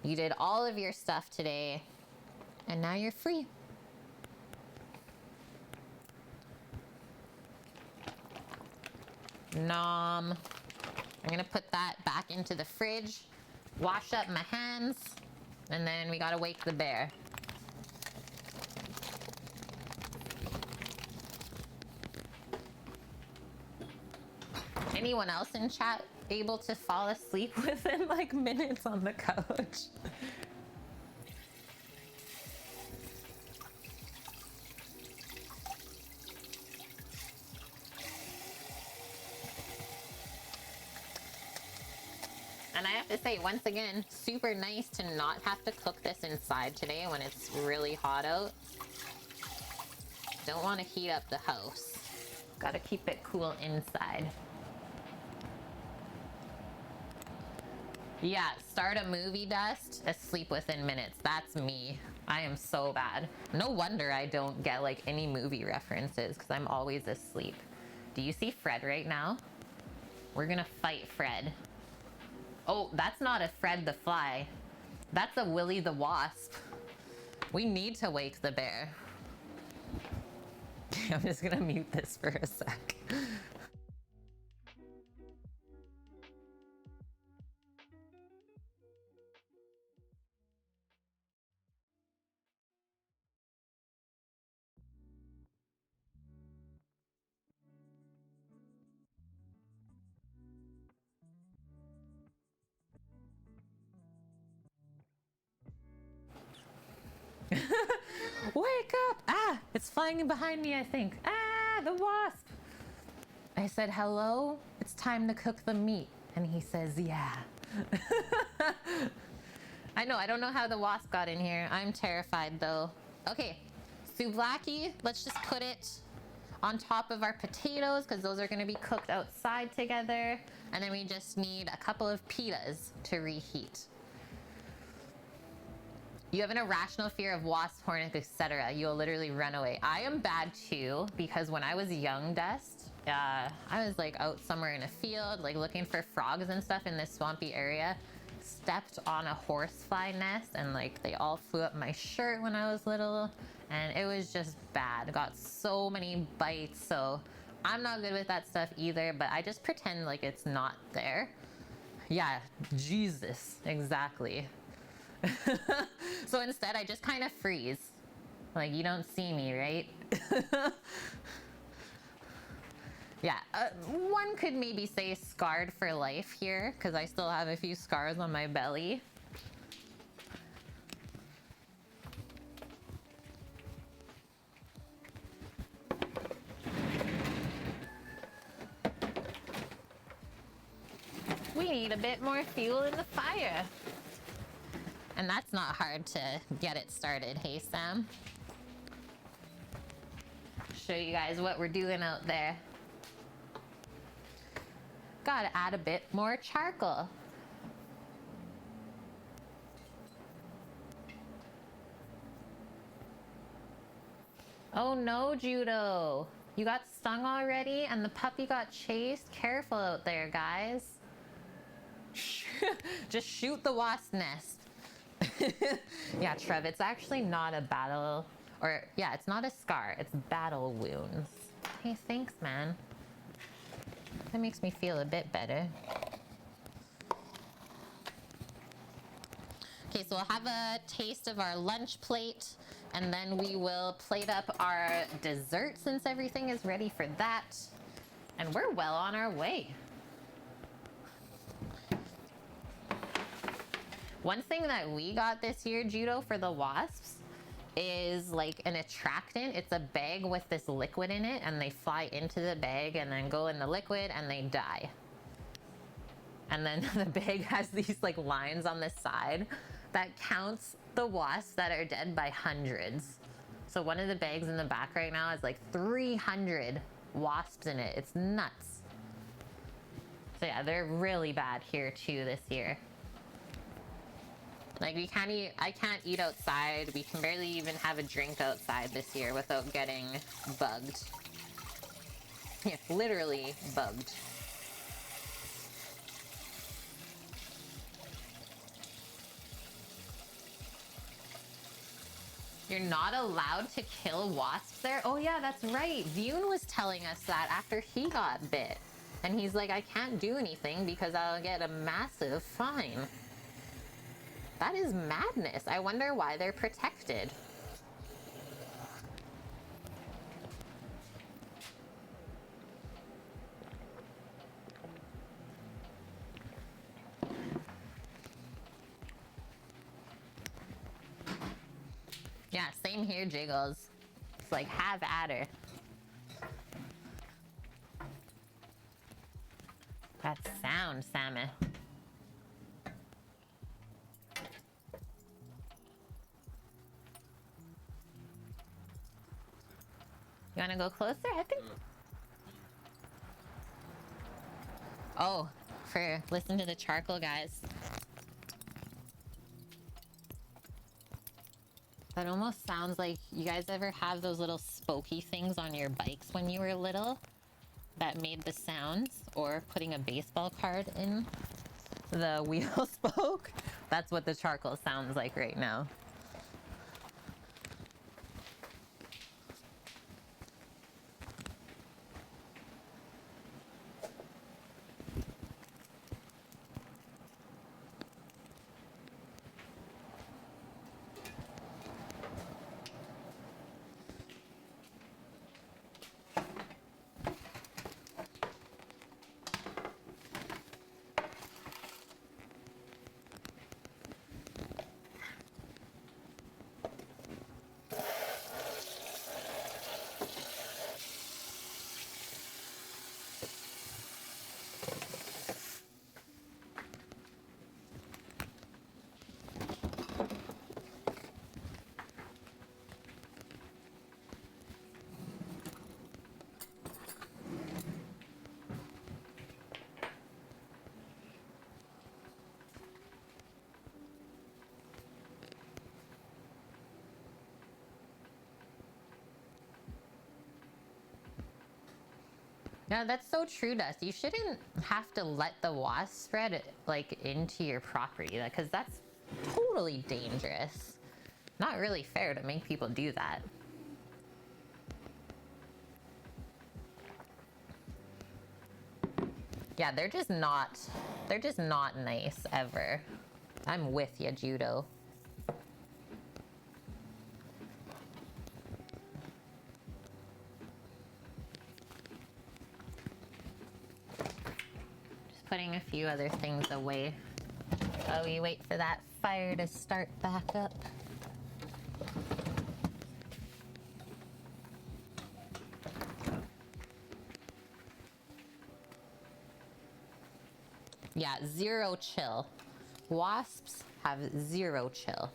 You did all of your stuff today, and now you're free. Nom. I'm gonna put that back into the fridge, wash up my hands, and then we gotta wake the bear. Anyone else in chat able to fall asleep within like minutes on the couch? And I have to say, once again, super nice to not have to cook this inside today when it's really hot out. Don't want to heat up the house. Gotta keep it cool inside. Yeah, start a movie, Dust, asleep within minutes. That's me. I am so bad. No wonder I don't get like any movie references because I'm always asleep. Do you see Fred right now? We're gonna fight Fred. Oh, that's not a Fred the Fly. That's a Willy the Wasp. We need to wake the bear. I'm just gonna mute this for a sec. Wake up! Ah, it's flying in behind me, I think. Ah, the wasp! I said, hello, it's time to cook the meat. And he says, yeah. I know, I don't know how the wasp got in here. I'm terrified though. Okay, souvlaki, let's just put it on top of our potatoes because those are gonna be cooked outside together. And then we just need a couple of pitas to reheat. You have an irrational fear of wasps, hornets, etc. You'll literally run away. I am bad too because when I was young, Dust, I was like out somewhere in a field, like looking for frogs and stuff in this swampy area. Stepped on a horsefly nest and like they all flew up my shirt when I was little, and it was just bad. Got so many bites, so I'm not good with that stuff either. But I just pretend like it's not there. Yeah, Jesus, exactly. So instead I just kind of freeze. Like, you don't see me, right? Yeah, one could maybe say scarred for life here because I still have a few scars on my belly. need a bit more fuel in the fire. And that's not hard to get it started, hey Sam? Show you guys what we're doing out there. Gotta add a bit more charcoal. Oh no, Judo. You got stung already and the puppy got chased? Careful out there, guys. Just shoot the wasp nest. Yeah, Trev, it's actually not a battle, or yeah, it's not a scar, it's battle wounds. Hey, thanks, man. That makes me feel a bit better. Okay, so we'll have a taste of our lunch plate, and then we will plate up our dessert since everything is ready for that. And we're well on our way. One thing that we got this year, Judo, for the wasps is like an attractant. It's a bag with this liquid in it, and they fly into the bag and then go in the liquid and they die. And then the bag has these like lines on the side that counts the wasps that are dead by hundreds. So one of the bags in the back right now has like 300 wasps in it. It's nuts. So yeah, they're really bad here too this year. Like we can't eat, I can't eat outside. We can barely even have a drink outside this year without getting bugged. Yeah, literally bugged. You're not allowed to kill wasps there? Oh yeah, that's right. Vune was telling us that after he got bit. And he's like, I can't do anything because I'll get a massive fine. That is madness. I wonder why they're protected. Yeah, same here, Jiggles. It's like, have at her. That sound, Sammy. You wanna go closer? I think. Oh, listen to the charcoal, guys. That almost sounds like, you guys ever have those little spokey things on your bikes when you were little that made the sounds? Or putting a baseball card in the wheel spoke? That's what the charcoal sounds like right now. Yeah, that's so true, Dust. You shouldn't have to let the wasp spread like into your property, because that's totally dangerous. Not really fair to make people do that. Yeah, they're just not nice ever. I'm with you, Judo. Putting a few other things away while we wait for that fire to start back up. Yeah, Yeah, zero chill. Wasps have zero chill.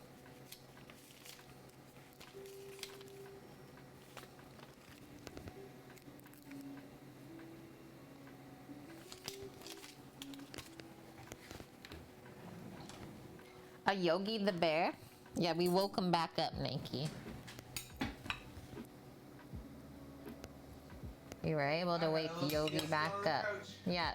A Yogi the bear? Yeah, we woke him back up, Nike. You were able to wake Yogi back up. Yeah.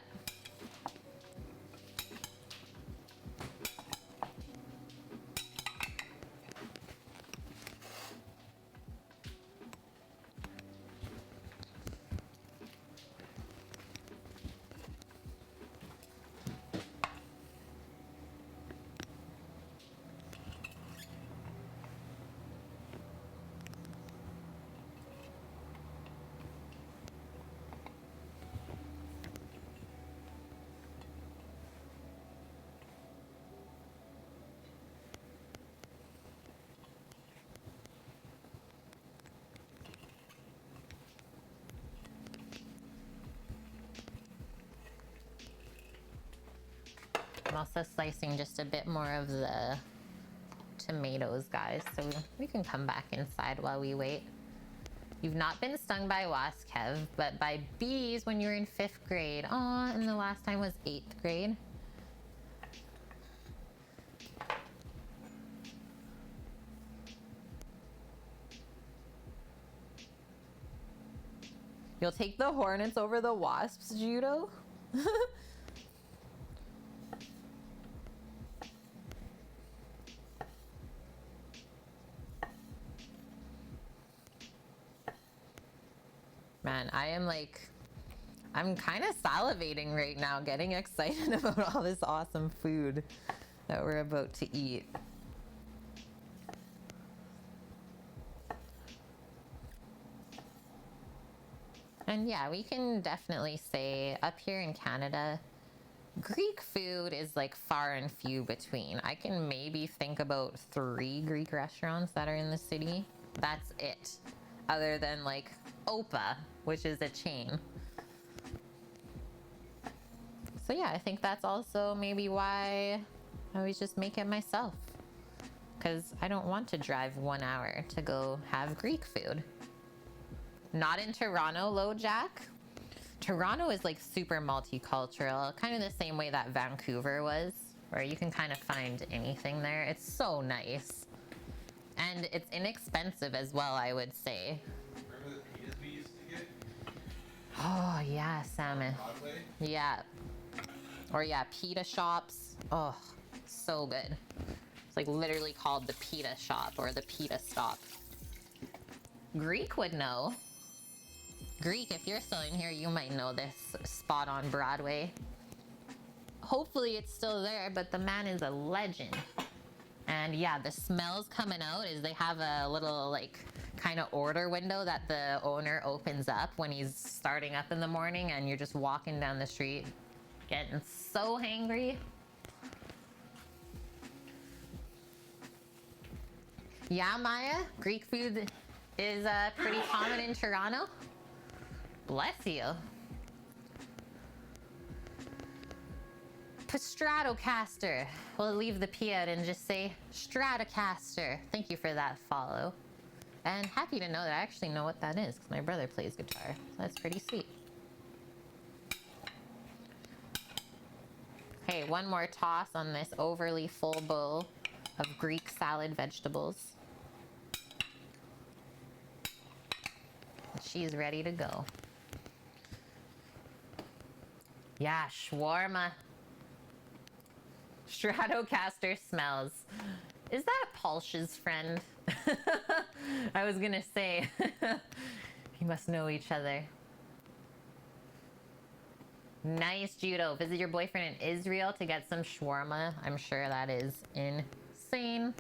I'm also slicing just a bit more of the tomatoes, guys, so we can come back inside while we wait. You've not been stung by wasps, Kev, but by bees when you were in 5th grade. Aw, and the last time was 8th grade. You'll take the hornets over the wasps, Judo? Man, I'm kind of salivating right now, getting excited about all this awesome food that we're about to eat. And yeah, we can definitely say up here in Canada, Greek food is like far and few between. I can maybe think about 3 Greek restaurants that are in the city. That's it. Other than like Opa, which is a chain. So yeah, I think that's also maybe why I always just make it myself. Because I don't want to drive 1 hour to go have Greek food. Not in Toronto, LoJack. Toronto is like super multicultural, kind of the same way that Vancouver was, where you can kind of find anything there. It's so nice. And it's inexpensive as well, I would say. Remember the pitas we used to get? Oh, yeah, salmon. Broadway? Yeah. Or yeah, pita shops. Oh, so good. It's like literally called the pita shop or the pita stop. Greek would know. Greek, if you're still in here, you might know this spot on Broadway. Hopefully it's still there, but the man is a legend. And yeah, the smells coming out is they have a little like kind of order window that the owner opens up when he's starting up in the morning, and you're just walking down the street getting so hangry. Yeah, Maya, Greek food is pretty common in Toronto. Bless you. Stratocaster. We'll leave the P out and just say Stratocaster. Thank you for that follow. And happy to know that I actually know what that is because my brother plays guitar. So that's pretty sweet. Okay, one more toss on this overly full bowl of Greek salad vegetables. She's ready to go. Yeah, shawarma. Stratocaster smells. Is that Paulsh's friend? I was gonna say, you must know each other. Nice, Judo. Visit your boyfriend in Israel to get some shawarma. I'm sure that is insane.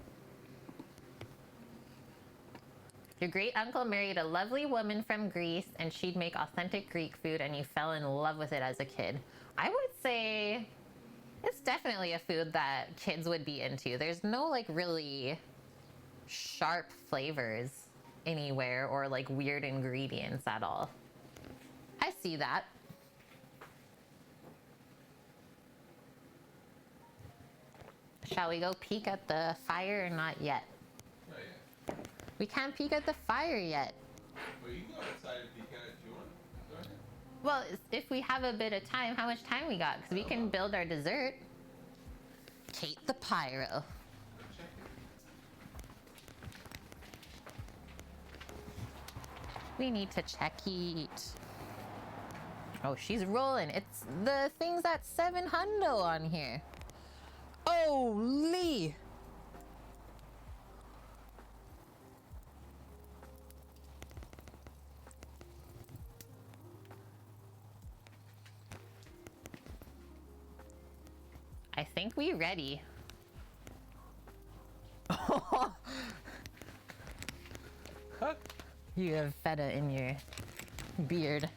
Your great uncle married a lovely woman from Greece, and she'd make authentic Greek food, and you fell in love with it as a kid. I would say it's definitely a food that kids would be into. There's no like really sharp flavors anywhere or like weird ingredients at all. I see that. Shall we go peek at the fire or not yet? Not yet. We can't peek at the fire yet. Well, you can go outside and peek at it if you want. Go ahead. Well, if we have a bit of time, how much time we got? Because we can build our dessert. Kate the Pyro. Go check it. We need to check it. Oh, she's rolling. It's the things at 700 on here. Holy! I think we ready. You have feta in your beard.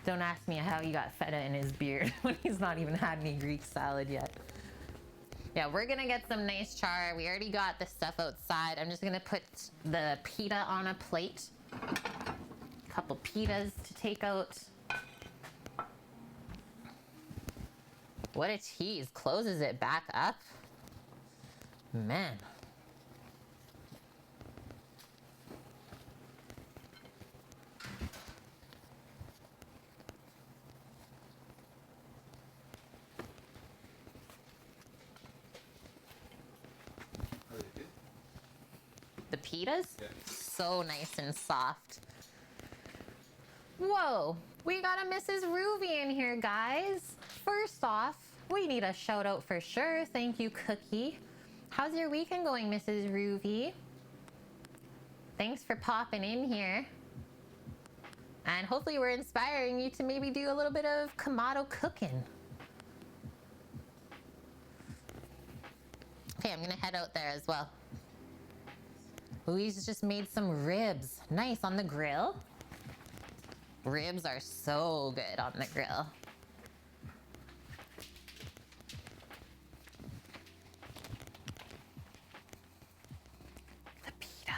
Don't ask me how he got feta in his beard when he's not even had any Greek salad yet. Yeah, we're gonna get some nice char. We already got the stuff outside. I'm just gonna put the pita on a plate. A couple pitas to take out. What a tease. Closes it back up. Man. Are they good? The pitas? Yeah. So nice and soft. Whoa, we got a Mrs. Ruby in here, guys. First off, we need a shout out for sure. Thank you, Cookie. How's your weekend going, Mrs. Ruby? Thanks for popping in here. And hopefully we're inspiring you to maybe do a little bit of Kamado cooking. Okay, I'm gonna head out there as well. Louise just made some ribs. Nice on the grill. Ribs are so good on the grill. The pita.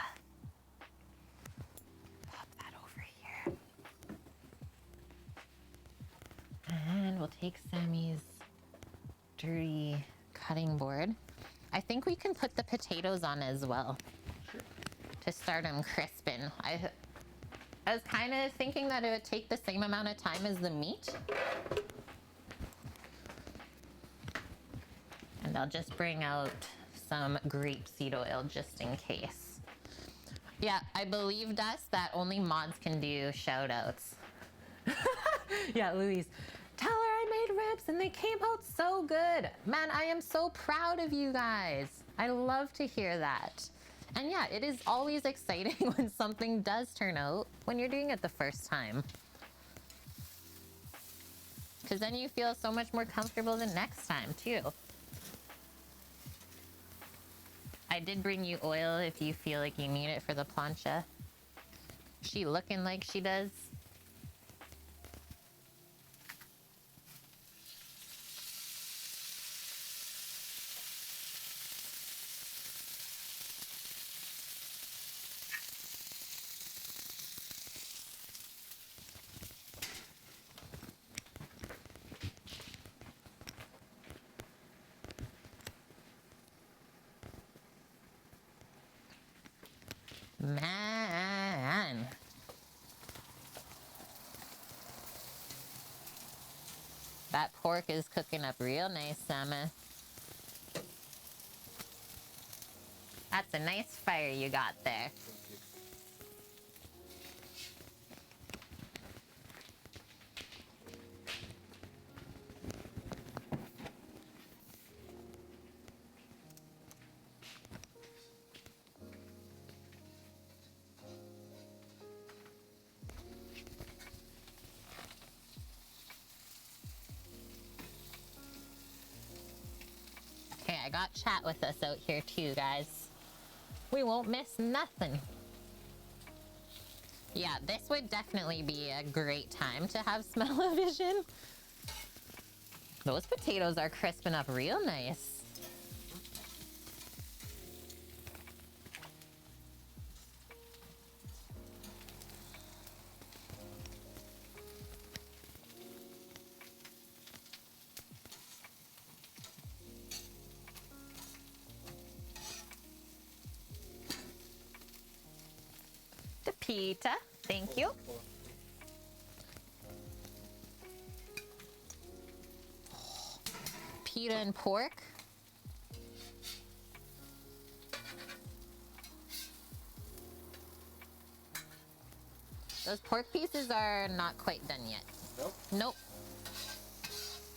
Pop that over here. And we'll take Sammy's dirty cutting board. I think we can put the potatoes on as well. Sure. To start them crisping. I was kind of thinking that it would take the same amount of time as the meat. And I'll just bring out some grapeseed oil just in case. Yeah, I believed us that only mods can do shout outs. Yeah, Louise. Tell her I made ribs and they came out so good. Man, I am so proud of you guys. I love to hear that. And yeah, it is always exciting when something does turn out when you're doing it the first time. Because then you feel so much more comfortable the next time too. I did bring you oil if you feel like you need it for the plancha. She looking like she does. Man. That pork is cooking up real nice, Sama. That's a nice fire you got there. Okay, I got chat with us out here too, guys. We won't miss nothing. Yeah, this would definitely be a great time to have smell-o-vision. Those potatoes are crisping up real nice. pita. Thank you. Pita and pork. Those pork pieces are not quite done yet. Nope. Nope.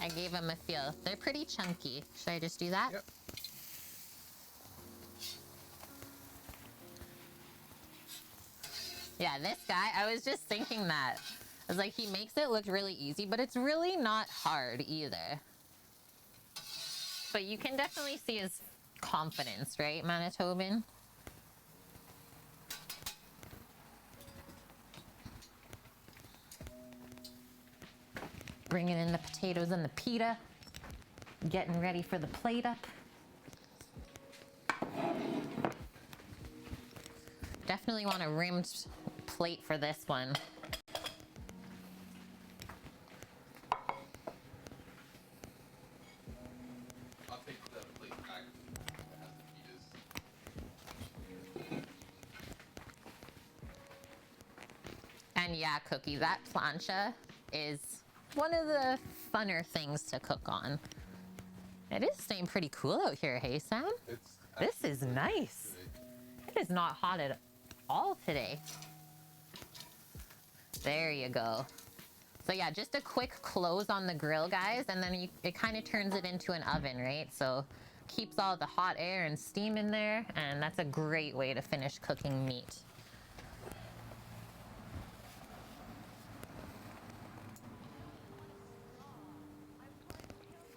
I gave them a feel. They're pretty chunky. Should I just do that? Yep. Yeah, this guy, I was just thinking that. I was like, he makes it look really easy, but it's really not hard either. But you can definitely see his confidence, right, Manitoban? Bringing in the potatoes and the pita. Getting ready for the plate up. Definitely want a rimmed plate for this one. I'll take the plate back that has the pitas. And yeah, Cookie, that plancha is one of the funner things to cook on. It is staying pretty cool out here, hey Sam? This is nice. It is not hot at all today. There you go. So yeah, just a quick close on the grill, guys, and then it kind of turns it into an oven, right? So keeps all the hot air and steam in there, and that's a great way to finish cooking meat.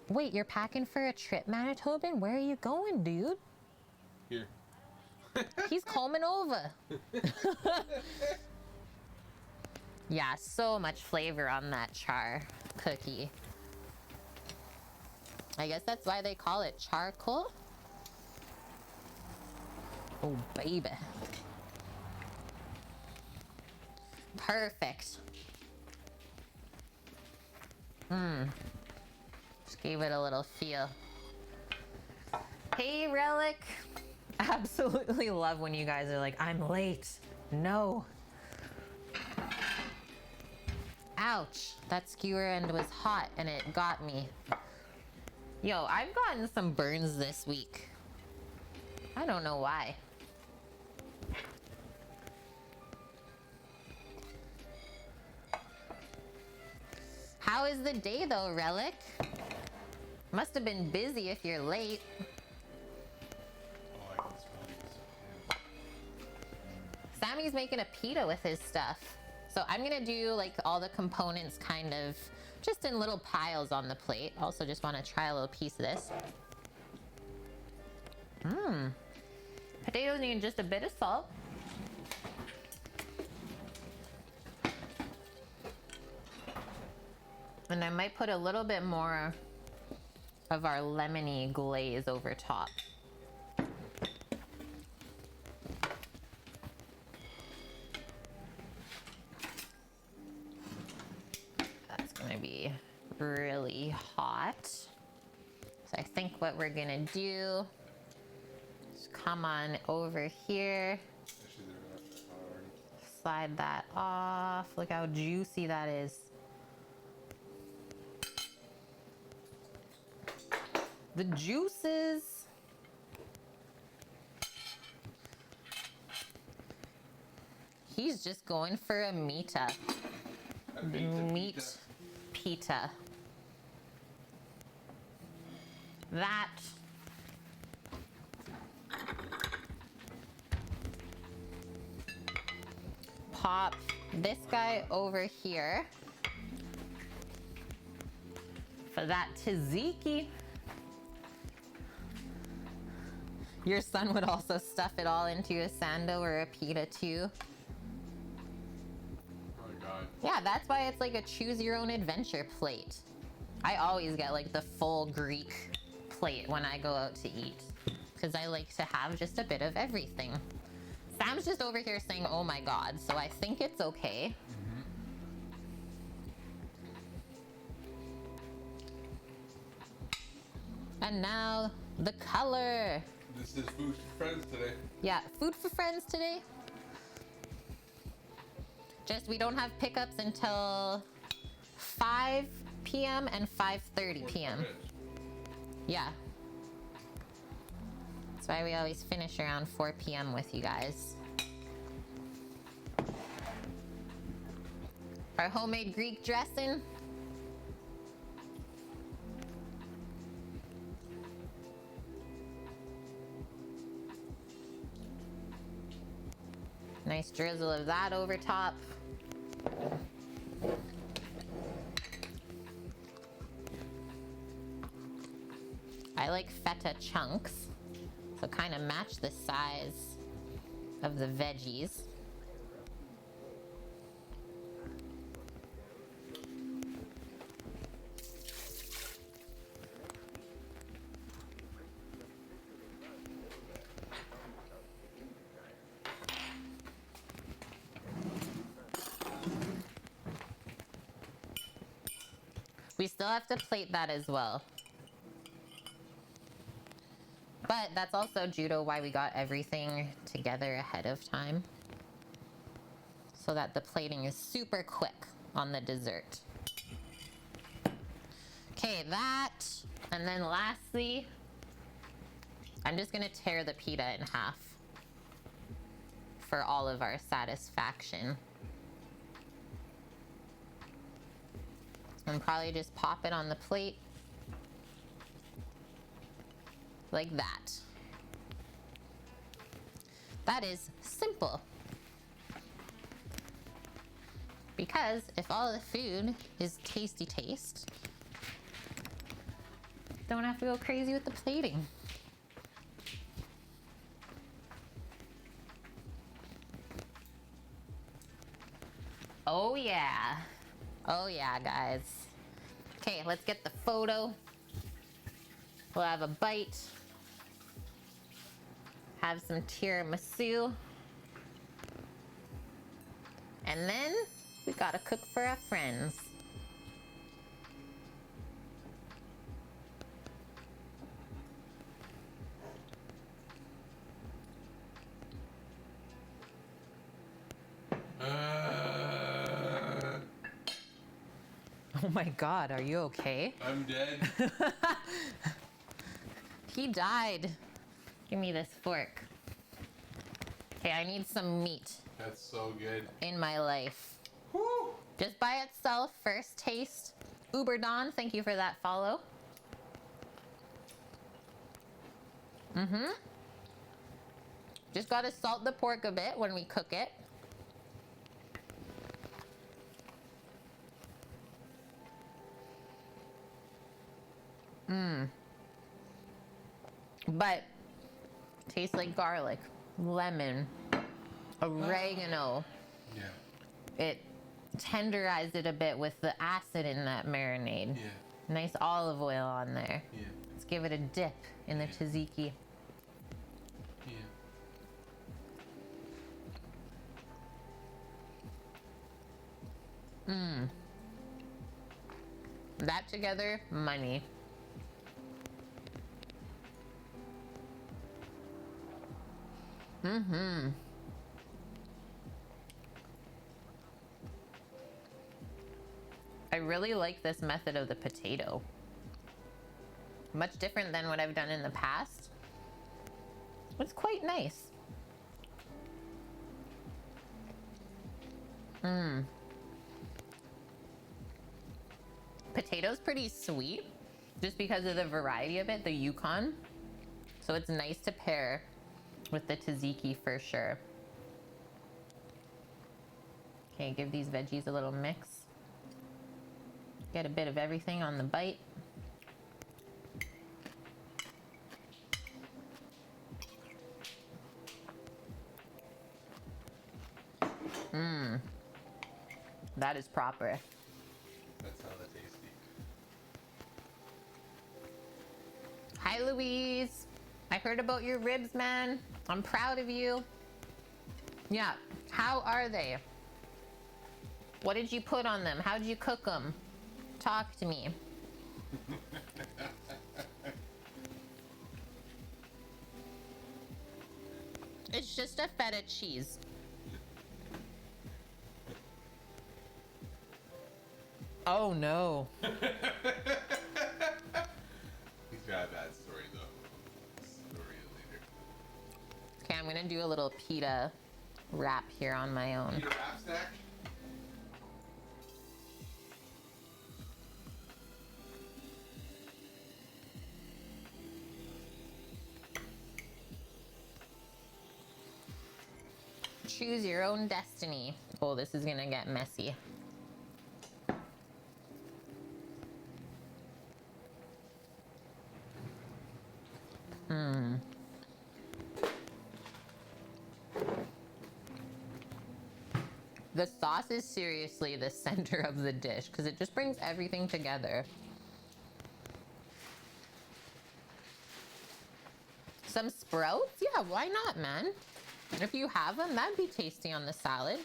Wait, you're packing for a trip, Manitoban? Where are you going, dude? Here. He's coming over. Yeah, so much flavor on that char cookie. I guess that's why they call it charcoal. Oh, baby. Perfect. Just gave it a little feel. Hey, Relic. Absolutely love when you guys are like, I'm late. No. Ouch. That skewer end was hot and it got me. Yo, I've gotten some burns this week. I don't know why. How is the day though, Relic? Must have been busy if you're late. Oh, I can smell these. Sammy's making a pita with his stuff. So I'm gonna do like all the components kind of just in little piles on the plate. Also just wanna try a little piece of this. Potatoes need just a bit of salt. And I might put a little bit more of our lemony glaze over top. That's gonna be really hot. So I think what we're gonna do is come on over here. Actually, they're not that hot already. Slide that off. Look how juicy that is. The juices. He's just going for a mita. A Meat pita. That. Pop this guy over here for that tzatziki. Your son would also stuff it all into a sando or a pita too. Oh my god. Yeah, that's why it's like a choose your own adventure plate. I always get like the full Greek plate when I go out to eat because I like to have just a bit of everything. Sam's just over here saying, oh my god, so I think it's okay. And now the color. This is food for friends today. Yeah, food for friends today. Just we don't have pickups until 5 p.m. and 5:30 p.m. Yeah. That's why we always finish around 4 p.m. with you guys. Our homemade Greek dressing. Nice drizzle of that over top. I like feta chunks, so kind of match the size of the veggies. We still have to plate that as well. But that's also, Judo, why we got everything together ahead of time. So that the plating is super quick on the dessert. Okay, that. And then lastly, I'm just gonna tear the pita in half for all of our satisfaction. And probably just pop it on the plate like that. That is simple. Because if all the food is tasty taste, don't have to go crazy with the plating. Oh yeah. Oh yeah, guys. Okay, let's get the photo. We'll have a bite. Have some tiramisu. And then we gotta cook for our friends. Oh my God, are you okay? I'm dead. He died. Give me this fork. Okay, I need some meat That's so good. in my life. Woo! Just by itself, first taste. Uber Don, thank you for that follow. Just gotta salt the pork a bit when we cook it. But tastes like garlic, lemon, oregano. Yeah. It tenderized it a bit with the acid in that marinade. Yeah. Nice olive oil on there. Yeah. Let's give it a dip in the tzatziki. Yeah. That together, money. I really like this method of the potato. Much different than what I've done in the past. It's quite nice. Potato's pretty sweet, just because of the variety of it, the Yukon. So it's nice to pair with the tzatziki for sure. Okay, give these veggies a little mix. Get a bit of everything on the bite. That is proper. That's hella tasty. Hi, Louise. I heard about your ribs, man. I'm proud of you. Yeah, how are they? What did you put on them? How did you cook them? Talk to me. It's just a feta cheese. Oh no. He's got a bad story though. Story later. Okay, I'm gonna do a little pita wrap here on my own. Need a wrap stack? Choose your own destiny. Oh, this is gonna get messy. The sauce is seriously the center of the dish because it just brings everything together. Some sprouts? Yeah, why not, man? If you have them, that'd be tasty on the salad.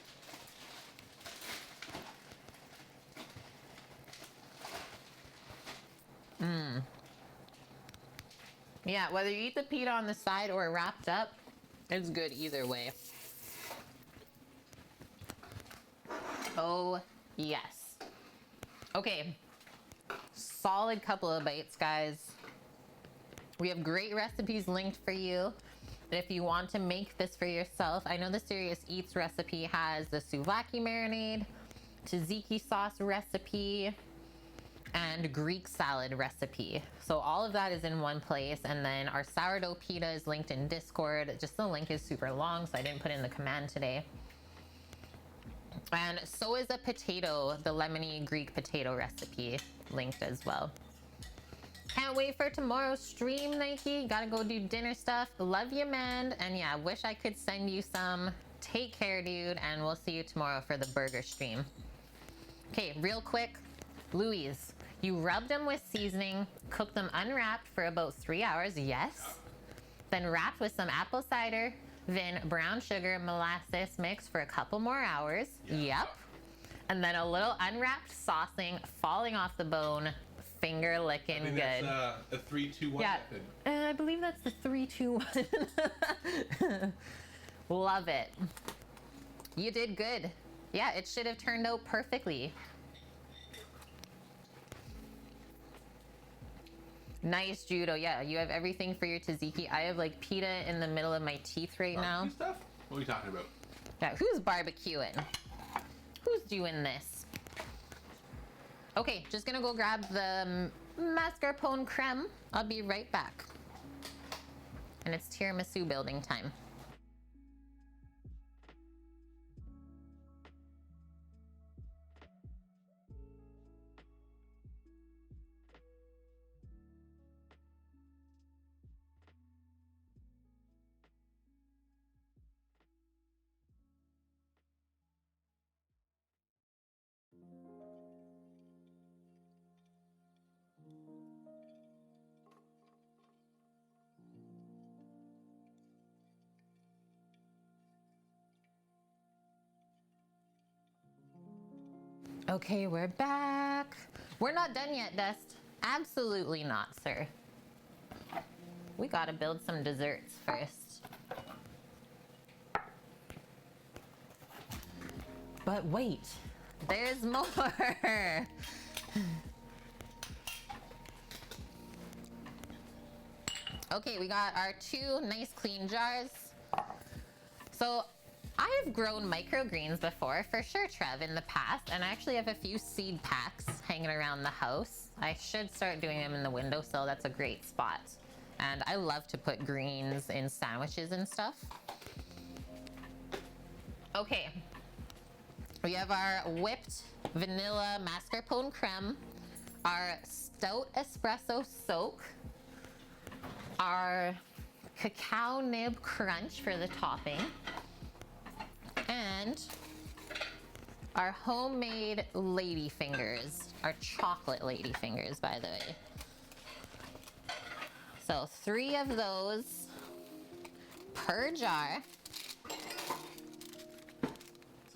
Yeah, whether you eat the pita on the side or wrapped up, it's good either way. Oh, yes. Okay, solid couple of bites, guys. We have great recipes linked for you. And if you want to make this for yourself, I know the Serious Eats recipe has the souvlaki marinade, tzatziki sauce recipe, and Greek salad recipe. So all of that is in one place. And then our sourdough pita is linked in Discord. Just the link is super long, so I didn't put in the command today. And so is a potato, the lemony Greek potato recipe, linked as well. Can't wait for tomorrow's stream, Nike. Gotta go do dinner stuff. Love you, man. And yeah, wish I could send you some. Take care, dude. And we'll see you tomorrow for the burger stream. Okay, real quick. Louise, you rubbed them with seasoning, cooked them unwrapped for about 3 hours. Yes. Then wrapped with some apple cider, then brown sugar molasses mix for a couple more hours. Yep. And then a little unwrapped saucing falling off the bone. Finger licking good. That's a 3-2-1 yeah, method. I believe that's the 3-2-1. Love it. You did good. Yeah, it should have turned out perfectly. Nice, Judo. Yeah, you have everything for your tzatziki. I have like pita in the middle of my teeth right now. Stuff? What are we talking about? Yeah, who's barbecuing? Who's doing this? Okay, just gonna go grab the mascarpone creme. I'll be right back. And it's tiramisu building time. Okay, we're back. We're not done yet, Dust. Absolutely not, sir. We gotta build some desserts first. But wait, there's more. Okay, we got our 2 nice clean jars. So I have grown microgreens before, for sure, Trev, in the past, and I actually have a few seed packs hanging around the house. I should start doing them in the windowsill. That's a great spot. And I love to put greens in sandwiches and stuff. Okay. We have our whipped vanilla mascarpone creme, our stout espresso soak, our cacao nib crunch for the topping, and our homemade lady fingers, our chocolate lady fingers, by the way. So 3 of those per jar. It's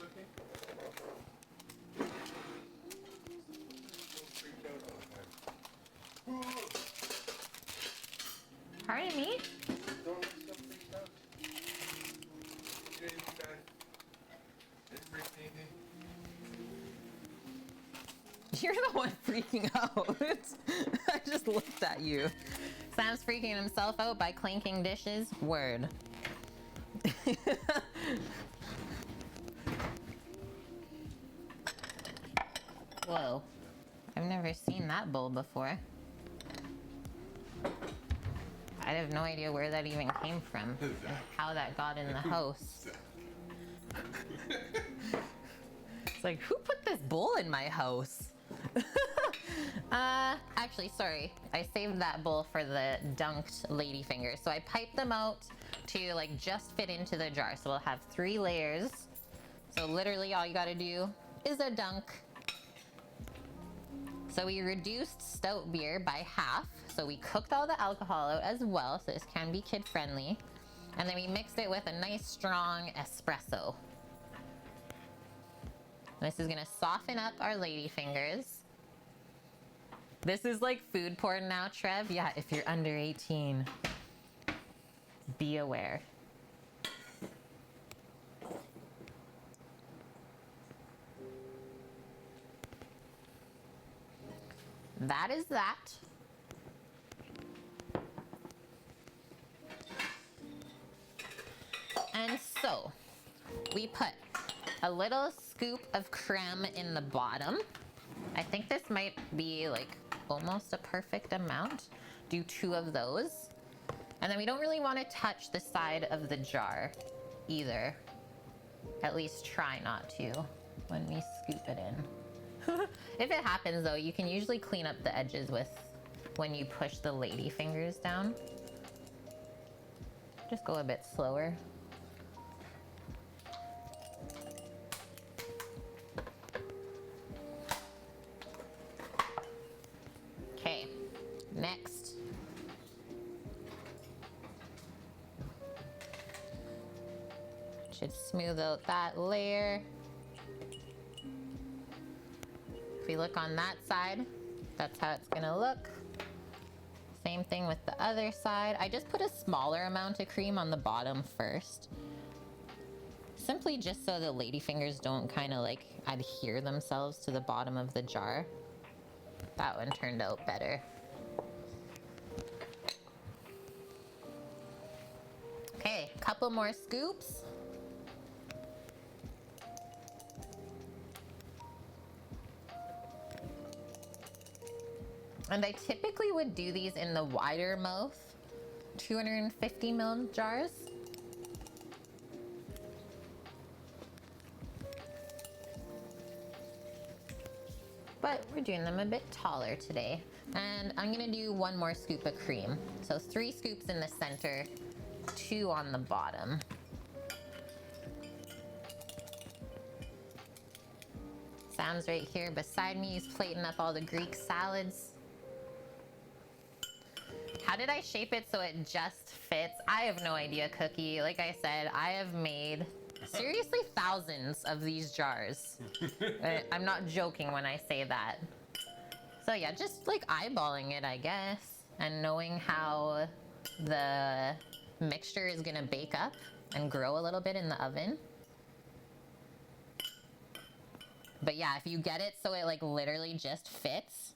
okay. Pardon me? Don't let stuff freak out. You didn't do that. Didn't break anything. You're the one freaking out. I just looked at you. Sam's freaking himself out by clanking dishes. Word. Whoa. I've never seen that bowl before. I have no idea where that even came from. How that got in the house. It's like, who put this bowl in my house? Actually, sorry. I saved that bowl for the dunked ladyfingers. So I piped them out to like just fit into the jar. So we'll have 3 layers. So literally all you gotta do is a dunk. So we reduced stout beer by half. So we cooked all the alcohol out as well. So this can be kid friendly. And then we mixed it with a nice strong espresso. This is gonna soften up our ladyfingers. This is like food porn now, Trev. Yeah, if you're under 18, be aware. That is that. And so, we put a little scoop of creme in the bottom. I think this might be like almost a perfect amount. Do 2 of those. And then we don't really want to touch the side of the jar either. At least try not to when we scoop it in. If it happens though, you can usually clean up the edges with when you push the lady fingers down. Just go a bit slower. Okay, next. Should smooth out that layer. If we look on that side, that's how it's gonna look. Same thing with the other side. I just put a smaller amount of cream on the bottom first. Simply just so the ladyfingers don't kind of like adhere themselves to the bottom of the jar. That one turned out better. Okay, couple more scoops. And I typically would do these in the wider mouth, 250 ml jars. But we're doing them a bit taller today. And I'm gonna do 1 more scoop of cream. So 3 scoops in the center, 2 on the bottom. Sam's right here beside me. He's plating up all the Greek salads. How did I shape it so it just fits? I have no idea, Cookie. Like I said, I have made seriously thousands of these jars. I'm not joking when I say that. So yeah, just like eyeballing it, I guess, and knowing how the mixture is gonna bake up and grow a little bit in the oven. But yeah, if you get it so it like literally just fits,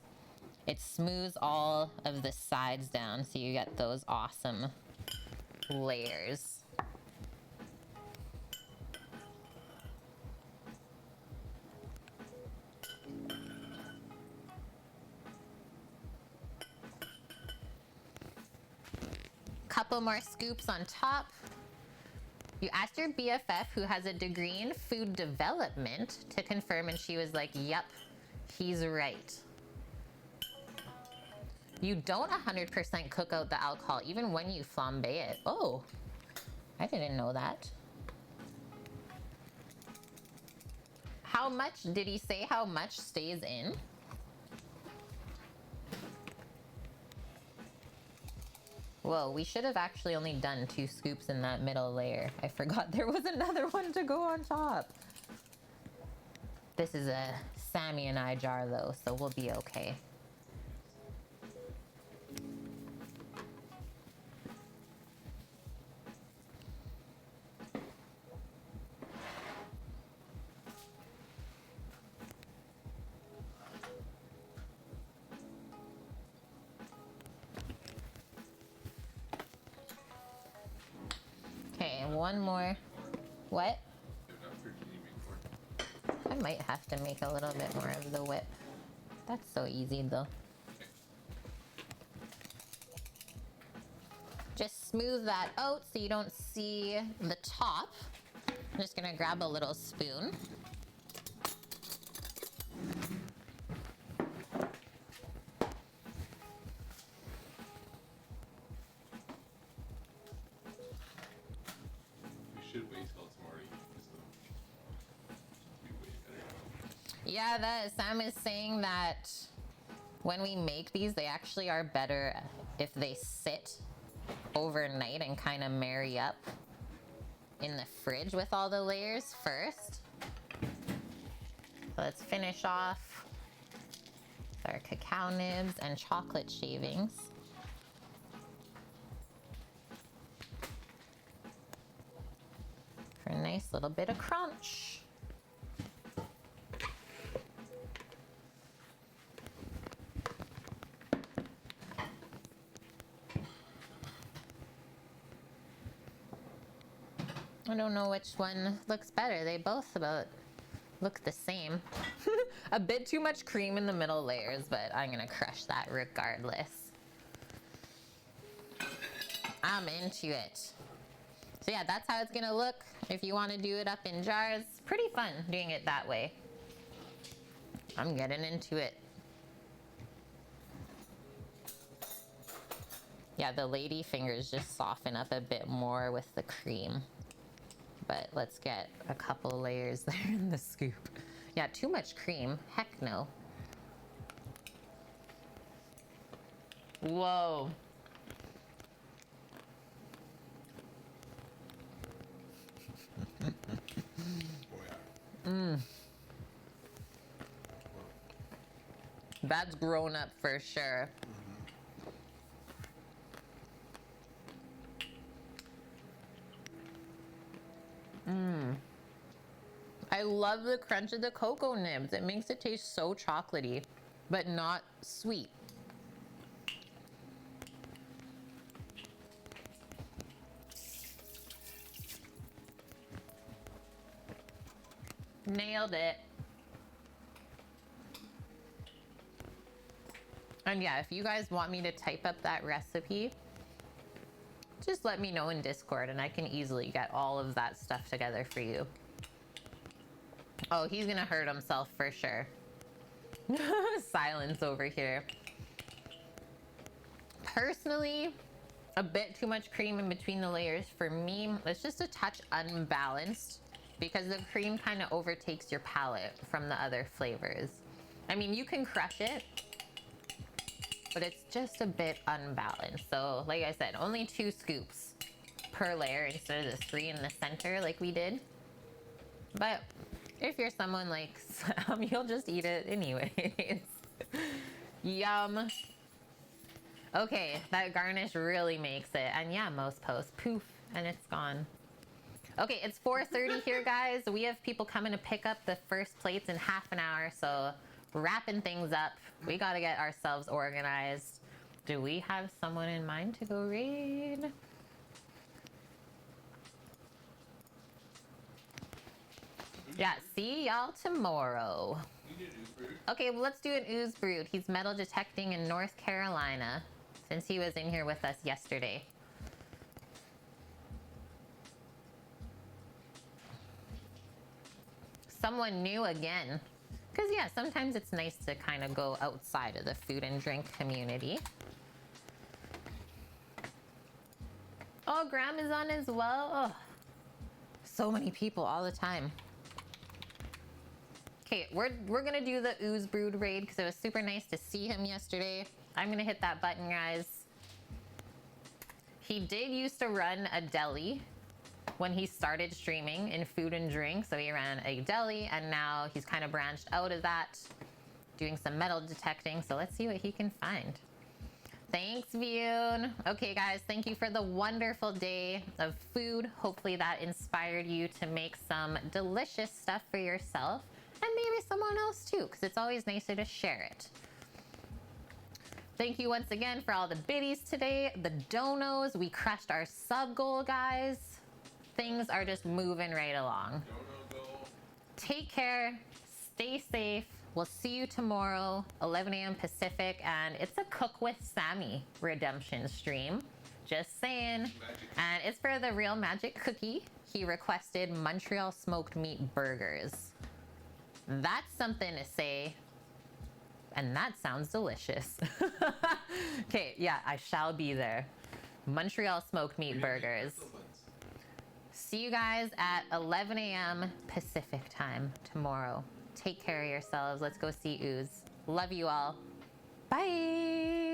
it smooths all of the sides down so you get those awesome layers. Couple more scoops on top. You asked your BFF, who has a degree in food development, to confirm, and she was like, yep, he's right. You don't 100% cook out the alcohol, even when you flambe it. Oh, I didn't know that. How much, did he say how much stays in? Whoa, we should have actually only done 2 scoops in that middle layer. I forgot there was another one to go on top. This is a Sammy and I jar though, so we'll be okay. one more. What? Give it up for eating before. I might have to make a little bit more of the whip. That's so easy though. Just smooth that out so you don't see the top. I'm just gonna grab a little spoon. We should wait till it's more even, so it'd be way better. Yeah, that Sam is saying that when we make these, they actually are better if they sit overnight and kind of marry up in the fridge with all the layers first. So let's finish off with our cacao nibs and chocolate shavings. For a nice little bit of crunch. I don't know which one looks better. They both about look the same. A bit too much cream in the middle layers, but I'm gonna crush that regardless. I'm into it. So yeah, that's how it's gonna look. If you wanna do it up in jars, pretty fun doing it that way. I'm getting into it. Yeah, the lady fingers just soften up a bit more with the cream. But let's get a couple layers there in the scoop. Yeah, too much cream. Heck no. Whoa. That's grown up for sure. I love the crunch of the cocoa nibs. It makes it taste so chocolatey, but not sweet. Nailed it. And yeah, if you guys want me to type up that recipe, just let me know in Discord and I can easily get all of that stuff together for you. Oh, he's gonna hurt himself for sure. Silence over here. Personally, a bit too much cream in between the layers for me. It's just a touch unbalanced because the cream kind of overtakes your palate from the other flavors. I mean, you can crush it, but it's just a bit unbalanced. So like I said, only 2 scoops per layer instead of the 3 in the center like we did. But if you're someone like Sam, you'll just eat it anyways. Yum. Okay, that garnish really makes it. And yeah, most posts, poof, and it's gone. Okay, it's 4:30 here, guys. We have people coming to pick up the first plates in half an hour, so wrapping things up. We gotta get ourselves organized. Do we have someone in mind to go raid? Yeah, see y'all tomorrow. Okay, well, let's do an ooze brood. He's metal detecting in North Carolina since he was in here with us yesterday. Someone new again. Because yeah, sometimes it's nice to kind of go outside of the food and drink community. Oh, Graham is on as well. Oh, so many people all the time. Okay, we're gonna do the ooze brood raid because it was super nice to see him yesterday. I'm gonna hit that button, guys. He did used to run a deli when he started streaming in food and drink. So he ran a deli and now he's kind of branched out of that, doing some metal detecting. So let's see what he can find. Thanks, Vune. Okay, guys, thank you for the wonderful day of food. Hopefully that inspired you to make some delicious stuff for yourself and maybe someone else too, because it's always nicer to share it. Thank you once again for all the biddies today, the donos. We crushed our sub goal, guys. things are just moving right along. Go, no, go. Take care. Stay safe. We'll see you tomorrow, 11 a.m. Pacific, and it's a Cook with Sammy redemption stream. Just saying. Magic. And it's for the Real Magic Cookie. He requested Montreal smoked meat burgers. That's something to say. And that sounds delicious. Okay, yeah, I shall be there. Montreal smoked meat burgers. See you guys at 11 a.m. Pacific time tomorrow. Take care of yourselves. Let's go see Ooze. Love you all. Bye.